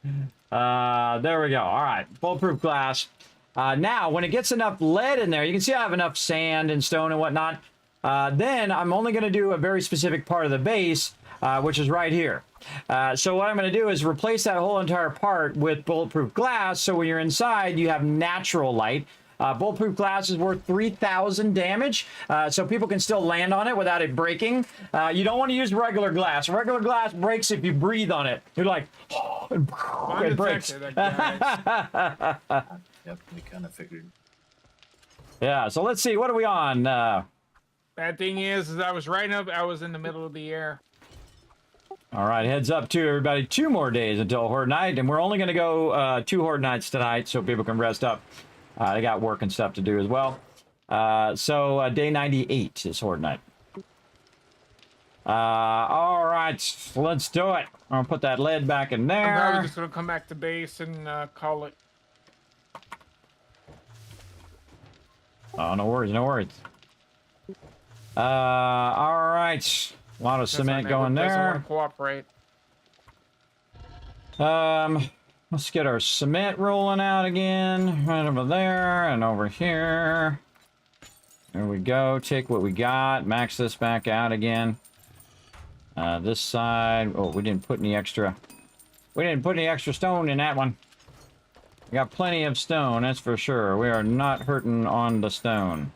There we go. All right, bulletproof glass. Now, when it gets enough lead in there, you can see I have enough sand and stone and whatnot. Then I'm only going to do a very specific part of the base, which is right here. So what I'm going to do is replace that whole entire part with bulletproof glass, so when you're inside, you have natural light. Bulletproof glass is worth 3,000 damage, so people can still land on it without it breaking. You don't want to use regular glass. Regular glass breaks if you breathe on it. You're like, oh, it breaks. Yep, we kind of figured. Yeah, so let's see. What are we on? Bad thing is I was right up. I was in the middle of the air. All right, heads up to everybody. 2 more days until Horde Night, and we're only going to go 2 Horde Nights tonight so people can rest up. They got work and stuff to do as well. So day 98 is Horde Night. All right, let's do it. I'm going to put that lead back in there. I'm probably just going to come back to base and call it. Oh, no worries, no worries. All right. A lot of cement going there. Cooperate. Let's get our cement rolling out again. Right over there and over here. There we go. Take what we got. Max this back out again. This side. Oh, we didn't put any extra. We didn't put any extra stone in that one. We got plenty of stone, that's for sure. We are not hurting on the stone,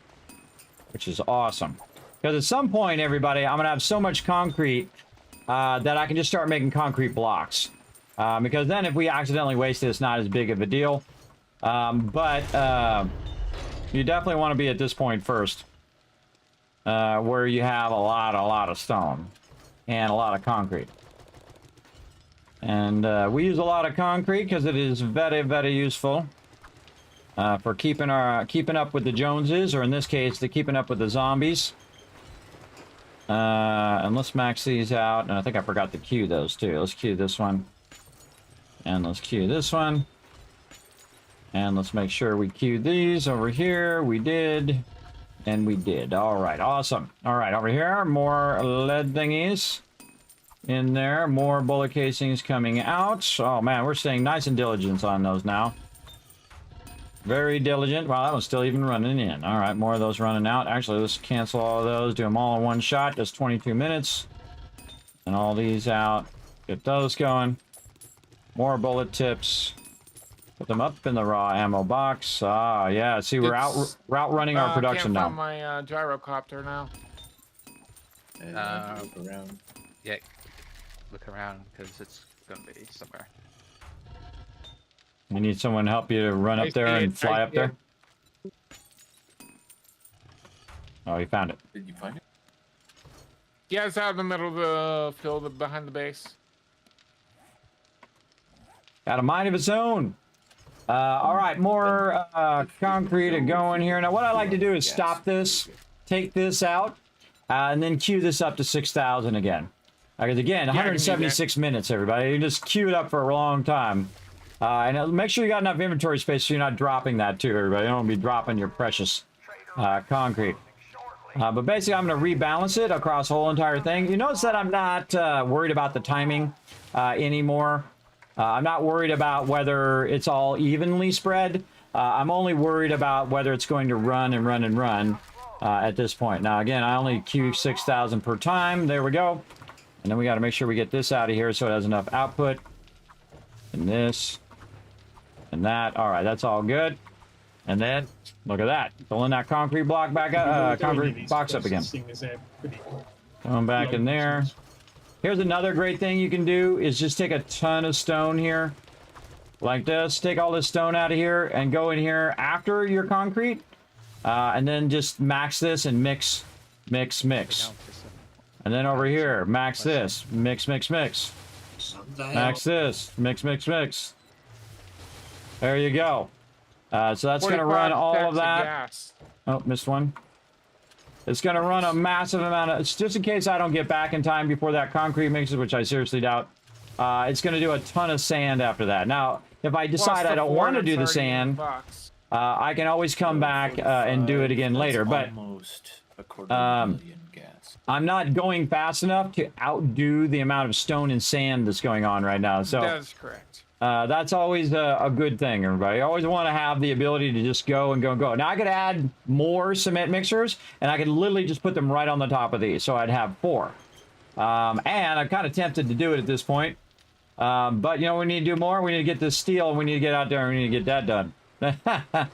which is awesome. Because at some point, everybody, I'm going to have so much concrete that I can just start making concrete blocks. Because then if we accidentally waste it, it's not as big of a deal. But you definitely want to be at this point first. Where you have a lot of stone. And a lot of concrete. And we use a lot of concrete because it is very, very useful for keeping up with the Joneses, or in this case, keeping up with the zombies. And let's max these out. And I think I forgot to queue those too. Let's queue this one. And let's queue this one. And let's make sure we queue these over here. We did. And we did. All right, awesome. All right, over here, more lead thingies in there. More bullet casings coming out. Oh, man, we're staying nice and diligent on those now. Very diligent. Wow, that one's still even running in. All right, more of those running out. Actually, let's cancel all of those. Do them all in one shot. Just 22 minutes. And all these out. Get those going. More bullet tips. Put them up in the raw ammo box. Ah, yeah. See, we're outrunning our production now. I can't find my gyrocopter now. Look around. Yeah, look around because it's gonna be somewhere. You need someone to help you to run up there and fly up there? Oh, you found it. Did you find it? Yeah, it's out in the middle of the field behind the base. Got a mind of its own. All right, more concrete to go in here. Now, what I like to do is stop this, take this out, and then queue this up to 6,000 again. Because again, 176 minutes, everybody. You just queue it up for a long time. And make sure you got enough inventory space so you're not dropping that too, everybody. You don't want to be dropping your precious concrete. But basically, I'm going to rebalance it across the whole entire thing. You notice that I'm not worried about the timing anymore. I'm not worried about whether it's all evenly spread. I'm only worried about whether it's going to run and run and run at this point. Now, again, I only queue 6,000 per time. There we go. And then we got to make sure we get this out of here so it has enough output. And this. And that. All right, that's all good. And then, look at that. Filling that concrete block back up, concrete box up again. Going back in there. Here's another great thing you can do is just take a ton of stone here. Like this. Take all this stone out of here and go in here after your concrete. And then just max this and mix, mix, mix. And then over here, max this. Mix, mix, mix. Max this. Mix, mix, mix. There you go. So that's going to run all of that. Oh, missed one. It's going to run a massive amount of... It's just in case I don't get back in time before that concrete mixes, which I seriously doubt. It's going to do a ton of sand after that. Now, if I decide I don't want to do the sand, I can always come back and do it again later. But almost a quarter of a million gas. I'm not going fast enough to outdo the amount of stone and sand that's going on right now. So That's correct. That's always a good thing, everybody. I always want to have the ability to just go and go and go. Now, I could add more cement mixers, and I could literally just put them right on the top of these. So I'd have 4. And I'm kind of tempted to do it at this point. But, you know, we need to do more. We need to get this steel, and we need to get out there, and we need to get that done.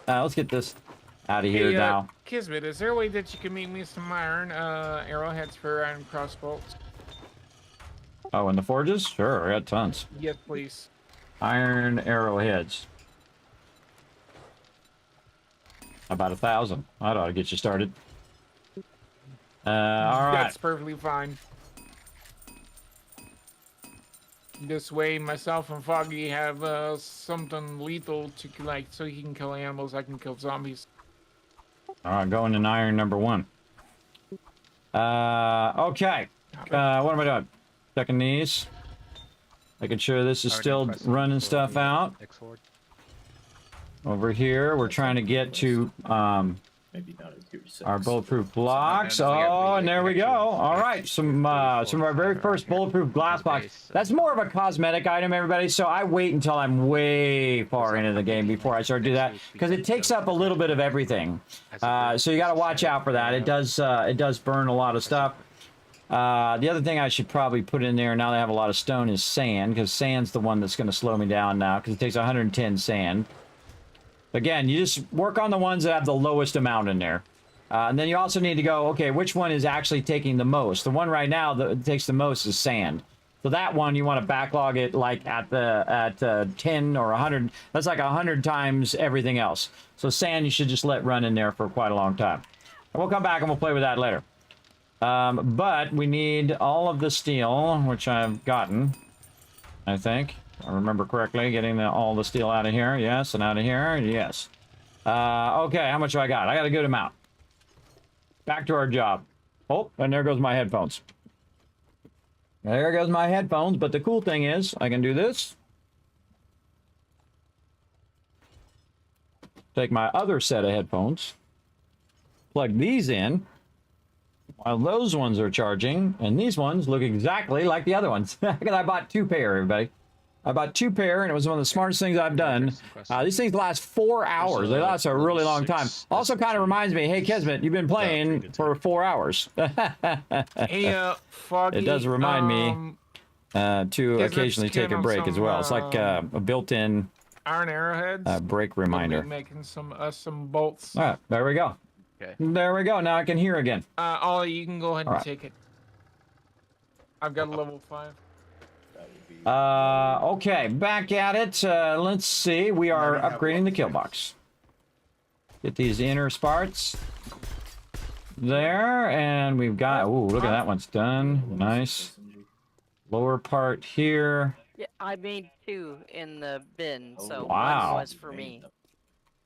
Let's get this out of here now. Kismet, is there a way that you can make me some iron arrowheads for iron crossbows? Oh, in the forges? Sure, I got tons. Yes, please. Iron arrowheads. About 1,000. That ought to get you started. All right. That's perfectly fine. This way, myself and Foggy have something lethal to like, so he can kill animals. I can kill zombies. All right, going in iron number 1. Okay. What am I doing? Checking these. Making sure this is still running stuff out. Over here, we're trying to get to Maybe not at tier 6. our bulletproof blocks. Oh, and there we go. All right, some of our very first bulletproof glass blocks. That's more of a cosmetic item, everybody. So I wait until I'm way far into the game before I start to do that because it takes up a little bit of everything. So you got to watch out for that. It does burn a lot of stuff. The other thing I should probably put in there now that I have a lot of stone is sand, because sand's the one that's going to slow me down now, because it takes 110 sand. Again, you just work on the ones that have the lowest amount in there. And then you also need to go, okay, which one is actually taking the most? The one right now that takes the most is sand. So that one, you want to backlog it like at 10 or 100. That's like 100 times everything else. So sand you should just let run in there for quite a long time. And we'll come back and we'll play with that later. But we need all of the steel, which I've gotten. I think. If I remember correctly, getting all the steel out of here. Yes, and out of here. Yes. Okay, how much do I got? I got a good amount. Back to our job. Oh, and there goes my headphones. There goes my headphones, but the cool thing is, I can do this. Take my other set of headphones. Plug these in. While those ones are charging, and these ones look exactly like the other ones. Because I bought 2 pair, everybody. I bought 2 pair, and it was one of the smartest things I've done. These things last 4 hours. They last a really long time. Also kind of reminds me, hey, Kismet, you've been playing for 4 hours. Hey, Foggy. It does remind me to occasionally take a break as well. It's like a built-in iron arrowheads. Break reminder. We'll be making some bolts. All right, there we go. Okay. There we go. Now I can hear again. Ollie, you can go ahead and All right. take it. I've got a level 5. Okay, back at it. Let's see. We are upgrading the kill box. Get these inner sparks there, and we've got. Ooh, look at that one's done. Nice. Lower part here. Yeah, I made 2 in the bin, so Wow. 1 was for me.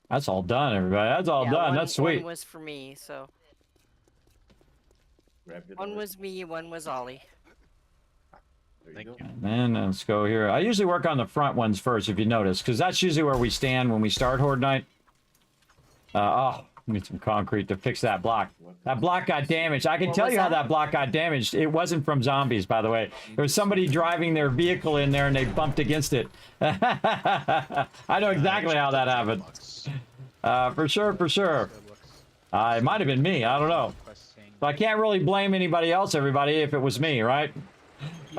That's all done, everybody. That's all done. That's sweet. 1 was for me, so. 1 was me, 1 was Ollie. Thank you. And then let's go here. I usually work on the front ones first, if you notice, because that's usually where we stand when we start Horde Night. Oh, need some concrete to fix that block. That block got damaged. I can tell you how that block got damaged. It wasn't from zombies, by the way. There was somebody driving their vehicle in there and they bumped against it. I know exactly how that happened. For sure, for sure. It might have been me. I don't know. So I can't really blame anybody else, everybody, if it was me, right? You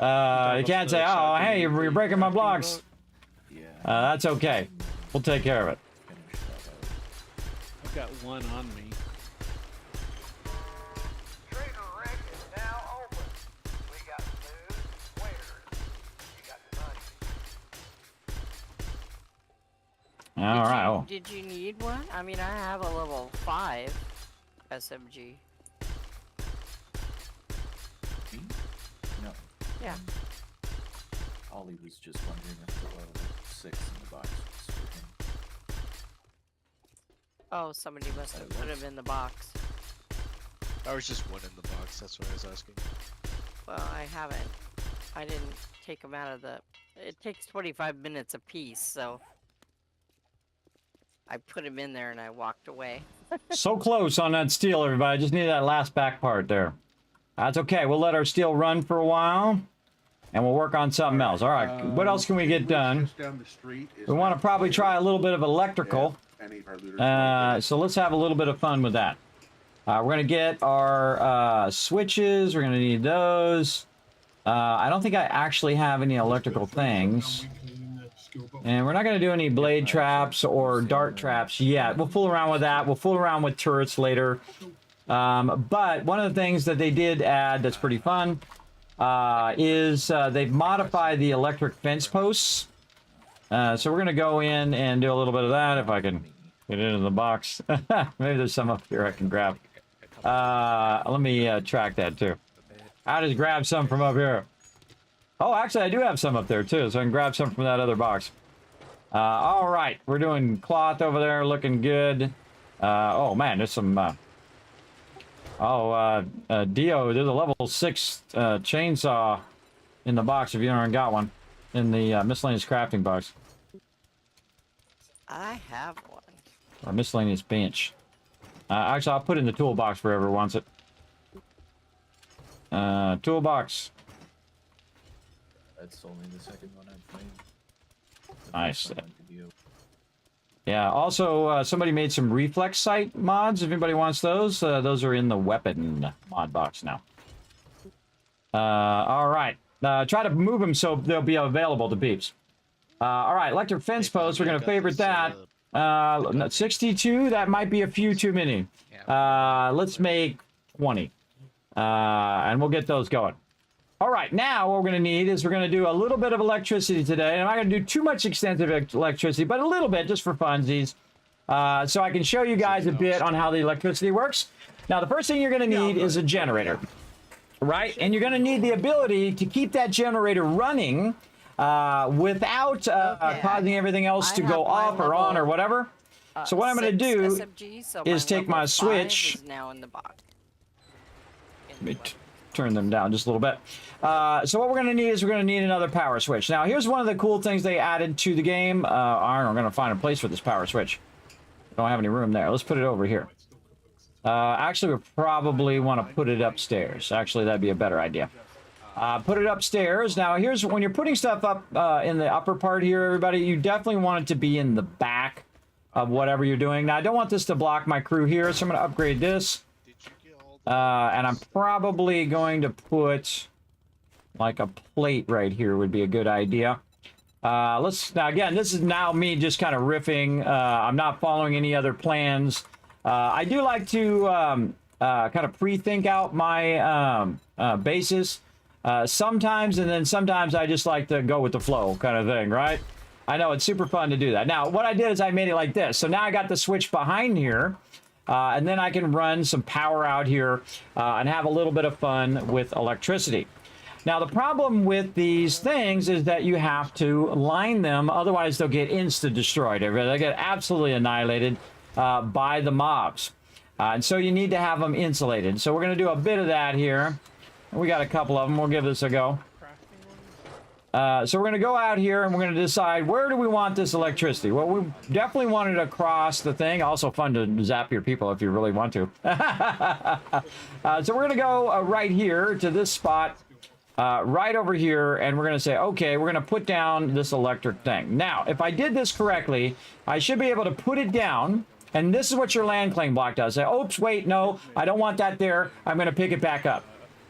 can't say, oh, hey, you're breaking my blocks. That's okay. We'll take care of it. I've got 1 on me. All right. Oh. Did you need one? I mean, I have a level 5 SMG. No. Yeah. Ollie was just wondering if the level 6 in the box was for him. Oh, somebody must have put him in the box. There was just 1 in the box, that's what I was asking. Well, I haven't. I didn't take them out of the... It takes 25 minutes a piece, so... I put him in there and I walked away. So close on that steel, everybody. I just need that last back part there. That's okay. We'll let our steel run for a while, and we'll work on something else. All right. What else can we get done? We want to probably try a little bit of electrical. So let's have a little bit of fun with that. We're going to get our switches. We're going to need those. I don't think I actually have any electrical things. And we're not going to do any blade traps or dart traps yet. We'll fool around with that. We'll fool around with turrets later. But one of the things that they did add that's pretty fun is they've modified the electric fence posts. So we're going to go in and do a little bit of that if I can get into the box. Maybe there's some up here I can grab. Let me track that too. I'll just grab some from up here. Oh, actually, I do have some up there, too, so I can grab some from that other box. All right, we're doing cloth over there, looking good. Oh, man, there's some... Dio, there's a level 6 chainsaw in the box if you haven't got one. In the miscellaneous crafting box. I have one. Or miscellaneous bench. Actually, I'll put it in the toolbox for whoever wants it. Toolbox. That's only the second one I've made. Nice. Yeah, also, somebody made some reflex sight mods. If anybody wants those, those are in the weapon mod box now. All right. Try to move them so they'll be available to peeps. All right, electric fence posts. We're going to favorite that. 62, that might be a few too many. Let's make 20. And we'll get those going. All right, now what we're going to need is we're going to do a little bit of electricity today. I'm not going to do too much extensive electricity, but a little bit just for funsies. So I can show you guys a bit on how the electricity works. Now, the first thing you're going to need is a generator, right? And you're going to need the ability to keep that generator running without Okay, causing everything else to go off or on or whatever. So what I'm going to do SMG, so is take level my 5 switch. is now in the box. Let me turn them down just a little bit. So what we're going to need is we're going to need another power switch. Now, here's one of the cool things they added to the game. I'm going to find a place for this power switch. Don't have any room there. Let's put it over here. Actually, we probably want to put it upstairs. Actually, that'd be a better idea. Put it upstairs. Now, here's when you're putting stuff up in the upper part here, everybody, you definitely want it to be in the back of whatever you're doing. Now, I don't want this to block my crew here, so I'm going to upgrade this. And I'm probably going to put like a plate right here would be a good idea. Now again, this is now me just kind of riffing. I'm not following any other plans. I do like to kind of pre-think out my bases sometimes, and then sometimes I just like to go with the flow kind of thing, right? I know it's super fun to do that. Now, what I did is I made it like this. So now I got the switch behind here. And then I can run some power out here and have a little bit of fun with electricity. Now, the problem with these things is that you have to line them, otherwise they'll get insta-destroyed. They get absolutely annihilated by the mobs. And so you need to have them insulated. So we're going to do a bit of that here. We got a couple of them. We'll give this a go. So we're going to go out here and we're going to decide where do we want this electricity. Well, we definitely want it across the thing. Also fun to zap your people if you really want to. So we're going to go right here to this spot, right over here, and we're going to say, okay, we're going to put down this electric thing. Now, if I did this correctly, I should be able to put it down, and this is what your land claim block does. Say, oops, wait, no, I don't want that there. I'm going to pick it back up.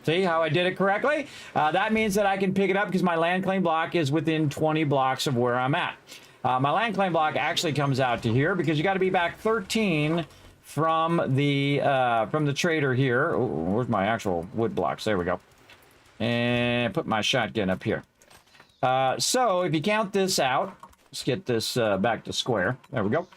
See how I did it correctly? That means that I can pick it up because my land claim block is within 20 blocks of where I'm at. My land claim block actually comes out to here because you got to be back 13 from the trader here. Ooh, where's my actual wood blocks? There we go. And put my shotgun up here. So if you count this out, let's get this back to square. There we go.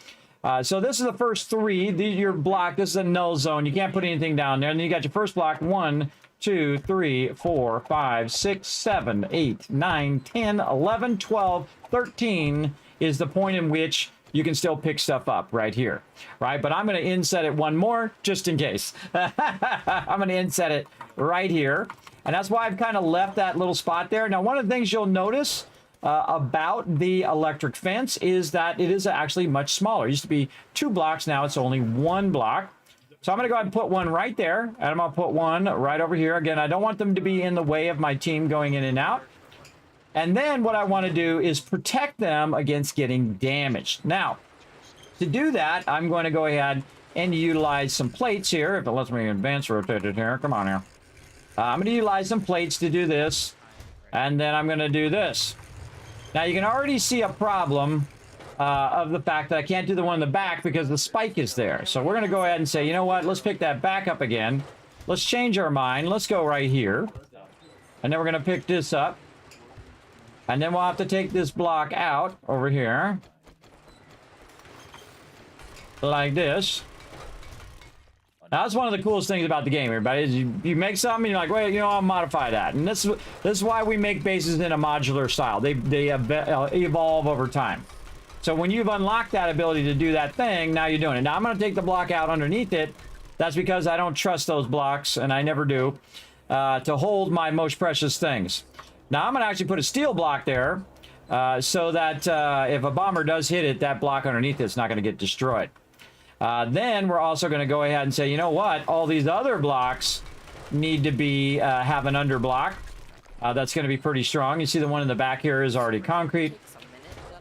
So this is the first 3. Your block, this is a null zone. You can't put anything down there. And then you got your first block, 1, 2, 3, 4, 5, 6, 7, 8, 9, 10, 11, 12, 13 is the point in which you can still pick stuff up right here, right? But I'm going to inset it one more just in case. I'm going to inset it right here. And that's why I've kind of left that little spot there. Now, one of the things you'll notice about the electric fence is that it is actually much smaller. It used to be 2 blocks. Now it's only 1 block. So I'm going to go ahead and put one right there, and I'm going to put one right over here. Again, I don't want them to be in the way of my team going in and out. And then what I want to do is protect them against getting damaged. Now, to do that, I'm going to go ahead and utilize some plates here. If it lets me advance rotate it here. Come on here. I'm going to utilize some plates to do this, and then I'm going to do this. Now, you can already see a problem of the fact that I can't do the one in the back because the spike is there. So we're going to go ahead and say, you know what? Let's pick that back up again. Let's change our mind. Let's go right here. And then we're going to pick this up. And then we'll have to take this block out over here. Like this. Now, that's one of the coolest things about the game, everybody, is you make something and you're like, wait, you know, I'll modify that. And this is why we make bases in a modular style. They evolve over time. So when you've unlocked that ability to do that thing, now you're doing it. Now, I'm going to take the block out underneath it. That's because I don't trust those blocks, and I never do, to hold my most precious things. Now, I'm going to actually put a steel block there so that if a bomber does hit it, that block underneath it's not going to get destroyed. Then we're also going to go ahead and say, you know what? All these other blocks need to be have an under block. That's going to be pretty strong. You see the one in the back here is already concrete.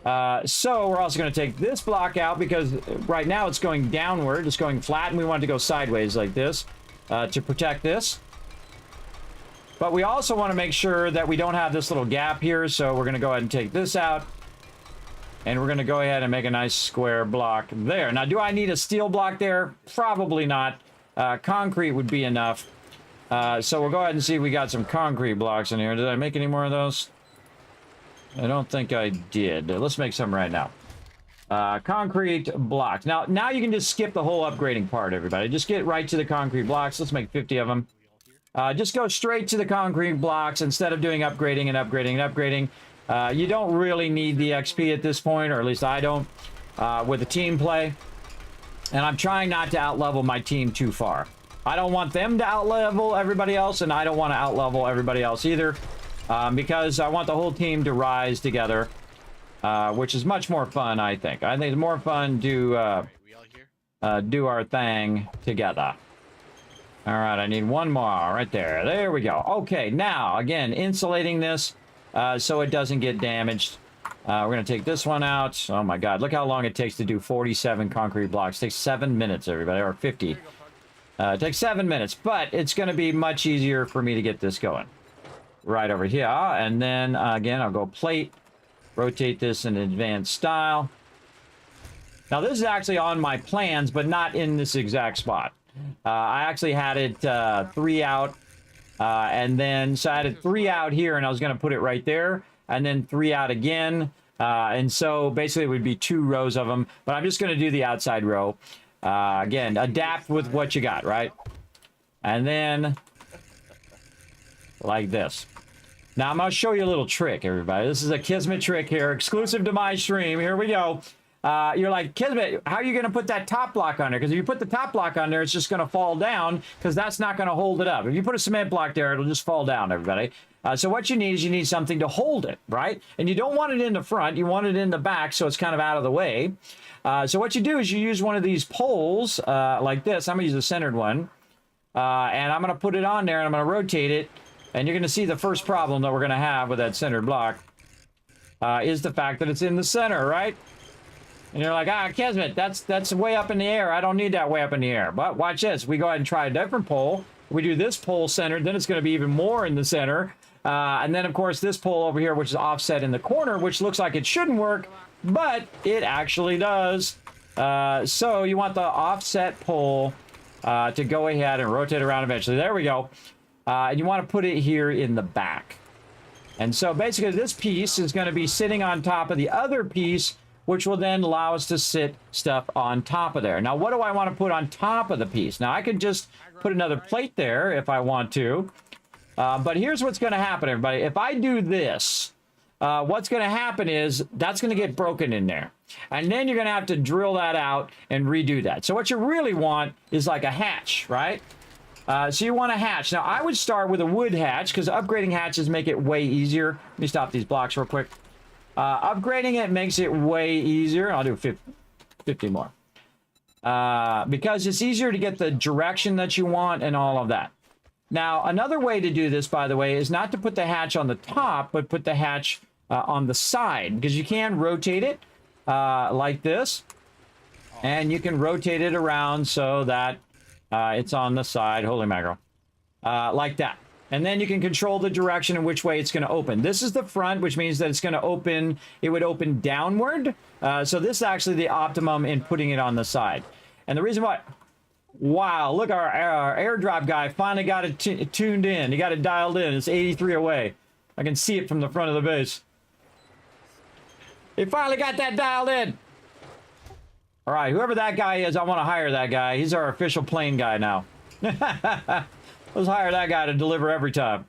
So we're also going to take this block out because right now it's going downward. It's going flat, and we want it to go sideways like this to protect this. But we also want to make sure that we don't have this little gap here, so we're going to go ahead and take this out. And we're going to go ahead and make a nice square block there. Now, do I need a steel block there? Probably not. Concrete would be enough. So we'll go ahead and see if we got some concrete blocks in here. Did I make any more of those? I don't think I did. Let's make some right now. Concrete blocks. Now you can just skip the whole upgrading part, everybody. Just get right to the concrete blocks. Let's make 50 of them. Just go straight to the concrete blocks instead of doing upgrading and upgrading and upgrading. You don't really need the XP at this point, or at least I don't, with the team play. And I'm trying not to outlevel my team too far. I don't want them to outlevel everybody else, and I don't want to outlevel everybody else either, because I want the whole team to rise together, which is much more fun, I think. I think it's more fun to do our thing together. All right, I need one more right there. There we go. Okay, now, again, insulating this so it doesn't get damaged. We're going to take this one out. Oh, my God. Look how long it takes to do 47 concrete blocks. It takes 7 minutes, everybody, or 50. It takes 7 minutes, but it's going to be much easier for me to get this going. Right over here. And then, again, I'll go plate. Rotate this in advanced style. Now, this is actually on my plans, but not in this exact spot. I actually had it 3 out, and then, so I had 3 out here, and I was going to put it right there, and then 3 out again, and so basically it would be 2 rows of them, but I'm just going to do the outside row. Again, adapt with what you got, right? And then, like this. Now, I'm going to show you a little trick, everybody. This is a Kismet trick here, exclusive to my stream. Here we go. You're like, Kismet, how are you going to put that top block on there? Because if you put the top block on there, it's just going to fall down because that's not going to hold it up. If you put a cement block there, it'll just fall down, everybody. So what you need is you need something to hold it, right? And you don't want it in the front. You want it in the back so it's kind of out of the way. So what you do is you use one of these poles like this. I'm going to use a centered one. And I'm going to put it on there and I'm going to rotate it. And you're going to see the first problem that we're going to have with that centered block is the fact that it's in the center, right? And you're like, Kismet, that's way up in the air. I don't need that way up in the air. But watch this. We go ahead and try a different pole. We do this pole centered, then it's going to be even more in the center. And then, of course, this pole over here, which is offset in the corner, which looks like it shouldn't work, but it actually does. So you want the offset pole to go ahead and rotate around eventually. There we go. And you want to put it here in the back. And so basically this piece is going to be sitting on top of the other piece, which will then allow us to sit stuff on top of there. Now, what do I want to put on top of the piece? Now, I can just put another plate there if I want to. But here's what's going to happen, everybody. If I do this, what's going to happen is that's going to get broken in there. And then you're going to have to drill that out and redo that. So what you really want is like a hatch, right? So you want a hatch. Now, I would start with a wood hatch because upgrading hatches make it way easier. Let me stop these blocks real quick. Upgrading it makes it way easier. I'll do 50 more. Because it's easier to get the direction that you want and all of that. Now, another way to do this, by the way, is not to put the hatch on the top, but put the hatch on the side. Because you can rotate it like this. And you can rotate it around so that it's on the side. Holy mackerel. Like that. And then you can control the direction in which way it's going to open. This is the front, which means that it's going to open, it would open downward. So this is actually the optimum in putting it on the side. And the reason why, wow, look, our airdrop guy finally got it tuned in. He got it dialed in. It's 83 away. I can see it from the front of the base. He finally got that dialed in. All right, whoever that guy is, I want to hire that guy. He's our official plane guy now. Let's hire that guy to deliver every time.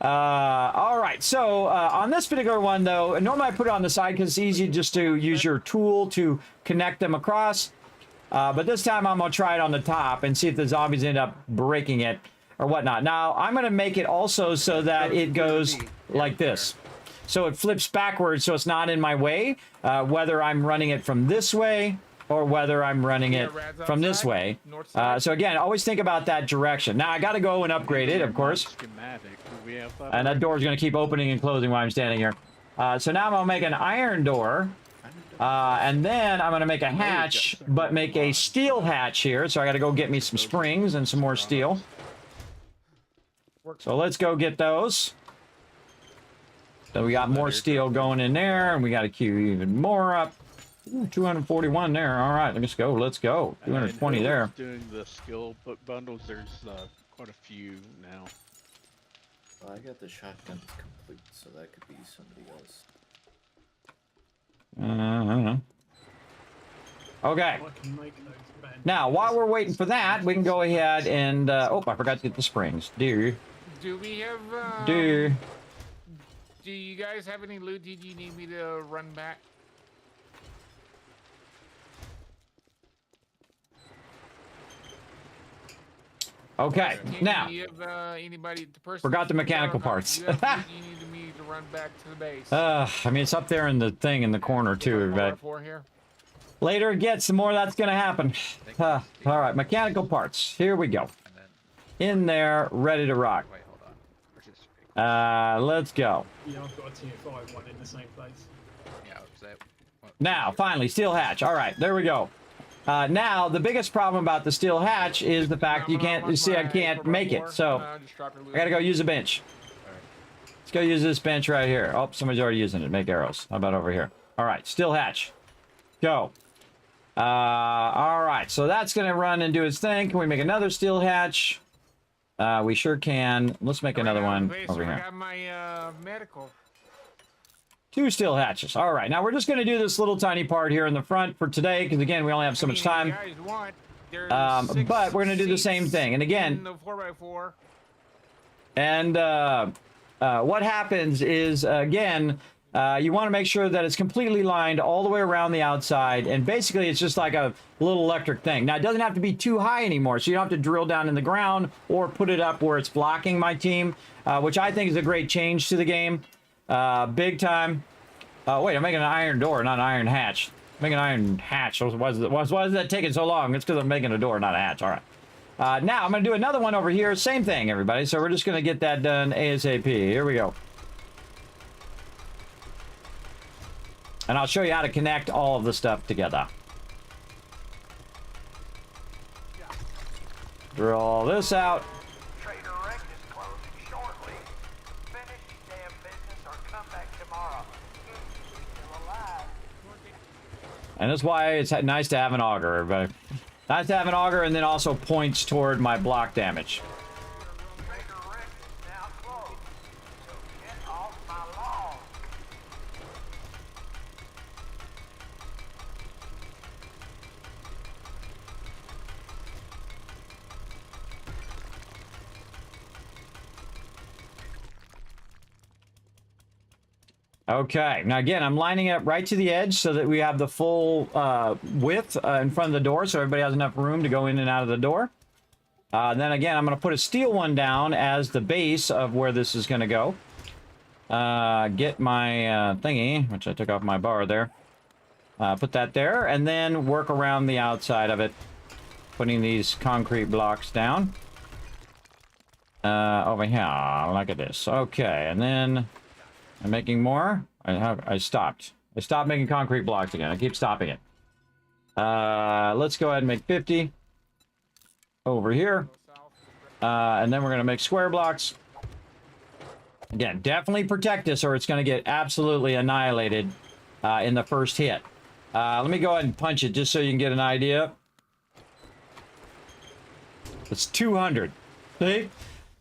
All right, so on this particular one, though, normally I put it on the side because it's easy just to use your tool to connect them across. But this time I'm going to try it on the top and see if the zombies end up breaking it or whatnot. Now, I'm going to make it also so that it goes like this. So it flips backwards so it's not in my way, whether I'm running it from this way or whether I'm running it from this way. So again, always think about that direction. Now, I got to go and upgrade it, of course. And that door is going to keep opening and closing while I'm standing here. So now I'm going to make an iron door. And then I'm going to make a hatch, but make a steel hatch here. So I got to go get me some springs and some more steel. So let's go get those. So we got more steel going in there, and we got to queue even more up. Ooh, 241 there. All right, let's go. Let's go. 220 there. Doing the skill bundles, there's quite a few now. Well, I got the shotguns complete, so that could be somebody else. I don't know. Okay. Now, while we're waiting for that, we can go ahead and... oh, I forgot to get the springs. Do we have... Do you guys have any loot? Did you need me to run back? Okay, now. Do you have, anybody, the person Forgot the mechanical parts. You have loot you need me to run back to the base. I mean, it's up there in the thing in the corner too, everybody. Later it gets, the more that's going to happen. All right, mechanical parts. Here we go. In there, ready to rock. Let's go. Yeah, I've got a tier 5 one in the same place. Yeah, Now, finally, steel hatch. All right, there we go. Now, the biggest problem about the steel hatch is the fact you can't, you see, I can't make it. So, I gotta go use a bench. Let's go use this bench right here. Oh, somebody's already using it. Make arrows. How about over here? All right, steel hatch. Go. All right, so that's gonna run and do its thing. Can we make another steel hatch? We sure can. Let's make another one over here. I got my medical. 2 steel hatches. All right, now we're just going to do this little tiny part here in the front for today, because again, we only have so much time. But we're going to do the same thing. And again, the 4x4. And what happens is, again, you want to make sure that it's completely lined all the way around the outside, and basically it's just like a little electric thing. Now, it doesn't have to be too high anymore, so you don't have to drill down in the ground or put it up where it's blocking my team, which I think is a great change to the game. Big time. Wait, I'm making an iron door, not an iron hatch. I'm making an iron hatch. Why is that taking so long? It's because I'm making a door, not a hatch. All right. Now, I'm going to do another one over here. Same thing, everybody. So we're just going to get that done ASAP. Here we go. And I'll show you how to connect all of the stuff together. Draw all this out. And that's why it's nice to have an auger, everybody. Nice to have an auger, and then also points toward my block damage. Okay, now again, I'm lining it up right to the edge so that we have the full width in front of the door, so everybody has enough room to go in and out of the door. Then again, I'm going to put a steel one down as the base of where this is going to go. Get my thingy, which I took off my bar there. Put that there, and then work around the outside of it, putting these concrete blocks down. Over here, look at this. Okay, and then I'm making more. I stopped. I stopped making concrete blocks again. I keep stopping it. Let's go ahead and make 50 over here. And then we're going to make square blocks. Again, definitely protect this or it's going to get absolutely annihilated in the first hit. Let me go ahead and punch it just so you can get an idea. It's 200. See?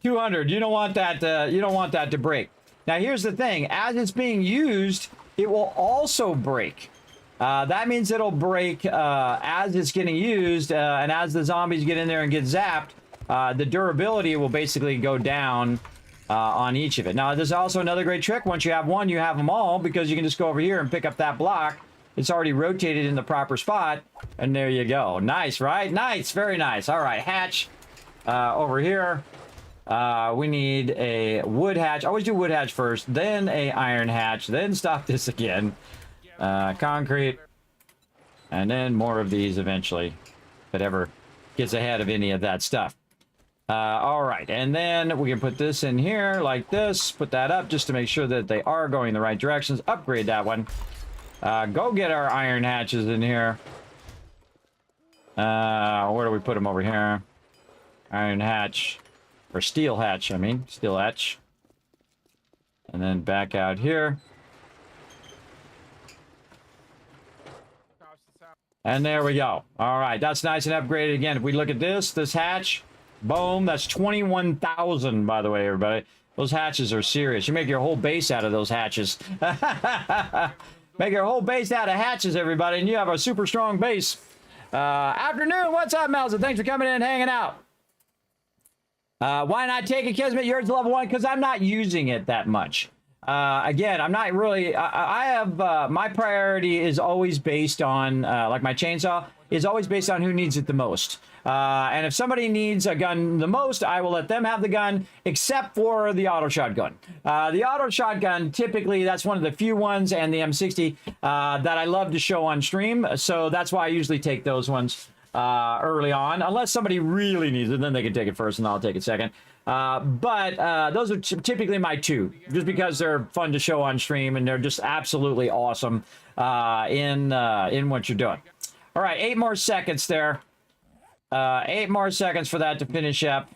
200. You don't want that. You don't want that to break. Now, here's the thing. As it's being used, it will also break. That means it'll break as it's getting used, and as the zombies get in there and get zapped, the durability will basically go down on each of it. Now, there's also another great trick. Once you have one, you have them all, because you can just go over here and pick up that block. It's already rotated in the proper spot, and there you go. Nice, right? Nice. Very nice. All right, hatch over here. We need a wood hatch. Always do wood hatch first, then a iron hatch, then stop this again. Concrete, and then more of these eventually, if it ever gets ahead of any of that stuff. All right, and then we can put this in here like this, put that up just to make sure that they are going the right directions. Upgrade that one. Go get our iron hatches in here. Where do we put them over here? Iron hatch. Or steel hatch, I mean. Steel hatch. And then back out here. And there we go. All right, that's nice and upgraded. Again, if we look at this hatch, boom, that's 21,000, by the way, everybody. Those hatches are serious. You make your whole base out of those hatches. Make your whole base out of hatches, everybody, and you have a super strong base. Afternoon, what's up, Melza? Thanks for coming in and hanging out. Why not take a Kismet? Yours level 1, because I'm not using it that much. Again, I'm not really, I have, my priority is always based on, like my chainsaw, is always based on who needs it the most. And if somebody needs a gun the most, I will let them have the gun, except for the auto shotgun. The auto shotgun, typically, that's one of the few ones, and the M60 that I love to show on stream. So that's why I usually take those ones early on, unless somebody really needs it, then they can take it first, and I'll take it second. But those are typically my two, just because they're fun to show on stream, and they're just absolutely awesome in what you're doing. All right, 8 more seconds there. 8 more seconds for that to finish up.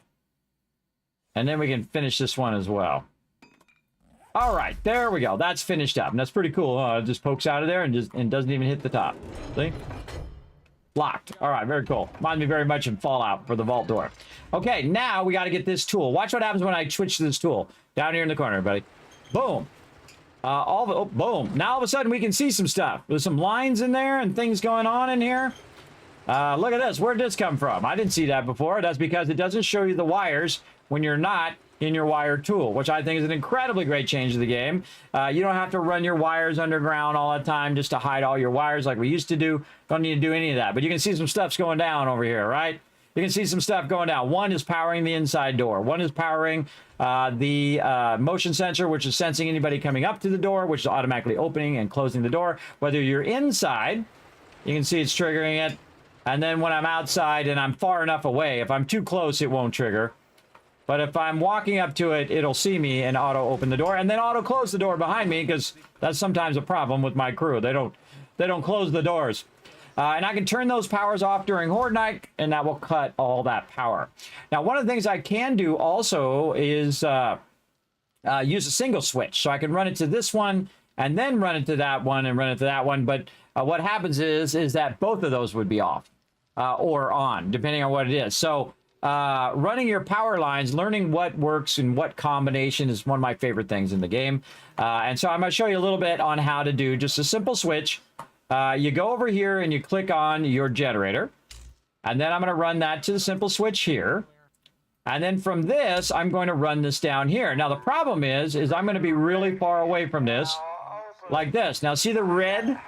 And then we can finish this one as well. All right, there we go. That's finished up. And that's pretty cool. It just pokes out of there and doesn't even hit the top. See? Locked. All right, very cool. Reminds me very much of Fallout for the vault door. Okay, now we got to get this tool. Watch what happens when I switch to this tool. Down here in the corner, everybody. Boom. Boom. Now all of a sudden we can see some stuff. There's some lines in there and things going on in here. Look at this. Where'd this come from? I didn't see that before. That's because it doesn't show you the wires when you're not in your wire tool, which I think is an incredibly great change to the game. You don't have to run your wires underground all the time just to hide all your wires like we used to do. Don't need to do any of that. But you can see some stuff's going down over here, right? You can see some stuff going down. One is powering the inside door. One is powering the motion sensor, which is sensing anybody coming up to the door, which is automatically opening and closing the door. Whether you're inside, you can see it's triggering it. And then when I'm outside and I'm far enough away, if I'm too close, it won't trigger. But if I'm walking up to it, it'll see me and auto open the door, and then auto close the door behind me, because that's sometimes a problem with my crew. They don't close the doors. And I can turn those powers off during Horde Night, and that will cut all that power. Now, one of the things I can do also is use a single switch. So I can run it to this one, and then run it to that one, and run it to that one. But what happens is that both of those would be off or on, depending on what it is. So running your power lines, learning what works and what combination is one of my favorite things in the game. And so I'm going to show you a little bit on how to do just a simple switch. You go over here and you click on your generator, and then I'm going to run that to the simple switch here. And then from this, I'm going to run this down here. Now, the problem is I'm going to be really far away from this, like this. Now, see the red?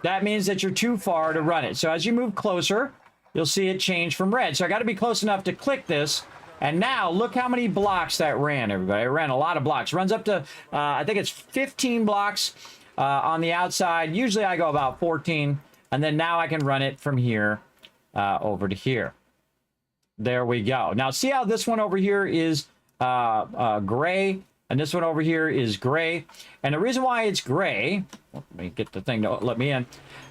That means that you're too far to run it. So as you move closer, you'll see it change from red. So I got to be close enough to click this. And now look how many blocks that ran, everybody. It ran a lot of blocks. Runs up to, I think it's 15 blocks on the outside. Usually I go about 14. And then now I can run it from here over to here. There we go. Now see how this one over here is gray, and this one over here is gray. And the reason why it's gray, let me get the thing to let me in.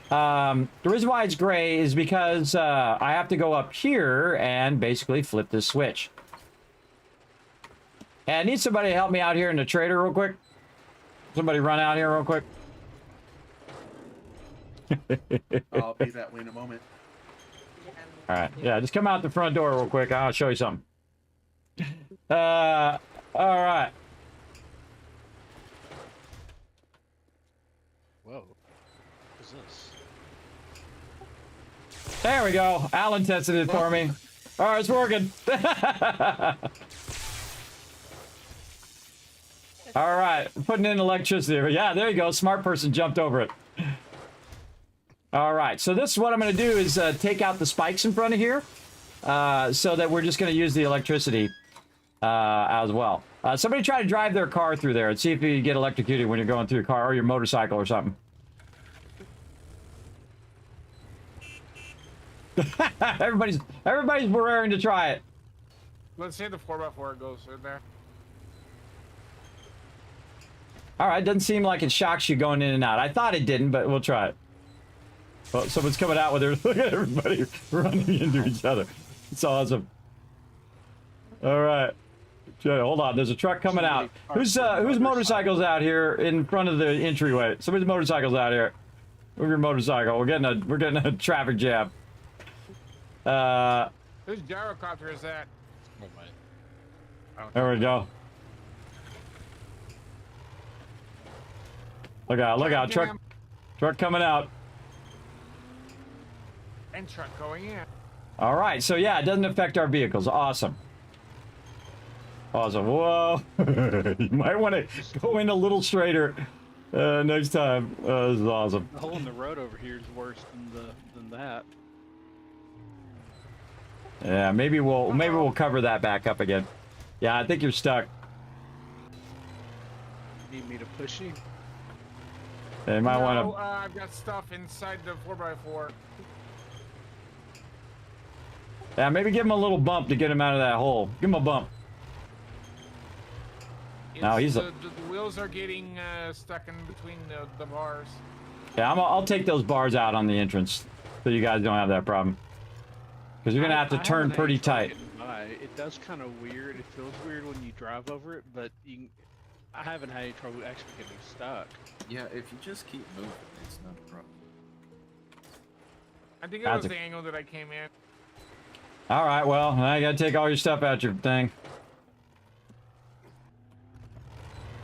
The reason why it's gray is because I have to go up here and basically flip this switch. And I need somebody to help me out here in the trader real quick. Somebody run out here real quick. I'll be that way in a moment. All right, yeah, just come out the front door real quick. I'll show you something. All right. Whoa. What's this? There we go. Alan tested it for me. All right, it's working. All right, putting in electricity. Yeah, there you go. Smart person jumped over it. All right, so this is what I'm going to do is take out the spikes in front of here so that we're just going to use the electricity as well. Somebody try to drive their car through there and see if you get electrocuted when you're going through your car or your motorcycle or something. everybody's raring to try it. Let's see the 4x4 goes in there. All right, doesn't seem like it shocks you going in and out. I thought it didn't, but we'll try it. Well, someone's coming out with their... Look at everybody running into each other. It's awesome. All right. Hold on. There's a truck coming out. Whose motorcycle's out here in front of the entryway? Somebody's motorcycle's out here. Move your motorcycle. We're getting a traffic jam. Whose gyrocopter is that? There we go. Look out. Truck coming out. And truck going in. All right, so yeah, it doesn't affect our vehicles. Awesome. Awesome. Whoa. You might want to go in a little straighter next time. This is awesome. The hole in the road over here is worse than that. Yeah, maybe we'll cover that back up again. Yeah, I think you're stuck. Need me to push you? You might want No, to. I've got stuff inside the 4x4. Yeah, maybe give him a little bump to get him out of that hole. Give him a bump. No, he's the wheels are getting stuck in between the bars. Yeah, I'll take those bars out on the entrance so you guys don't have that problem. Because you're gonna have to turn pretty tight. It does kind of weird. It feels weird when you drive over it, but I haven't had any trouble actually getting stuck. Yeah, if you just keep moving, it's not a problem. I think it was the angle that I came in. All right, well, now you gotta take all your stuff out your thing.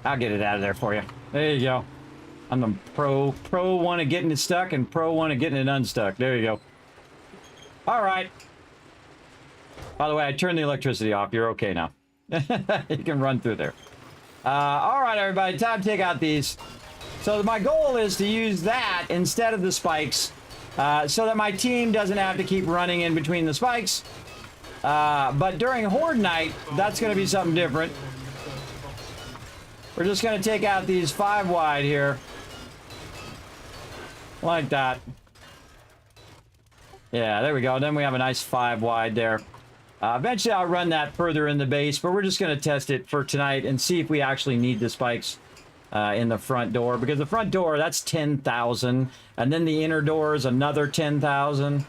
I'll get it out of there for you. There you go. I'm the pro one at getting it stuck and pro one at getting it unstuck. There you go. All right. By the way, I turned the electricity off. You're okay now. You can run through there. All right, everybody, time to take out these. So my goal is to use that instead of the spikes so that my team doesn't have to keep running in between the spikes. But during Horde Night, that's going to be something different. We're just going to take out these 5 wide here. Like that. Yeah, there we go. Then we have a nice 5 wide there. Eventually, I'll run that further in the base, but we're just going to test it for tonight and see if we actually need the spikes in the front door. Because the front door, that's 10,000. And then the inner door is another 10,000.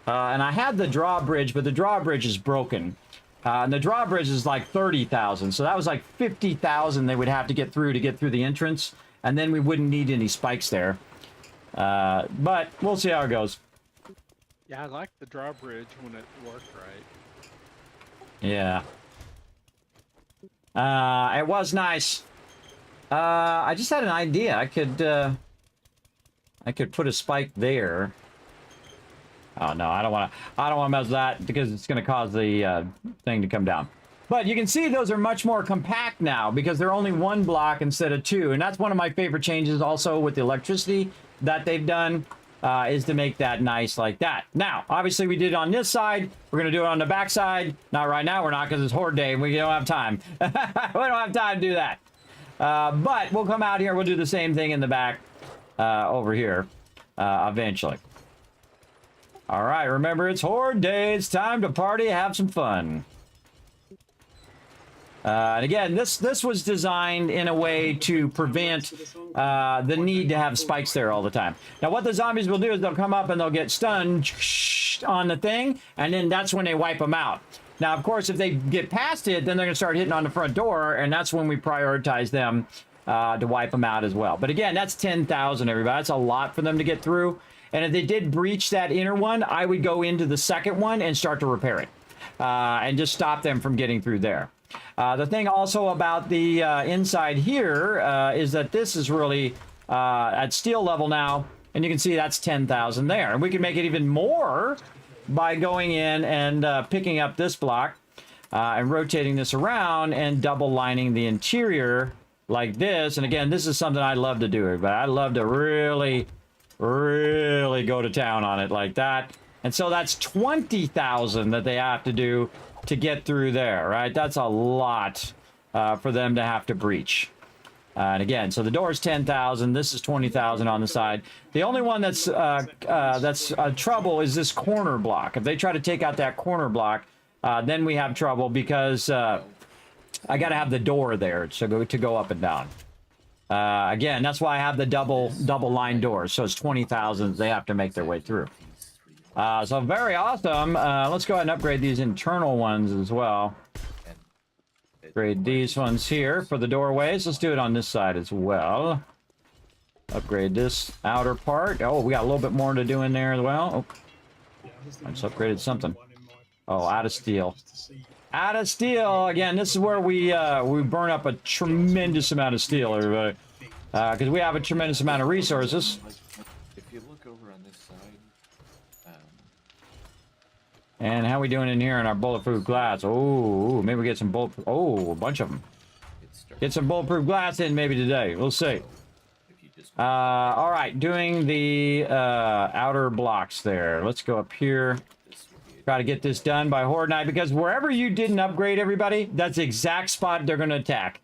And I had the drawbridge, but the drawbridge is broken. And the drawbridge is like 30,000. So that was like 50,000 they would have to get through the entrance. And then we wouldn't need any spikes there. But we'll see how it goes. Yeah, I like the drawbridge when it worked right. Yeah. It was nice. I just had an idea. I could put a spike there. Oh no, I don't want to mess with that because it's going to cause the thing to come down. But you can see those are much more compact now because they're only 1 block instead of 2, and that's one of my favorite changes also with the electricity that they've done. Is to make that nice like that. Now, obviously we did it on this side. We're going to do it on the back side. Not right now, we're not because it's Horde Day and we don't have time. We don't have time to do that. But we'll come out here. We'll do the same thing in the back over here eventually. All right, remember it's Horde Day. It's time to party, have some fun. And again, this was designed in a way to prevent the need to have spikes there all the time. Now, what the zombies will do is they'll come up and they'll get stunned on the thing, and then that's when they wipe them out. Now, of course, if they get past it, then they're going to start hitting on the front door, and that's when we prioritize them to wipe them out as well. But again, that's 10,000, everybody. That's a lot for them to get through. And if they did breach that inner one, I would go into the second one and start to repair it and just stop them from getting through there. The thing also about the inside here is that this is really at steel level now, and you can see that's 10,000 there. And we can make it even more by going in and picking up this block and rotating this around and double lining the interior like this. And again, this is something I love to do, but I love to really go to town on it like that. And so that's 20,000 that they have to do to get through there, right? That's a lot for them to have to breach. And again, so the door is 10,000. This is 20,000 on the side. The only one that's trouble is this corner block. If they try to take out that corner block, then we have trouble because I got to have the door there to go up and down. Again, that's why I have the double line doors. So it's 20,000 they have to make their way through. So very awesome. Let's go ahead and upgrade these internal ones as well. Upgrade these ones here for the doorways. Let's do it on this side as well. Upgrade this outer part. Oh, we got a little bit more to do in there as well. Oh, I just upgraded something. Oh, out of steel. Out of steel. Again, this is where we burn up a tremendous amount of steel, everybody. Because we have a tremendous amount of resources. If you look over on this side, And how we doing in here in our bulletproof glass? Oh, maybe we get some bulletproof. Oh, a bunch of them. Get some bulletproof glass in maybe today. We'll see. All right, doing the outer blocks there. Let's go up here. Try to get this done by Horde Night, because wherever you didn't upgrade, everybody, that's the exact spot they're going to attack.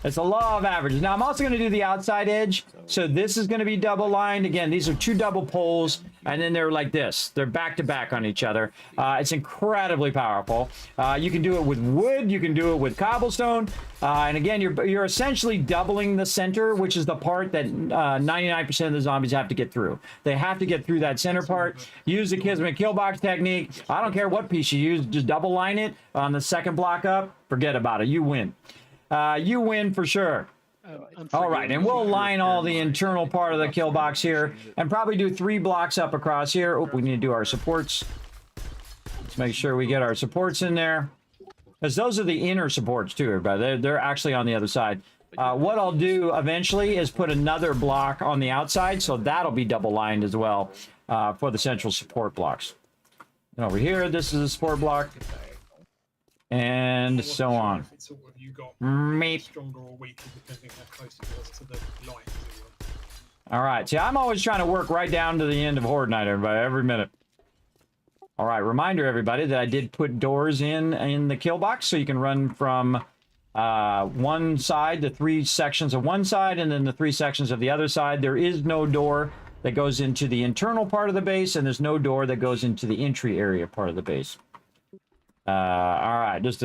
It's a law of averages. Now, I'm also going to do the outside edge. So this is going to be double lined. Again, these are 2 double poles, and then they're like this. They're back to back on each other. It's incredibly powerful. You can do it with wood. You can do it with cobblestone. And again, you're essentially doubling the center, which is the part that 99% of the zombies have to get through. They have to get through that center part. Use the Kismet kill box technique. I don't care what piece you use. Just double line it on the second block up. Forget about it. You win. You win for sure. All right, and we'll line all the internal part of the kill box here and probably do 3 blocks up across here. Oh, we need to do our supports. Let's make sure we get our supports in there, because those are the inner supports too, everybody. They're actually on the other side. What I'll do eventually is put another block on the outside, so that'll be double lined as well for the central support blocks. And over here, this is a support block. And so on. Stronger or weaker depending how close it was to the light. All right. See, I'm always trying to work right down to the end of Horde Night, everybody, every minute. All right. Reminder, everybody, that I did put doors in the kill box, so you can run from one side, the 3 sections of one side, and then the 3 sections of the other side. There is no door that goes into the internal part of the base, and there's no door that goes into the entry area part of the base. All right, just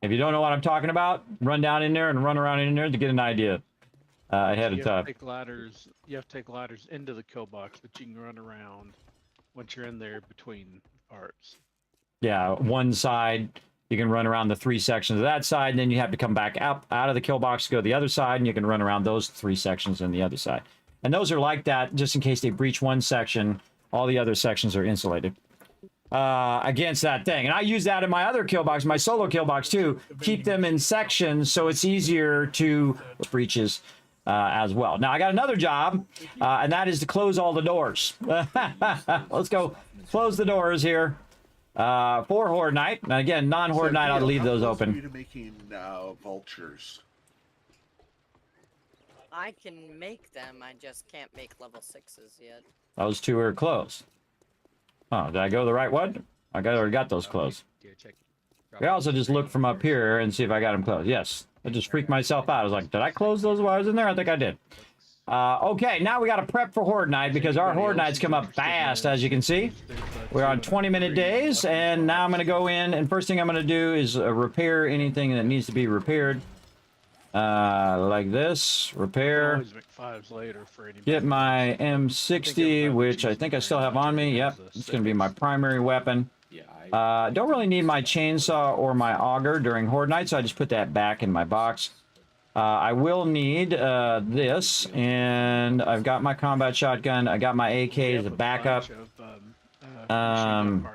if you don't know what I'm talking about, run down in there and run around in there to get an idea ahead of time. You have to take ladders into the kill box, but you can run around once you're in there between parts. Yeah, one side, you can run around the 3 sections of that side, and then you have to come back out of the kill box to go to the other side, and you can run around those 3 sections on the other side. And those are like that, just in case they breach one section, all the other sections are insulated against that thing. And I use that in my other kill box, my solo kill box too. Keep them in sections so it's easier to breaches as well. Now I got another job, and that is to close all the doors. Let's go close the doors here for Horde Night. And again, non-Horde Night, I'll leave those open. How close are you to making vultures? I can make them, I just can't make level 6s yet. Those 2 are closed. Oh, did I go the right one? I already got those closed. We also just look from up here and see if I got them closed. Yes. I just freaked myself out. I was like, did I close those while I was in there? I think I did. Okay, now we got to prep for Horde Night, because our Horde Nights come up fast, as you can see. We're on 20-minute days, and now I'm going to go in, and first thing I'm going to do is repair anything that needs to be repaired. Like this, repair. Get my M60, which I think I still have on me. Yep, it's going to be my primary weapon. Don't really need my chainsaw or my auger during Horde Night, so I just put that back in my box. I will need this, and I've got my combat shotgun. I got my AK as a backup. And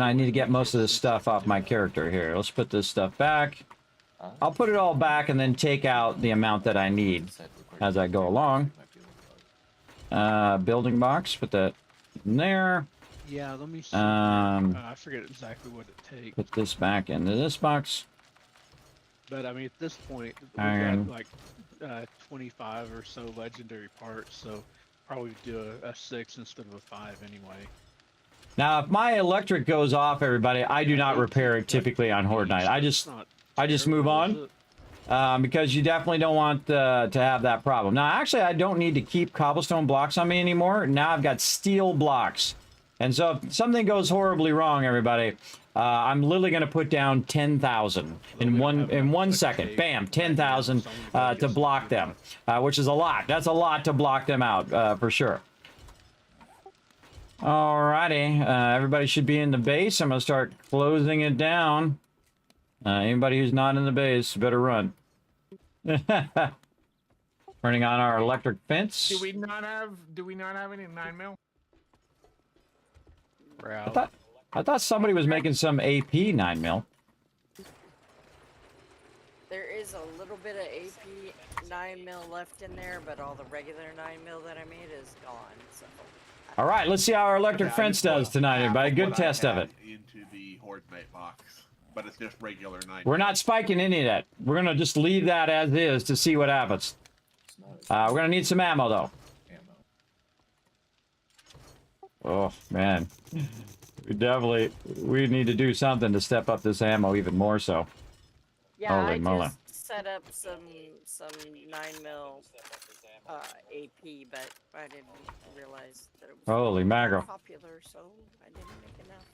I need to get most of this stuff off my character here. Let's put this stuff back. I'll put it all back and then take out the amount that I need as I go along. Building box, put that in there. Yeah, let me see. I forget exactly what it takes. Put this back into this box. But I mean, at this point, we've got like 25 or so legendary parts, so probably do a 6 instead of a 5 anyway. Now, if my electric goes off, everybody, I do not repair it typically on Horde Night. I just move on, because you definitely don't want to have that problem. Now, actually, I don't need to keep cobblestone blocks on me anymore. Now I've got steel blocks. And so if something goes horribly wrong, everybody, I'm literally going to put down 10,000 in one second. Bam, 10,000 to block them, which is a lot. That's a lot to block them out, for sure. Alrighty, everybody should be in the base. I'm going to start closing it down. Anybody who's not in the base better run. Turning on our electric fence. Do we not have any 9mm? I thought somebody was making some AP 9mm. There is a little bit of AP 9mm left in there, but all the regular 9mm that I made is gone, so All right, let's see how our electric Okay, I fence just put does tonight, half everybody. of Good what I test of had it. into the Horde Night box, but it's just regular night. We're not spiking any of that. We're gonna just leave that as is to see what happens. We're gonna need some ammo though. Oh man, we need to do something to step up this ammo even more so. Yeah, Holy I moly. just set up some 9mm AP, but I didn't realize that it was Holy mackerel. popular, so I didn't make enough.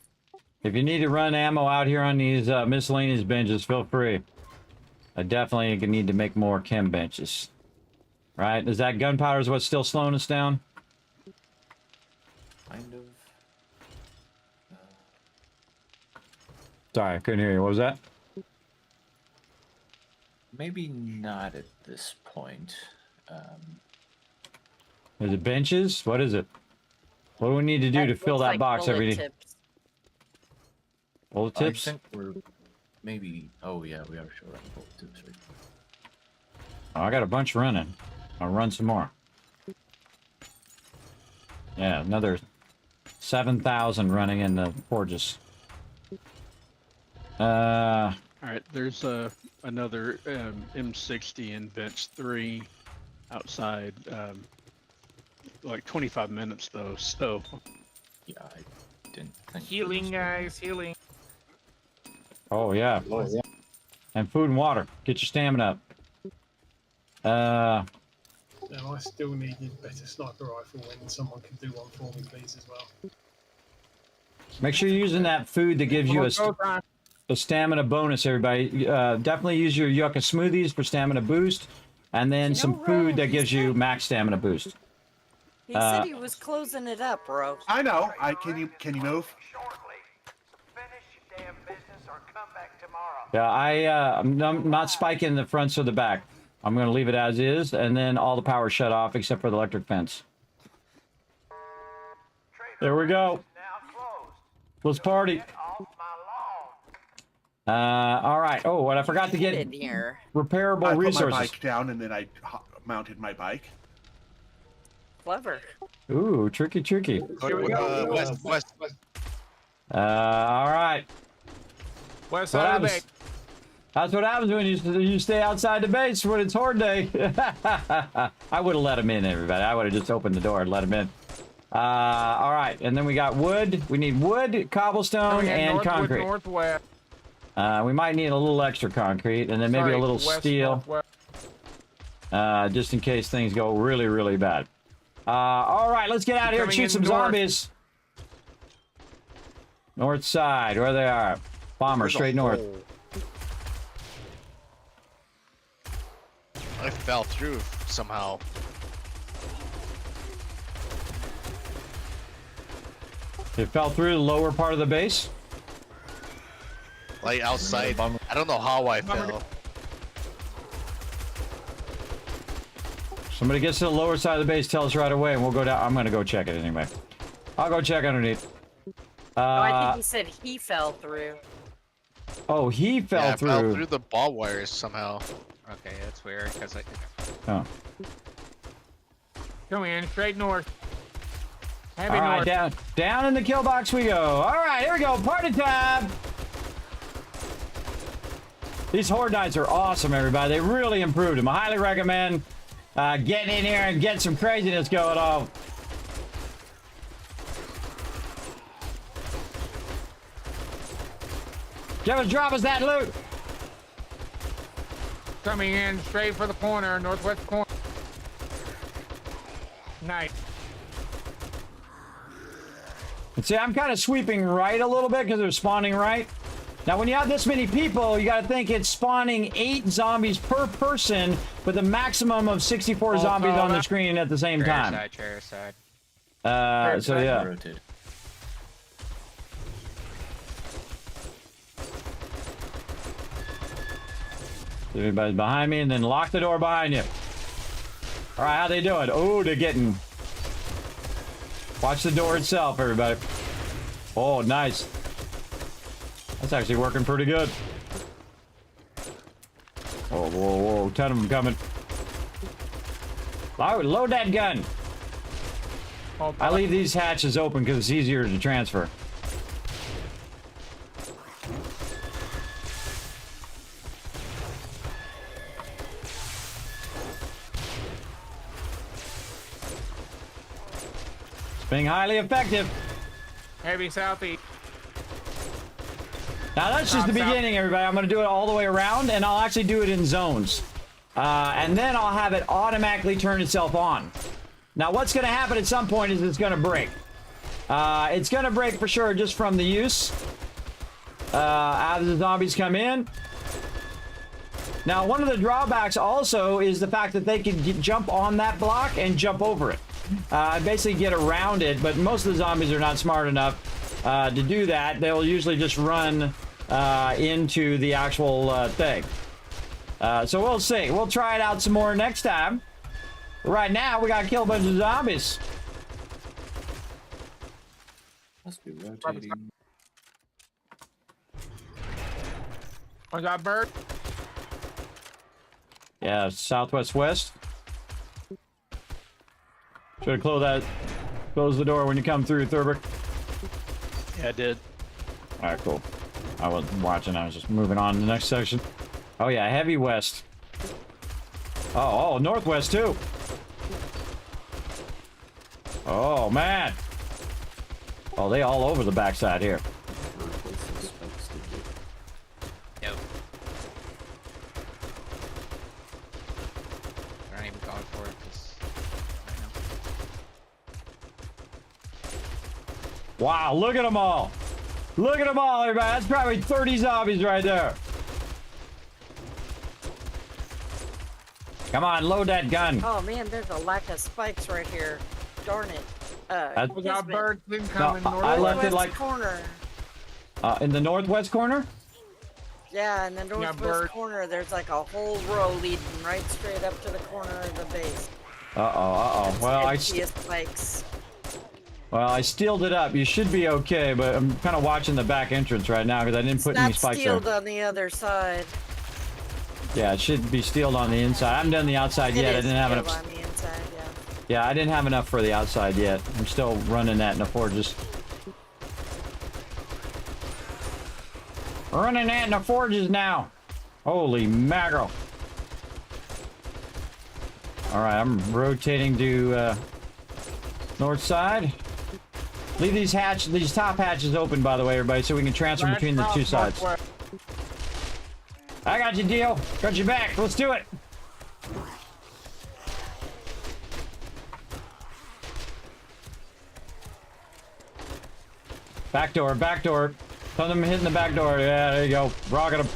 If you need to run ammo out here on these miscellaneous benches, feel free. I definitely need to make more chem benches. Right? Is that gunpowder is what's still slowing us down? Kind of. Sorry, I couldn't hear you. What was that? Maybe not at this point. Is it benches? What is it? What do we need to do to fill that box every day? Bullet tips? I think we're maybe. Oh yeah, we are short on bullet tips right now. Oh, I got a bunch running. I'll run some more. Yeah, another 7,000 running in the forges. All right, there's another M60 in bench 3 outside. Like 25 minutes though, so. Yeah, I didn't think. Healing, guys, healing. Oh yeah. And food and water. Get your stamina up. Now I still needed a better sniper rifle when someone can do one for me, please, as well. Make sure you're using that food that gives you a stamina bonus, everybody. Definitely use your yucca smoothies for stamina boost, and then some food that gives you max stamina boost. He said he was closing it up, bro. I know. Can you move? Yeah, I'm not spiking the fronts or the back. I'm going to leave it as is, and then all the power shut off except for the electric fence. There we go. Let's party. All right. Oh, and I forgot to get in here. Repairable I resources. put my bike down and then I mounted my bike. Clever. Ooh, tricky. West. All right. West side of the base. That's what happens when you stay outside the base when it's horde day. I would have let him in, everybody. I would have just opened the door and let him in. All right, and then we got wood. We need wood, cobblestone, and concrete. Northwest. We might need a little extra concrete, and then maybe a little steel, just in case things go really, really bad. All right, let's get out of here and shoot some zombies. North side, where they are. Bomber, straight north. I fell through somehow. It fell through the lower part of the base? Like outside. I don't know how I fell. Somebody gets to the lower side of the base, tell us right away, and we'll go down. I'm gonna go check it anyway. I'll go check underneath. I think he said he fell through. Oh, he fell through. I fell through the ball wires somehow. Okay, that's weird, because I... Oh. Come in, straight north. All right, down in the kill box we go. All right, here we go, party time. These horde nights are awesome, everybody. They really improved them. I highly recommend getting in here and getting some craziness going on. Just drop us that loot. Coming in straight for the corner, northwest corner. Nice. And see, I'm kind of sweeping right a little bit because they're spawning right. Now, when you have this many people, you got to think it's spawning 8 zombies per person with a maximum of 64 zombies on the screen at the same time. Chair side. So yeah. Rotate. Everybody's behind me, and then lock the door behind you. All right, how they doing? Oh, they're getting... Watch the door itself, everybody. Oh, nice. That's actually working pretty good. Oh, whoa, 10 of them coming. Load that gun. I leave these hatches open because it's easier to transfer. It's being highly effective. Heavy southeast. Now that's just the beginning, everybody. I'm going to do it all the way around, and I'll actually do it in zones. And then I'll have it automatically turn itself on. Now what's going to happen at some point is it's going to break. It's going to break for sure just from the use. As the zombies come in. Now one of the drawbacks also is the fact that they can jump on that block and jump over it. Basically get around it, but most of the zombies are not smart enough to do that. They'll usually just run into the actual thing. So we'll see. We'll try it out some more next time. Right now, we gotta kill a bunch of zombies. Must be rotating. I got bird. Yeah, southwest west. Should have close the door when you come through, Thurber. Yeah, I did. All right, cool. I wasn't watching. I was just moving on to the next section. Oh yeah, heavy west. Oh, northwest too. Oh man. Oh, they all over the backside here. Yep. They're not even going for it because right now. Wow, look at them all. Look at them all, everybody. That's probably 30 zombies right there. Come on, load that gun. Oh man, there's a lack of spikes right here. Darn it. We got birds incoming. No, I left it like corner. In the northwest corner. Yeah, in the northwest corner, there's like a whole row leading right straight up to the corner of the base. Well, I spikes. Well, I steeled it up. You should be okay, but I'm kind of watching the back entrance right now because I didn't put any spikes there. It's not steeled on the other side. Yeah, it should be steeled on the inside. I haven't done the outside yet. I didn't have enough. On the inside, yeah. Yeah, I didn't have enough for the outside yet. I'm still running that in the forges. Running that in the forges now. Holy mackerel. All right, I'm rotating to north side. Leave these top hatches open, by the way, everybody, so we can transfer between the two sides. I got you, deal. Got you back. Let's do it. Back door, back door. Some of them hitting the back door. Yeah, there you go. Rocket them.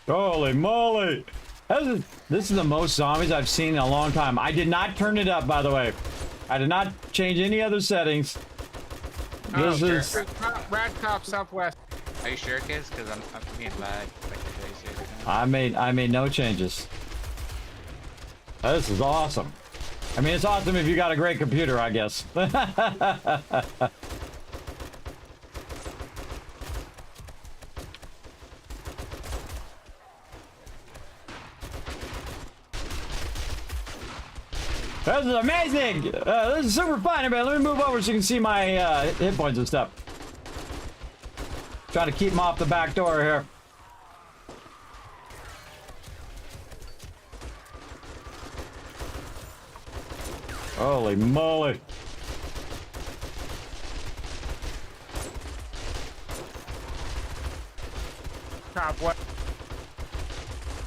Holy moly! This is the most zombies I've seen in a long time. I did not turn it up, by the way. I did not change any other settings. This is Rat Cop Southwest. Are you sure, kids? Because I'm being lag like crazy right now. I made no changes. This is awesome. I mean, it's awesome if you got a great computer, I guess. This is amazing! This is super fun. Everybody, let me move over so you can see my hit points and stuff. Try to keep them off the back door here. Holy moly. Top what?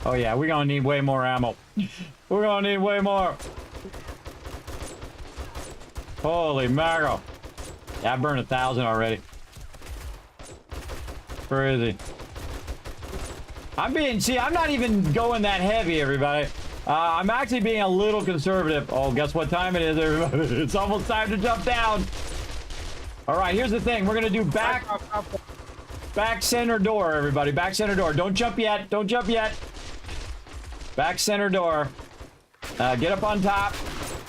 Oh yeah, we're gonna need way more ammo. We're gonna need way more. Holy mackerel. Yeah, I burned 1,000 already. Crazy. I'm not even going that heavy, everybody. I'm actually being a little conservative. Oh, guess what time it is, everybody? It's almost time to jump down. All right, here's the thing. We're gonna do back center door, everybody. Back center door. Don't jump yet. Don't jump yet. Back center door. Get up on top.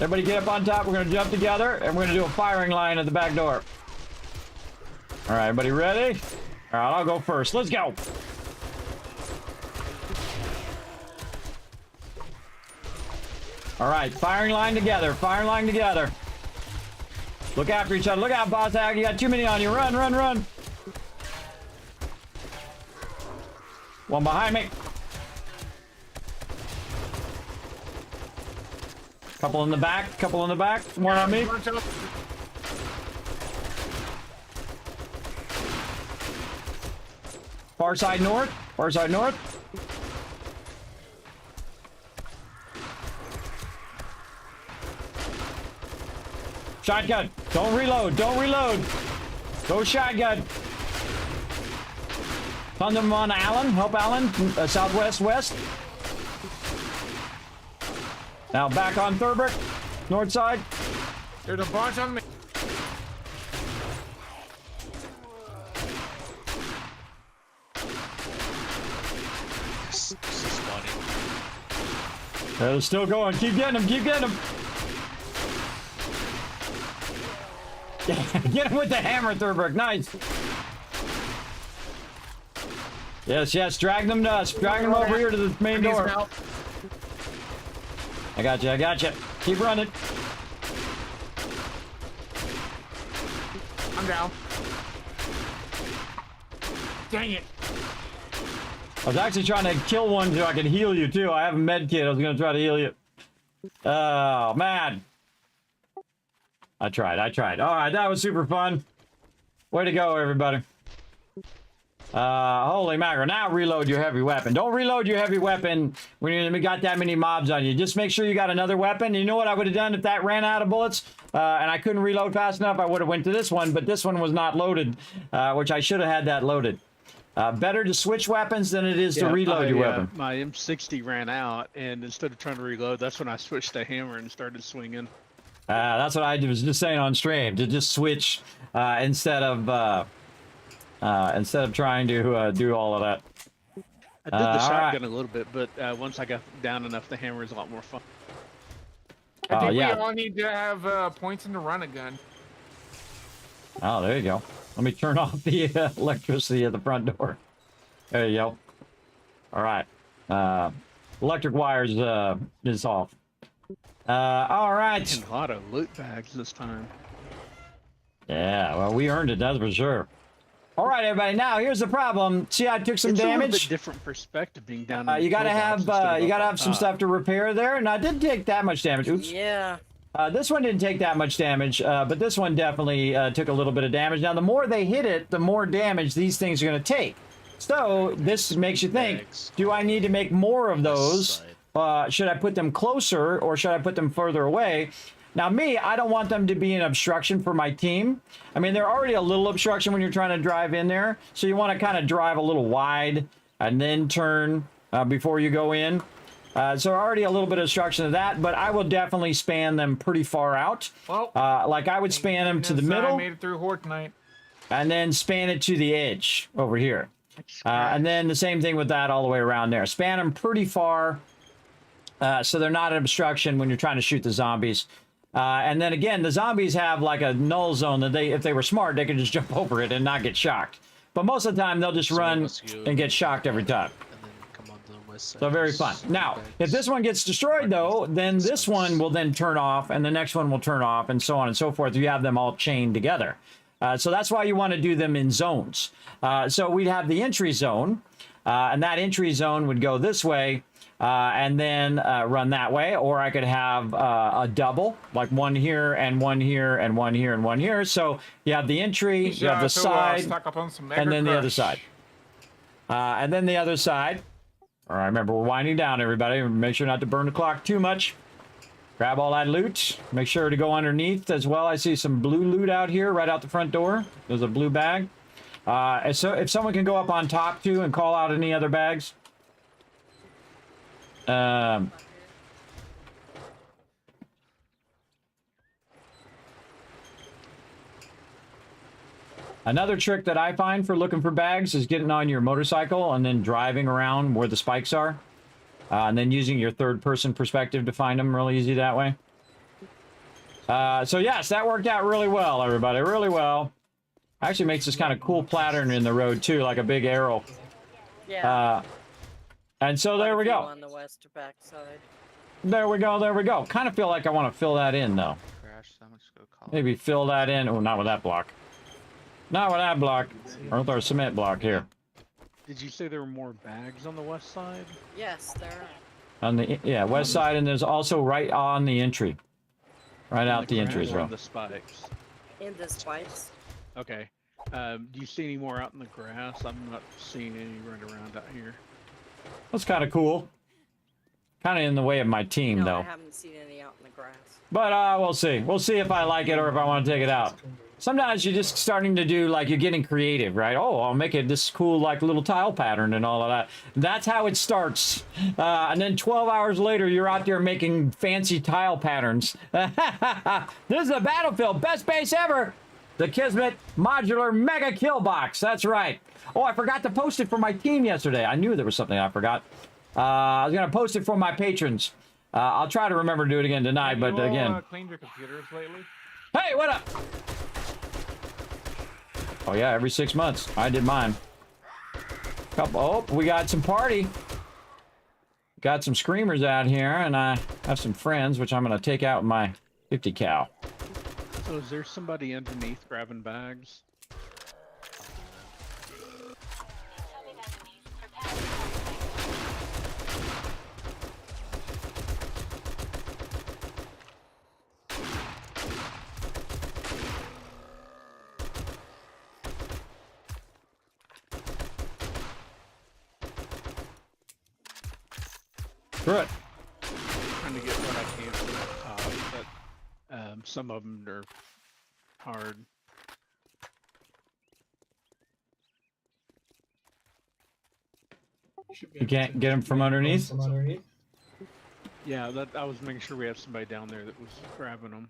Everybody get up on top. We're going to jump together, and we're going to do a firing line at the back door. All right, everybody ready? All right, I'll go first. Let's go. All right, firing line together. Firing line together. Look after each other. Look out, Boss Hag. You got too many on you. Run, run, run. One behind me. Couple in the back. Couple in the back. One on me. Far side north. Far side north. Shotgun. Don't reload. Don't reload. Go shotgun. Ton them on Allen. Help Allen. Southwest west. Now back on Thurbrick. North side. There's a bunch on me. They're still going. Keep getting them. Keep getting them. Get him with the hammer, Thurbrick. Nice. Yes, yes. Drag them to us. Drag them over here to the main door. I got you. I got you. Keep running. I'm down. Dang it. I was actually trying to kill one so I could heal you, too. I have a med kit. I was going to try to heal you. Oh, man. I tried. All right, that was super fun. Way to go, everybody. Holy mackerel. Now reload your heavy weapon. Don't reload your heavy weapon when you got that many mobs on you. Just make sure you got another weapon. You know what I would have done if that ran out of bullets and I couldn't reload fast enough? I would have went to this one, but this one was not loaded, which I should have had that loaded. Better to switch weapons than it is to reload your weapon. My M60 ran out, and instead of trying to reload, that's when I switched to hammer and started swinging. That's what I was just saying on stream, to just switch instead of trying to do all of that. I did the shotgun a little bit, but once I got down enough, the hammer is a lot more fun. I think we all need to have points in the run a gun. Oh, there you go. Let me turn off the electricity at the front door. There you go. All right. Electric wires is off. All right. And a lot of loot bags this time. Yeah, well, we earned it, that's for sure. All right, everybody. Now, here's the problem. See, I took some damage. It's a little bit different perspective being down. You gotta have some stuff to repair there. And I didn't take that much damage. Oops. Yeah. This one didn't take that much damage, but this one definitely took a little bit of damage. Now, the more they hit it, the more damage these things are going to take. So this makes you think: do I need to make more of those? Should I put them closer, or should I put them further away? Now, me, I don't want them to be an obstruction for my team. I mean, they're already a little obstruction when you're trying to drive in there. So you want to kind of drive a little wide and then turn before you go in. So already a little bit of obstruction of that, but I will definitely span them pretty far out. Well, like I would span them to the middle. I made it through Horde tonight. And then span it to the edge over here. And then the same thing with that all the way around there. Span them pretty far so they're not an obstruction when you're trying to shoot the zombies. And then again, the zombies have like a null zone that if they were smart, they could just jump over it and not get shocked. But most of the time, they'll just run and get shocked every time. So very fun. Now, if this one gets destroyed, though, then this one will then turn off, and the next one will turn off, and so on and so forth. You have them all chained together. So that's why you want to do them in zones. So we'd have the entry zone, and that entry zone would go this way, and then run that way. Or I could have a double, like one here, and one here, and one here, and one here. So you have the entry, you have the side, and then the other side. And then the other side. All right, remember, we're winding down, everybody. Make sure not to burn the clock too much. Grab all that loot. Make sure to go underneath as well. I see some blue loot out here, right out the front door. There's a blue bag. So if someone can go up on top, too, and call out any other bags. Another trick that I find for looking for bags is getting on your motorcycle and then driving around where the spikes are. And then using your third-person perspective to find them really easy that way. So yes, that worked out really well, everybody. Really well. Actually makes this kind of cool pattern in the road too, like a big arrow. Yeah. And so there we go. On the west back side. There we go. There we go. Kind of feel like I want to fill that in though. Crash, so much go call. Maybe fill that in. Oh, not with that block. Not with that block. Or with our cement block here. Did you say there were more bags on the west side? Yes, there are. On the west side, and there's also right on the entry. Right out the entry as well. The spikes. In the spikes. Okay. Do you see any more out in the grass? I'm not seeing any running around out here. That's kind of cool. Kind of in the way of my team, No, though. I haven't seen any out in the grass. But we'll see. We'll see if I like it or if I want to take it out. Sometimes you're just starting to do, like, you're getting creative, right? Oh, I'll make it this cool, like, little tile pattern and all of that. That's how it starts. And then 12 hours later, you're out there making fancy tile patterns. This is the Battlefield. Best base ever. The Kismet Modular Mega Kill Box. That's right. Oh, I forgot to post it for my team yesterday. I knew there was something I forgot. I was going to post it for my patrons. I'll try to remember to do it again tonight, but again... cleaned your computers lately? Hey, what up? Oh yeah, every 6 months. I did mine. Oh, we got some party. Got some screamers out here, and I have some friends, which I'm going to take out with my 50 cal. So is there somebody underneath grabbing bags? Good. Trying to get what I can from the top, but some of them are hard. You can't get them from underneath? Yeah, that I was making sure we had somebody down there that was grabbing them.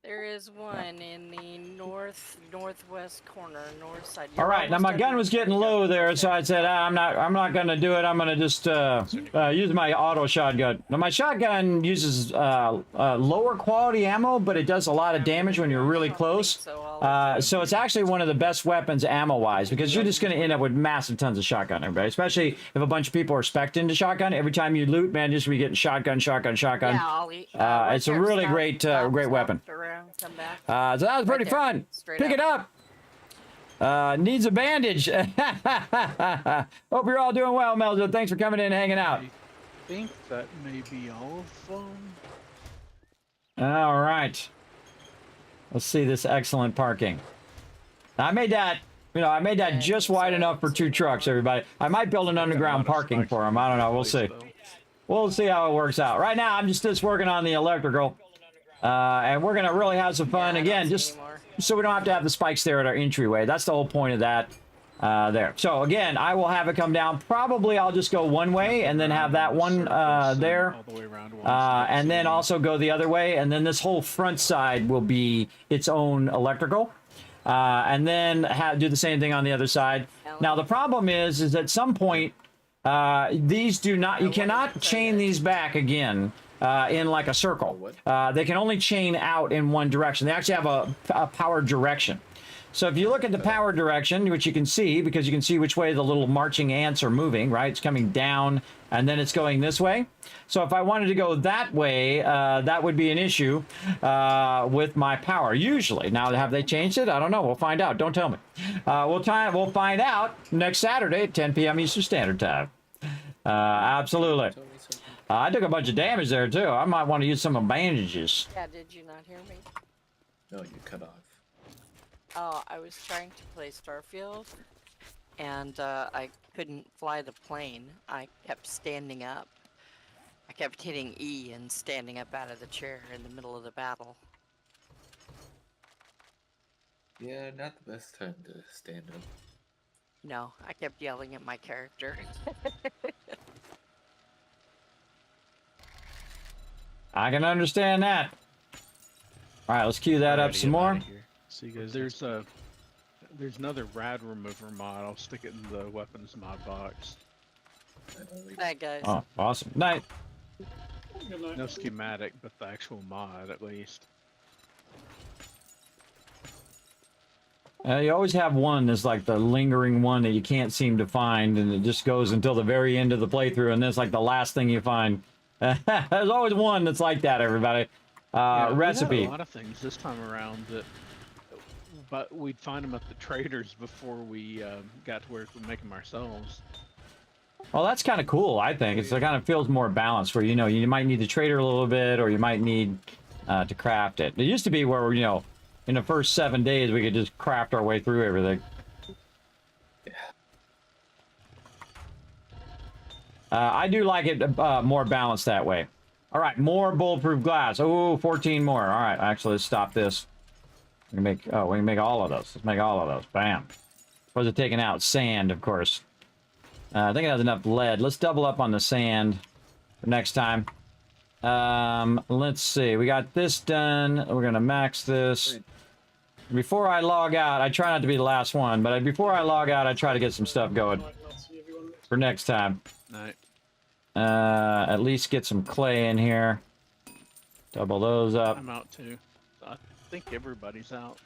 There is one in the northwest corner, north side. All right, now my gun was getting low there, so I said I'm not going to do it. I'm going to just use my auto shotgun. Now my shotgun uses lower quality ammo, but it does a lot of damage when you're really close. So it's actually one of the best weapons ammo-wise, because you're just going to end up with massive tons of shotgun, everybody. Especially if a bunch of people are spec'd into shotgun. Every time you loot, man, just be getting shotgun. Yeah, it's a really great weapon. Come back. So that was pretty fun. Pick it up. Needs a bandage. Hope you're all doing well, Melzo. Thanks for coming in and hanging out. I think that may be all of them. All right. Let's see this excellent parking. Now, I made that, I made that just wide enough for 2 trucks, everybody. I might build an underground parking for them. I don't know. We'll see. We'll see how it works out. Right now, I'm just working on the electrical. And we're going to really have some fun, again, just so we don't have to have the spikes there at our entryway. That's the whole point of that there. So, again, I will have it come down. Probably I'll just go one way and then have that one there. And then also go the other way. And then this whole front side will be its own electrical. And then do the same thing on the other side. Now, the problem is at some point, these do not, you cannot chain these back again. In like a circle. They can only chain out in one direction. They actually have a power direction. So if you look at the power direction, which you can see, because you can see which way the little marching ants are moving, right? It's coming down, and then it's going this way. So if I wanted to go that way, that would be an issue with my power, usually. Now, have they changed it? I don't know. We'll find out. Don't tell me. We'll find out next Saturday at 10 p.m. Eastern Standard Time. Absolutely. I took a bunch of damage there, too. I might want to use some bandages. Yeah, did you not hear me? No, you cut off. Oh, I was trying to play Starfield, and I couldn't fly the plane. I kept standing up. I kept hitting E and standing up out of the chair in the middle of the battle. Yeah, not the best time to stand up. No, I kept yelling at my character. I can understand that. All right, let's cue that up some more. See, guys, there's another rad remover mod. I'll stick it in the weapons mod box. Night, guys. Oh, awesome. Night. No schematic, but the actual mod at least. You always have one that's like the lingering one that you can't seem to find, and it just goes until the very end of the playthrough, and then it's like the last thing you find. There's always one that's like that, everybody. Recipe. We had a lot of things this time around that, but we'd find them at the traders before we got to where we make them ourselves. Well, that's kind of cool, I think. It kind of feels more balanced, where, you know, you might need the trader a little bit, or you might need to craft it. It used to be where, you know, in the first 7 days, we could just craft our way through everything. I do like it more balanced that way. All right, more bulletproof glass. Oh, 14 more. All right, actually, let's stop this. We can make, oh, we can make all of those. Let's make all of those. Bam. Was it taking out? Sand, of course. I think it has enough lead. Let's double up on the sand for next time. Let's see. We got this done. We're going to max this. Before I log out, I try not to be the last one, but before I log out, I try to get some stuff going for next time. Night. At least get some clay in here. Double those up. I'm out too. I think everybody's out.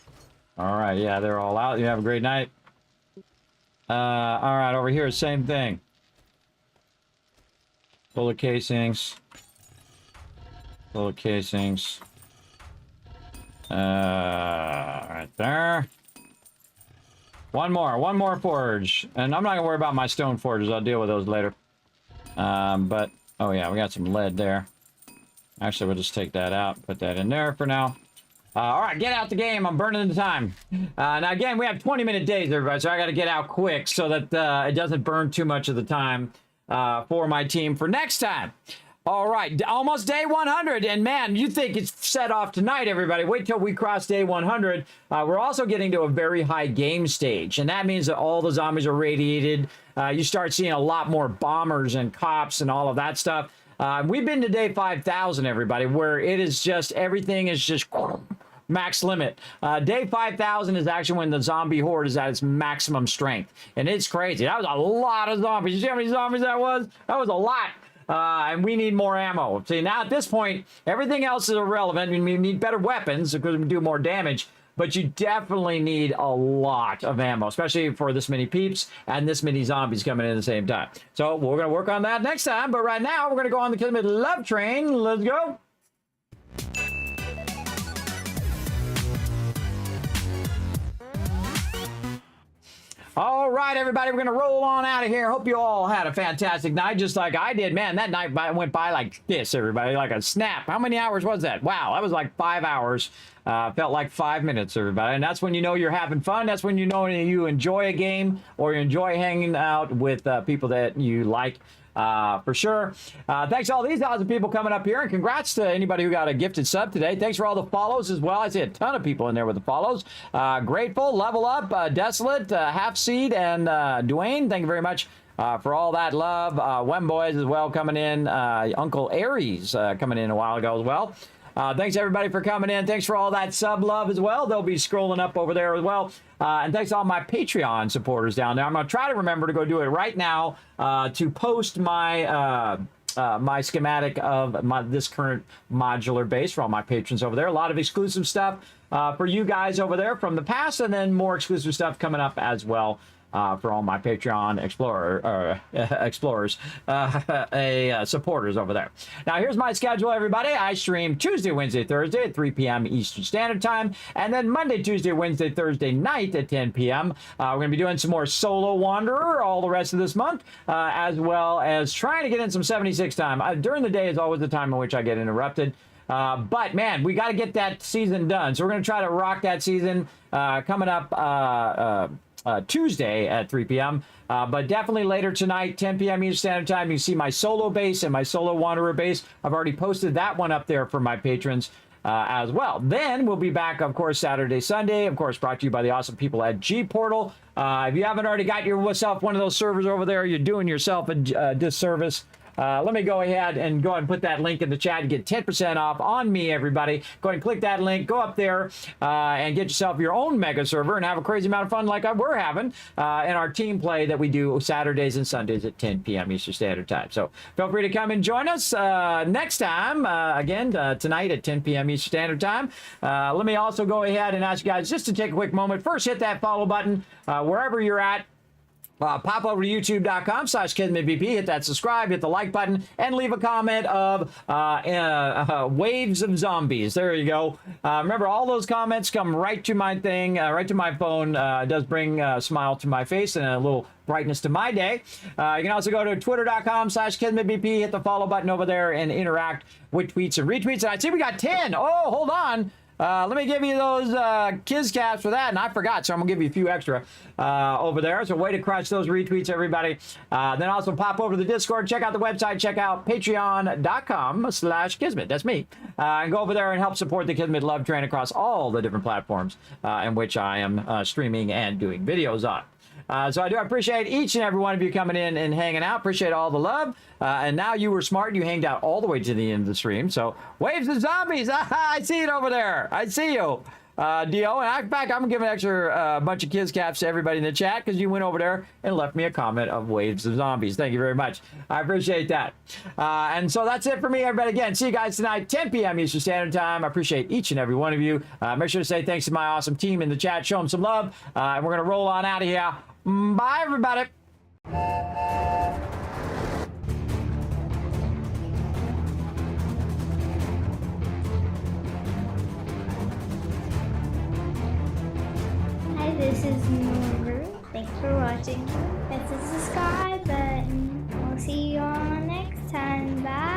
All right, yeah, they're all out. You have a great night. All right, over here, same thing. Bullet casings. Bullet casings. Right there. One more forge. And I'm not gonna worry about my stone forges. I'll deal with those later. But, oh yeah, we got some lead there. Actually, we'll just take that out, put that in there for now. All right, get out the game. I'm burning the time. Now, again, we have 20-minute days, everybody, so I got to get out quick so that it doesn't burn too much of the time for my team for next time. All right, almost day 100, and man, you think it's set off tonight, everybody. Wait till we cross day 100. We're also getting to a very high game stage, and that means that all the zombies are radiated. You start seeing a lot more bombers and cops and all of that stuff. We've been to day 5,000, everybody, where it is just, everything is just max limit. Day 5,000 is actually when the zombie horde is at its maximum strength, and it's crazy. That was a lot of zombies. You see how many zombies that was? That was a lot. And we need more ammo. See, now at this point, everything else is irrelevant. We need better weapons because we do more damage, but you definitely need a lot of ammo, especially for this many peeps and this many zombies coming in at the same time. So we're going to work on that next time, but right now we're going to go on the Kismet Love Train. Let's go. All right, everybody, we're going to roll on out of here. Hope you all had a fantastic night, just like I did. Man, that night went by like this, everybody, like a snap. How many hours was that? Wow, that was like 5 hours. Felt like 5 minutes, everybody. And that's when you know you're having fun. That's when you know you enjoy a game or you enjoy hanging out with people that you like. For sure. Thanks to all these 1,000 people coming up here, and congrats to anybody who got a gifted sub today. Thanks for all the follows as well. I see a ton of people in there with the follows. Grateful, Level Up, Desolate, Half Seed, and Dwayne. Thank you very much for all that love. Wem Boys as well coming in. Uncle Aries coming in a while ago as well. Thanks everybody for coming in. Thanks for all that sub love as well. They'll be scrolling up over there as well. And thanks to all my Patreon supporters down there. I'm going to try to remember to go do it right now to post my my schematic of this current modular base for all my patrons over there. A lot of exclusive stuff for you guys over there from the past, and then more exclusive stuff coming up as well. For all my Patreon supporters over there. Now, here's my schedule, everybody. I stream Tuesday, Wednesday, Thursday at 3 p.m. Eastern Standard Time, and then Monday, Tuesday, Wednesday, Thursday night at 10 p.m. We're going to be doing some more Solo Wanderer all the rest of this month, as well as trying to get in some 76 time. During the day is always the time in which I get interrupted. But, man, we got to get that season done. So we're going to try to rock that season coming up Tuesday at 3 p.m. But definitely later tonight, 10 p.m. Eastern Standard Time, you see my solo base and my solo wanderer base. I've already posted that one up there for my patrons as well. Then we'll be back, of course, Saturday, Sunday, of course, brought to you by the awesome people at G Portal. If you haven't already got yourself one of those servers over there, you're doing yourself a disservice. let me go ahead and put that link in the chat and get 10% off on me, everybody. Go ahead and click that link, go up there and get yourself your own mega server and have a crazy amount of fun like we're having in our team play that we do Saturdays and Sundays at 10 p.m. Eastern Standard Time. So feel free to come and join us next time, again, tonight at 10 p.m. Eastern Standard Time. Let me also go ahead and ask you guys just to take a quick moment. First, hit that follow button wherever you're at. Pop over to youtube.com/KismetVP, hit that subscribe, hit the like button, and leave a comment of waves of zombies. There you go. Remember, all those comments come right to my thing, right to my phone. It does bring a smile to my face and a little brightness to my day. You can also go to twitter.com/KismetVP, hit the follow button over there, and interact with tweets and retweets. And I see we got 10. Oh, hold on. Let me give you those Kiz caps for that, and I forgot, so I'm gonna give you a few extra over there. So way to crush those retweets, everybody. Then also pop over to the Discord, check out the website, check out patreon.com/Kismet. That's me. And go over there and help support the Kismet Love Train across all the different platforms in which I am streaming and doing videos on. So I do appreciate each and every one of you coming in and hanging out. Appreciate all the love. And now you were smart. You hanged out all the way to the end of the stream. So waves of zombies. I see it over there. I see you, Dio. And in fact, I'm giving an extra bunch of Kiz caps to everybody in the chat because you went over there and left me a comment of waves of zombies. Thank you very much. I appreciate that. And so that's it for me, everybody. Again, see you guys tonight, 10 p.m. Eastern Standard Time. I appreciate each and every one of you. Make sure to say thanks to my awesome team in the chat. Show them some love. And we're going to roll on out of here. Bye, everybody. Hi, this is Noru. Thanks for watching. Hit the subscribe button. We'll see you all next time. Bye.